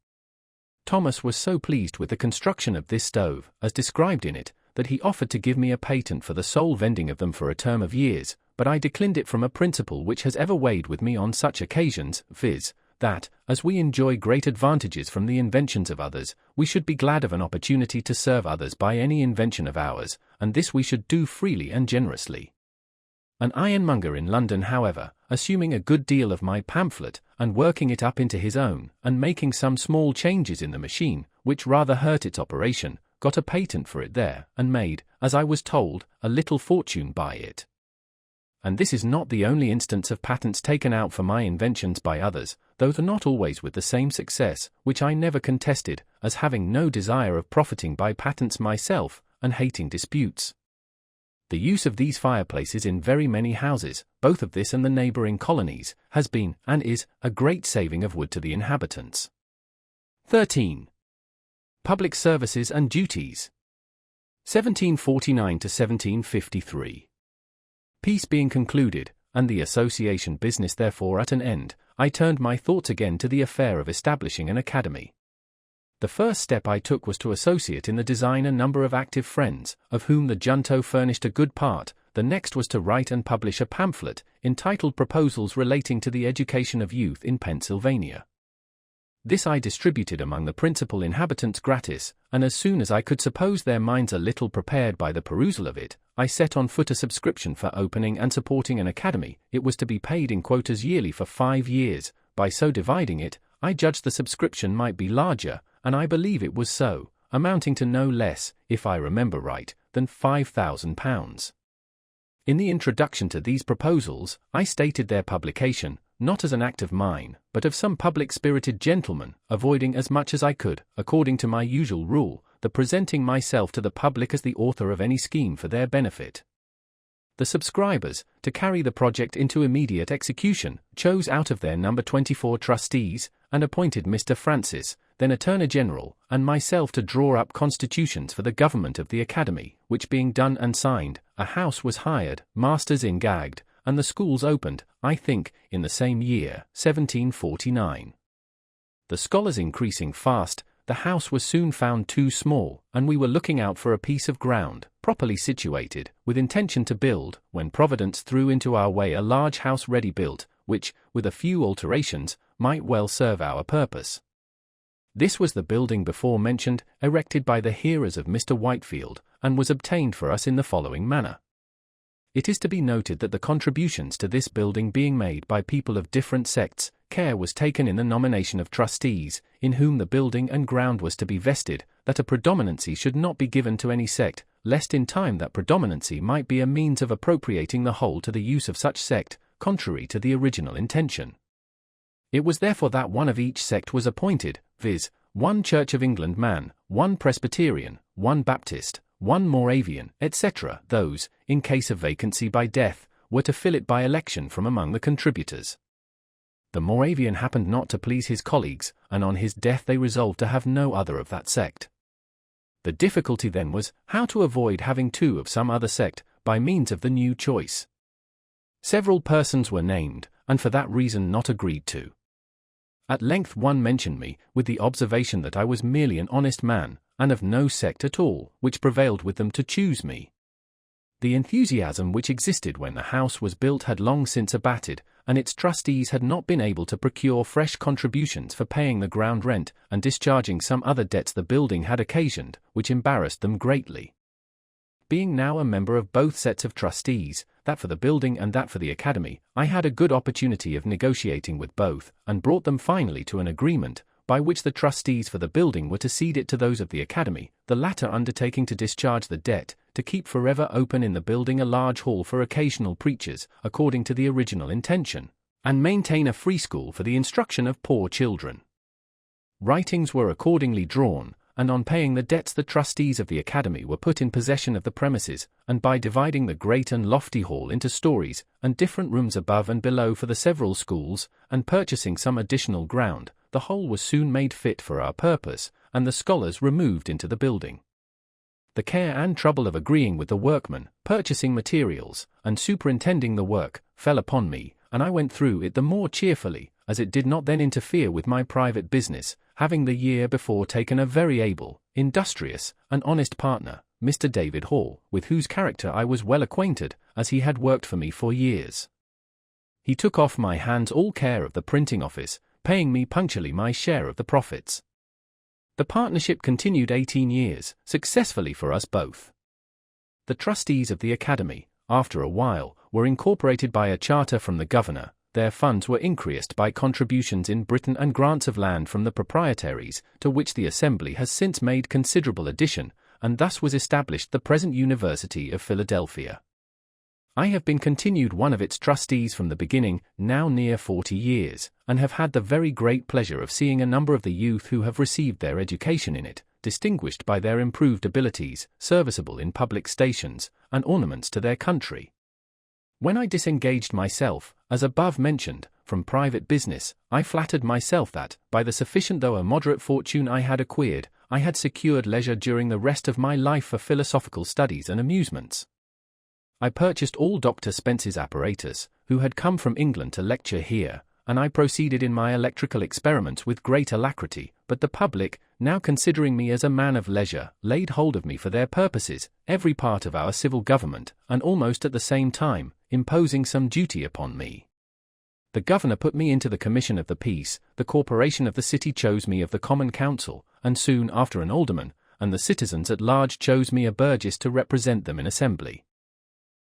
S1: Thomas was so pleased with the construction of this stove, as described in it, that he offered to give me a patent for the sole vending of them for a term of years, but I declined it from a principle which has ever weighed with me on such occasions, viz., that, as we enjoy great advantages from the inventions of others, we should be glad of an opportunity to serve others by any invention of ours, and this we should do freely and generously. An ironmonger in London, however, assuming a good deal of my pamphlet, and working it up into his own, and making some small changes in the machine, which rather hurt its operation, got a patent for it there, and made, as I was told, a little fortune by it. And this is not the only instance of patents taken out for my inventions by others, though not always with the same success, which I never contested, as having no desire of profiting by patents myself, and hating disputes. The use of these fireplaces in very many houses, both of this and the neighboring colonies, has been, and is, a great saving of wood to the inhabitants. 13. Public Services and Duties. 1749 to 1753. Peace being concluded, and the association business therefore at an end, I turned my thoughts again to the affair of establishing an academy. The first step I took was to associate in the design a number of active friends, of whom the junto furnished a good part. The next was to write and publish a pamphlet, entitled Proposals Relating to the Education of Youth in Pennsylvania. This I distributed among the principal inhabitants gratis, and as soon as I could suppose their minds a little prepared by the perusal of it, I set on foot a subscription for opening and supporting an academy. It was to be paid in quotas yearly for 5 years. By so dividing it, I judged the subscription might be larger, and I believe it was so, amounting to no less, if I remember right, than £5,000. In the introduction to these proposals, I stated their publication, not as an act of mine, but of some public-spirited gentleman, avoiding as much as I could, according to my usual rule, the presenting myself to the public as the author of any scheme for their benefit. The subscribers, to carry the project into immediate execution, chose out of their number 24 trustees, and appointed Mr. Francis, then Attorney General, and myself to draw up constitutions for the government of the Academy, which being done and signed, a house was hired, masters ingagged, and the schools opened, I think, in the same year, 1749. The scholars increasing fast, the house was soon found too small, and we were looking out for a piece of ground, properly situated, with intention to build, when Providence threw into our way a large house ready built, which, with a few alterations, might well serve our purpose. This was the building before mentioned, erected by the hearers of Mr. Whitefield, and was obtained for us in the following manner. It is to be noted that the contributions to this building being made by people of different sects, care was taken in the nomination of trustees, in whom the building and ground was to be vested, that a predominancy should not be given to any sect, lest in time that predominancy might be a means of appropriating the whole to the use of such sect, contrary to the original intention. It was therefore that one of each sect was appointed, viz., one Church of England man, one Presbyterian, one Baptist, one Moravian, etc. Those, in case of vacancy by death, were to fill it by election from among the contributors. The Moravian happened not to please his colleagues, and on his death they resolved to have no other of that sect. The difficulty then was, how to avoid having two of some other sect, by means of the new choice. Several persons were named, and for that reason not agreed to. At length one mentioned me, with the observation that I was merely an honest man, and of no sect at all, which prevailed with them to choose me. The enthusiasm which existed when the house was built had long since abated, and its trustees had not been able to procure fresh contributions for paying the ground rent and discharging some other debts the building had occasioned, which embarrassed them greatly. being now a member of both sets of trustees, that for the building and that for the academy, I had a good opportunity of negotiating with both, and brought them finally to an agreement, by which the trustees for the building were to cede it to those of the academy, the latter undertaking to discharge the debt, to keep forever open in the building a large hall for occasional preachers, according to the original intention, and maintain a free school for the instruction of poor children. Writings were accordingly drawn, and on paying the debts the trustees of the academy were put in possession of the premises, and by dividing the great and lofty hall into stories, and different rooms above and below for the several schools, and purchasing some additional ground, the whole was soon made fit for our purpose, and the scholars removed into the building. The care and trouble of agreeing with the workmen, purchasing materials, and superintending the work, fell upon me, and I went through it the more cheerfully, as it did not then interfere with my private business, having the year before taken a very able, industrious, and honest partner, Mr. David Hall, with whose character I was well acquainted, as he had worked for me for years. He took off my hands all care of the printing office, paying me punctually my share of the profits. The partnership continued 18 years, successfully for us both. The trustees of the academy, after a while, were incorporated by a charter from the governor. Their funds were increased by contributions in Britain and grants of land from the proprietaries, to which the Assembly has since made considerable addition, and thus was established the present University of Philadelphia. I have been continued one of its trustees from the beginning, now near 40 years, and have had the very great pleasure of seeing a number of the youth who have received their education in it, distinguished by their improved abilities, serviceable in public stations, and ornaments to their country. When I disengaged myself, as above mentioned, from private business, I flattered myself that, by the sufficient though a moderate fortune I had acquired, I had secured leisure during the rest of my life for philosophical studies and amusements. I purchased all Dr. Spence's apparatus, who had come from England to lecture here, and I proceeded in my electrical experiments with great alacrity, but the public, now considering me as a man of leisure, laid hold of me for their purposes, every part of our civil government, and almost at the same time, imposing some duty upon me. The governor put me into the commission of the peace, the corporation of the city chose me of the common council, and soon after an alderman, and the citizens at large chose me a burgess to represent them in assembly.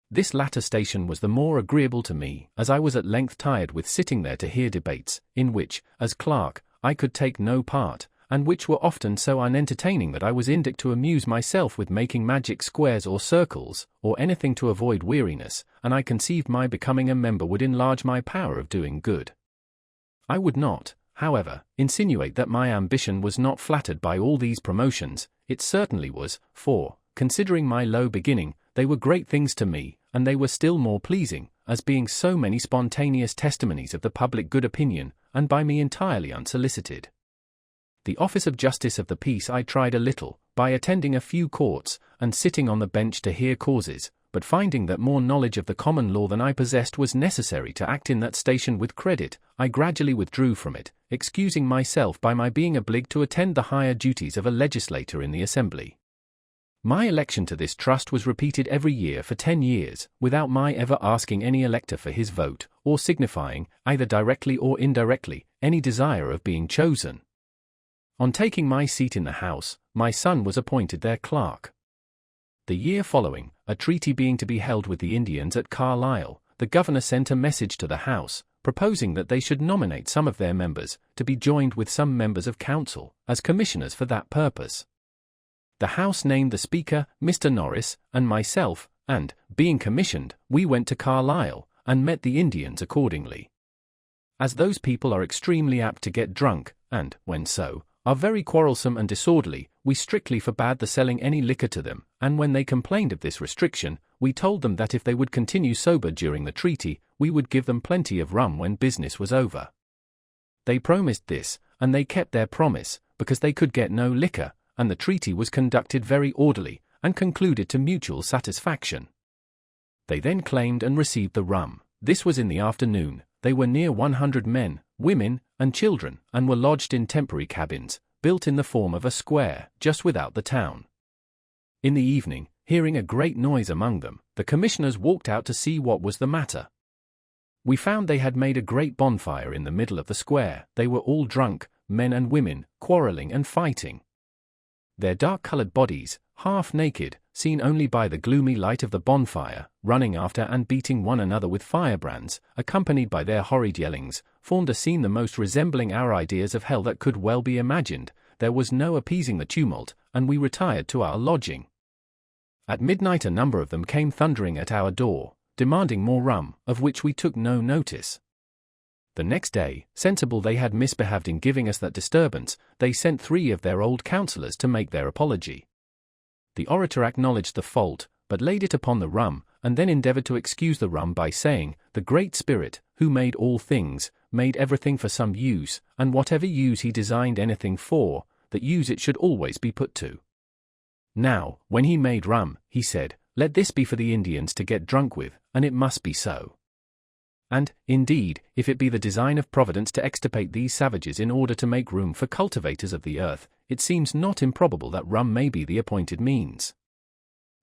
S1: This latter station was the more agreeable to me, as I was at length tired with sitting there to hear debates, in which, as clerk, I could take no part, and which were often so unentertaining that I was induced to amuse myself with making magic squares or circles, or anything to avoid weariness, and I conceived my becoming a member would enlarge my power of doing good. I would not, however, insinuate that my ambition was not flattered by all these promotions. It certainly was, for, considering my low beginning, they were great things to me, and they were still more pleasing, as being so many spontaneous testimonies of the public good opinion, and by me entirely unsolicited. The office of Justice of the Peace I tried a little, by attending a few courts, and sitting on the bench to hear causes, but finding that more knowledge of the common law than I possessed was necessary to act in that station with credit, I gradually withdrew from it, excusing myself by my being obliged to attend the higher duties of a legislator in the Assembly. My election to this trust was repeated every year for 10 years, without my ever asking any elector for his vote, or signifying, either directly or indirectly, any desire of being chosen. On taking my seat in the House, my son was appointed their clerk. The year following, a treaty being to be held with the Indians at Carlisle, the governor sent a message to the House, proposing that they should nominate some of their members, to be joined with some members of council, as commissioners for that purpose. The House named the Speaker, Mr. Norris, and myself, and, being commissioned, we went to Carlisle, and met the Indians accordingly. As those people are extremely apt to get drunk, and, when so, are very quarrelsome and disorderly, we strictly forbade the selling any liquor to them, and when they complained of this restriction, we told them that if they would continue sober during the treaty, we would give them plenty of rum when business was over. They promised this, and they kept their promise, because they could get no liquor, and the treaty was conducted very orderly, and concluded to mutual satisfaction. They then claimed and received the rum. This was in the afternoon. They were near 100 men, women, and children, and were lodged in temporary cabins, built in the form of a square, just without the town. In the evening, hearing a great noise among them, the commissioners walked out to see what was the matter. We found they had made a great bonfire in the middle of the square. They were all drunk, men and women, quarreling and fighting. Their dark-colored bodies, half naked, seen only by the gloomy light of the bonfire, running after and beating one another with firebrands, accompanied by their horrid yellings, formed a scene the most resembling our ideas of hell that could well be imagined. There was no appeasing the tumult, and we retired to our lodging. At midnight a number of them came thundering at our door, demanding more rum, of which we took no notice. The next day, sensible they had misbehaved in giving us that disturbance, they sent 3 of their old counsellors to make their apology. The orator acknowledged the fault, but laid it upon the rum, and then endeavoured to excuse the rum by saying, "The Great Spirit, who made all things, made everything for some use, and whatever use he designed anything for, that use it should always be put to. Now, when he made rum, he said, let this be for the Indians to get drunk with, and it must be so. And, indeed, if it be the design of Providence to extirpate these savages in order to make room for cultivators of the earth, it seems not improbable that rum may be the appointed means.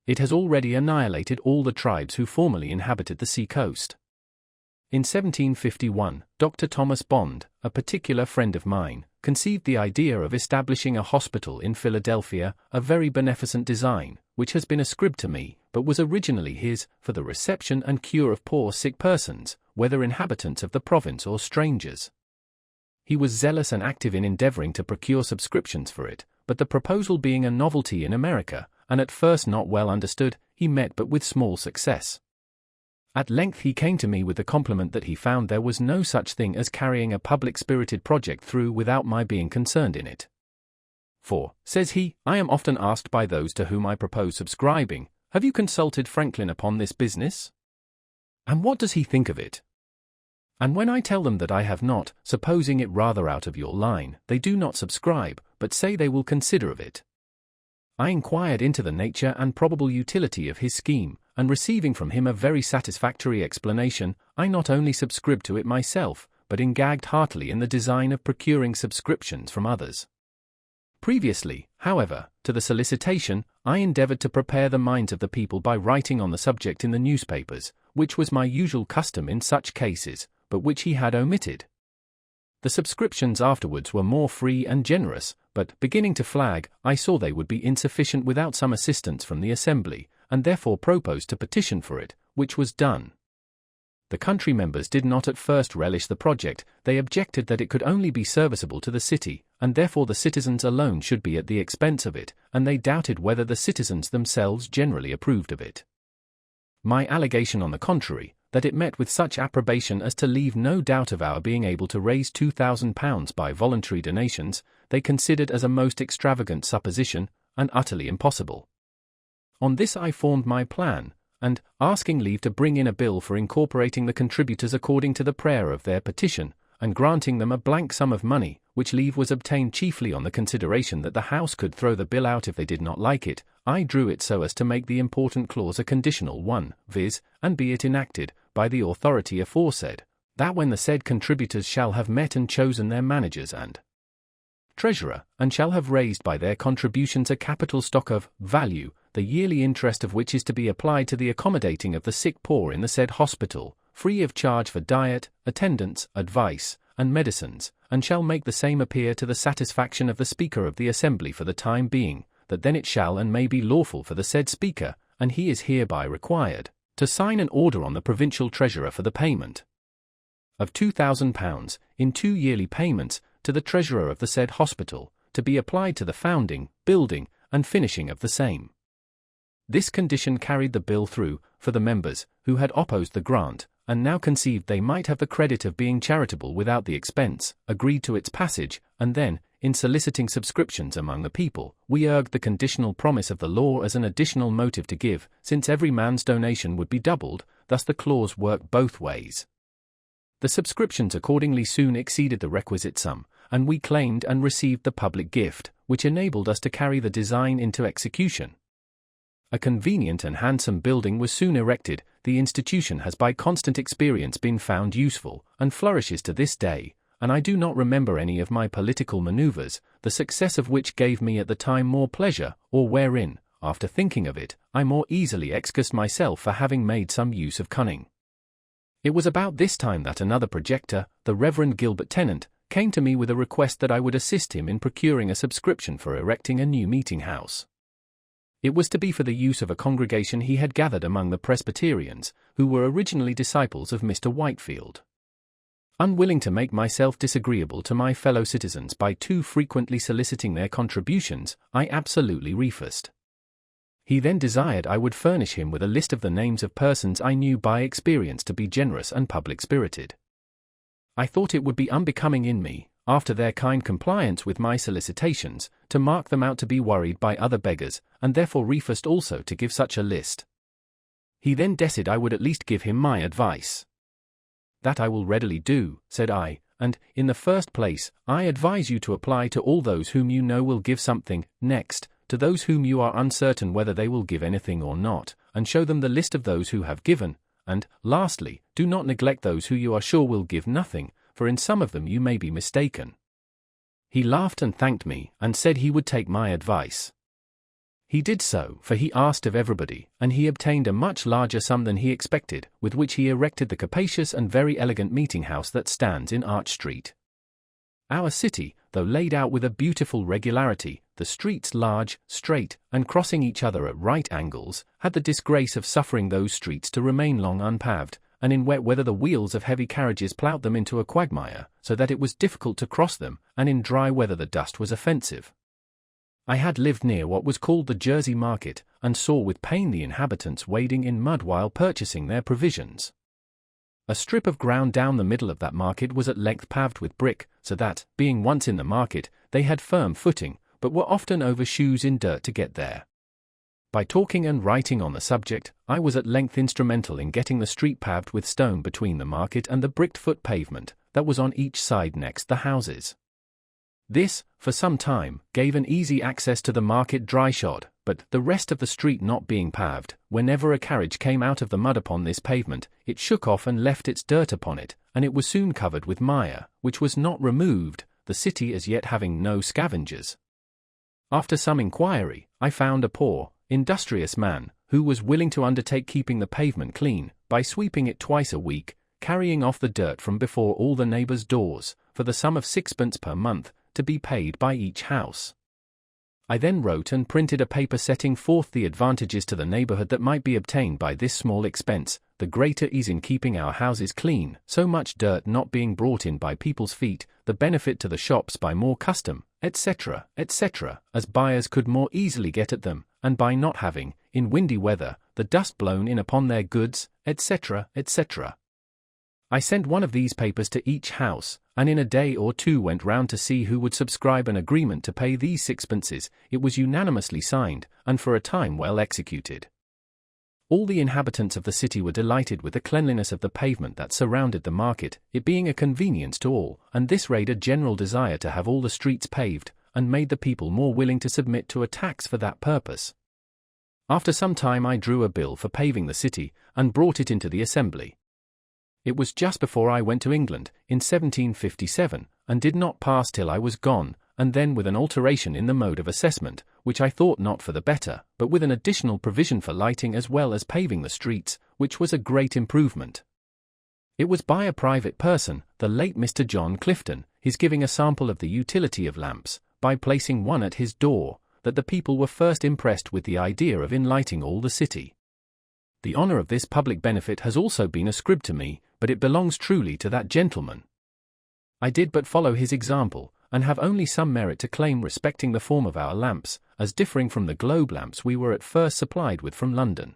S1: It has already annihilated all the tribes who formerly inhabited the sea coast. In 1751, Dr. Thomas Bond, a particular friend of mine, conceived the idea of establishing a hospital in Philadelphia, a very beneficent design, which has been ascribed to me, but was originally his, for the reception and cure of poor sick persons, whether inhabitants of the province or strangers. He was zealous and active in endeavoring to procure subscriptions for it, but the proposal being a novelty in America, and at first not well understood, he met but with small success. At length he came to me with the compliment that he found there was no such thing as carrying a public-spirited project through without my being concerned in it. For, says he, I am often asked by those to whom I propose subscribing, have you consulted Franklin upon this business? And what does he think of it? And when I tell them that I have not, supposing it rather out of your line, they do not subscribe, but say they will consider of it. I inquired into the nature and probable utility of his scheme, and receiving from him a very satisfactory explanation, I not only subscribed to it myself, but engaged heartily in the design of procuring subscriptions from others. Previously, however, to the solicitation, I endeavoured to prepare the minds of the people by writing on the subject in the newspapers, which was my usual custom in such cases, but which he had omitted. The subscriptions afterwards were more free and generous, but, beginning to flag, I saw they would be insufficient without some assistance from the Assembly, and therefore proposed to petition for it, which was done. The country members did not at first relish the project. They objected that it could only be serviceable to the city, and therefore the citizens alone should be at the expense of it, and they doubted whether the citizens themselves generally approved of it. My allegation on the contrary, that it met with such approbation as to leave no doubt of our being able to raise £2,000 by voluntary donations, they considered as a most extravagant supposition, and utterly impossible. On this I formed my plan, and, asking leave to bring in a bill for incorporating the contributors according to the prayer of their petition, and granting them a blank sum of money, which leave was obtained chiefly on the consideration that the House could throw the bill out if they did not like it, I drew it so as to make the important clause a conditional one, viz., and be it enacted, by the authority aforesaid, that when the said contributors shall have met and chosen their managers and treasurer, and shall have raised by their contributions a capital stock of value, the yearly interest of which is to be applied to the accommodating of the sick poor in the said hospital, free of charge for diet, attendance, advice, and medicines, and shall make the same appear to the satisfaction of the Speaker of the Assembly for the time being, that then it shall and may be lawful for the said Speaker, and he is hereby required, to sign an order on the provincial treasurer for the payment of £2,000, in 2 yearly payments, to the treasurer of the said hospital, to be applied to the founding, building, and finishing of the same. This condition carried the bill through, for the members, who had opposed the grant, and now conceived they might have the credit of being charitable without the expense, agreed to its passage, and then, in soliciting subscriptions among the people, we urged the conditional promise of the law as an additional motive to give, since every man's donation would be doubled, thus the clause worked both ways. The subscriptions accordingly soon exceeded the requisite sum, and we claimed and received the public gift, which enabled us to carry the design into execution. A convenient and handsome building was soon erected. The institution has by constant experience been found useful, and flourishes to this day, and I do not remember any of my political manoeuvres, the success of which gave me at the time more pleasure, or wherein, after thinking of it, I more easily excused myself for having made some use of cunning. It was about this time that another projector, the Reverend Gilbert Tennant, came to me with a request that I would assist him in procuring a subscription for erecting a new meeting house. It was to be for the use of a congregation he had gathered among the Presbyterians, who were originally disciples of Mr. Whitefield. Unwilling to make myself disagreeable to my fellow citizens by too frequently soliciting their contributions, I absolutely refused. He then desired I would furnish him with a list of the names of persons I knew by experience to be generous and public-spirited. I thought it would be unbecoming in me, after their kind compliance with my solicitations, to mark them out to be worried by other beggars, and therefore refused also to give such a list. He then desired I would at least give him my advice. "That I will readily do," said I, "and, in the first place, I advise you to apply to all those whom you know will give something, next, to those whom you are uncertain whether they will give anything or not, and show them the list of those who have given, and, lastly, do not neglect those who you are sure will give nothing, for in some of them you may be mistaken." He laughed and thanked me, and said he would take my advice. He did so, for he asked of everybody, and he obtained a much larger sum than he expected, with which he erected the capacious and very elegant meeting-house that stands in Arch Street. Our city, though laid out with a beautiful regularity, the streets large, straight, and crossing each other at right angles, had the disgrace of suffering those streets to remain long unpaved, and in wet weather the wheels of heavy carriages ploughed them into a quagmire, so that it was difficult to cross them, and in dry weather the dust was offensive. I had lived near what was called the Jersey Market, and saw with pain the inhabitants wading in mud while purchasing their provisions. A strip of ground down the middle of that market was at length paved with brick, so that, being once in the market, they had firm footing, but were often over shoes in dirt to get there. By talking and writing on the subject, I was at length instrumental in getting the street paved with stone between the market and the bricked foot pavement that was on each side next the houses. This, for some time, gave an easy access to the market dryshod, but, the rest of the street not being paved, whenever a carriage came out of the mud upon this pavement, it shook off and left its dirt upon it, and it was soon covered with mire, which was not removed, the city as yet having no scavengers. After some inquiry, I found a poor, industrious man, who was willing to undertake keeping the pavement clean, by sweeping it twice a week, carrying off the dirt from before all the neighbours' doors, for the sum of 6 per month, to be paid by each house. I then wrote and printed a paper setting forth the advantages to the neighbourhood that might be obtained by this small expense, the greater ease in keeping our houses clean, so much dirt not being brought in by people's feet, the benefit to the shops by more custom, etc., etc., as buyers could more easily get at them, and by not having, in windy weather, the dust blown in upon their goods, etc., etc. I sent one of these papers to each house, and in a day or two went round to see who would subscribe an agreement to pay these sixpences. It was unanimously signed, and for a time well executed. All the inhabitants of the city were delighted with the cleanliness of the pavement that surrounded the market, it being a convenience to all, and this raised a general desire to have all the streets paved, and made the people more willing to submit to a tax for that purpose. After some time I drew a bill for paving the city, and brought it into the Assembly. It was just before I went to England, in 1757, and did not pass till I was gone, and then with an alteration in the mode of assessment, which I thought not for the better, but with an additional provision for lighting as well as paving the streets, which was a great improvement. It was by a private person, the late Mr. John Clifton, his giving a sample of the utility of lamps, by placing one at his door, that the people were first impressed with the idea of enlightening all the city. The honour of this public benefit has also been ascribed to me, but it belongs truly to that gentleman. I did but follow his example, and have only some merit to claim respecting the form of our lamps, as differing from the globe lamps we were at first supplied with from London.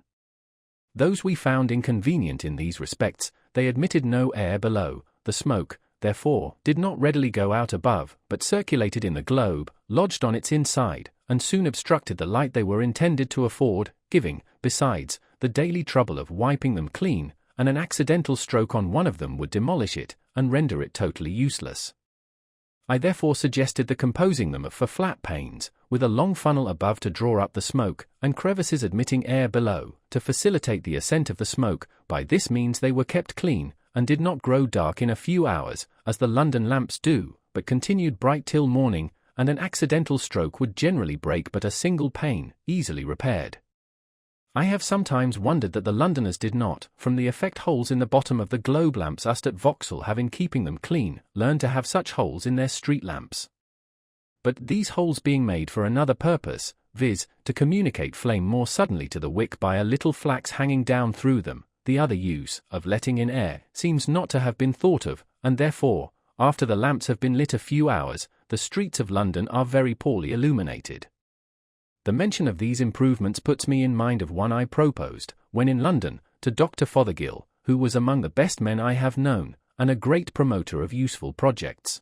S1: Those we found inconvenient in these respects, they admitted no air below, the smoke, therefore, did not readily go out above, but circulated in the globe, lodged on its inside, and soon obstructed the light they were intended to afford, giving, besides, the daily trouble of wiping them clean, and an accidental stroke on one of them would demolish it, and render it totally useless. I therefore suggested the composing them for flat panes, with a long funnel above to draw up the smoke, and crevices admitting air below, to facilitate the ascent of the smoke. By this means they were kept clean, and did not grow dark in a few hours, as the London lamps do, but continued bright till morning, and an accidental stroke would generally break but a single pane, easily repaired. I have sometimes wondered that the Londoners did not, from the effect holes in the bottom of the globe lamps used at Vauxhall have in keeping them clean, learn to have such holes in their street lamps. But these holes being made for another purpose, viz., to communicate flame more suddenly to the wick by a little flax hanging down through them. The other use, of letting in air, seems not to have been thought of, and therefore, after the lamps have been lit a few hours, the streets of London are very poorly illuminated. The mention of these improvements puts me in mind of one I proposed, when in London, to Dr. Fothergill, who was among the best men I have known, and a great promoter of useful projects.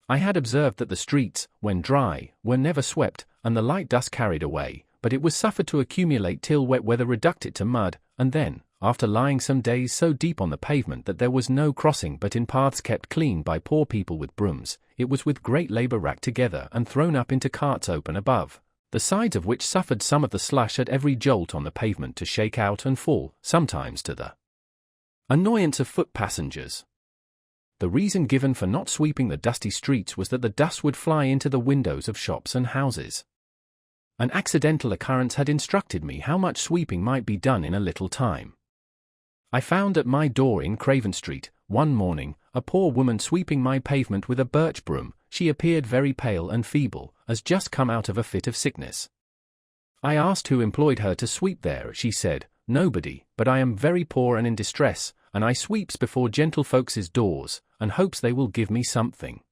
S1: I had observed that the streets, when dry, were never swept, and the light dust carried away, but it was suffered to accumulate till wet weather reduced it to mud, and then, after lying some days so deep on the pavement that there was no crossing but in paths kept clean by poor people with brooms, it was with great labour racked together and thrown up into carts open above, the sides of which suffered some of the slush at every jolt on the pavement to shake out and fall, sometimes to the annoyance of foot passengers. The reason given for not sweeping the dusty streets was that the dust would fly into the windows of shops and houses. An accidental occurrence had instructed me how much sweeping might be done in a little time. I found at my door in Craven Street, one morning, a poor woman sweeping my pavement with a birch broom. She appeared very pale and feeble, as just come out of a fit of sickness. I asked who employed her to sweep there. She said, "Nobody, but I am very poor and in distress, and I sweeps before gentlefolks' doors, and hopes they will give me something."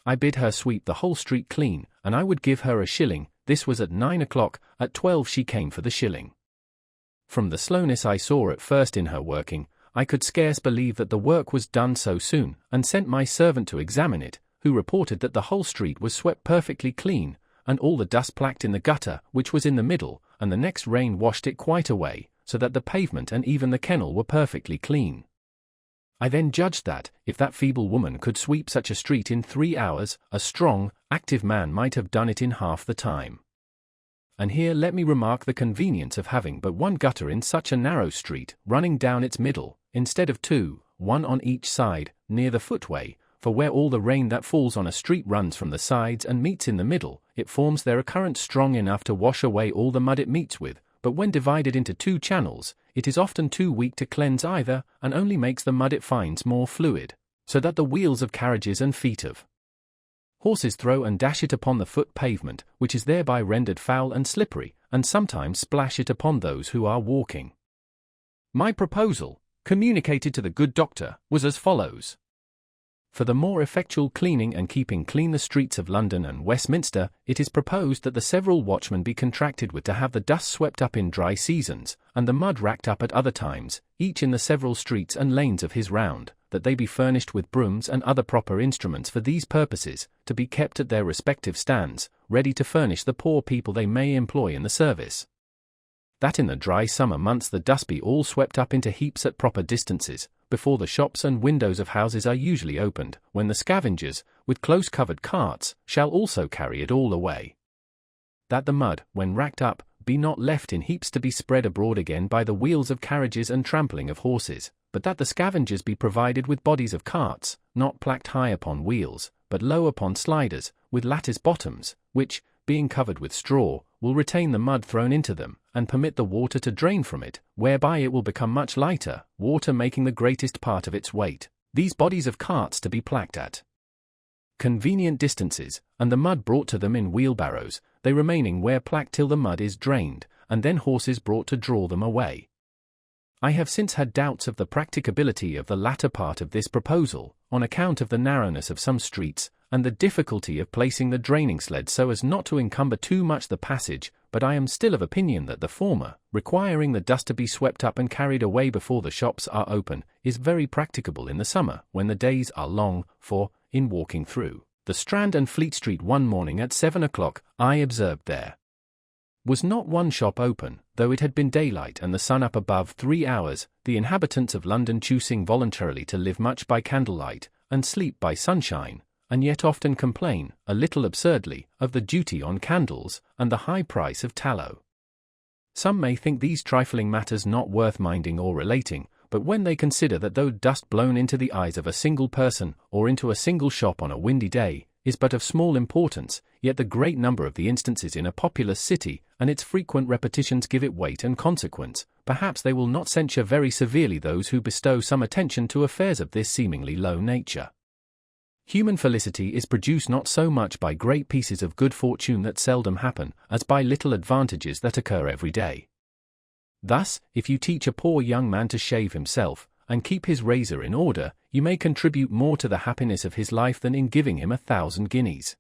S1: I bid her sweep the whole street clean, and I would give her a shilling. This was at 9 o'clock, at 12 she came for the shilling. From the slowness I saw at first in her working, I could scarce believe that the work was done so soon, and sent my servant to examine it, who reported that the whole street was swept perfectly clean, and all the dust placked in the gutter, which was in the middle, and the next rain washed it quite away, so that the pavement and even the kennel were perfectly clean. I then judged that, if that feeble woman could sweep such a street in 3 hours, a strong, active man might have done it in half the time. And here let me remark the convenience of having but one gutter in such a narrow street, running down its middle, instead of two, one on each side, near the footway, for where all the rain that falls on a street runs from the sides and meets in the middle, it forms there a current strong enough to wash away all the mud it meets with, but when divided into two channels, it is often too weak to cleanse either, and only makes the mud it finds more fluid, so that the wheels of carriages and feet of horses throw and dash it upon the foot pavement, which is thereby rendered foul and slippery, and sometimes splash it upon those who are walking. My proposal, communicated to the good doctor, was as follows. For the more effectual cleaning and keeping clean the streets of London and Westminster, it is proposed that the several watchmen be contracted with to have the dust swept up in dry seasons, and the mud racked up at other times, each in the several streets and lanes of his round, that they be furnished with brooms and other proper instruments for these purposes, to be kept at their respective stands, ready to furnish the poor people they may employ in the service. That in the dry summer months the dust be all swept up into heaps at proper distances, before the shops and windows of houses are usually opened, when the scavengers, with close-covered carts, shall also carry it all away. That the mud, when racked up, be not left in heaps to be spread abroad again by the wheels of carriages and trampling of horses, but that the scavengers be provided with bodies of carts, not placked high upon wheels, but low upon sliders, with lattice bottoms, which, being covered with straw, will retain the mud thrown into them, and permit the water to drain from it, whereby it will become much lighter, water making the greatest part of its weight. These bodies of carts to be placked at convenient distances, and the mud brought to them in wheelbarrows, they remaining where placked till the mud is drained, and then horses brought to draw them away. I have since had doubts of the practicability of the latter part of this proposal, on account of the narrowness of some streets, and the difficulty of placing the draining sled so as not to encumber too much the passage, but I am still of opinion that the former, requiring the dust to be swept up and carried away before the shops are open, is very practicable in the summer, when the days are long, for, in walking through the Strand and Fleet Street one morning at 7 o'clock, I observed there was not one shop open, though it had been daylight and the sun up above 3 hours, the inhabitants of London choosing voluntarily to live much by candlelight, and sleep by sunshine, and yet often complain, a little absurdly, of the duty on candles, and the high price of tallow. Some may think these trifling matters not worth minding or relating, but when they consider that though dust blown into the eyes of a single person, or into a single shop on a windy day, is but of small importance, yet the great number of the instances in a populous city, and its frequent repetitions give it weight and consequence, perhaps they will not censure very severely those who bestow some attention to affairs of this seemingly low nature. Human felicity is produced not so much by great pieces of good fortune that seldom happen, as by little advantages that occur every day. Thus, if you teach a poor young man to shave himself, and keep his razor in order, you may contribute more to the happiness of his life than in giving him 1,000 guineas.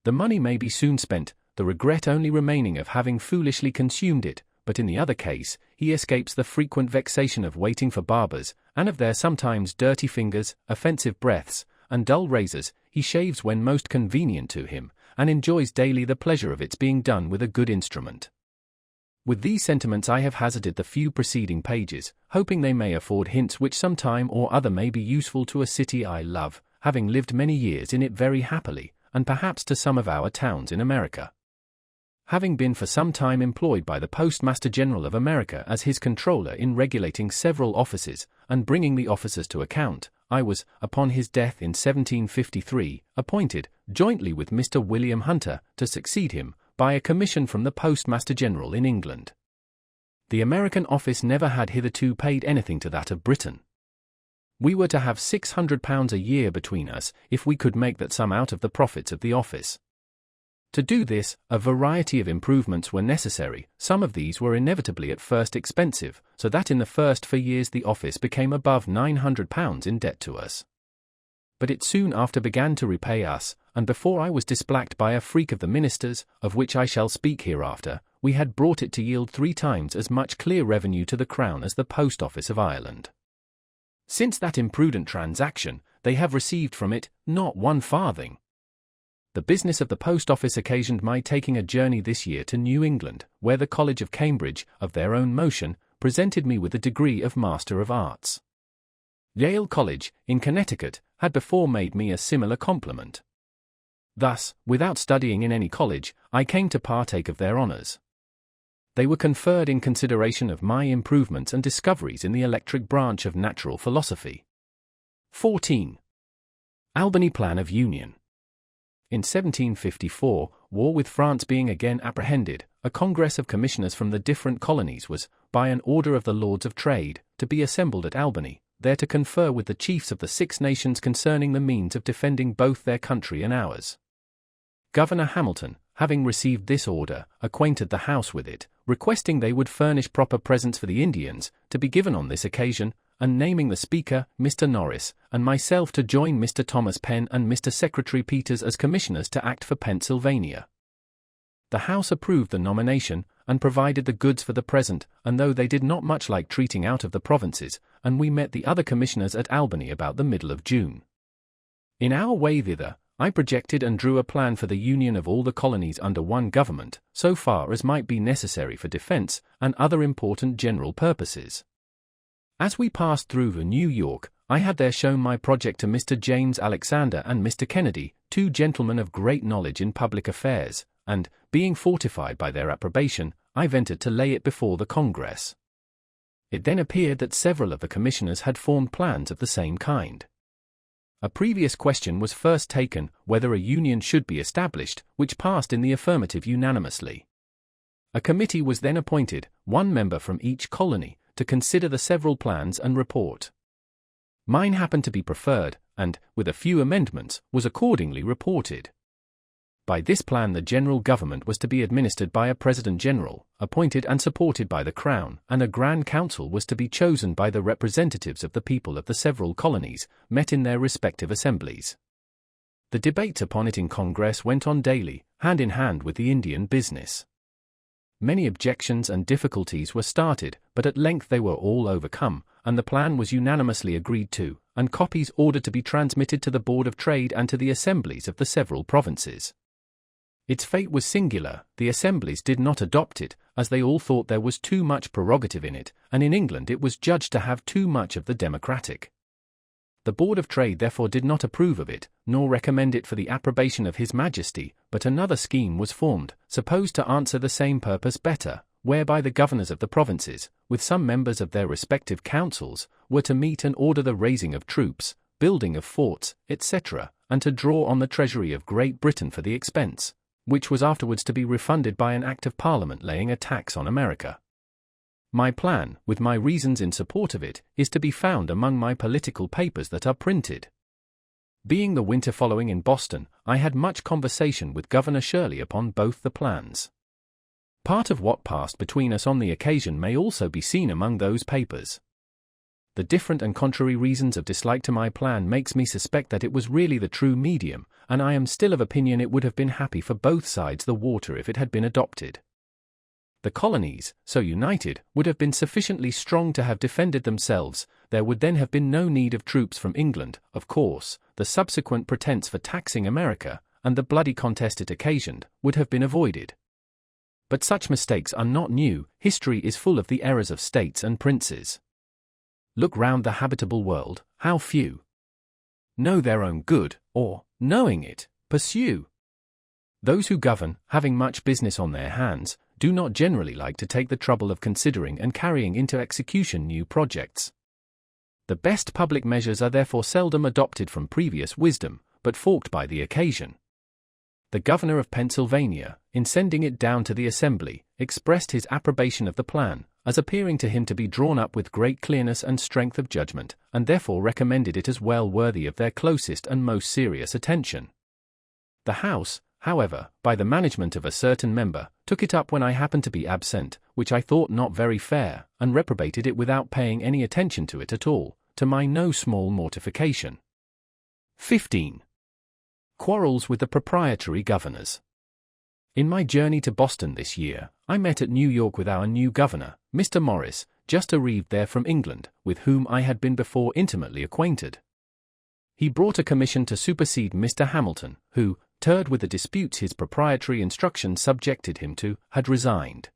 S1: The money may be soon spent, the regret only remaining of having foolishly consumed it, but in the other case, he escapes the frequent vexation of waiting for barbers, and of their sometimes dirty fingers, offensive breaths, and dull razors. He shaves when most convenient to him, and enjoys daily the pleasure of its being done with a good instrument. With these sentiments I have hazarded the few preceding pages, hoping they may afford hints which some time or other may be useful to a city I love, having lived many years in it very happily, and perhaps to some of our towns in America. Having been for some time employed by the Postmaster General of America as his controller in regulating several offices, and bringing the officers to account, I was, upon his death in 1753, appointed, jointly with Mr. William Hunter, to succeed him, by a commission from the Postmaster General in England. The American office never had hitherto paid anything to that of Britain. We were to have £600 a year between us, if we could make that sum out of the profits of the office. To do this, a variety of improvements were necessary. Some of these were inevitably at first expensive, so that in the first 4 years the office became above £900 in debt to us. But it soon after began to repay us, and before I was displacked by a freak of the ministers, of which I shall speak hereafter, we had brought it to yield 3 times as much clear revenue to the Crown as the Post Office of Ireland. Since that imprudent transaction, they have received from it not 1 farthing. The business of the Post Office occasioned my taking a journey this year to New England, where the College of Cambridge, of their own motion, presented me with the degree of Master of Arts. Yale College, in Connecticut, had before made me a similar compliment. Thus, without studying in any college, I came to partake of their honors. They were conferred in consideration of my improvements and discoveries in the electric branch of natural philosophy. 14. Albany Plan of Union. In 1754, war with France being again apprehended, a congress of commissioners from the different colonies was, by an order of the Lords of Trade, to be assembled at Albany, there to confer with the chiefs of the 6 nations concerning the means of defending both their country and ours. Governor Hamilton, having received this order, acquainted the House with it, requesting they would furnish proper presents for the Indians, to be given on this occasion, and naming the Speaker, Mr. Norris, and myself to join Mr. Thomas Penn and Mr. Secretary Peters as commissioners to act for Pennsylvania. The House approved the nomination, and provided the goods for the present, and though they did not much like treating out of the provinces, and we met the other commissioners at Albany about the middle of June. In our way thither, I projected and drew a plan for the union of all the colonies under one government, so far as might be necessary for defense, and other important general purposes. As we passed through New York, I had there shown my project to Mr. James Alexander and Mr. Kennedy, 2 gentlemen of great knowledge in public affairs, and, being fortified by their approbation, I ventured to lay it before the Congress. It then appeared that several of the commissioners had formed plans of the same kind. A previous question was first taken, whether a union should be established, which passed in the affirmative unanimously. A committee was then appointed, 1 member from each colony, to consider the several plans and report. Mine happened to be preferred, and, with a few amendments, was accordingly reported. By this plan the general government was to be administered by a President General, appointed and supported by the Crown, and a Grand Council was to be chosen by the representatives of the people of the several colonies, met in their respective assemblies. The debates upon it in Congress went on daily, hand in hand with the Indian business. Many objections and difficulties were started, but at length they were all overcome, and the plan was unanimously agreed to, and copies ordered to be transmitted to the Board of Trade and to the assemblies of the several provinces. Its fate was singular. The assemblies did not adopt it, as they all thought there was too much prerogative in it, and in England it was judged to have too much of the democratic. The Board of Trade therefore did not approve of it, nor recommend it for the approbation of His Majesty, but another scheme was formed, supposed to answer the same purpose better, whereby the governors of the provinces, with some members of their respective councils, were to meet and order the raising of troops, building of forts, etc., and to draw on the treasury of Great Britain for the expense, which was afterwards to be refunded by an Act of Parliament laying a tax on America. My plan, with my reasons in support of it, is to be found among my political papers that are printed. Being the winter following in Boston, I had much conversation with Governor Shirley upon both the plans. Part of what passed between us on the occasion may also be seen among those papers. The different and contrary reasons of dislike to my plan makes me suspect that it was really the true medium, and I am still of opinion it would have been happy for both sides the water if it had been adopted. The colonies, so united, would have been sufficiently strong to have defended themselves. There would then have been no need of troops from England, of course. The subsequent pretense for taxing America, and the bloody contest it occasioned, would have been avoided. But such mistakes are not new. History is full of the errors of states and princes. Look round the habitable world, how few know their own good, or, knowing it, pursue. Those who govern, having much business on their hands, do not generally like to take the trouble of considering and carrying into execution new projects. The best public measures are therefore seldom adopted from previous wisdom, but forked by the occasion. The governor of Pennsylvania, in sending it down to the Assembly, expressed his approbation of the plan, as appearing to him to be drawn up with great clearness and strength of judgment, and therefore recommended it as well worthy of their closest and most serious attention. The House, however, by the management of a certain member, took it up when I happened to be absent, which I thought not very fair, and reprobated it without paying any attention to it at all, to my no small mortification. 15. Quarrels with the proprietary governors. In my journey to Boston this year, I met at New York with our new governor, Mr. Morris, just arrived there from England, with whom I had been before intimately acquainted. He brought a commission to supersede Mr. Hamilton, who, tired with the disputes his proprietary instructions subjected him to, had resigned.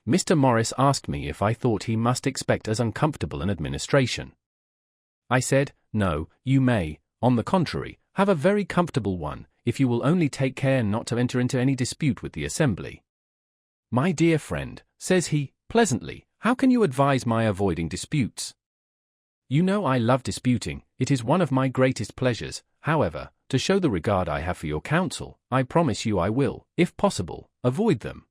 S1: Mr. Morris asked me if I thought he must expect as uncomfortable an administration. I said, no, you may, on the contrary, have a very comfortable one, if you will only take care not to enter into any dispute with the Assembly. My dear friend, says he, pleasantly, how can you advise my avoiding disputes? You know I love disputing, it is one of my greatest pleasures. However, to show the regard I have for your counsel, I promise you I will, if possible, avoid them.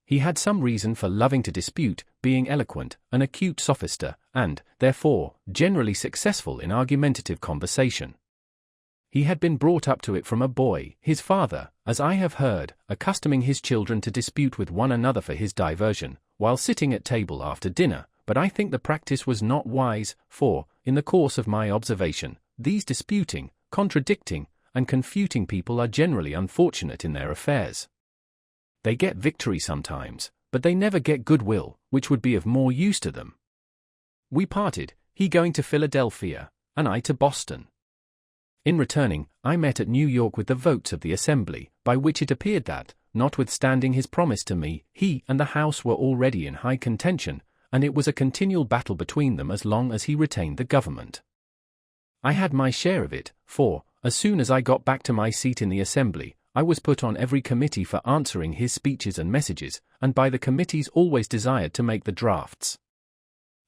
S1: He had some reason for loving to dispute, being eloquent, an acute sophister, and, therefore, generally successful in argumentative conversation. He had been brought up to it from a boy, his father, as I have heard, accustoming his children to dispute with one another for his diversion, while sitting at table after dinner, but I think the practice was not wise, for, in the course of my observation, these disputing, contradicting, and confuting people are generally unfortunate in their affairs. They get victory sometimes, but they never get goodwill, which would be of more use to them. We parted, he going to Philadelphia, and I to Boston. In returning, I met at New York with the votes of the Assembly, by which it appeared that, notwithstanding his promise to me, he and the House were already in high contention, and it was a continual battle between them as long as he retained the government. I had my share of it, for, as soon as I got back to my seat in the Assembly, I was put on every committee for answering his speeches and messages, and by the committees always desired to make the drafts.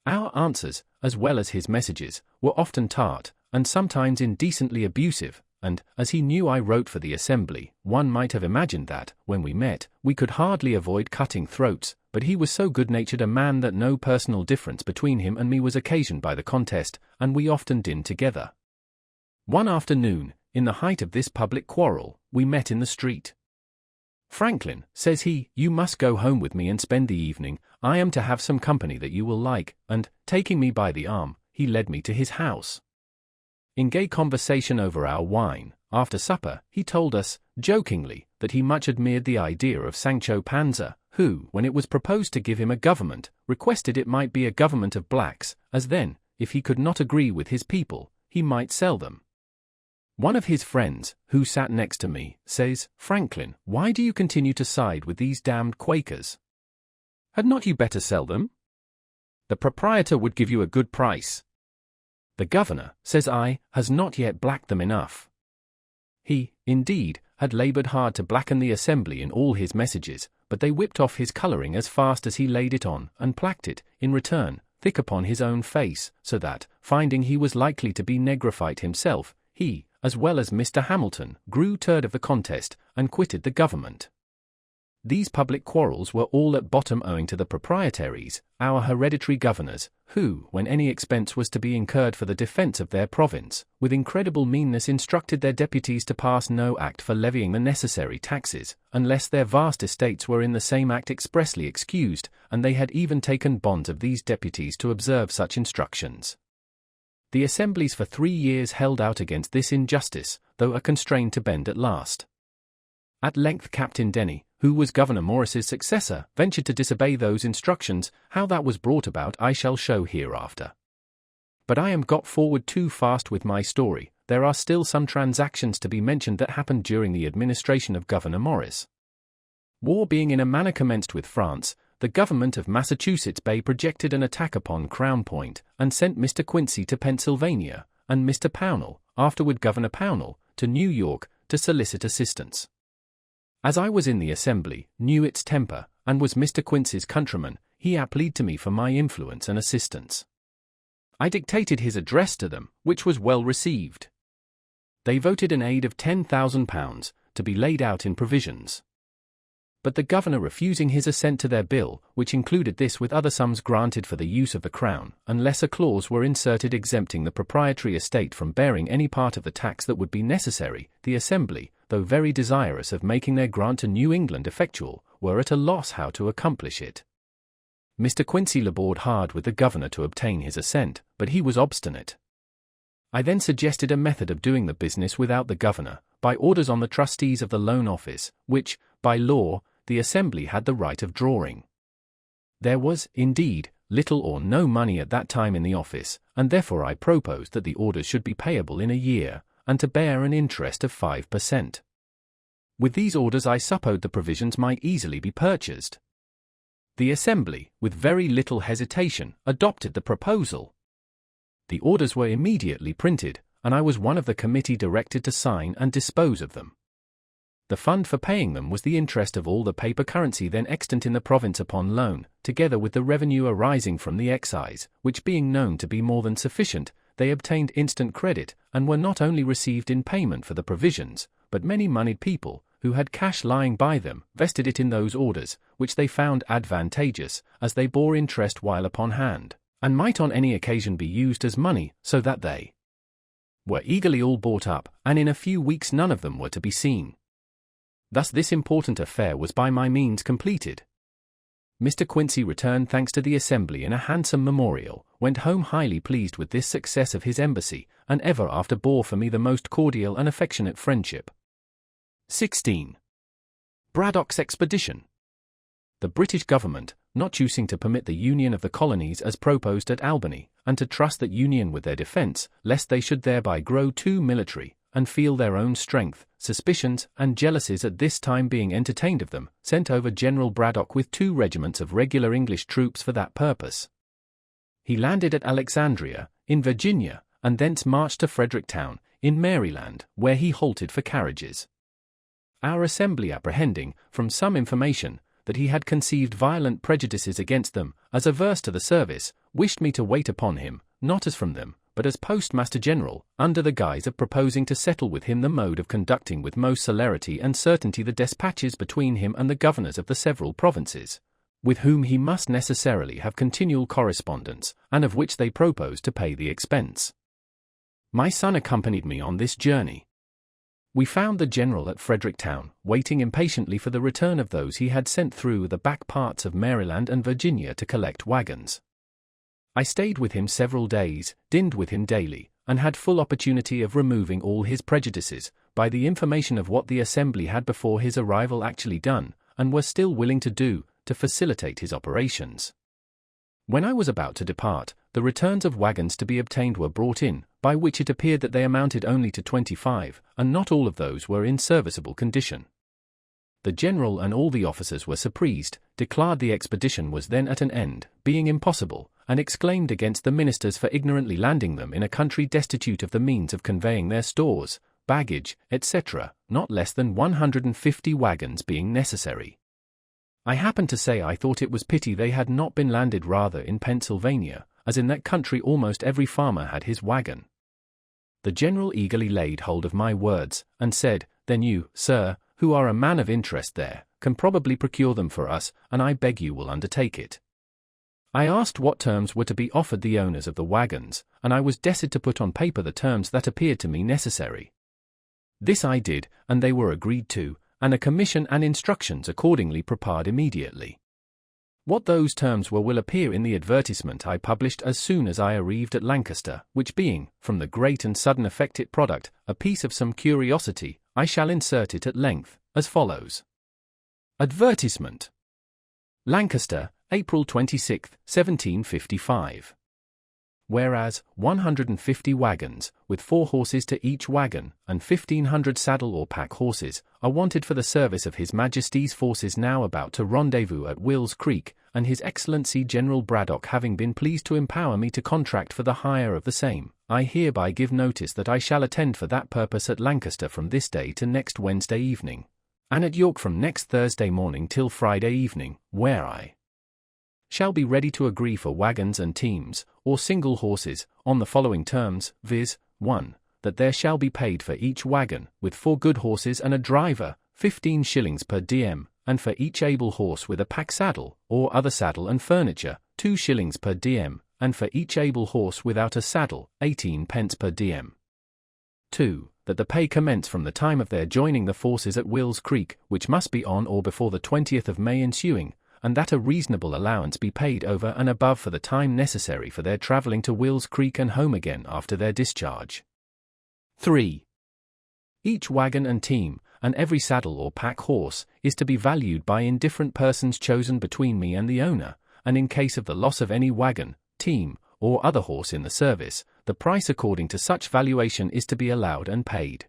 S1: Our answers, as well as his messages, were often tart, and sometimes indecently abusive, and, as he knew I wrote for the Assembly, one might have imagined that, when we met, we could hardly avoid cutting throats, but he was so good-natured a man that no personal difference between him and me was occasioned by the contest, and we often dinned together. One afternoon, in the height of this public quarrel, we met in the street. Franklin, says he, you must go home with me and spend the evening, I am to have some company that you will like, and, taking me by the arm, he led me to his house. In gay conversation over our wine, after supper, he told us, jokingly, that he much admired the idea of Sancho Panza, who, when it was proposed to give him a government, requested it might be a government of blacks, as then, if he could not agree with his people, he might sell them. One of his friends, who sat next to me, says, Franklin, why do you continue to side with these damned Quakers? Had not you better sell them? The proprietor would give you a good price. The governor, says I, has not yet blacked them enough. He, indeed, had labored hard to blacken the Assembly in all his messages, but they whipped off his coloring as fast as he laid it on, and placked it, in return, thick upon his own face, so that, finding he was likely to be negrified himself, he, as well as Mr. Hamilton, grew tired of the contest, and quitted the government. These public quarrels were all at bottom owing to the proprietaries, our hereditary governors, who, when any expense was to be incurred for the defense of their province, with incredible meanness instructed their deputies to pass no act for levying the necessary taxes, unless their vast estates were in the same act expressly excused, and they had even taken bonds of these deputies to observe such instructions. The assemblies for 3 years held out against this injustice, though are constrained to bend at last. At length Captain Denny, who was Governor Morris's successor, ventured to disobey those instructions. How that was brought about I shall show hereafter. But I am got forward too fast with my story. There are still some transactions to be mentioned that happened during the administration of Governor Morris. War being in a manner commenced with France, the government of Massachusetts Bay projected an attack upon Crown Point, and sent Mr. Quincy to Pennsylvania, and Mr. Pownall, afterward Governor Pownall, to New York, to solicit assistance. As I was in the assembly, knew its temper, and was Mr. Quincy's countryman, he applied to me for my influence and assistance. I dictated his address to them, which was well received. They voted an aid of £10,000, to be laid out in provisions. But the governor refusing his assent to their bill, which included this with other sums granted for the use of the crown, unless a clause were inserted exempting the proprietary estate from bearing any part of the tax that would be necessary, the assembly, though very desirous of making their grant to New England effectual, were at a loss how to accomplish it. Mr. Quincy labored hard with the governor to obtain his assent, but he was obstinate. I then suggested a method of doing the business without the governor, by orders on the trustees of the loan office, which, by law, the assembly had the right of drawing. There was, indeed, little or no money at that time in the office, and therefore I proposed that the orders should be payable in a year, and to bear an interest of 5%. With these orders I supposed the provisions might easily be purchased. The assembly, with very little hesitation, adopted the proposal. The orders were immediately printed, and I was one of the committee directed to sign and dispose of them. The fund for paying them was the interest of all the paper currency then extant in the province upon loan, together with the revenue arising from the excise, which being known to be more than sufficient, they obtained instant credit, and were not only received in payment for the provisions, but many moneyed people, who had cash lying by them, vested it in those orders, which they found advantageous, as they bore interest while upon hand, and might on any occasion be used as money, so that they were eagerly all bought up, and in a few weeks none of them were to be seen. Thus this important affair was by my means completed. Mr. Quincy returned thanks to the assembly in a handsome memorial, went home highly pleased with this success of his embassy, and ever after bore for me the most cordial and affectionate friendship. 16. Braddock's expedition. The British government, not choosing to permit the union of the colonies as proposed at Albany, and to trust that union with their defence, lest they should thereby grow too military, and feel their own strength, suspicions and jealousies at this time being entertained of them, sent over General Braddock with 2 regiments of regular English troops for that purpose. He landed at Alexandria, in Virginia, and thence marched to Fredericktown, in Maryland, where he halted for carriages. Our assembly apprehending, from some information, that he had conceived violent prejudices against them, as averse to the service, wished me to wait upon him, not as from them, but as Postmaster General, under the guise of proposing to settle with him the mode of conducting with most celerity and certainty the despatches between him and the governors of the several provinces, with whom he must necessarily have continual correspondence, and of which they proposed to pay the expense. My son accompanied me on this journey. We found the General at Fredericktown, waiting impatiently for the return of those he had sent through the back parts of Maryland and Virginia to collect wagons. I stayed with him several days, dined with him daily, and had full opportunity of removing all his prejudices, by the information of what the assembly had before his arrival actually done, and were still willing to do, to facilitate his operations. When I was about to depart, the returns of wagons to be obtained were brought in, by which it appeared that they amounted only to 25, and not all of those were in serviceable condition. The general and all the officers were surprised, declared the expedition was then at an end, being impossible, and exclaimed against the ministers for ignorantly landing them in a country destitute of the means of conveying their stores, baggage, etc., not less than 150 wagons being necessary. I happened to say I thought it was pity they had not been landed rather in Pennsylvania, as in that country almost every farmer had his wagon. The general eagerly laid hold of my words, and said, "Then you, sir, who are a man of interest there, can probably procure them for us, and I beg you will undertake it. I asked what terms were to be offered the owners of the wagons, and I was destined to put on paper the terms that appeared to me necessary. This I did, and they were agreed to, and a commission and instructions accordingly prepared immediately. What those terms were will appear in the advertisement I published as soon as I arrived at Lancaster, which being, from the great and sudden effect it product, a piece of some curiosity, I shall insert it at length, as follows. Advertisement. Lancaster, April 26, 1755. Whereas 150 wagons, with 4 horses to each wagon, and 1,500 saddle or pack horses, are wanted for the service of His Majesty's forces now about to rendezvous at Will's Creek, and His Excellency General Braddock having been pleased to empower me to contract for the hire of the same, I hereby give notice that I shall attend for that purpose at Lancaster from this day to next Wednesday evening, and at York from next Thursday morning till Friday evening, where I shall be ready to agree for wagons and teams, or single horses, on the following terms, viz. 1. That there shall be paid for each wagon, with 4 good horses and a driver, 15 shillings per diem, and for each able horse with a pack saddle, or other saddle and furniture, 2 shillings per diem, and for each able horse without a saddle, 18 pence per diem. 2. That the pay commence from the time of their joining the forces at Will's Creek, which must be on or before the 20th of May ensuing, and that a reasonable allowance be paid over and above for the time necessary for their travelling to Will's Creek and home again after their discharge. 3. Each wagon and team, and every saddle or pack horse, is to be valued by indifferent persons chosen between me and the owner, and in case of the loss of any wagon, team, or other horse in the service, the price according to such valuation is to be allowed and paid.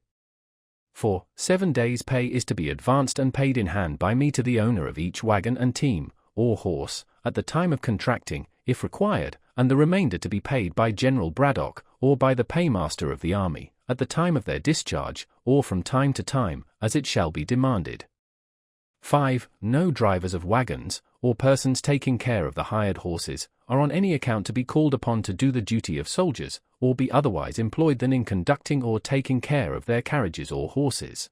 S1: 4. 7 days' pay is to be advanced and paid in hand by me to the owner of each wagon and team, or horse, at the time of contracting, if required, and the remainder to be paid by General Braddock, or by the paymaster of the army, at the time of their discharge, or from time to time, as it shall be demanded. 5. No drivers of wagons, or persons taking care of the hired horses, are on any account to be called upon to do the duty of soldiers, or be otherwise employed than in conducting or taking care of their carriages or horses.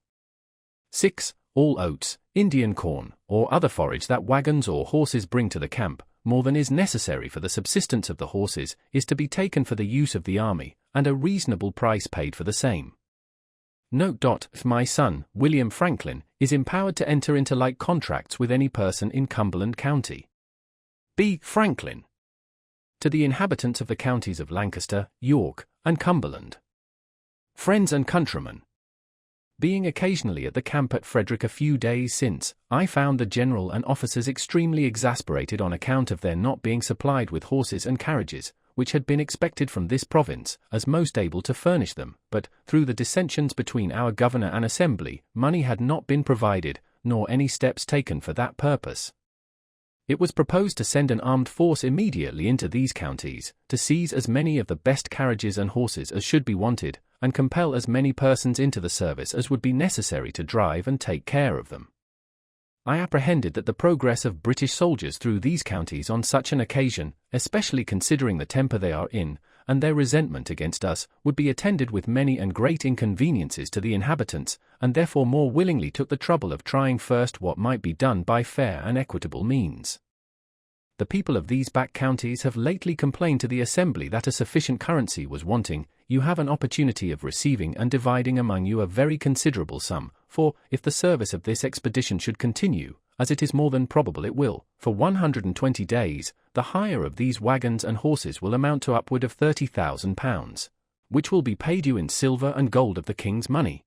S1: 6. All oats, Indian corn, or other forage that wagons or horses bring to the camp, more than is necessary for the subsistence of the horses, is to be taken for the use of the army, and a reasonable price paid for the same. Note. My son, William Franklin, is empowered to enter into like contracts with any person in Cumberland County. B. Franklin. To the inhabitants of the counties of Lancaster, York, and Cumberland. Friends and countrymen. Being occasionally at the camp at Frederick a few days since, I found the general and officers extremely exasperated on account of their not being supplied with horses and carriages, which had been expected from this province, as most able to furnish them, but, through the dissensions between our governor and assembly, money had not been provided, nor any steps taken for that purpose. It was proposed to send an armed force immediately into these counties, to seize as many of the best carriages and horses as should be wanted, and compel as many persons into the service as would be necessary to drive and take care of them. I apprehended that the progress of British soldiers through these counties on such an occasion, especially considering the temper they are in, and their resentment against us, would be attended with many and great inconveniences to the inhabitants, and therefore more willingly took the trouble of trying first what might be done by fair and equitable means. The people of these back counties have lately complained to the Assembly that a sufficient currency was wanting. You have an opportunity of receiving and dividing among you a very considerable sum, for, if the service of this expedition should continue, as it is more than probable it will, for 120 days, the hire of these wagons and horses will amount to upward of £30,000, which will be paid you in silver and gold of the King's money.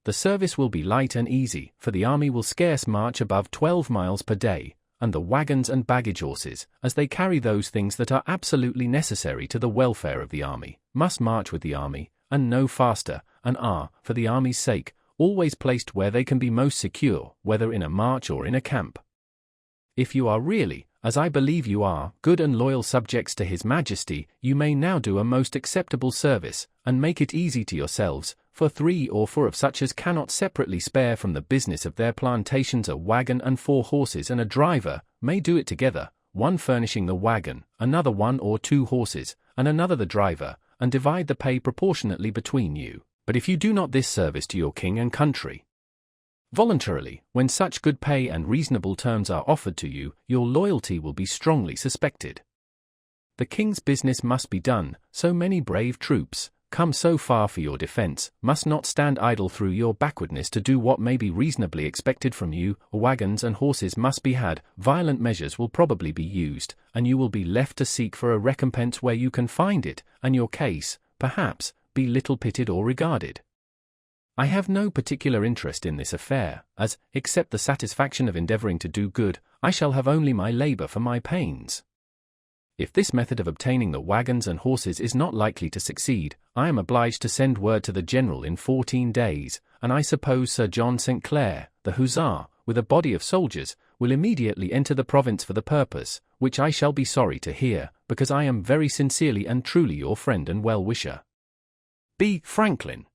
S1: The service will be light and easy, for the army will scarce march above 12 miles per day, and the wagons and baggage horses, as they carry those things that are absolutely necessary to the welfare of the army, must march with the army, and no faster, and are, for the army's sake, always placed where they can be most secure, whether in a march or in a camp. If you are really, as I believe you are, good and loyal subjects to His Majesty, you may now do a most acceptable service, and make it easy to yourselves, for 3 or 4 of such as cannot separately spare from the business of their plantations a wagon and 4 horses and a driver, may do it together, one furnishing the wagon, another 1 or 2 horses, and another the driver, and divide the pay proportionately between you. But if you do not this service to your king and country, Voluntarily, when such good pay and reasonable terms are offered to you, your loyalty will be strongly suspected. The king's business must be done, so many brave troops, come so far for your defense, must not stand idle through your backwardness to do what may be reasonably expected from you. Wagons and horses must be had, violent measures will probably be used, and you will be left to seek for a recompense where you can find it, and your case, perhaps, be little pitied or regarded. I have no particular interest in this affair, as, except the satisfaction of endeavoring to do good, I shall have only my labor for my pains. If this method of obtaining the wagons and horses is not likely to succeed, I am obliged to send word to the general in 14 days, and I suppose Sir John St. Clair, the hussar, with a body of soldiers, will immediately enter the province for the purpose, which I shall be sorry to hear, because I am very sincerely and truly your friend and well-wisher. B. Franklin.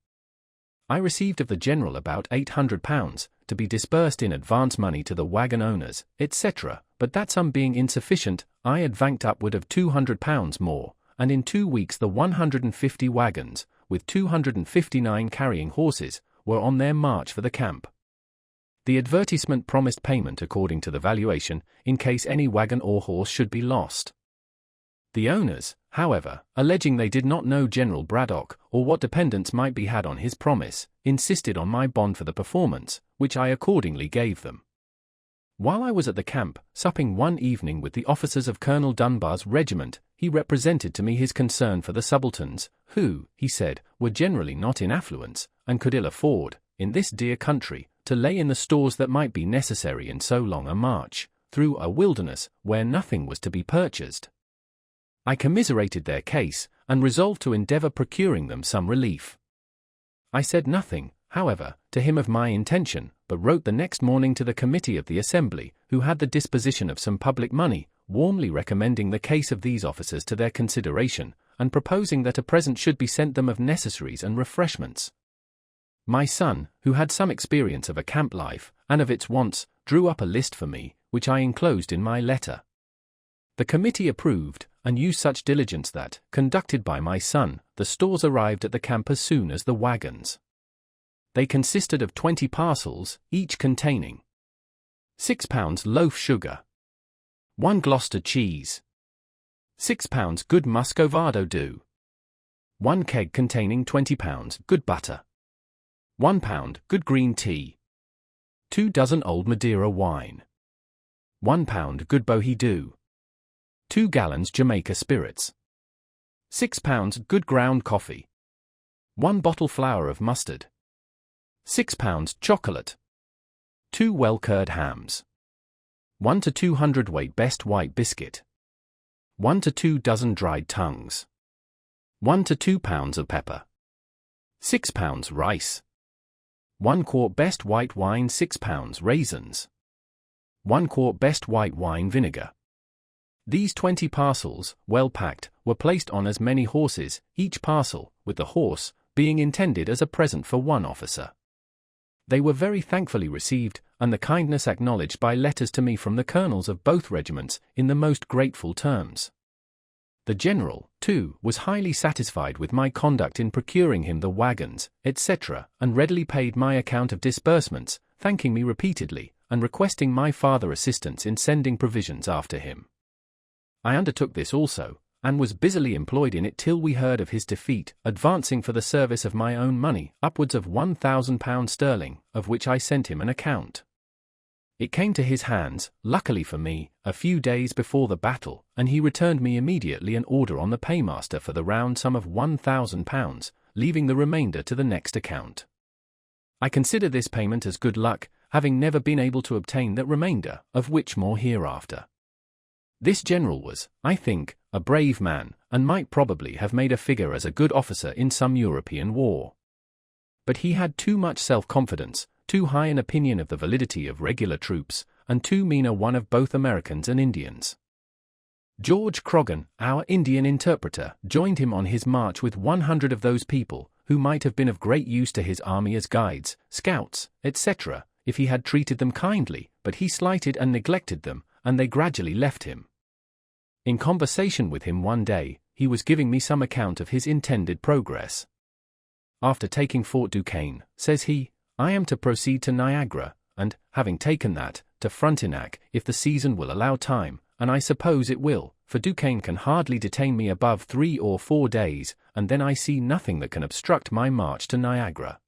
S1: I received of the general about £800, to be disbursed in advance money to the wagon owners, etc., but that sum being insufficient, I advanced upward of £200 more, and in 2 weeks the 150 wagons, with 259 carrying horses, were on their march for the camp. The advertisement promised payment according to the valuation, in case any wagon or horse should be lost. The owners, however, alleging they did not know General Braddock, or what dependence might be had on his promise, insisted on my bond for the performance, which I accordingly gave them. While I was at the camp, supping one evening with the officers of Colonel Dunbar's regiment, he represented to me his concern for the subalterns, who, he said, were generally not in affluence, and could ill afford, in this dear country, to lay in the stores that might be necessary in so long a march, through a wilderness, where nothing was to be purchased. I commiserated their case, and resolved to endeavour procuring them some relief. I said nothing, however, to him of my intention, but wrote the next morning to the committee of the Assembly, who had the disposition of some public money, warmly recommending the case of these officers to their consideration, and proposing that a present should be sent them of necessaries and refreshments. My son, who had some experience of a camp life, and of its wants, drew up a list for me, which I enclosed in my letter. The committee approved, and used such diligence that, conducted by my son, the stores arrived at the camp as soon as the wagons. They consisted of 20 parcels, each containing 6 pounds loaf sugar, 1 Gloucester cheese, 6 pounds good Muscovado dough, 1 keg containing 20 pounds good butter, 1 pound good green tea, 2 dozen old Madeira wine, 1 pound good Bohea dough, 2 gallons Jamaica spirits, 6 pounds good ground coffee, 1 bottle flour of mustard, 6 pounds chocolate, 2 well-cured hams, 1 to 2 hundredweight best white biscuit, 1 to 2 dozen dried tongues, 1 to 2 pounds of pepper, 6 pounds rice, 1 quart best white wine, 6 pounds raisins, 1 quart best white wine vinegar. These 20 parcels, well packed, were placed on as many horses, each parcel, with the horse, being intended as a present for one officer. They were very thankfully received, and the kindness acknowledged by letters to me from the colonels of both regiments, in the most grateful terms. The general, too, was highly satisfied with my conduct in procuring him the wagons, etc., and readily paid my account of disbursements, thanking me repeatedly, and requesting my farther assistance in sending provisions after him. I undertook this also, and was busily employed in it till we heard of his defeat, advancing for the service of my own money upwards of £1,000 sterling, of which I sent him an account. It came to his hands, luckily for me, a few days before the battle, and he returned me immediately an order on the paymaster for the round sum of £1,000, leaving the remainder to the next account. I consider this payment as good luck, having never been able to obtain that remainder, of which more hereafter. This general was, I think, a brave man, and might probably have made a figure as a good officer in some European war. But he had too much self-confidence, too high an opinion of the validity of regular troops, and too mean a one of both Americans and Indians. George Croghan, our Indian interpreter, joined him on his march with 100 of those people, who might have been of great use to his army as guides, scouts, etc., if he had treated them kindly, but he slighted and neglected them, and they gradually left him. In conversation with him one day, he was giving me some account of his intended progress. After taking Fort Duquesne, says he, I am to proceed to Niagara, and, having taken that, to Frontenac, if the season will allow time, and I suppose it will, for Duquesne can hardly detain me above 3 or 4 days, and then I see nothing that can obstruct my march to Niagara.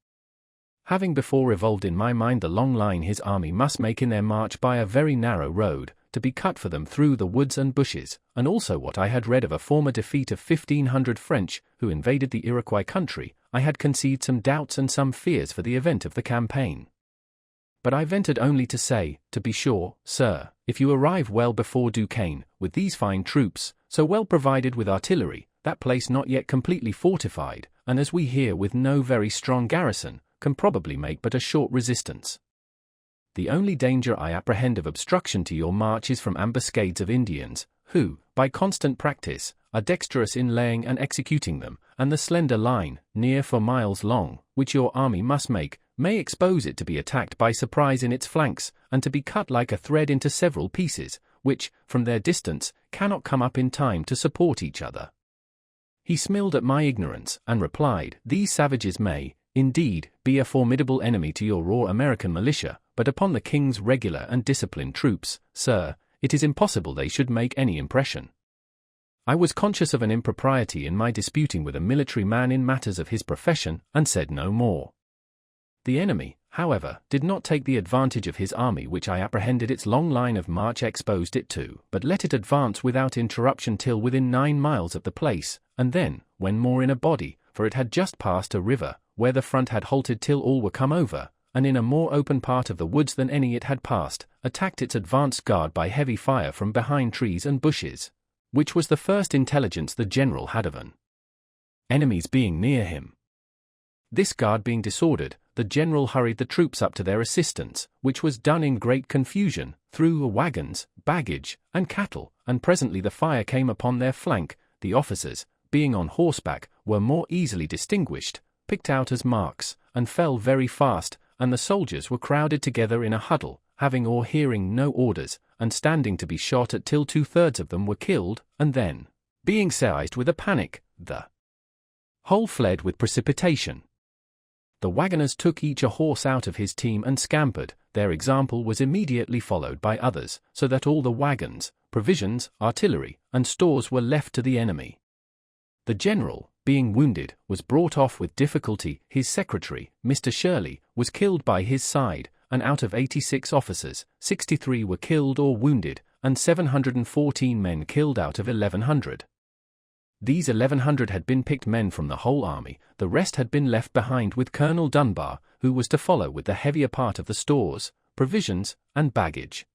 S1: Having before revolved in my mind the long line his army must make in their march by a very narrow road, to be cut for them through the woods and bushes, and also what I had read of a former defeat of 1,500 French, who invaded the Iroquois country, I had conceived some doubts and some fears for the event of the campaign. But I ventured only to say, to be sure, sir, if you arrive well before Duquesne, with these fine troops, so well provided with artillery, that place not yet completely fortified, and as we hear with no very strong garrison, can probably make but a short resistance. The only danger I apprehend of obstruction to your march is from ambuscades of Indians, who, by constant practice, are dexterous in laying and executing them, and the slender line, near 4 miles long, which your army must make, may expose it to be attacked by surprise in its flanks, and to be cut like a thread into several pieces, which, from their distance, cannot come up in time to support each other. He smiled at my ignorance, and replied, these savages may, indeed, be a formidable enemy to your raw American militia, but upon the king's regular and disciplined troops, sir, it is impossible they should make any impression. I was conscious of an impropriety in my disputing with a military man in matters of his profession, and said no more. The enemy, however, did not take the advantage of his army which I apprehended its long line of march exposed it to, but let it advance without interruption till within 9 miles of the place, and then, when more in a body, for it had just passed a river, where the front had halted till all were come over, and in a more open part of the woods than any it had passed, attacked its advanced guard by heavy fire from behind trees and bushes, which was the first intelligence the general had of an enemy's being near him. This guard being disordered, the general hurried the troops up to their assistance, which was done in great confusion, through wagons, baggage, and cattle, and presently the fire came upon their flank. The officers, being on horseback, were more easily distinguished, picked out as marks, and fell very fast, and the soldiers were crowded together in a huddle, having or hearing no orders, and standing to be shot at till 2/3 of them were killed, and then, being seized with a panic, the whole fled with precipitation. The wagoners took each a horse out of his team and scampered. Their example was immediately followed by others, so that all the wagons, provisions, artillery, and stores were left to the enemy. The general, being wounded, was brought off with difficulty. His secretary, Mr. Shirley, was killed by his side, and out of 86 officers, 63 were killed or wounded, and 714 men killed out of 1,100. These 1,100 had been picked men from the whole army, the rest had been left behind with Colonel Dunbar, who was to follow with the heavier part of the stores, provisions, and baggage.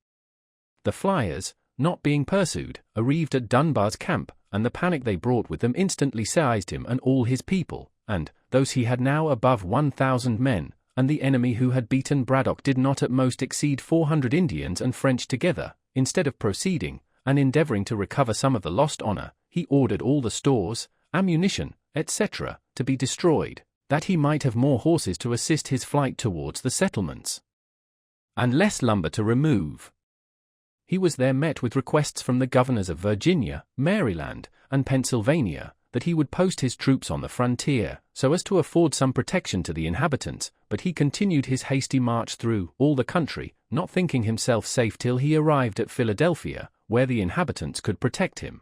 S1: The flyers, not being pursued, arrived at Dunbar's camp, and the panic they brought with them instantly seized him and all his people, and, those he had now above 1,000 men, and the enemy who had beaten Braddock did not at most exceed 400 Indians and French together, instead of proceeding, and endeavoring to recover some of the lost honor, he ordered all the stores, ammunition, etc., to be destroyed, that he might have more horses to assist his flight towards the settlements, and less lumber to remove. He was there met with requests from the governors of Virginia, Maryland, and Pennsylvania, that he would post his troops on the frontier, so as to afford some protection to the inhabitants, but he continued his hasty march through all the country, not thinking himself safe till he arrived at Philadelphia, where the inhabitants could protect him.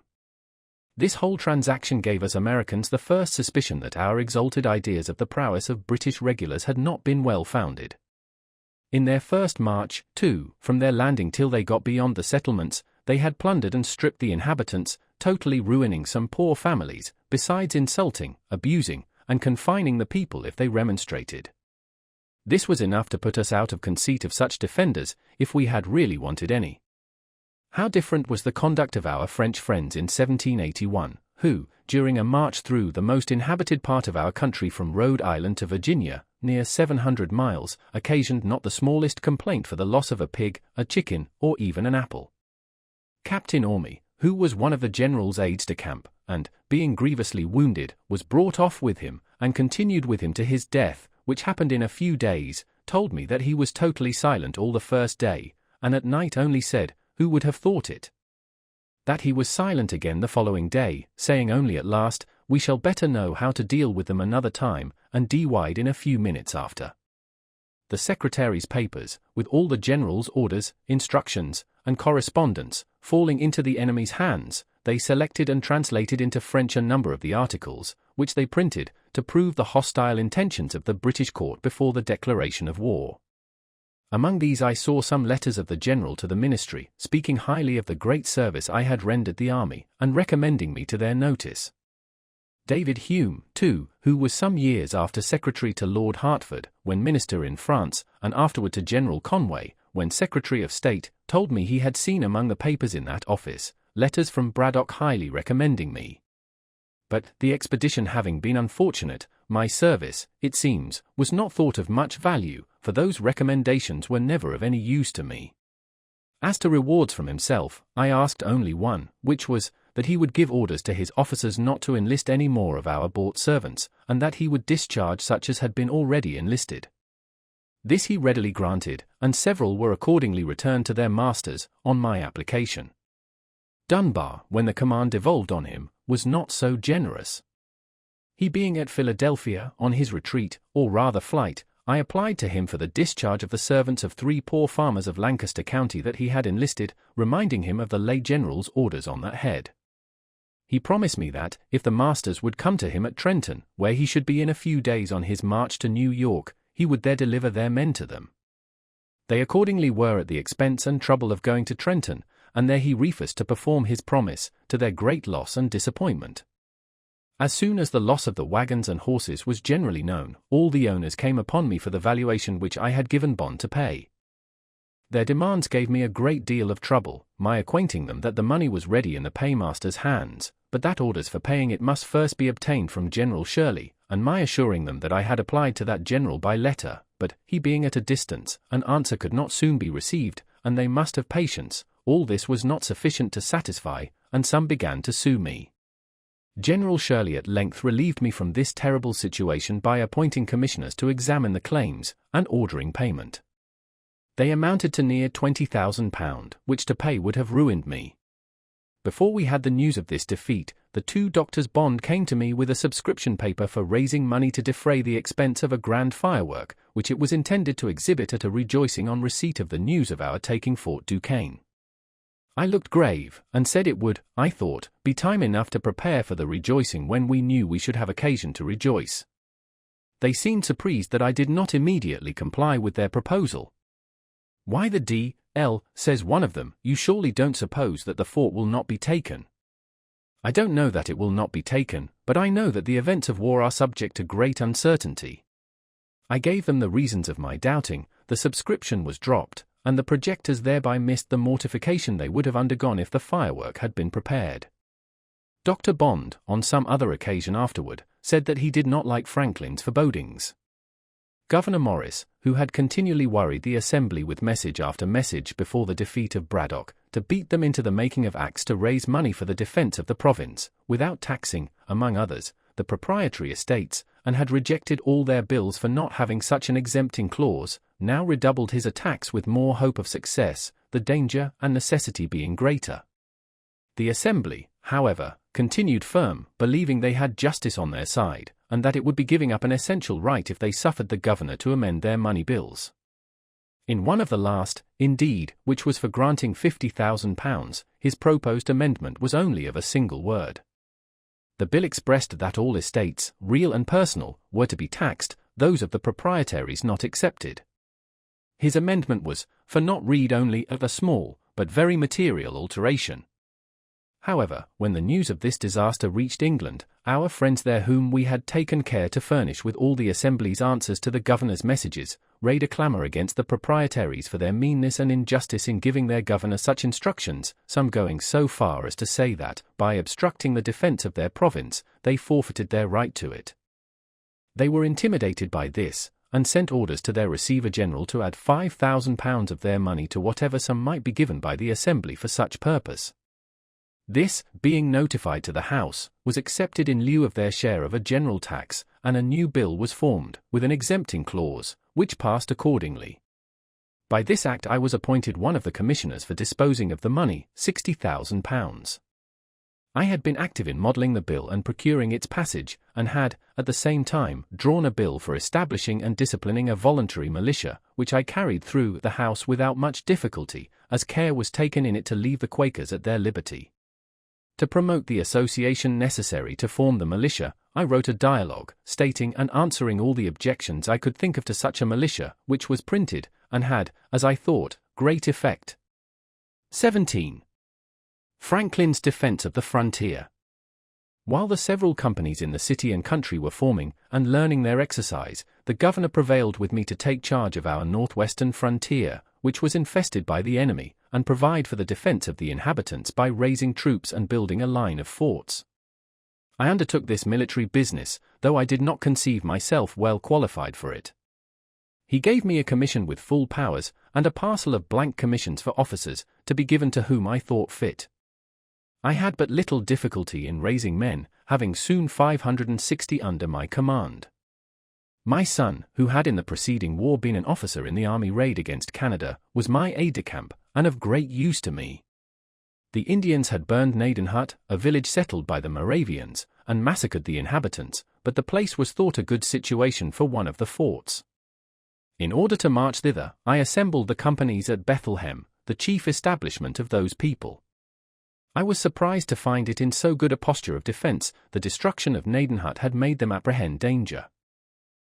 S1: This whole transaction gave us Americans the first suspicion that our exalted ideas of the prowess of British regulars had not been well founded. In their first march, too, from their landing till they got beyond the settlements, they had plundered and stripped the inhabitants, totally ruining some poor families, besides insulting, abusing, and confining the people if they remonstrated. This was enough to put us out of conceit of such defenders, if we had really wanted any. How different was the conduct of our French friends in 1781, who, during a march through the most inhabited part of our country from Rhode Island to Virginia, near 700 miles, occasioned not the smallest complaint for the loss of a pig, a chicken, or even an apple. Captain Orme, who was one of the general's aides-de-camp, and, being grievously wounded, was brought off with him, and continued with him to his death, which happened in a few days, told me that he was totally silent all the first day, and at night only said, "Who would have thought it?" That he was silent again the following day, saying only at last, "We shall better know how to deal with them another time," and died in a few minutes after. the secretary's papers, with all the general's orders, instructions, and correspondence, falling into the enemy's hands, they selected and translated into French a number of the articles, which they printed, to prove the hostile intentions of the British court before the declaration of war. Among these I saw some letters of the general to the ministry, speaking highly of the great service I had rendered the army, and recommending me to their notice. David Hume, too, who was some years after secretary to Lord Hertford, when minister in France, and afterward to General Conway, when Secretary of State, told me he had seen among the papers in that office letters from Braddock highly recommending me. But, the expedition having been unfortunate, my service, it seems, was not thought of much value, for those recommendations were never of any use to me. As to rewards from himself, I asked only one, which was, that he would give orders to his officers not to enlist any more of our bought servants, and that he would discharge such as had been already enlisted. This he readily granted, and several were accordingly returned to their masters, on my application. Dunbar, when the command devolved on him, was not so generous. He being at Philadelphia, on his retreat, or rather flight, I applied to him for the discharge of the servants of 3 poor farmers of Lancaster County that he had enlisted, reminding him of the late general's orders on that head. He promised me that, if the masters would come to him at Trenton, where he should be in a few days on his march to New York, he would there deliver their men to them. They accordingly were at the expense and trouble of going to Trenton, and there he refused to perform his promise, to their great loss and disappointment. As soon as the loss of the wagons and horses was generally known, all the owners came upon me for the valuation which I had given bond to pay. Their demands gave me a great deal of trouble, my acquainting them that the money was ready in the paymaster's hands, but that orders for paying it must first be obtained from General Shirley, and my assuring them that I had applied to that general by letter, but, he being at a distance, an answer could not soon be received, and they must have patience. All this was not sufficient to satisfy, and some began to sue me. General Shirley at length relieved me from this terrible situation by appointing commissioners to examine the claims, and ordering payment. They amounted to near £20,000, which to pay would have ruined me. Before we had the news of this defeat, the 2 doctors Bond came to me with a subscription paper for raising money to defray the expense of a grand firework, which it was intended to exhibit at a rejoicing on receipt of the news of our taking Fort Duquesne. I looked grave, and said it would, I thought, be time enough to prepare for the rejoicing when we knew we should have occasion to rejoice. They seemed surprised that I did not immediately comply with their proposal. "Why the d—l," says one of them, "you surely don't suppose that the fort will not be taken?" "I don't know that it will not be taken, but I know that the events of war are subject to great uncertainty." I gave them the reasons of my doubting, the subscription was dropped, and the projectors thereby missed the mortification they would have undergone if the firework had been prepared. Dr. Bond, on some other occasion afterward, said that he did not like Franklin's forebodings. Gouverneur Morris, who had continually worried the Assembly with message after message before the defeat of Braddock, to beat them into the making of acts to raise money for the defense of the province, without taxing, among others, the proprietary estates, and had rejected all their bills for not having such an exempting clause, now redoubled his attacks with more hope of success, the danger and necessity being greater. The Assembly, however, continued firm, believing they had justice on their side, and that it would be giving up an essential right if they suffered the governor to amend their money bills. In one of the last, indeed, which was for granting £50,000, his proposed amendment was only of a single word. The bill expressed that all estates, real and personal, were to be taxed, those of the proprietaries not excepted. His amendment was, for not read only of a small, but very material alteration. However, when the news of this disaster reached England, our friends there whom we had taken care to furnish with all the Assembly's answers to the governor's messages, raised a clamour against the proprietaries for their meanness and injustice in giving their governor such instructions, some going so far as to say that, by obstructing the defence of their province, they forfeited their right to it. They were intimidated by this, and sent orders to their Receiver-General to add £5,000 of their money to whatever sum might be given by the Assembly for such purpose. This, being notified to the House, was accepted in lieu of their share of a general tax, and a new bill was formed, with an exempting clause, which passed accordingly. By this act I was appointed one of the commissioners for disposing of the money, £60,000. I had been active in modeling the bill and procuring its passage, and had, at the same time, drawn a bill for establishing and disciplining a voluntary militia, which I carried through the House without much difficulty, as care was taken in it to leave the Quakers at their liberty. To promote the association necessary to form the militia, I wrote a dialogue, stating and answering all the objections I could think of to such a militia, which was printed, and had, as I thought, great effect. 17. Franklin's defense of the frontier. While the several companies in the city and country were forming and learning their exercise, the governor prevailed with me to take charge of our northwestern frontier, which was infested by the enemy, and provide for the defense of the inhabitants by raising troops and building a line of forts. I undertook this military business, though I did not conceive myself well qualified for it. He gave me a commission with full powers, and a parcel of blank commissions for officers, to be given to whom I thought fit. I had but little difficulty in raising men, having soon 560 under my command. My son, who had in the preceding war been an officer in the army raid against Canada, was my aide-de-camp, and of great use to me. The Indians had burned Gnadenhut, a village settled by the Moravians, and massacred the inhabitants, but the place was thought a good situation for one of the forts. In order to march thither, I assembled the companies at Bethlehem, the chief establishment of those people. I was surprised to find it in so good a posture of defense. The destruction of Gnadenhut had made them apprehend danger.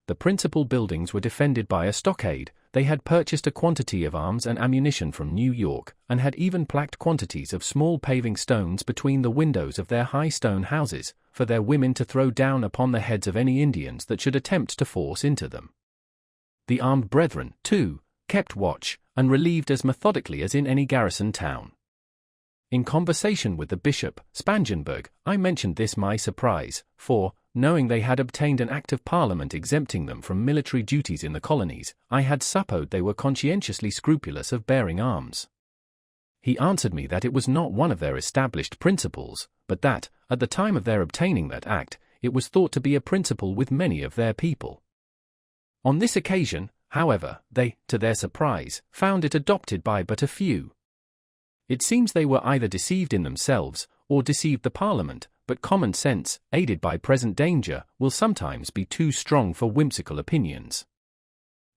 S1: The principal buildings were defended by a stockade. They had purchased a quantity of arms and ammunition from New York, and had even placked quantities of small paving stones between the windows of their high stone houses, for their women to throw down upon the heads of any Indians that should attempt to force into them. The armed brethren, too, kept watch, and relieved as methodically as in any garrison town. In conversation with the Bishop, Spangenberg, I mentioned this my surprise, for, knowing they had obtained an act of Parliament exempting them from military duties in the colonies, I had supposed they were conscientiously scrupulous of bearing arms. He answered me that it was not one of their established principles, but that, at the time of their obtaining that act, it was thought to be a principle with many of their people. On this occasion, however, they, to their surprise, found it adopted by but a few. It seems they were either deceived in themselves, or deceived the Parliament, but common sense, aided by present danger, will sometimes be too strong for whimsical opinions.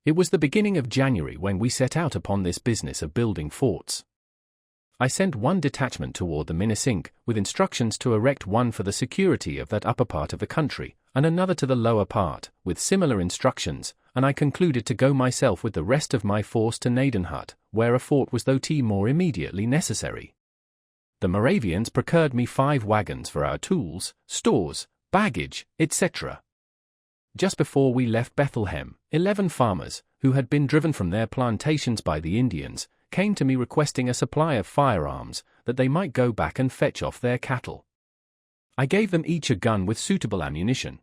S1: It was the beginning of January when we set out upon this business of building forts. I sent one detachment toward the Minisink, with instructions to erect one for the security of that upper part of the country, and another to the lower part, with similar instructions, and I concluded to go myself with the rest of my force to Gnadenhut, where a fort was thought more immediately necessary. The Moravians procured me 5 wagons for our tools, stores, baggage, etc. Just before we left Bethlehem, 11 farmers, who had been driven from their plantations by the Indians, came to me requesting a supply of firearms, that they might go back and fetch off their cattle. I gave them each a gun with suitable ammunition.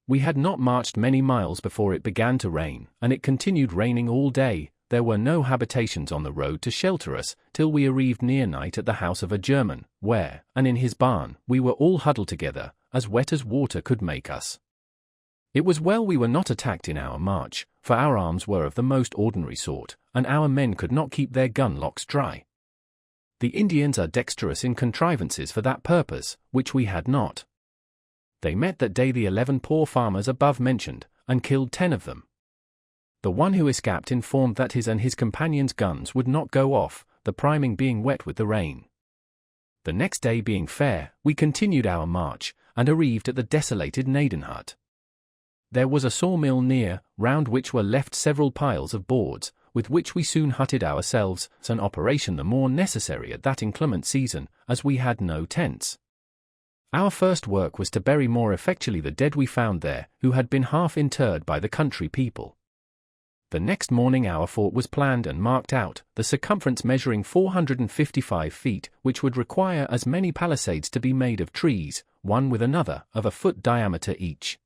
S1: We had not marched many miles before it began to rain, and it continued raining all day. There were no habitations on the road to shelter us, till we arrived near night at the house of a German, where, and in his barn, we were all huddled together, as wet as water could make us. It was well we were not attacked in our march, for our arms were of the most ordinary sort, and our men could not keep their gun locks dry. The Indians are dexterous in contrivances for that purpose, which we had not. They met that day the 11 poor farmers above mentioned, and killed 10 of them. The one who escaped informed that his and his companions' guns would not go off, the priming being wet with the rain. The next day being fair, we continued our march, and arrived at the desolated Gnadenhut. There was a sawmill near, round which were left several piles of boards, with which we soon hutted ourselves, an operation the more necessary at that inclement season, as we had no tents. Our first work was to bury more effectually the dead we found there, who had been half interred by the country people. The next morning our fort was planned and marked out, the circumference measuring 455 feet, which would require as many palisades to be made of trees, one with another, of a foot diameter each.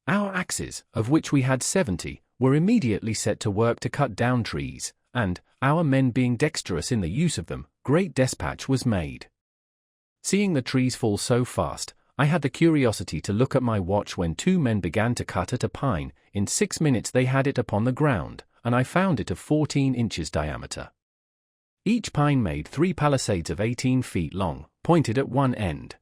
S1: Our axes, of which we had 70, were immediately set to work to cut down trees, and, our men being dexterous in the use of them, great despatch was made. Seeing the trees fall so fast, I had the curiosity to look at my watch when 2 men began to cut at a pine. In 6 minutes they had it upon the ground, and I found it of 14 inches diameter. Each pine made 3 palisades of 18 feet long, pointed at one end.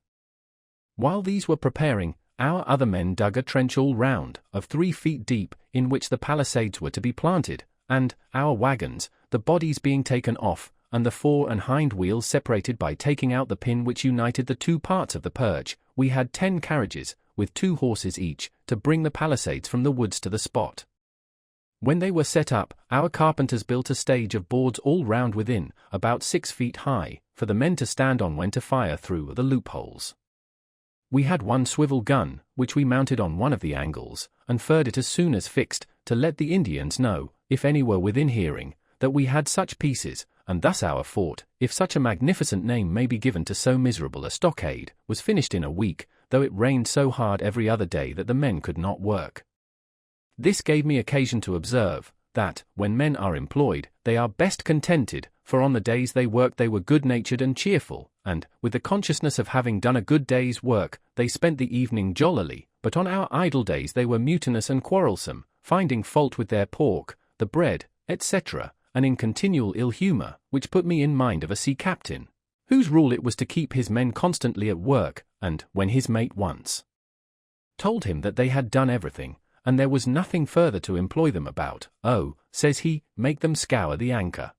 S1: While these were preparing, our other men dug a trench all round, of 3 feet deep, in which the palisades were to be planted, and, our wagons, the bodies being taken off, and the fore and hind wheels separated by taking out the pin which united the 2 parts of the perch, we had 10 carriages, with 2 horses each, to bring the palisades from the woods to the spot. When they were set up, our carpenters built a stage of boards all round within, about 6 feet high, for the men to stand on when to fire through the loopholes. We had 1 swivel gun, which we mounted on one of the angles, and fired it as soon as fixed, to let the Indians know, if any were within hearing, that we had such pieces, and thus our fort, if such a magnificent name may be given to so miserable a stockade, was finished in a week, though it rained so hard every other day that the men could not work. This gave me occasion to observe, that, when men are employed, they are best contented, for on the days they worked they were good-natured and cheerful, and, with the consciousness of having done a good day's work, they spent the evening jollily, but on our idle days they were mutinous and quarrelsome, finding fault with their pork, the bread, etc., and in continual ill humour, which put me in mind of a sea captain, whose rule it was to keep his men constantly at work, and, when his mate once told him that they had done everything, and there was nothing further to employ them about, "Oh," says he, "make them scour the anchor."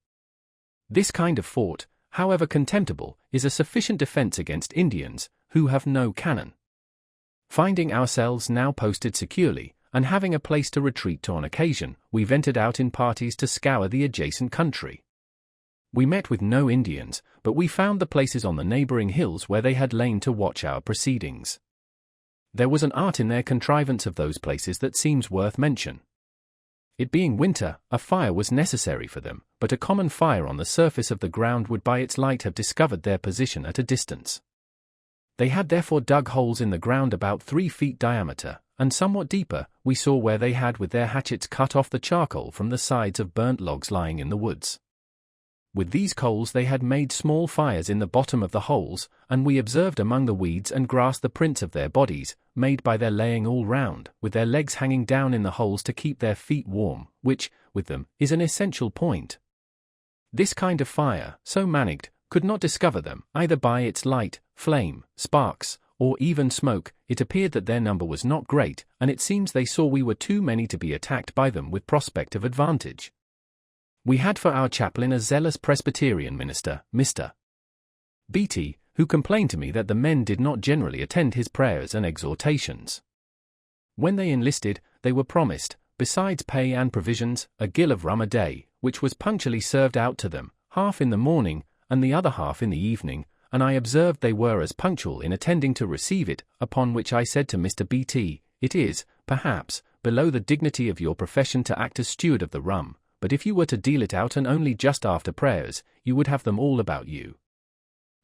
S1: This kind of fort, however contemptible, is a sufficient defence against Indians, who have no cannon. Finding ourselves now posted securely, and having a place to retreat to on occasion, we ventured out in parties to scour the adjacent country. We met with no Indians, but we found the places on the neighbouring hills where they had lain to watch our proceedings. There was an art in their contrivance of those places that seems worth mention. It being winter, a fire was necessary for them, but a common fire on the surface of the ground would by its light have discovered their position at a distance. They had therefore dug holes in the ground about 3 feet diameter, and somewhat deeper, we saw where they had with their hatchets cut off the charcoal from the sides of burnt logs lying in the woods. With these coals they had made small fires in the bottom of the holes, and we observed among the weeds and grass the prints of their bodies, made by their laying all round, with their legs hanging down in the holes to keep their feet warm, which, with them, is an essential point. This kind of fire, so managed, could not discover them, either by its light, flame, sparks, or even smoke. It appeared that their number was not great, and it seems they saw we were too many to be attacked by them with prospect of advantage. We had for our chaplain a zealous Presbyterian minister, Mr. Beatty, who complained to me that the men did not generally attend his prayers and exhortations. When they enlisted, they were promised, besides pay and provisions, a gill of rum a day, which was punctually served out to them, half in the morning, and the other half in the evening, and I observed they were as punctual in attending to receive it, upon which I said to Mr. Beatty, "It is, perhaps, below the dignity of your profession to act as steward of the rum, but if you were to deal it out and only just after prayers, you would have them all about you."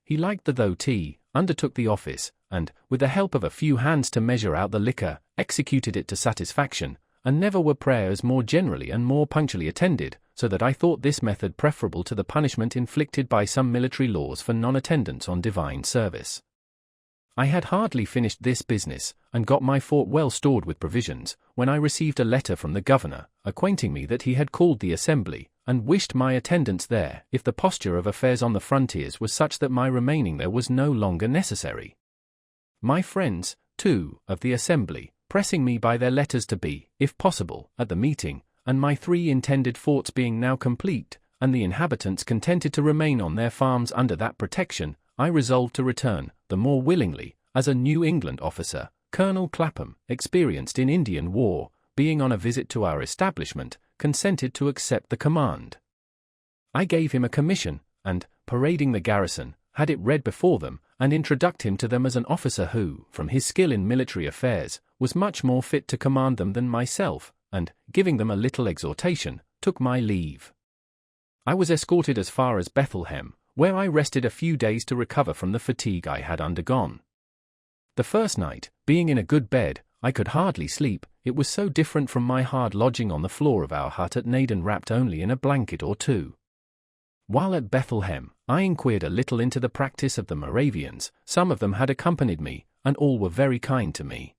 S1: He liked the though tea, undertook the office, and, with the help of a few hands to measure out the liquor, executed it to satisfaction, and never were prayers more generally and more punctually attended, so that I thought this method preferable to the punishment inflicted by some military laws for non-attendance on divine service. I had hardly finished this business, and got my fort well stored with provisions, when I received a letter from the governor, acquainting me that he had called the assembly, and wished my attendance there, if the posture of affairs on the frontiers was such that my remaining there was no longer necessary. My friends, too, of the assembly, pressing me by their letters to be, if possible, at the meeting, and my 3 intended forts being now complete, and the inhabitants contented to remain on their farms under that protection, I resolved to return, the more willingly, as a New England officer, Colonel Clapham, experienced in Indian war, being on a visit to our establishment, consented to accept the command. I gave him a commission, and, parading the garrison, had it read before them, and introduced him to them as an officer who, from his skill in military affairs, was much more fit to command them than myself, and, giving them a little exhortation, took my leave. I was escorted as far as Bethlehem, where I rested a few days to recover from the fatigue I had undergone. The first night, being in a good bed, I could hardly sleep, it was so different from my hard lodging on the floor of our hut at Naden, wrapped only in a blanket or 2. While at Bethlehem, I inquired a little into the practice of the Moravians. Some of them had accompanied me, and all were very kind to me.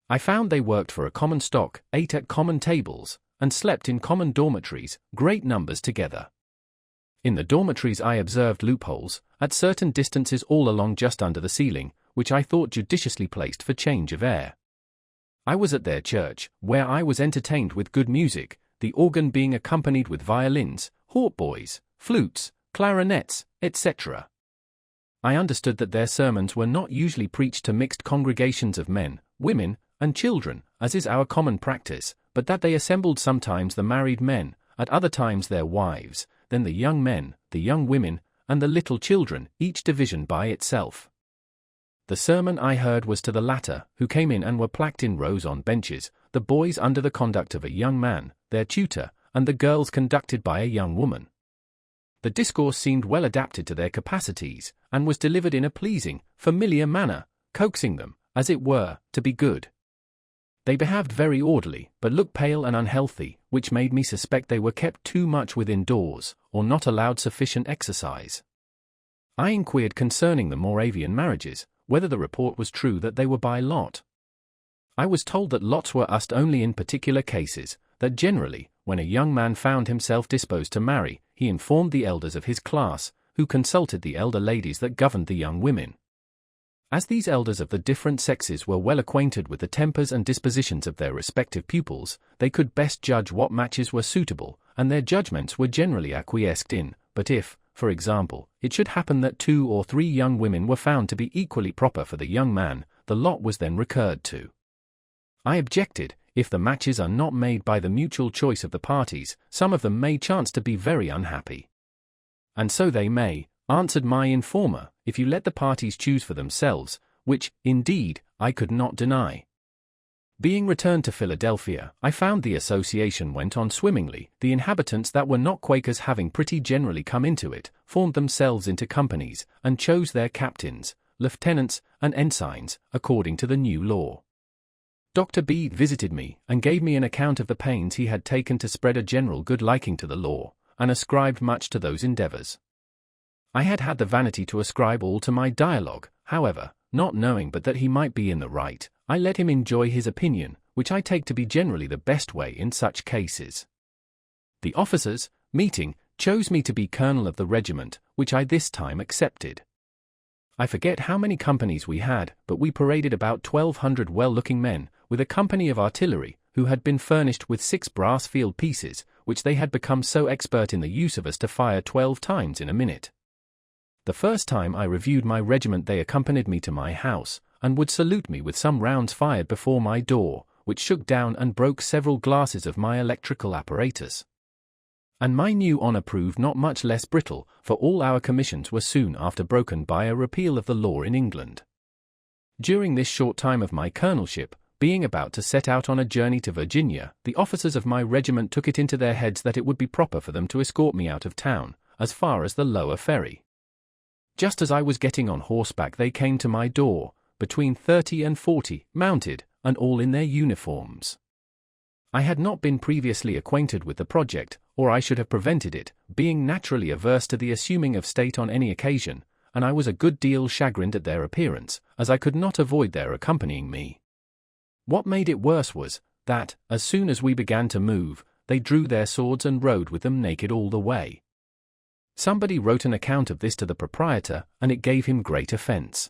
S1: I found they worked for a common stock, ate at common tables, and slept in common dormitories, great numbers together. In the dormitories I observed loopholes, at certain distances all along just under the ceiling, which I thought judiciously placed for change of air. I was at their church, where I was entertained with good music, the organ being accompanied with violins, hautboys, flutes, clarinets, etc. I understood that their sermons were not usually preached to mixed congregations of men, women, and children, as is our common practice, but that they assembled sometimes the married men, at other times their wives, then the young men, the young women, and the little children, each division by itself. The sermon I heard was to the latter, who came in and were placked in rows on benches, the boys under the conduct of a young man, their tutor, and the girls conducted by a young woman. The discourse seemed well adapted to their capacities, and was delivered in a pleasing, familiar manner, coaxing them, as it were, to be good. They behaved very orderly, but looked pale and unhealthy, which made me suspect they were kept too much within doors, or not allowed sufficient exercise. I inquired concerning the Moravian marriages, whether the report was true that they were by lot. I was told that lots were used only in particular cases, that generally, when a young man found himself disposed to marry, he informed the elders of his class, who consulted the elder ladies that governed the young women. As these elders of the different sexes were well acquainted with the tempers and dispositions of their respective pupils, they could best judge what matches were suitable, and their judgments were generally acquiesced in, but if, for example, it should happen that 2 or 3 young women were found to be equally proper for the young man, the lot was then recurred to. I objected, if the matches are not made by the mutual choice of the parties, some of them may chance to be very unhappy. And so they may, answered my informer, if you let the parties choose for themselves, which, indeed, I could not deny. Being returned to Philadelphia, I found the association went on swimmingly, the inhabitants that were not Quakers having pretty generally come into it, formed themselves into companies, and chose their captains, lieutenants, and ensigns, according to the new law. Dr. B. visited me, and gave me an account of the pains he had taken to spread a general good liking to the law, and ascribed much to those endeavors. I had had the vanity to ascribe all to my dialogue, however, not knowing but that he might be in the right, I let him enjoy his opinion, which I take to be generally the best way in such cases. The officers, meeting, chose me to be colonel of the regiment, which I this time accepted. I forget how many companies we had, but we paraded about 1,200 well-looking men, with a company of artillery, who had been furnished with 6 brass field pieces, which they had become so expert in the use of as to fire 12 times in a minute. The first time I reviewed my regiment they accompanied me to my house, and would salute me with some rounds fired before my door, which shook down and broke several glasses of my electrical apparatus. And my new honour proved not much less brittle, for all our commissions were soon after broken by a repeal of the law in England. During this short time of my colonelship, being about to set out on a journey to Virginia, the officers of my regiment took it into their heads that it would be proper for them to escort me out of town, as far as the lower ferry. Just as I was getting on horseback they came to my door, between 30 and 40, mounted, and all in their uniforms. I had not been previously acquainted with the project, or I should have prevented it, being naturally averse to the assuming of state on any occasion, and I was a good deal chagrined at their appearance, as I could not avoid their accompanying me. What made it worse was, that, as soon as we began to move, they drew their swords and rode with them naked all the way. Somebody wrote an account of this to the proprietor, and it gave him great offence.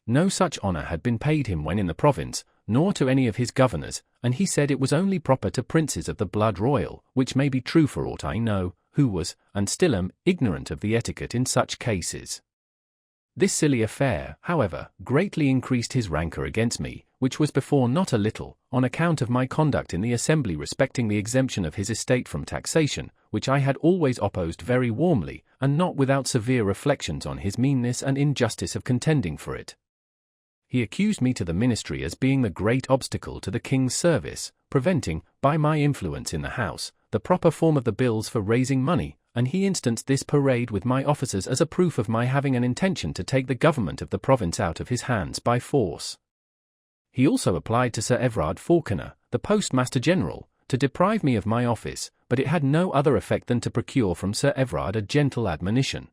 S1: No such honour had been paid him when in the province, nor to any of his governors, and he said it was only proper to princes of the blood royal, which may be true for aught I know, who was, and still am, ignorant of the etiquette in such cases. This silly affair, however, greatly increased his rancour against me, which was before not a little, on account of my conduct in the assembly respecting the exemption of his estate from taxation, which I had always opposed very warmly, and not without severe reflections on his meanness and injustice of contending for it. He accused me to the ministry as being the great obstacle to the king's service, preventing, by my influence in the house, the proper form of the bills for raising money, and he instanced this parade with my officers as a proof of my having an intention to take the government of the province out of his hands by force. He also applied to Sir Everard Falconer, the Postmaster General, to deprive me of my office, but it had no other effect than to procure from Sir Everard a gentle admonition.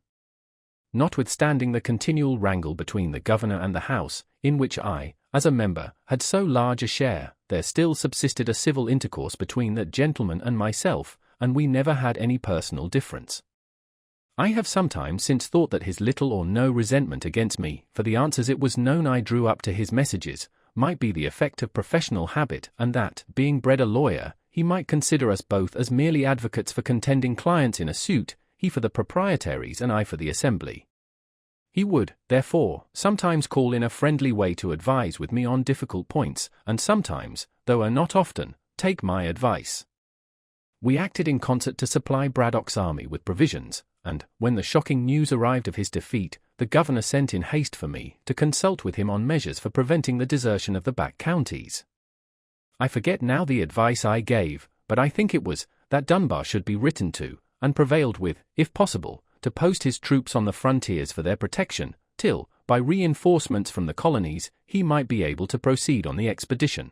S1: Notwithstanding the continual wrangle between the governor and the House, in which I, as a member, had so large a share, there still subsisted a civil intercourse between that gentleman and myself, and we never had any personal difference. I have sometimes since thought that his little or no resentment against me, for the answers it was known I drew up to his messages, might be the effect of professional habit, and that, being bred a lawyer, he might consider us both as merely advocates for contending clients in a suit, he for the proprietaries and I for the assembly. He would, therefore, sometimes call in a friendly way to advise with me on difficult points, and sometimes, though not often, take my advice. We acted in concert to supply Braddock's army with provisions, and, when the shocking news arrived of his defeat, the governor sent in haste for me to consult with him on measures for preventing the desertion of the back counties. I forget now the advice I gave, but I think it was, that Dunbar should be written to, and prevailed with, if possible, to post his troops on the frontiers for their protection, till, by reinforcements from the colonies, he might be able to proceed on the expedition.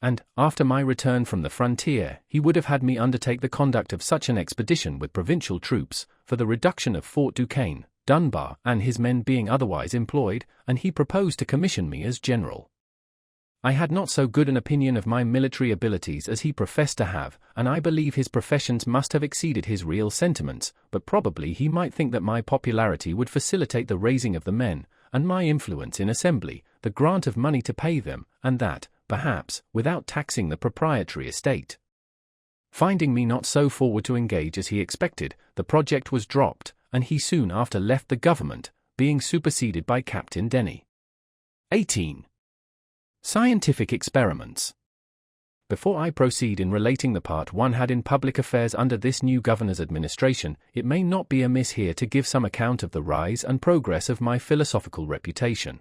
S1: And, after my return from the frontier, he would have had me undertake the conduct of such an expedition with provincial troops, for the reduction of Fort Duquesne, Dunbar and his men being otherwise employed, and he proposed to commission me as general. I had not so good an opinion of my military abilities as he professed to have, and I believe his professions must have exceeded his real sentiments, but probably he might think that my popularity would facilitate the raising of the men, and my influence in assembly, the grant of money to pay them, and that, perhaps, without taxing the proprietary estate. Finding me not so forward to engage as he expected, the project was dropped, and he soon after left the government, being superseded by Captain Denny. 18. Scientific experiments. Before I proceed in relating the part one had in public affairs under this new governor's administration, it may not be amiss here to give some account of the rise and progress of my philosophical reputation.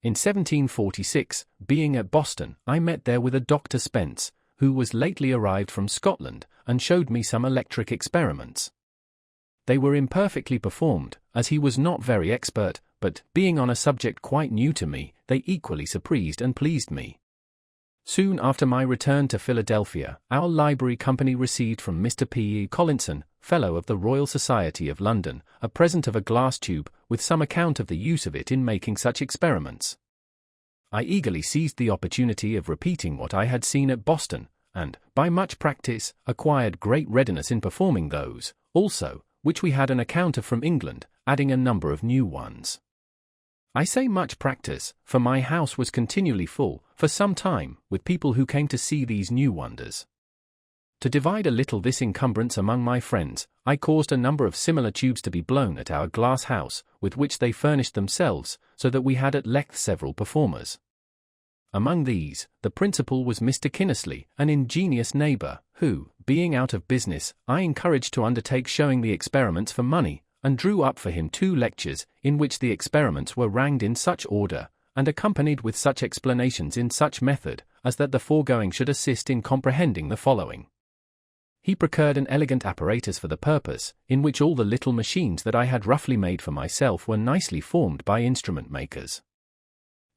S1: In 1746, being at Boston, I met there with a Dr. Spence, who was lately arrived from Scotland, and showed me some electric experiments. They were imperfectly performed, as he was not very expert, but, being on a subject quite new to me, they equally surprised and pleased me. Soon after my return to Philadelphia, our library company received from Mr. P. E. Collinson, Fellow of the Royal Society of London, a present of a glass tube, with some account of the use of it in making such experiments. I eagerly seized the opportunity of repeating what I had seen at Boston, and, by much practice, acquired great readiness in performing those, also, which we had an account of from England, adding a number of new ones. I say much practice, for my house was continually full, for some time, with people who came to see these new wonders. To divide a little this encumbrance among my friends, I caused a number of similar tubes to be blown at our glass house, with which they furnished themselves, so that we had at length several performers. Among these, the principal was Mr. Kinnersley, an ingenious neighbour, who, being out of business, I encouraged to undertake showing the experiments for money, and drew up for him 2 lectures, in which the experiments were ranged in such order, and accompanied with such explanations in such method, as that the foregoing should assist in comprehending the following. He procured an elegant apparatus for the purpose, in which all the little machines that I had roughly made for myself were nicely formed by instrument makers.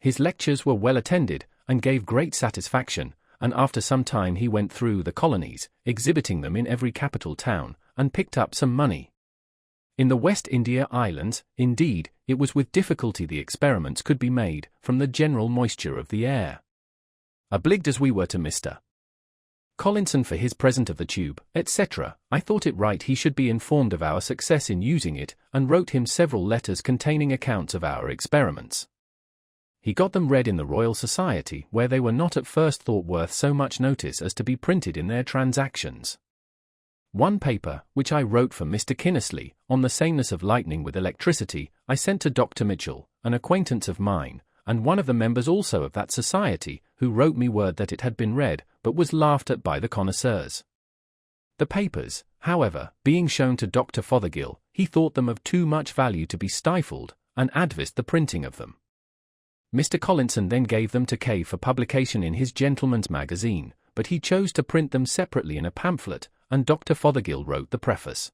S1: His lectures were well attended, and gave great satisfaction, and after some time he went through the colonies, exhibiting them in every capital town, and picked up some money. In the West India Islands, indeed, it was with difficulty the experiments could be made, from the general moisture of the air. Obliged as we were to Mr. Collinson for his present of the tube, etc., I thought it right he should be informed of our success in using it, and wrote him several letters containing accounts of our experiments. He got them read in the Royal Society, where they were not at first thought worth so much notice as to be printed in their transactions. One paper, which I wrote for Mr. Kinnersley, on the sameness of lightning with electricity, I sent to Dr. Mitchell, an acquaintance of mine, and one of the members also of that society, who wrote me word that it had been read, but was laughed at by the connoisseurs. The papers, however, being shown to Dr. Fothergill, he thought them of too much value to be stifled, and advised the printing of them. Mr. Collinson then gave them to Cave for publication in his Gentleman's Magazine, but he chose to print them separately in a pamphlet, and Dr. Fothergill wrote the preface.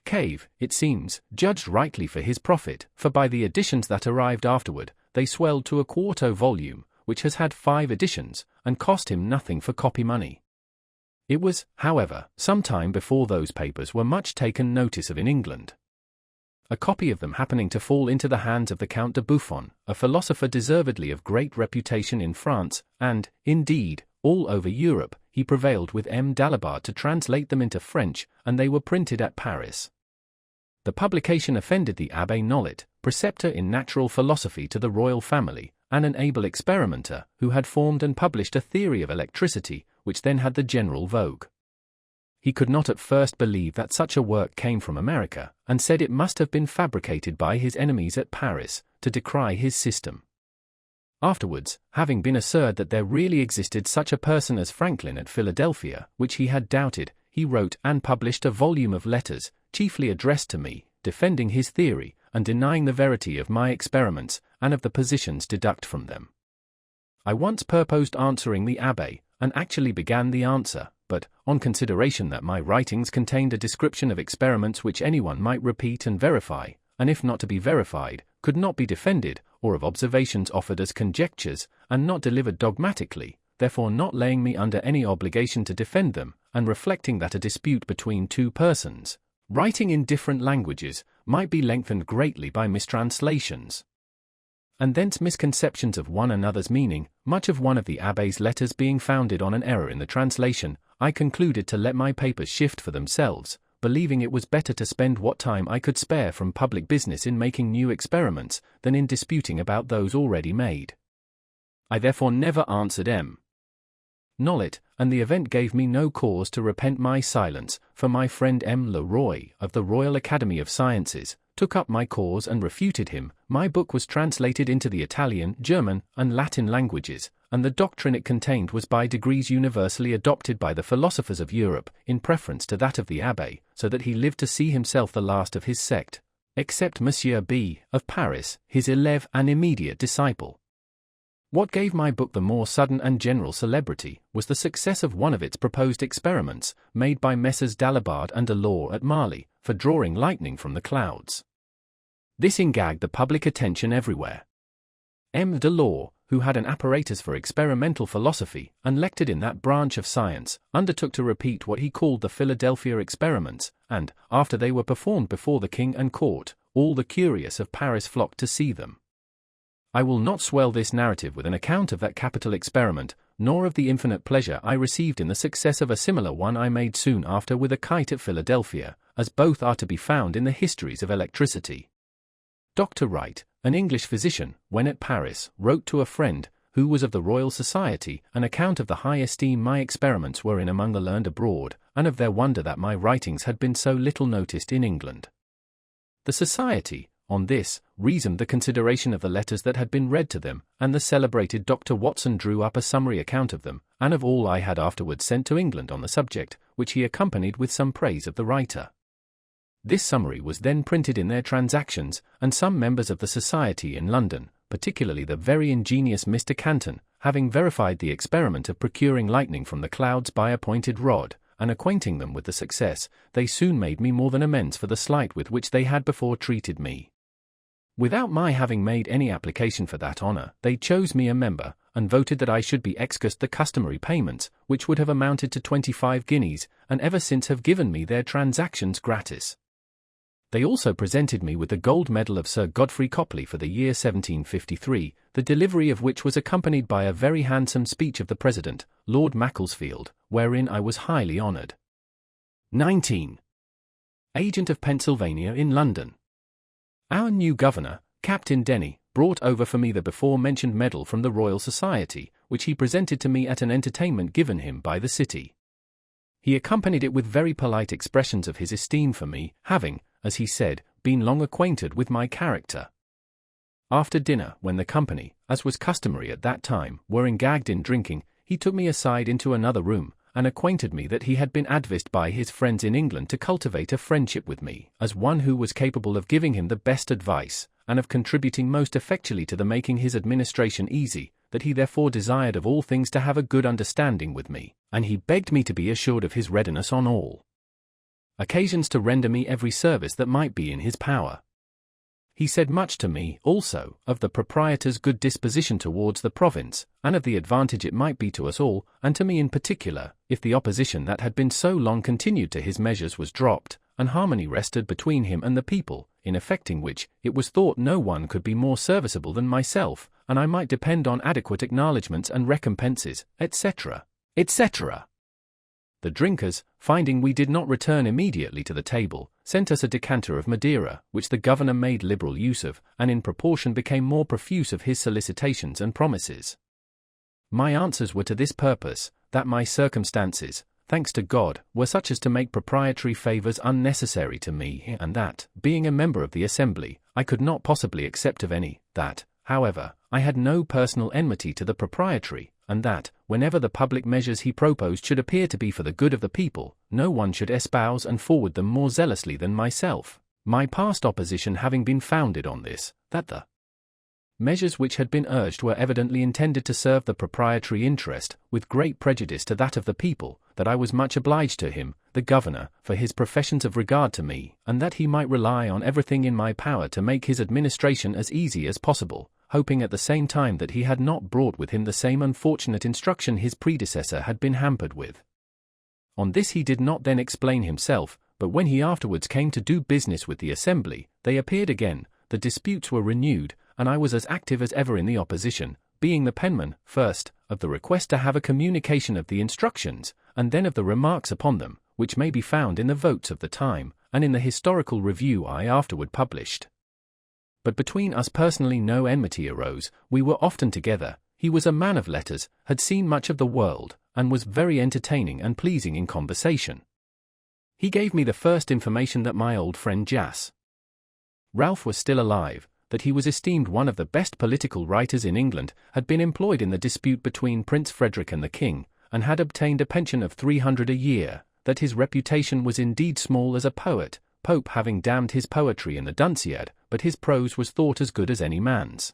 S1: Cave, it seems, judged rightly for his profit, for by the editions that arrived afterward, they swelled to a 1/4 volume, which has had 5 editions, and cost him nothing for copy money. It was, however, some time before those papers were much taken notice of in England. A copy of them happening to fall into the hands of the Count de Buffon, a philosopher deservedly of great reputation in France, and, indeed, all over Europe, he prevailed with M. Dalibard to translate them into French, and they were printed at Paris. The publication offended the Abbé Nollet, preceptor in natural philosophy to the royal family, and an able experimenter, who had formed and published a theory of electricity, which then had the general vogue. He could not at first believe that such a work came from America, and said it must have been fabricated by his enemies at Paris, to decry his system. Afterwards, having been assured that there really existed such a person as Franklin at Philadelphia, which he had doubted, he wrote and published a volume of letters, chiefly addressed to me, defending his theory, and denying the verity of my experiments, and of the positions deduced from them. I once purposed answering the Abbé, and actually began the answer, but, on consideration that my writings contained a description of experiments which anyone might repeat and verify, and if not to be verified, could not be defended, or of observations offered as conjectures, and not delivered dogmatically, therefore not laying me under any obligation to defend them, and reflecting that a dispute between two persons, writing in different languages, might be lengthened greatly by mistranslations, and thence misconceptions of one another's meaning, much of one of the Abbé's letters being founded on an error in the translation, I concluded to let my papers shift for themselves, believing it was better to spend what time I could spare from public business in making new experiments, than in disputing about those already made. I therefore never answered M. Nollet, and the event gave me no cause to repent my silence, for my friend M. Leroy, of the Royal Academy of Sciences, took up my cause and refuted him. My book was translated into the Italian, German, and Latin languages, and the doctrine it contained was by degrees universally adopted by the philosophers of Europe, in preference to that of the Abbé, so that he lived to see himself the last of his sect, except Monsieur B. of Paris, his élève and immediate disciple. What gave my book the more sudden and general celebrity was the success of one of its proposed experiments, made by Messrs. Dalibard and Delors at Marly, for drawing lightning from the clouds. This engagged the public attention everywhere. M. Delors, who had an apparatus for experimental philosophy, and lectured in that branch of science, undertook to repeat what he called the Philadelphia experiments, and, after they were performed before the king and court, all the curious of Paris flocked to see them. I will not swell this narrative with an account of that capital experiment, nor of the infinite pleasure I received in the success of a similar one I made soon after with a kite at Philadelphia, as both are to be found in the histories of electricity. Dr. Wright, an English physician, when at Paris, wrote to a friend, who was of the Royal Society, an account of the high esteem my experiments were in among the learned abroad, and of their wonder that my writings had been so little noticed in England. The Society, on this, reasoned the consideration of the letters that had been read to them, and the celebrated Dr. Watson drew up a summary account of them, and of all I had afterwards sent to England on the subject, which he accompanied with some praise of the writer. This summary was then printed in their Transactions, and some members of the Society in London, particularly the very ingenious Mr. Canton, having verified the experiment of procuring lightning from the clouds by a pointed rod, and acquainting them with the success, they soon made me more than amends for the slight with which they had before treated me. Without my having made any application for that honour, they chose me a member, and voted that I should be excused the customary payments, which would have amounted to 25 guineas, and ever since have given me their Transactions gratis. They also presented me with the gold medal of Sir Godfrey Copley for the year 1753, the delivery of which was accompanied by a very handsome speech of the President, Lord Macclesfield, wherein I was highly honoured. 19. Agent of Pennsylvania in London. Our new governor, Captain Denny, brought over for me the before-mentioned medal from the Royal Society, which he presented to me at an entertainment given him by the city. He accompanied it with very polite expressions of his esteem for me, having, as he said, been long acquainted with my character. After dinner, when the company, as was customary at that time, were engagged in drinking, he took me aside into another room, and acquainted me that he had been advised by his friends in England to cultivate a friendship with me, as one who was capable of giving him the best advice, and of contributing most effectually to the making his administration easy, that he therefore desired of all things to have a good understanding with me, and he begged me to be assured of his readiness on all occasions to render me every service that might be in his power. He said much to me, also, of the proprietor's good disposition towards the province, and of the advantage it might be to us all, and to me in particular, if the opposition that had been so long continued to his measures was dropped, and harmony rested between him and the people, in effecting which, it was thought no one could be more serviceable than myself, and I might depend on adequate acknowledgments and recompenses, etc., etc. The drinkers, finding we did not return immediately to the table, sent us a decanter of Madeira, which the governor made liberal use of, and in proportion became more profuse of his solicitations and promises. My answers were to this purpose, that my circumstances, thanks to God, were such as to make proprietary favors unnecessary to me, and that, being a member of the assembly, I could not possibly accept of any, that, however, I had no personal enmity to the proprietary, and that, whenever the public measures he proposed should appear to be for the good of the people, no one should espouse and forward them more zealously than myself, my past opposition having been founded on this, that the measures which had been urged were evidently intended to serve the proprietary interest, with great prejudice to that of the people, that I was much obliged to him, the governor, for his professions of regard to me, and that he might rely on everything in my power to make his administration as easy as possible, hoping at the same time that he had not brought with him the same unfortunate instruction his predecessor had been hampered with. On this he did not then explain himself, but when he afterwards came to do business with the assembly, they appeared again, the disputes were renewed, and I was as active as ever in the opposition, being the penman, first, of the request to have a communication of the instructions, and then of the remarks upon them, which may be found in the votes of the time, and in the historical review I afterward published. But between us personally no enmity arose, we were often together, he was a man of letters, had seen much of the world, and was very entertaining and pleasing in conversation. He gave me the first information that my old friend Jas. Ralph was still alive, that he was esteemed one of the best political writers in England, had been employed in the dispute between Prince Frederick and the King, and had obtained a pension of 300 a year, that his reputation was indeed small as a poet, Pope having damned his poetry in the Dunciad, but his prose was thought as good as any man's.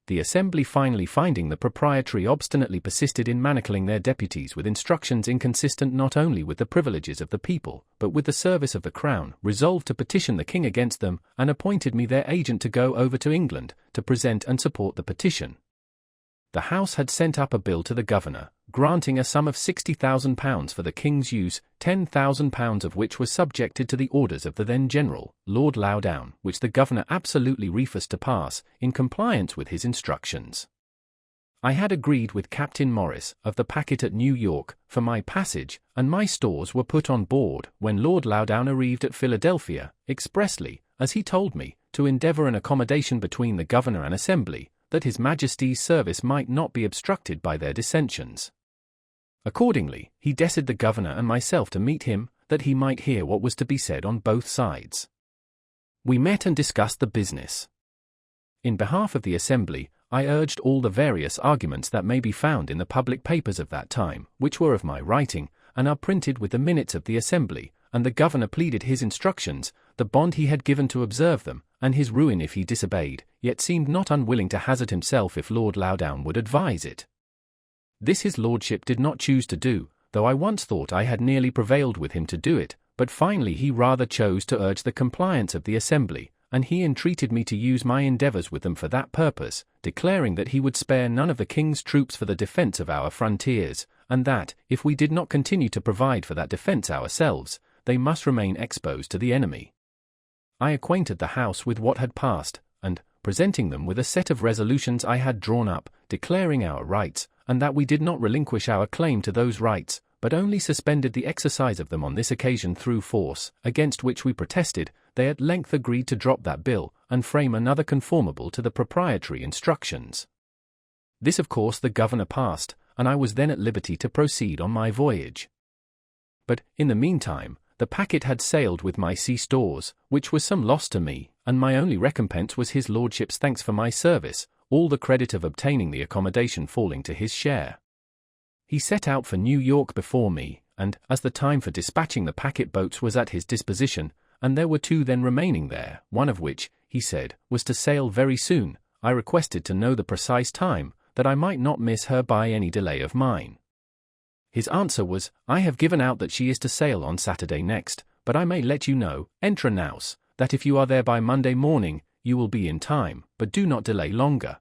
S1: The assembly finally finding the proprietary obstinately persisted in manacling their deputies with instructions inconsistent not only with the privileges of the people, but with the service of the crown, resolved to petition the king against them, and appointed me their agent to go over to England, to present and support the petition. The House had sent up a bill to the governor, granting a sum of £60,000 for the king's use, £10,000 of which was subjected to the orders of the then General, Lord Loudoun, which the governor absolutely refused to pass, in compliance with his instructions. I had agreed with Captain Morris, of the packet at New York, for my passage, and my stores were put on board, when Lord Loudoun arrived at Philadelphia, expressly, as he told me, to endeavour an accommodation between the governor and assembly, that his Majesty's service might not be obstructed by their dissensions. Accordingly, he desired the governor and myself to meet him, that he might hear what was to be said on both sides. We met and discussed the business. In behalf of the assembly, I urged all the various arguments that may be found in the public papers of that time, which were of my writing, and are printed with the minutes of the assembly, and the governor pleaded his instructions, the bond he had given to observe them, and his ruin if he disobeyed, yet seemed not unwilling to hazard himself if Lord Loudoun would advise it. This his lordship did not choose to do, though I once thought I had nearly prevailed with him to do it, but finally he rather chose to urge the compliance of the assembly, and he entreated me to use my endeavours with them for that purpose, declaring that he would spare none of the king's troops for the defence of our frontiers, and that, if we did not continue to provide for that defence ourselves, they must remain exposed to the enemy. I acquainted the House with what had passed, and, presenting them with a set of resolutions I had drawn up, declaring our rights, and that we did not relinquish our claim to those rights, but only suspended the exercise of them on this occasion through force, against which we protested, they at length agreed to drop that bill, and frame another conformable to the proprietary instructions. This of course the governor passed, and I was then at liberty to proceed on my voyage. But, in the meantime, the packet had sailed with my sea stores, which was some loss to me, and my only recompense was his lordship's thanks for my service, all the credit of obtaining the accommodation falling to his share. He set out for New York before me, and, as the time for dispatching the packet boats was at his disposition, and there were 2 then remaining there, one of which, he said, was to sail very soon, I requested to know the precise time, that I might not miss her by any delay of mine. His answer was, I have given out that she is to sail on Saturday next, but I may let you know, entre nous, that if you are there by Monday morning, you will be in time, but do not delay longer.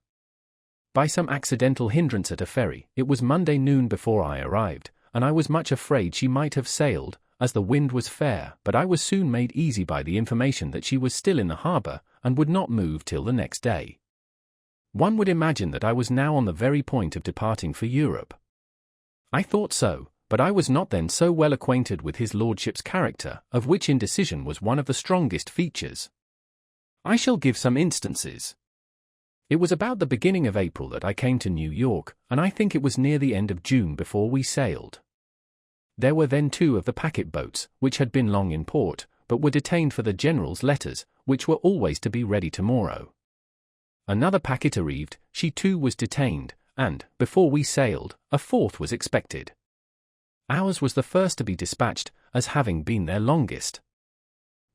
S1: By some accidental hindrance at a ferry, it was Monday noon before I arrived, and I was much afraid she might have sailed, as the wind was fair, but I was soon made easy by the information that she was still in the harbour, and would not move till the next day. One would imagine that I was now on the very point of departing for Europe. I thought so, but I was not then so well acquainted with his lordship's character, of which indecision was one of the strongest features. I shall give some instances. It was about the beginning of April that I came to New York, and I think it was near the end of June before we sailed. There were then 2 of the packet boats, which had been long in port, but were detained for the General's letters, which were always to be ready tomorrow. Another packet arrived, she too was detained, and, before we sailed, a 4th was expected. Ours was the first to be dispatched, as having been there longest.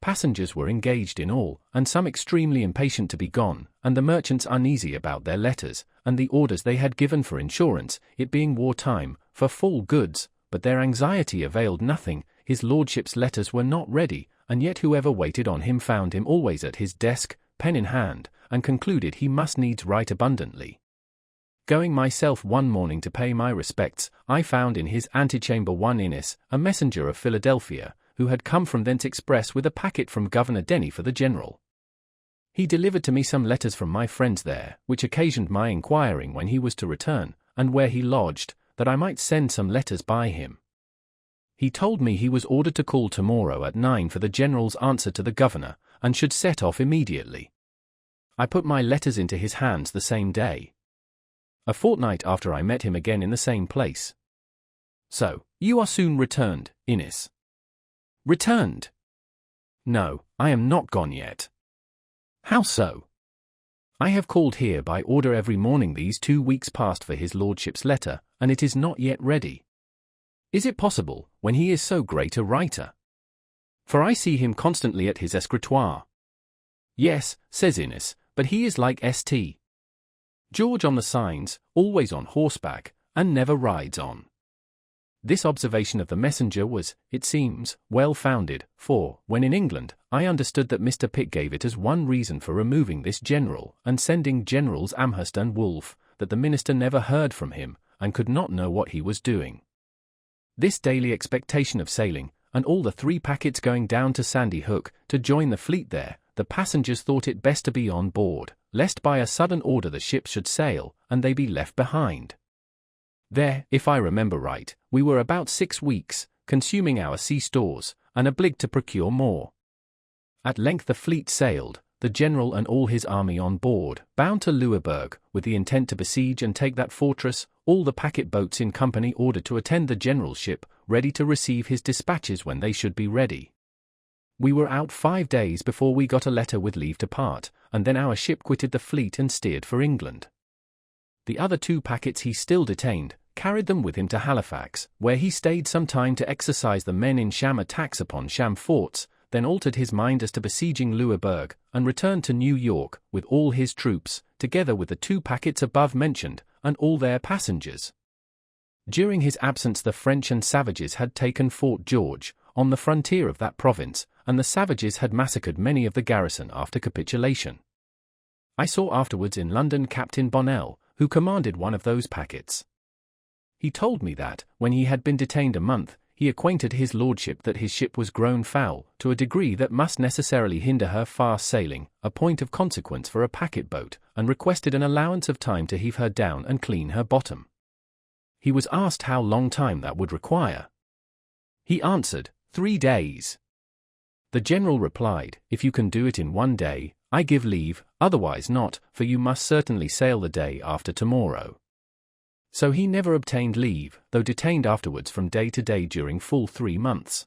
S1: Passengers were engaged in all, and some extremely impatient to be gone, and the merchants uneasy about their letters, and the orders they had given for insurance, it being war time, for full goods, but their anxiety availed nothing. His lordship's letters were not ready, and yet whoever waited on him found him always at his desk, pen in hand, and concluded he must needs write abundantly. Going myself one morning to pay my respects, I found in his antechamber one Innes, a messenger of Philadelphia, who had come from thence express with a packet from Governor Denny for the General. He delivered to me some letters from my friends there, which occasioned my inquiring when he was to return, and where he lodged, that I might send some letters by him. He told me he was ordered to call tomorrow at 9 for the General's answer to the Governor, and should set off immediately. I put my letters into his hands the same day. A fortnight after I met him again in the same place. So, you are soon returned, Innes. Returned? No, I am not gone yet. How so? I have called here by order every morning these 2 weeks past for his lordship's letter, and it is not yet ready. Is it possible, when he is so great a writer? For I see him constantly at his escritoire. Yes, says Innes, but he is like St. George on the signs, always on horseback, and never rides on. This observation of the messenger was, it seems, well founded, for, when in England, I understood that Mr. Pitt gave it as one reason for removing this general, and sending Generals Amherst and Wolfe, that the minister never heard from him, and could not know what he was doing. This daily expectation of sailing, and all the 3 packets going down to Sandy Hook, to join the fleet there, the passengers thought it best to be on board, lest by a sudden order the ships should sail, and they be left behind. There, if I remember right, we were about 6 weeks, consuming our sea stores, and obliged to procure more. At length the fleet sailed, the General and all his army on board, bound to Louisburg, with the intent to besiege and take that fortress, all the packet boats in company ordered to attend the General's ship, ready to receive his dispatches when they should be ready. We were out 5 days before we got a letter with leave to part, and then our ship quitted the fleet and steered for England. The other 2 packets he still detained, carried them with him to Halifax, where he stayed some time to exercise the men in sham attacks upon sham forts, then altered his mind as to besieging Louisburg, and returned to New York, with all his troops, together with the 2 packets above mentioned, and all their passengers. During his absence the French and savages had taken Fort George, on the frontier of that province, and the savages had massacred many of the garrison after capitulation. I saw afterwards in London Captain Bonnell, who commanded one of those packets. He told me that, when he had been detained a month, he acquainted his lordship that his ship was grown foul, to a degree that must necessarily hinder her fast sailing, a point of consequence for a packet boat, and requested an allowance of time to heave her down and clean her bottom. He was asked how long time that would require. He answered, 3 days. The General replied, if you can do it in 1 day, I give leave, otherwise not, for you must certainly sail the day after tomorrow. So he never obtained leave, though detained afterwards from day to day during full 3 months.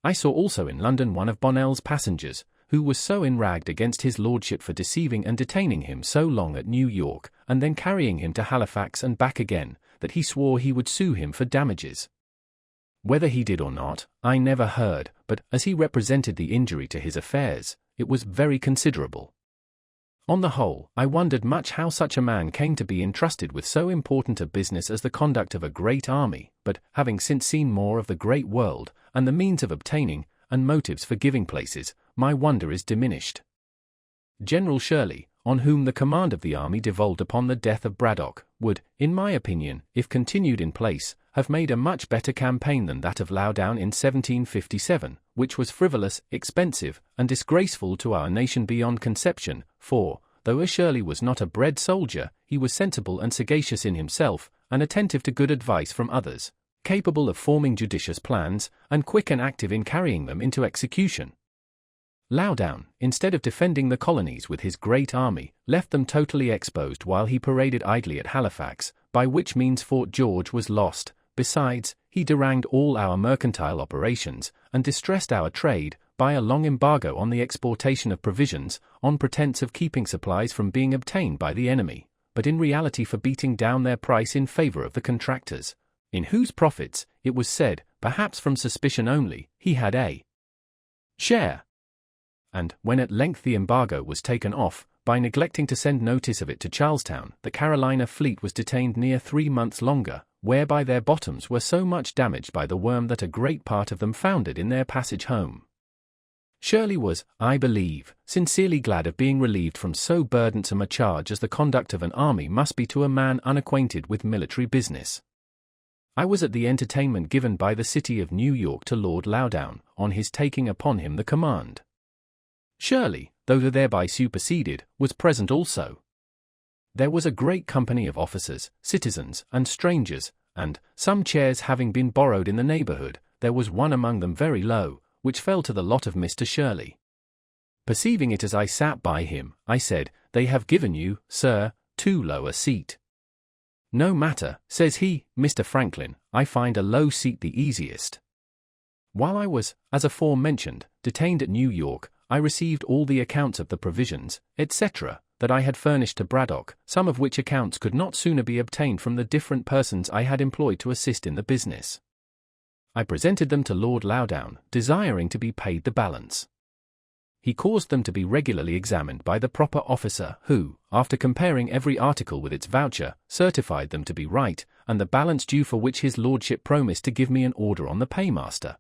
S1: I saw also in London one of Bonnell's passengers, who was so enraged against his lordship for deceiving and detaining him so long at New York, and then carrying him to Halifax and back again, that he swore he would sue him for damages. Whether he did or not, I never heard, but, as he represented the injury to his affairs, it was very considerable. On the whole, I wondered much how such a man came to be entrusted with so important a business as the conduct of a great army, but, having since seen more of the great world, and the means of obtaining, and motives for giving places, my wonder is diminished. General Shirley, on whom the command of the army devolved upon the death of Braddock, would, in my opinion, if continued in place, have made a much better campaign than that of Loudoun in 1757, which was frivolous, expensive, and disgraceful to our nation beyond conception, for, though Shirley was not a bred soldier, he was sensible and sagacious in himself, and attentive to good advice from others, capable of forming judicious plans, and quick and active in carrying them into execution. Loudoun, instead of defending the colonies with his great army, left them totally exposed while he paraded idly at Halifax, by which means Fort George was lost. Besides, he deranged all our mercantile operations, and distressed our trade, by a long embargo on the exportation of provisions, on pretence of keeping supplies from being obtained by the enemy, but in reality for beating down their price in favor of the contractors, in whose profits, it was said, perhaps from suspicion only, he had a share. And, when at length the embargo was taken off, by neglecting to send notice of it to Charlestown, the Carolina fleet was detained near 3 months longer, whereby their bottoms were so much damaged by the worm that a great part of them foundered in their passage home. Shirley was, I believe, sincerely glad of being relieved from so burdensome a charge as the conduct of an army must be to a man unacquainted with military business. I was at the entertainment given by the city of New York to Lord Loudoun, on his taking upon him the command. Shirley, though thereby superseded, was present also. There was a great company of officers, citizens, and strangers, and, some chairs having been borrowed in the neighborhood, there was one among them very low, which fell to the lot of Mr. Shirley. Perceiving it as I sat by him, I said, "They have given you, sir, too low a seat." "No matter," says he, "Mr. Franklin, I find a low seat the easiest." While I was, as aforementioned, detained at New York, I received all the accounts of the provisions, etc., that I had furnished to Braddock, some of which accounts could not sooner be obtained from the different persons I had employed to assist in the business. I presented them to Lord Loudoun, desiring to be paid the balance. He caused them to be regularly examined by the proper officer, who, after comparing every article with its voucher, certified them to be right, and the balance due, for which his lordship promised to give me an order on the paymaster.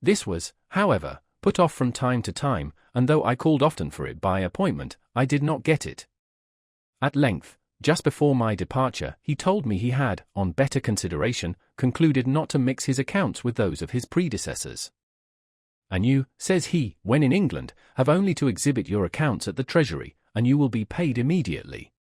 S1: This was, however, put off from time to time, and though I called often for it by appointment, I did not get it. At length, just before my departure, he told me he had, on better consideration, concluded not to mix his accounts with those of his predecessors. "And you," says he, "when in England, have only to exhibit your accounts at the Treasury, and you will be paid immediately."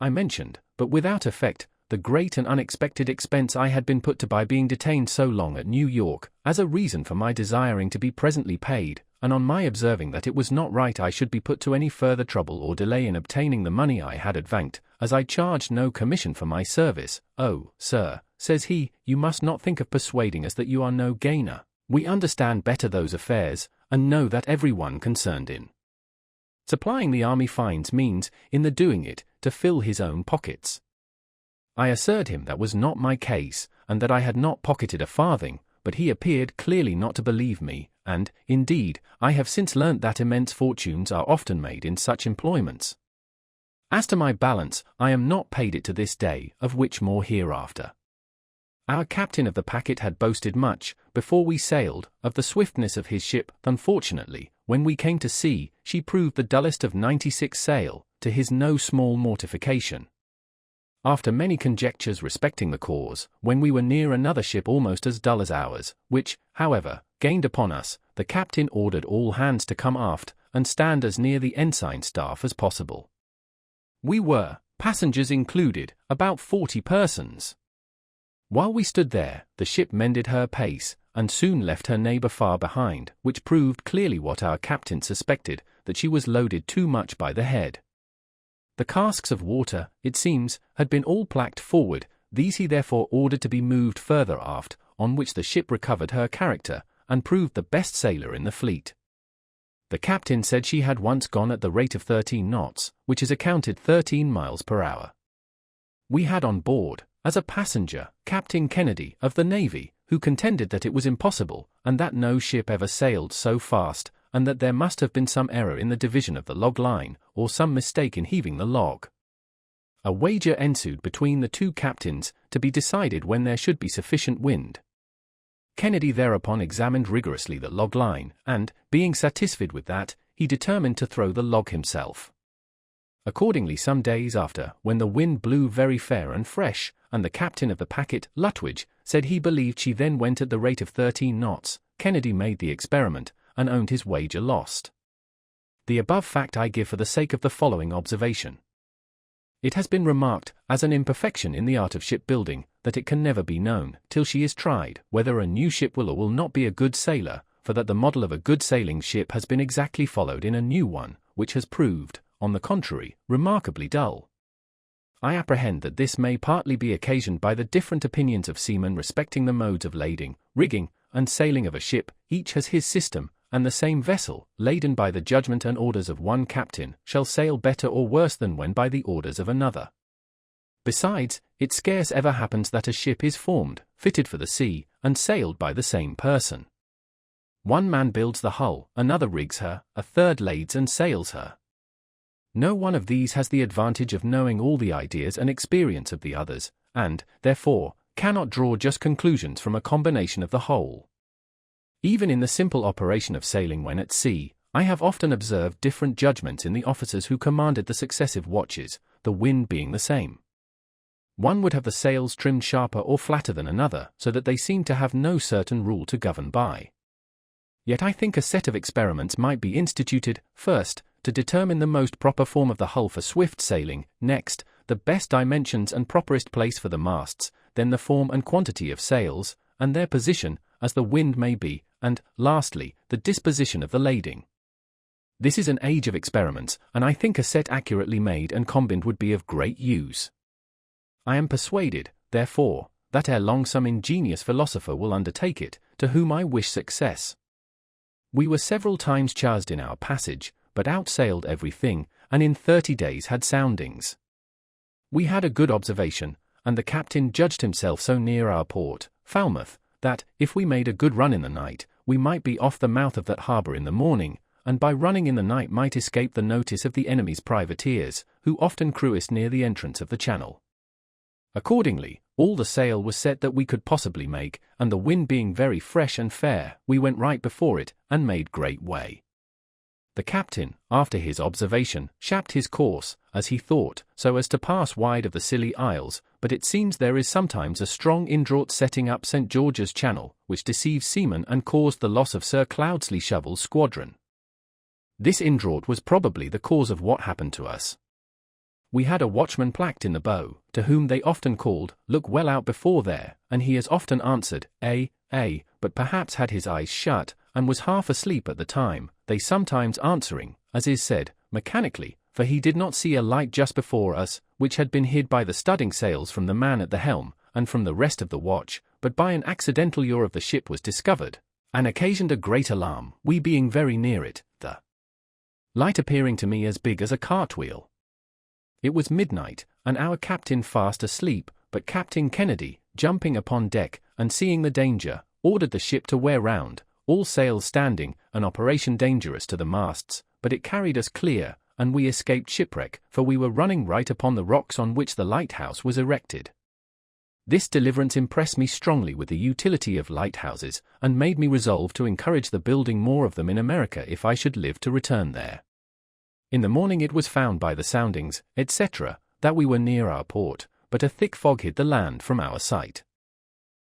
S1: I mentioned, but without effect, the great and unexpected expense I had been put to by being detained so long at New York, as a reason for my desiring to be presently paid, and on my observing that it was not right I should be put to any further trouble or delay in obtaining the money I had advanced, as I charged no commission for my service. "Oh, sir," says he, "you must not think of persuading us that you are no gainer. We understand better those affairs, and know that every one concerned in supplying the army finds means, in the doing it, to fill his own pockets." I assured him that was not my case, and that I had not pocketed a farthing, but he appeared clearly not to believe me, and, indeed, I have since learnt that immense fortunes are often made in such employments. As to my balance, I am not paid it to this day, of which more hereafter. Our captain of the packet had boasted much, before we sailed, of the swiftness of his ship. Unfortunately, when we came to sea, she proved the dullest of 96 sail, to his no small mortification. After many conjectures respecting the cause, when we were near another ship almost as dull as ours, which, however, gained upon us, the captain ordered all hands to come aft, and stand as near the ensign staff as possible. We were, passengers included, about 40 persons. While we stood there, the ship mended her pace, and soon left her neighbor far behind, which proved clearly what our captain suspected, that she was loaded too much by the head. The casks of water, it seems, had been all placked forward. These he therefore ordered to be moved further aft, on which the ship recovered her character, and proved the best sailor in the fleet. The captain said she had once gone at the rate of 13 knots, which is accounted 13 miles per hour. We had on board, as a passenger, Captain Kennedy, of the Navy, who contended that it was impossible, and that no ship ever sailed so fast, and that there must have been some error in the division of the log line, or some mistake in heaving the log. A wager ensued between the two captains, to be decided when there should be sufficient wind. Kennedy thereupon examined rigorously the log line, and, being satisfied with that, he determined to throw the log himself. Accordingly, some days after, when the wind blew very fair and fresh, and the captain of the packet, Lutwidge, said he believed she then went at the rate of 13 knots, Kennedy made the experiment, and owned his wager lost. The above fact I give for the sake of the following observation. It has been remarked, as an imperfection in the art of shipbuilding, that it can never be known, till she is tried, whether a new ship will or will not be a good sailor, for that the model of a good sailing ship has been exactly followed in a new one, which has proved, on the contrary, remarkably dull. I apprehend that this may partly be occasioned by the different opinions of seamen respecting the modes of lading, rigging, and sailing of a ship. Each has his system, and the same vessel, laden by the judgment and orders of one captain, shall sail better or worse than when by the orders of another. Besides, it scarce ever happens that a ship is formed, fitted for the sea, and sailed by the same person. One man builds the hull, another rigs her, a third lades and sails her. No one of these has the advantage of knowing all the ideas and experience of the others, and, therefore, cannot draw just conclusions from a combination of the whole. Even in the simple operation of sailing when at sea, I have often observed different judgments in the officers who commanded the successive watches, the wind being the same. One would have the sails trimmed sharper or flatter than another, so that they seem to have no certain rule to govern by. Yet I think a set of experiments might be instituted, first, to determine the most proper form of the hull for swift sailing, next, the best dimensions and properest place for the masts, then the form and quantity of sails, and their position, as the wind may be, and, lastly, the disposition of the lading. This is an age of experiments, and I think a set accurately made and combined would be of great use. I am persuaded, therefore, that ere long some ingenious philosopher will undertake it, to whom I wish success. We were several times charged in our passage, but outsailed everything, and in 30 days had soundings. We had a good observation, and the captain judged himself so near our port, Falmouth, that, if we made a good run in the night, we might be off the mouth of that harbour in the morning, and by running in the night might escape the notice of the enemy's privateers, who often cruised near the entrance of the channel. Accordingly, all the sail was set that we could possibly make, and the wind being very fresh and fair, we went right before it, and made great way. The captain, after his observation, shaped his course, as he thought, so as to pass wide of the Scilly Isles, but it seems there is sometimes a strong indraught setting up St. George's Channel, which deceives seamen and caused the loss of Sir Cloudesley Shovel's squadron. This indraught was probably the cause of what happened to us. We had a watchman placked in the bow, to whom they often called, "Look well out before there," and he has often answered, but perhaps had his eyes shut, and was half asleep at the time, they sometimes answering, as is said, mechanically, for he did not see a light just before us, which had been hid by the studding sails from the man at the helm, and from the rest of the watch, but by an accidental yaw of the ship was discovered, and occasioned a great alarm, we being very near it, the light appearing to me as big as a cartwheel. It was midnight, and our captain fast asleep, but Captain Kennedy, jumping upon deck, and seeing the danger, ordered the ship to wear round, all sails standing, an operation dangerous to the masts, but it carried us clear, and we escaped shipwreck, for we were running right upon the rocks on which the lighthouse was erected. This deliverance impressed me strongly with the utility of lighthouses, and made me resolve to encourage the building more of them in America if I should live to return there. In the morning it was found by the soundings, etc., that we were near our port, but a thick fog hid the land from our sight.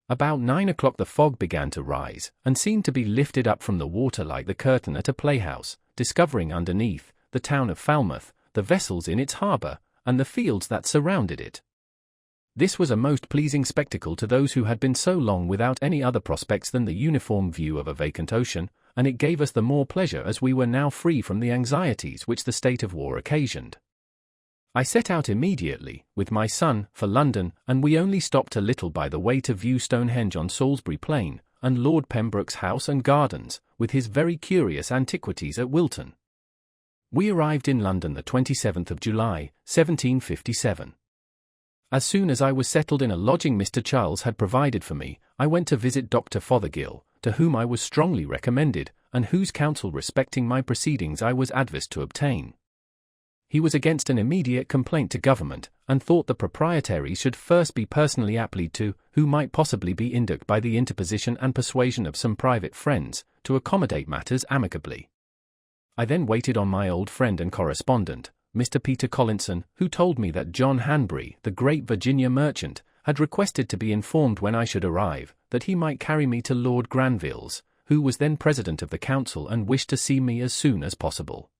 S1: About 9 o'clock the fog began to rise, and seemed to be lifted up from the water like the curtain at a playhouse, discovering underneath, the town of Falmouth, the vessels in its harbour, and the fields that surrounded it. This was a most pleasing spectacle to those who had been so long without any other prospects than the uniform view of a vacant ocean, and it gave us the more pleasure as we were now free from the anxieties which the state of war occasioned. I set out immediately, with my son, for London, and we only stopped a little by the way to view Stonehenge on Salisbury Plain, and Lord Pembroke's house and gardens, with his very curious antiquities at Wilton. We arrived in London the 27th of July, 1757. As soon as I was settled in a lodging Mr. Charles had provided for me, I went to visit Dr. Fothergill, to whom I was strongly recommended, and whose counsel respecting my proceedings I was adverse to obtain. He was against an immediate complaint to government, and thought the proprietaries should first be personally applied to, who might possibly be induced by the interposition and persuasion of some private friends, to accommodate matters amicably. I then waited on my old friend and correspondent, Mr. Peter Collinson, who told me that John Hanbury, the great Virginia merchant, had requested to be informed when I should arrive, that he might carry me to Lord Granville's, who was then President of the Council and wished to see me as soon as possible.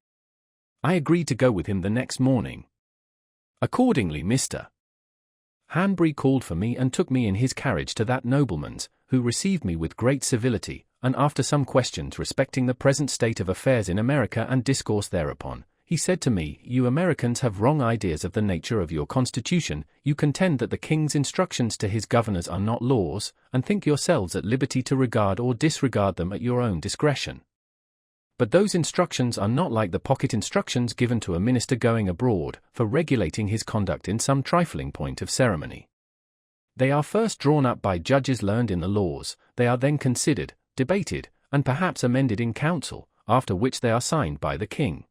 S1: I agreed to go with him the next morning. Accordingly Mr. Hanbury called for me and took me in his carriage to that nobleman's, who received me with great civility, and after some questions respecting the present state of affairs in America and discourse thereupon, he said to me, "You Americans have wrong ideas of the nature of your Constitution. You contend that the King's instructions to his governors are not laws, and think yourselves at liberty to regard or disregard them at your own discretion. But those instructions are not like the pocket instructions given to a minister going abroad, for regulating his conduct in some trifling point of ceremony. They are first drawn up by judges learned in the laws, they are then considered, debated, and perhaps amended in council, after which they are signed by the King.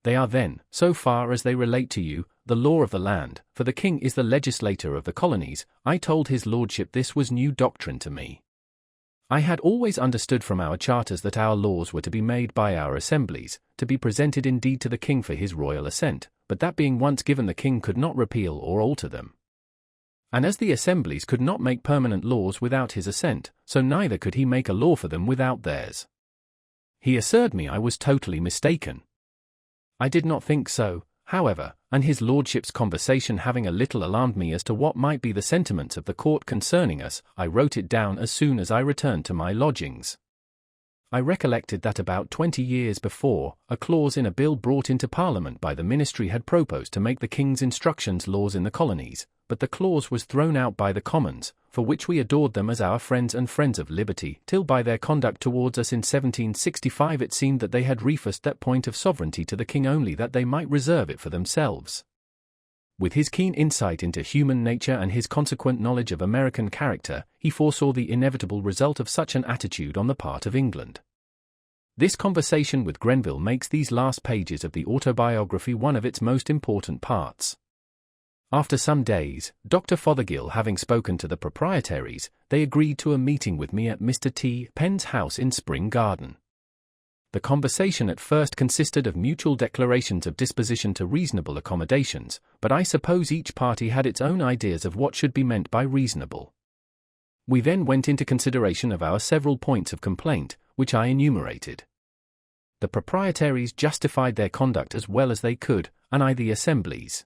S1: They are then, so far as they relate to you, the law of the land, for the King is the legislator of the colonies." I told his lordship this was new doctrine to me. I had always understood from our charters that our laws were to be made by our assemblies, to be presented indeed to the King for his royal assent, but that being once given the King could not repeal or alter them. And as the assemblies could not make permanent laws without his assent, so neither could he make a law for them without theirs. He assured me I was totally mistaken. I did not think so, however, and his lordship's conversation having a little alarmed me as to what might be the sentiments of the court concerning us, I wrote it down as soon as I returned to my lodgings. I recollected that about 20 years before, a clause in a bill brought into Parliament by the Ministry had proposed to make the King's instructions laws in the colonies, but the clause was thrown out by the Commons, for which we adored them as our friends and friends of liberty, till by their conduct towards us in 1765 it seemed that they had refused that point of sovereignty to the King only that they might reserve it for themselves. With his keen insight into human nature and his consequent knowledge of American character, he foresaw the inevitable result of such an attitude on the part of England. This conversation with Grenville makes these last pages of the autobiography one of its most important parts. After some days, Dr. Fothergill having spoken to the proprietaries, they agreed to a meeting with me at Mr. T. Penn's house in Spring Garden. The conversation at first consisted of mutual declarations of disposition to reasonable accommodations, but I suppose each party had its own ideas of what should be meant by reasonable. We then went into consideration of our several points of complaint, which I enumerated. The proprietaries justified their conduct as well as they could, and I the assemblies.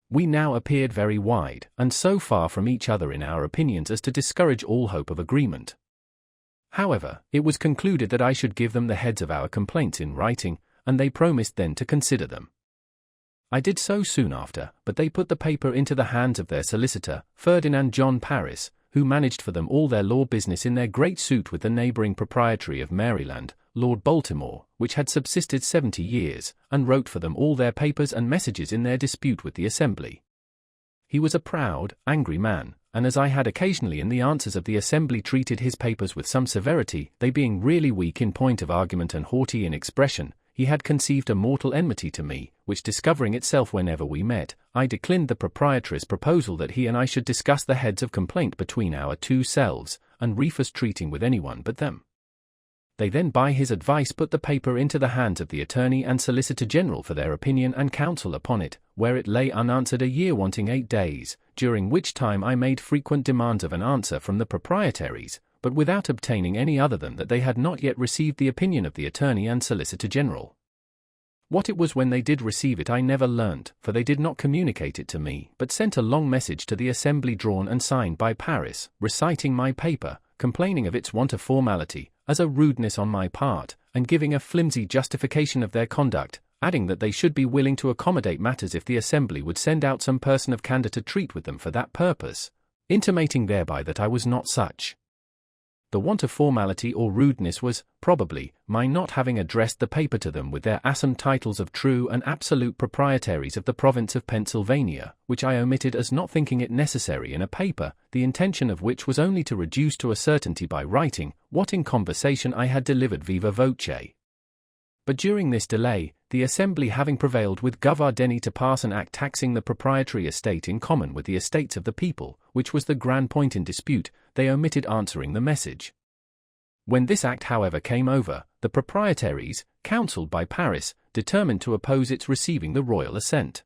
S1: We now appeared very wide, and so far from each other in our opinions as to discourage all hope of agreement. However, it was concluded that I should give them the heads of our complaints in writing, and they promised then to consider them. I did so soon after, but they put the paper into the hands of their solicitor, Ferdinand John Paris, who managed for them all their law business in their great suit with the neighboring proprietary of Maryland, Lord Baltimore, which had subsisted 70 years, and wrote for them all their papers and messages in their dispute with the Assembly. He was a proud, angry man, and as I had occasionally in the answers of the Assembly treated his papers with some severity, they being really weak in point of argument and haughty in expression, he had conceived a mortal enmity to me, which discovering itself whenever we met, I declined the proprietary's proposal that he and I should discuss the heads of complaint between our two selves, and refused treating with anyone but them. They then by his advice put the paper into the hands of the Attorney and Solicitor General for their opinion and counsel upon it, where it lay unanswered a year wanting 8 days, during which time I made frequent demands of an answer from the proprietaries, but without obtaining any other than that they had not yet received the opinion of the Attorney and Solicitor General. What it was when they did receive it I never learnt, for they did not communicate it to me, but sent a long message to the Assembly drawn and signed by Paris, reciting my paper, complaining of its want of formality, as a rudeness on my part, and giving a flimsy justification of their conduct, adding that they should be willing to accommodate matters if the Assembly would send out some person of candour to treat with them for that purpose, intimating thereby that I was not such. The want of formality or rudeness was, probably, my not having addressed the paper to them with their assumed titles of true and absolute proprietaries of the province of Pennsylvania, which I omitted as not thinking it necessary in a paper, the intention of which was only to reduce to a certainty by writing, what in conversation I had delivered viva voce. But during this delay, the Assembly having prevailed with Governor Denny to pass an act taxing the proprietary estate in common with the estates of the people, which was the grand point in dispute, they omitted answering the message. When this act however came over, the proprietaries, counselled by Paris, determined to oppose its receiving the royal assent.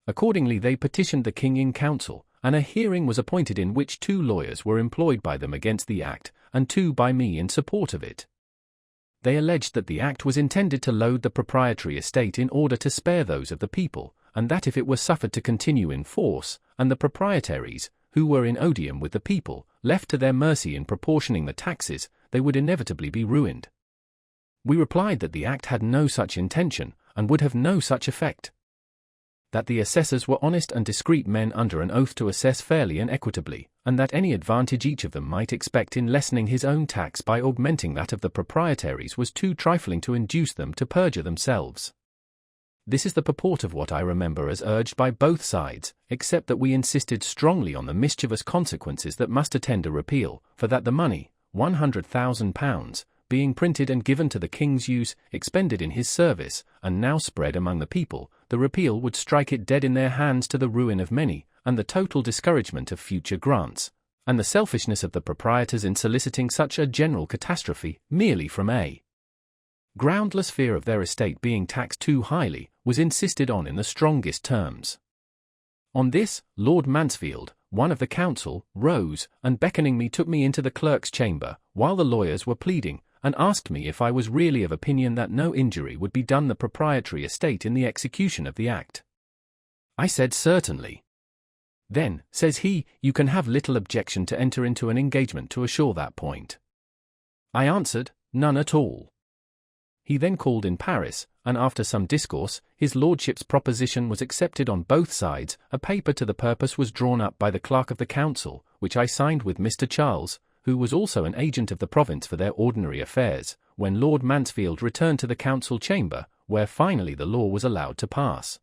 S1: Accordingly they petitioned the King in council, and a hearing was appointed in which 2 lawyers were employed by them against the act, and 2 by me in support of it. They alleged that the act was intended to load the proprietary estate in order to spare those of the people, and that if it were suffered to continue in force, and the proprietaries, who were in odium with the people, left to their mercy in proportioning the taxes, they would inevitably be ruined. We replied that the Act had no such intention, and would have no such effect. That the assessors were honest and discreet men under an oath to assess fairly and equitably, and that any advantage each of them might expect in lessening his own tax by augmenting that of the proprietaries was too trifling to induce them to perjure themselves. This is the purport of what I remember as urged by both sides, except that we insisted strongly on the mischievous consequences that must attend a repeal, for that the money, £100,000, being printed and given to the king's use, expended in his service, and now spread among the people, the repeal would strike it dead in their hands to the ruin of many, and the total discouragement of future grants, and the selfishness of the proprietors in soliciting such a general catastrophe, merely from a groundless fear of their estate being taxed too highly, was insisted on in the strongest terms. On this, Lord Mansfield, one of the council, rose, and beckoning me took me into the clerk's chamber, while the lawyers were pleading, and asked me if I was really of opinion that no injury would be done the proprietary estate in the execution of the Act. I said certainly. Then, says he, you can have little objection to enter into an engagement to assure that point. I answered, none at all. He then called in Paris, and after some discourse, his lordship's proposition was accepted on both sides. A paper to the purpose was drawn up by the clerk of the council, which I signed with Mr. Charles, who was also an agent of the province for their ordinary affairs, when Lord Mansfield returned to the council chamber, where finally the law was allowed to pass.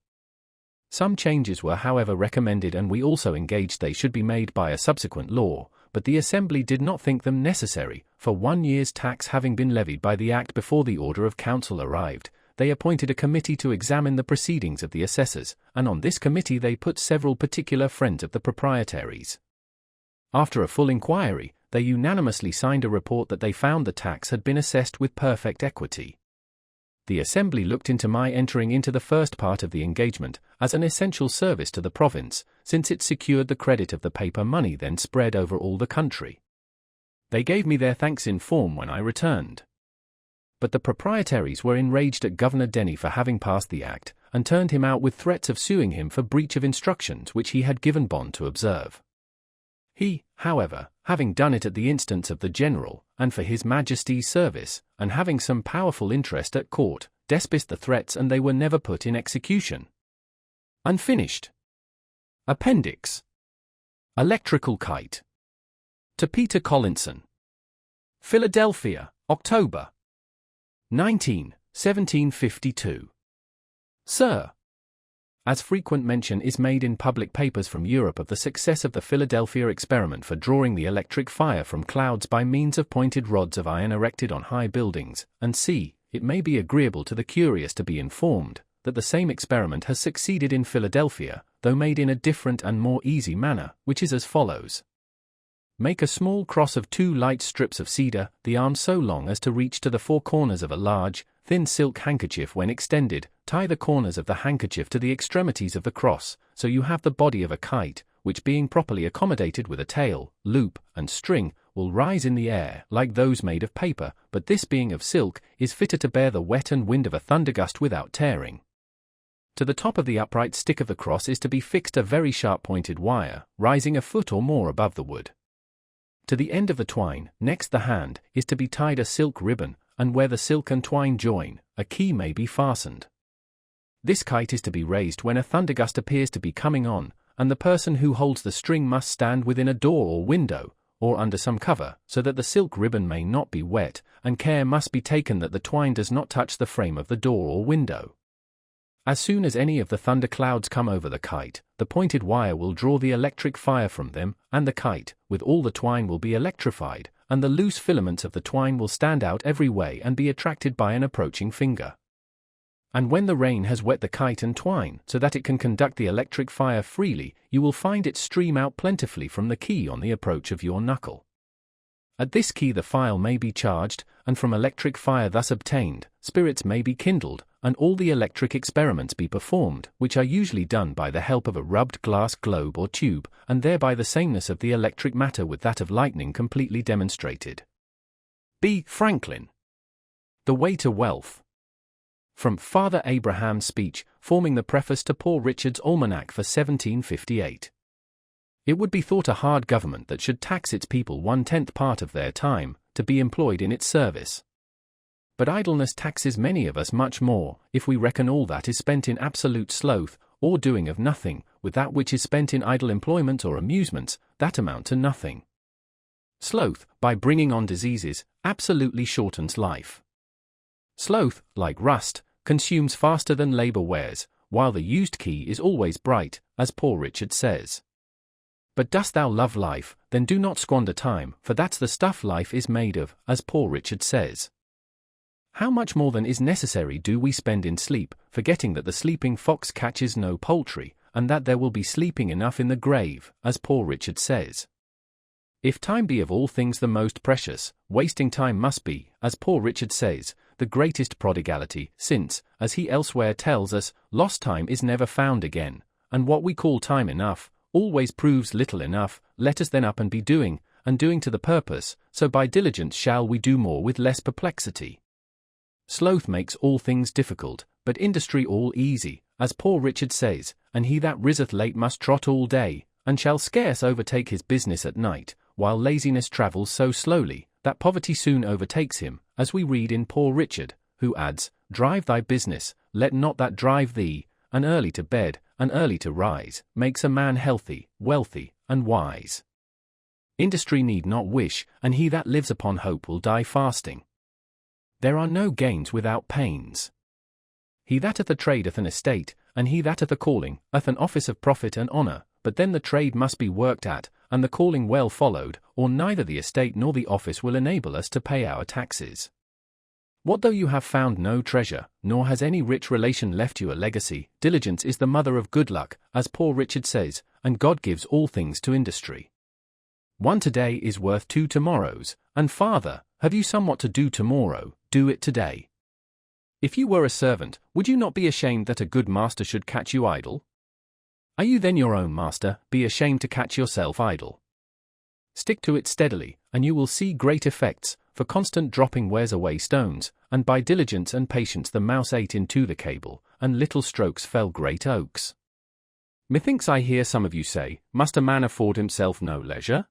S1: Some changes were however recommended, and we also engaged they should be made by a subsequent law, but the Assembly did not think them necessary, for 1 year's tax having been levied by the Act before the Order of Council arrived, they appointed a committee to examine the proceedings of the assessors, and on this committee they put several particular friends of the proprietaries. After a full inquiry, they unanimously signed a report that they found the tax had been assessed with perfect equity. The Assembly looked into my entering into the first part of the engagement as an essential service to the province, since it secured the credit of the paper money then spread over all the country. They gave me their thanks in form when I returned. But the proprietaries were enraged at Governor Denny for having passed the Act, and turned him out with threats of suing him for breach of instructions which he had given bond to observe. He, however, having done it at the instance of the general, and for his Majesty's service, and having some powerful interest at court, despatched the threats, and they were never put in execution. Unfinished. Appendix. Electrical Kite. To Peter Collinson. Philadelphia, October 19, 1752. Sir, as frequent mention is made in public papers from Europe of the success of the Philadelphia experiment for drawing the electric fire from clouds by means of pointed rods of iron erected on high buildings, and it may be agreeable to the curious to be informed that the same experiment has succeeded in Philadelphia, though made in a different and more easy manner, which is as follows. Make a small cross of 2 light strips of cedar, the arm so long as to reach to the 4 corners of a large, thin silk handkerchief. When extended, tie the corners of the handkerchief to the extremities of the cross, so you have the body of a kite, which being properly accommodated with a tail, loop, and string, will rise in the air like those made of paper, but this being of silk, is fitter to bear the wet and wind of a thundergust without tearing. To the top of the upright stick of the cross is to be fixed a very sharp pointed wire, rising a foot or more above the wood. To the end of the twine, next the hand, is to be tied a silk ribbon, and where the silk and twine join, a key may be fastened. This kite is to be raised when a thundergust appears to be coming on, and the person who holds the string must stand within a door or window, or under some cover, so that the silk ribbon may not be wet, and care must be taken that the twine does not touch the frame of the door or window. As soon as any of the thunder clouds come over the kite, the pointed wire will draw the electric fire from them, and the kite, with all the twine, will be electrified, and the loose filaments of the twine will stand out every way and be attracted by an approaching finger. And when the rain has wet the kite and twine, so that it can conduct the electric fire freely, you will find it stream out plentifully from the key on the approach of your knuckle. At this key the file may be charged, and from electric fire thus obtained, spirits may be kindled, and all the electric experiments be performed, which are usually done by the help of a rubbed glass globe or tube, and thereby the sameness of the electric matter with that of lightning completely demonstrated. B. Franklin. The Way to Wealth. From Father Abraham's speech, forming the preface to Poor Richard's Almanac for 1758. It would be thought a hard government that should tax its people 1/10 part of their time, to be employed in its service. But idleness taxes many of us much more, if we reckon all that is spent in absolute sloth, or doing of nothing, with that which is spent in idle employment or amusements, that amount to nothing. Sloth, by bringing on diseases, absolutely shortens life. Sloth, like rust, consumes faster than labor wears, while the used key is always bright, as Poor Richard says. But dost thou love life, then do not squander time, for that's the stuff life is made of, as Poor Richard says. How much more than is necessary do we spend in sleep, forgetting that the sleeping fox catches no poultry, and that there will be sleeping enough in the grave, as Poor Richard says. If time be of all things the most precious, wasting time must be, as Poor Richard says, the greatest prodigality, since, as he elsewhere tells us, lost time is never found again, and what we call time enough, always proves little enough. Let us then up and be doing, and doing to the purpose, so by diligence shall we do more with less perplexity. Sloth makes all things difficult, but industry all easy, as Poor Richard says, and he that riseth late must trot all day, and shall scarce overtake his business at night, while laziness travels so slowly, that poverty soon overtakes him, as we read in Poor Richard, who adds, drive thy business, let not that drive thee, and early to bed, and early to rise, makes a man healthy, wealthy, and wise. Industry need not wish, and he that lives upon hope will die fasting. There are no gains without pains. He that hath a trade hath an estate, and he that hath a calling hath an office of profit and honour, but then the trade must be worked at, and the calling well followed, or neither the estate nor the office will enable us to pay our taxes. What though you have found no treasure, nor has any rich relation left you a legacy? Diligence is the mother of good luck, as Poor Richard says, and God gives all things to industry. One today is worth 2 tomorrows, and farther, have you somewhat to do tomorrow, do it today. If you were a servant, would you not be ashamed that a good master should catch you idle? Are you then your own master? Be ashamed to catch yourself idle. Stick to it steadily, and you will see great effects, for constant dropping wears away stones, and by diligence and patience the mouse ate into the cable, and little strokes fell great oaks. Methinks I hear some of you say, must a man afford himself no leisure?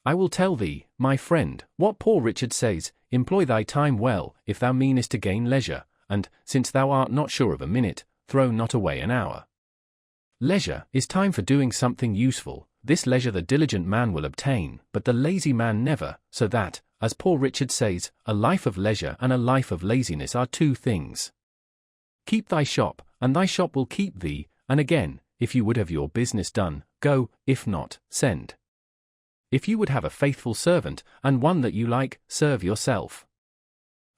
S1: I will tell thee, my friend, what Poor Richard says, employ thy time well, if thou meanest to gain leisure, and, since thou art not sure of a minute, throw not away an hour. Leisure is time for doing something useful. This leisure the diligent man will obtain, but the lazy man never, so that, as Poor Richard says, a life of leisure and a life of laziness are 2 things. Keep thy shop, and thy shop will keep thee, and again, if you would have your business done, go, if not, send. If you would have a faithful servant, and one that you like, serve yourself.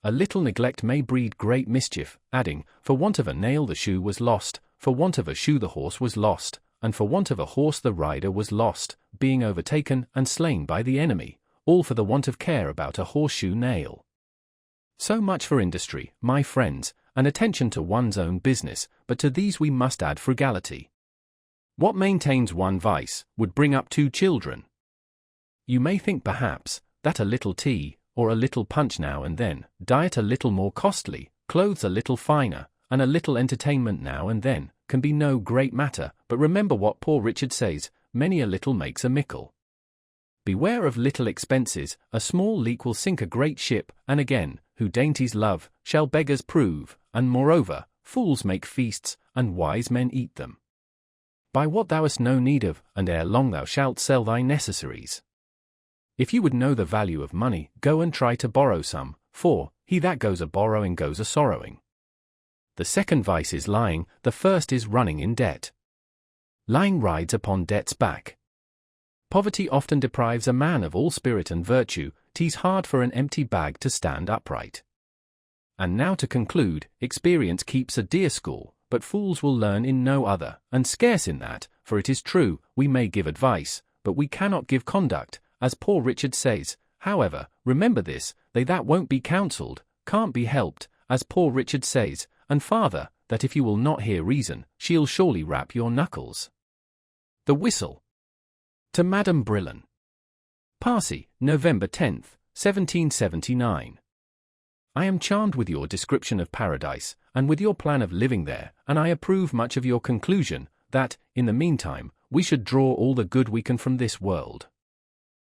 S1: A little neglect may breed great mischief, adding, for want of a nail the shoe was lost, for want of a shoe the horse was lost, and for want of a horse the rider was lost, being overtaken and slain by the enemy, all for the want of care about a horseshoe nail. So much for industry, my friends, and attention to one's own business, but to these we must add frugality. What maintains one vice, would bring up 2 children. You may think perhaps, that a little tea, or a little punch now and then, diet a little more costly, clothes a little finer, and a little entertainment now and then, can be no great matter, but remember what Poor Richard says, many a little makes a mickle. Beware of little expenses, a small leak will sink a great ship, and again, who dainties love, shall beggars prove, and moreover, fools make feasts, and wise men eat them. Buy what thou hast no need of, and ere long thou shalt sell thy necessaries. If you would know the value of money, go and try to borrow some, for, he that goes a-borrowing goes a-sorrowing. The second vice is lying, the first is running in debt. Lying rides upon debt's back. Poverty often deprives a man of all spirit and virtue. 'Tis hard for an empty bag to stand upright. And now to conclude, experience keeps a dear school, but fools will learn in no other, and scarce in that, for it is true, we may give advice, but we cannot give conduct, as Poor Richard says. However, remember this, they that won't be counselled, can't be helped, as Poor Richard says, and farther, that if you will not hear reason, she'll surely rap your knuckles. The Whistle. To Madame Brillen. Parsi, November 10th, 1779. I am charmed with your description of paradise, and with your plan of living there, and I approve much of your conclusion, that, in the meantime, we should draw all the good we can from this world.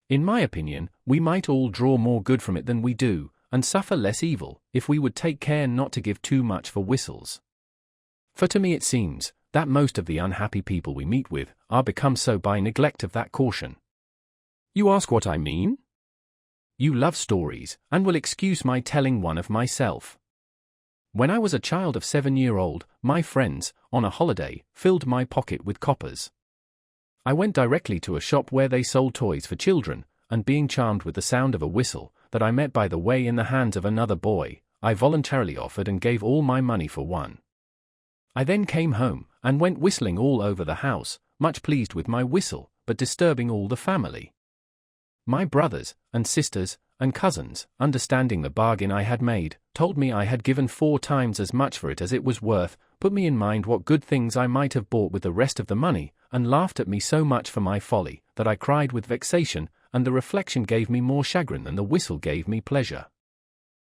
S1: In my opinion, we might all draw more good from it than we do, and suffer less evil, if we would take care not to give too much for whistles. For to me it seems, that most of the unhappy people we meet with, are become so by neglect of that caution. You ask what I mean? You love stories, and will excuse my telling one of myself. When I was a child of 7-year-old, my friends, on a holiday, filled my pocket with coppers. I went directly to a shop where they sold toys for children, and being charmed with the sound of a whistle, that I met by the way in the hands of another boy, I voluntarily offered and gave all my money for one. I then came home, and went whistling all over the house, much pleased with my whistle, but disturbing all the family. My brothers, and sisters, and cousins, understanding the bargain I had made, told me I had given 4 times as much for it as it was worth, put me in mind what good things I might have bought with the rest of the money, and laughed at me so much for my folly, that I cried with vexation, and the reflection gave me more chagrin than the whistle gave me pleasure.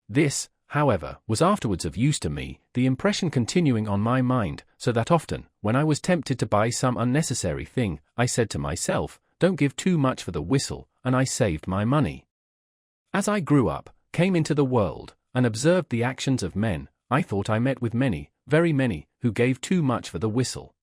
S1: This, however, was afterwards of use to me, the impression continuing on my mind, so that often, when I was tempted to buy some unnecessary thing, I said to myself, don't give too much for the whistle, and I saved my money. As I grew up, came into the world, and observed the actions of men, I thought I met with many, very many, who gave too much for the whistle.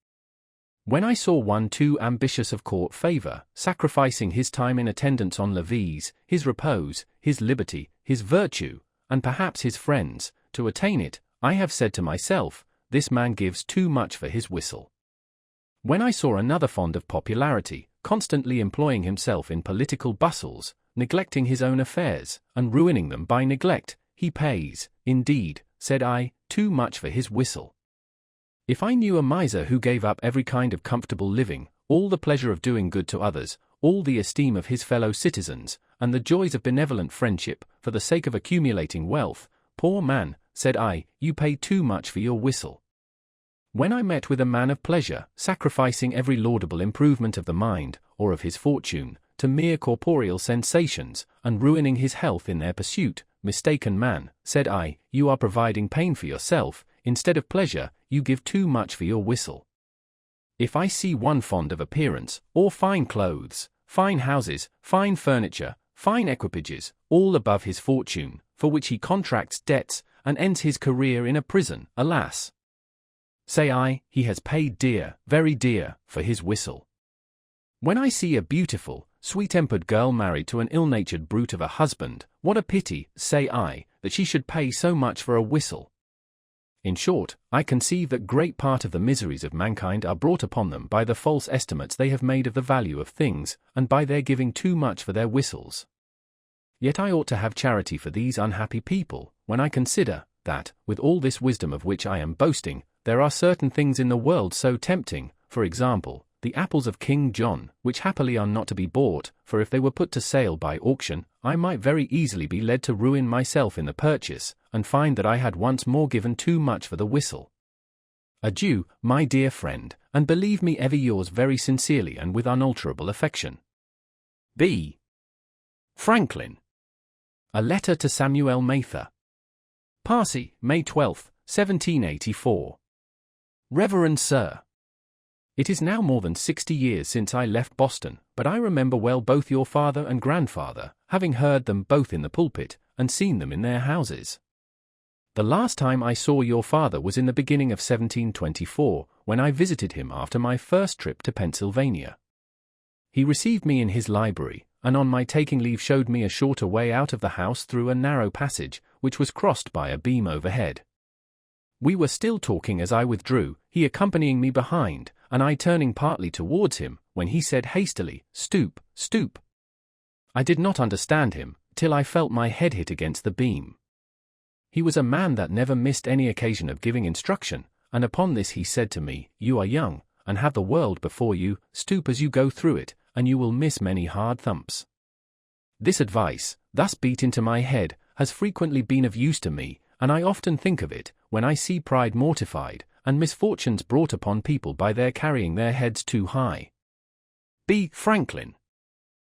S1: When I saw one too ambitious of court favor, sacrificing his time in attendance on levees, his repose, his liberty, his virtue, and perhaps his friends, to attain it, I have said to myself, this man gives too much for his whistle. When I saw another fond of popularity, constantly employing himself in political bustles, neglecting his own affairs, and ruining them by neglect, he pays, indeed, said I, too much for his whistle. If I knew a miser who gave up every kind of comfortable living, all the pleasure of doing good to others, all the esteem of his fellow citizens, and the joys of benevolent friendship, for the sake of accumulating wealth, poor man, said I, you pay too much for your whistle. When I met with a man of pleasure, sacrificing every laudable improvement of the mind, or of his fortune, to mere corporeal sensations, and ruining his health in their pursuit, mistaken man, said I, you are providing pain for yourself, instead of pleasure, you give too much for your whistle. If I see one fond of appearance, or fine clothes, fine houses, fine furniture, fine equipages, all above his fortune, for which he contracts debts, and ends his career in a prison, alas! Say I, he has paid dear, very dear, for his whistle. When I see a beautiful, sweet-tempered girl married to an ill-natured brute of a husband, what a pity, say I, that she should pay so much for a whistle. In short, I conceive that great part of the miseries of mankind are brought upon them by the false estimates they have made of the value of things, and by their giving too much for their whistles. Yet I ought to have charity for these unhappy people, when I consider, that, with all this wisdom of which I am boasting, there are certain things in the world so tempting, for example, the apples of King John, which happily are not to be bought, for if they were put to sale by auction, I might very easily be led to ruin myself in the purchase, and find that I had once more given too much for the whistle. Adieu, my dear friend, and believe me ever yours very sincerely and with unalterable affection. B. Franklin. A letter to Samuel Mather. Parsi, May 12, 1784. Reverend Sir, it is now more than 60 years since I left Boston, but I remember well both your father and grandfather, having heard them both in the pulpit, and seen them in their houses. The last time I saw your father was in the beginning of 1724, when I visited him after my first trip to Pennsylvania. He received me in his library, and on my taking leave showed me a shorter way out of the house through a narrow passage, which was crossed by a beam overhead. We were still talking as I withdrew, he accompanying me behind, and I turning partly towards him, when he said hastily, "Stoop, stoop." I did not understand him, till I felt my head hit against the beam. He was a man that never missed any occasion of giving instruction, and upon this he said to me, "You are young, and have the world before you, stoop as you go through it, and you will miss many hard thumps." This advice, thus beat into my head, has frequently been of use to me, and I often think of it, when I see pride mortified, and misfortunes brought upon people by their carrying their heads too high. B. Franklin.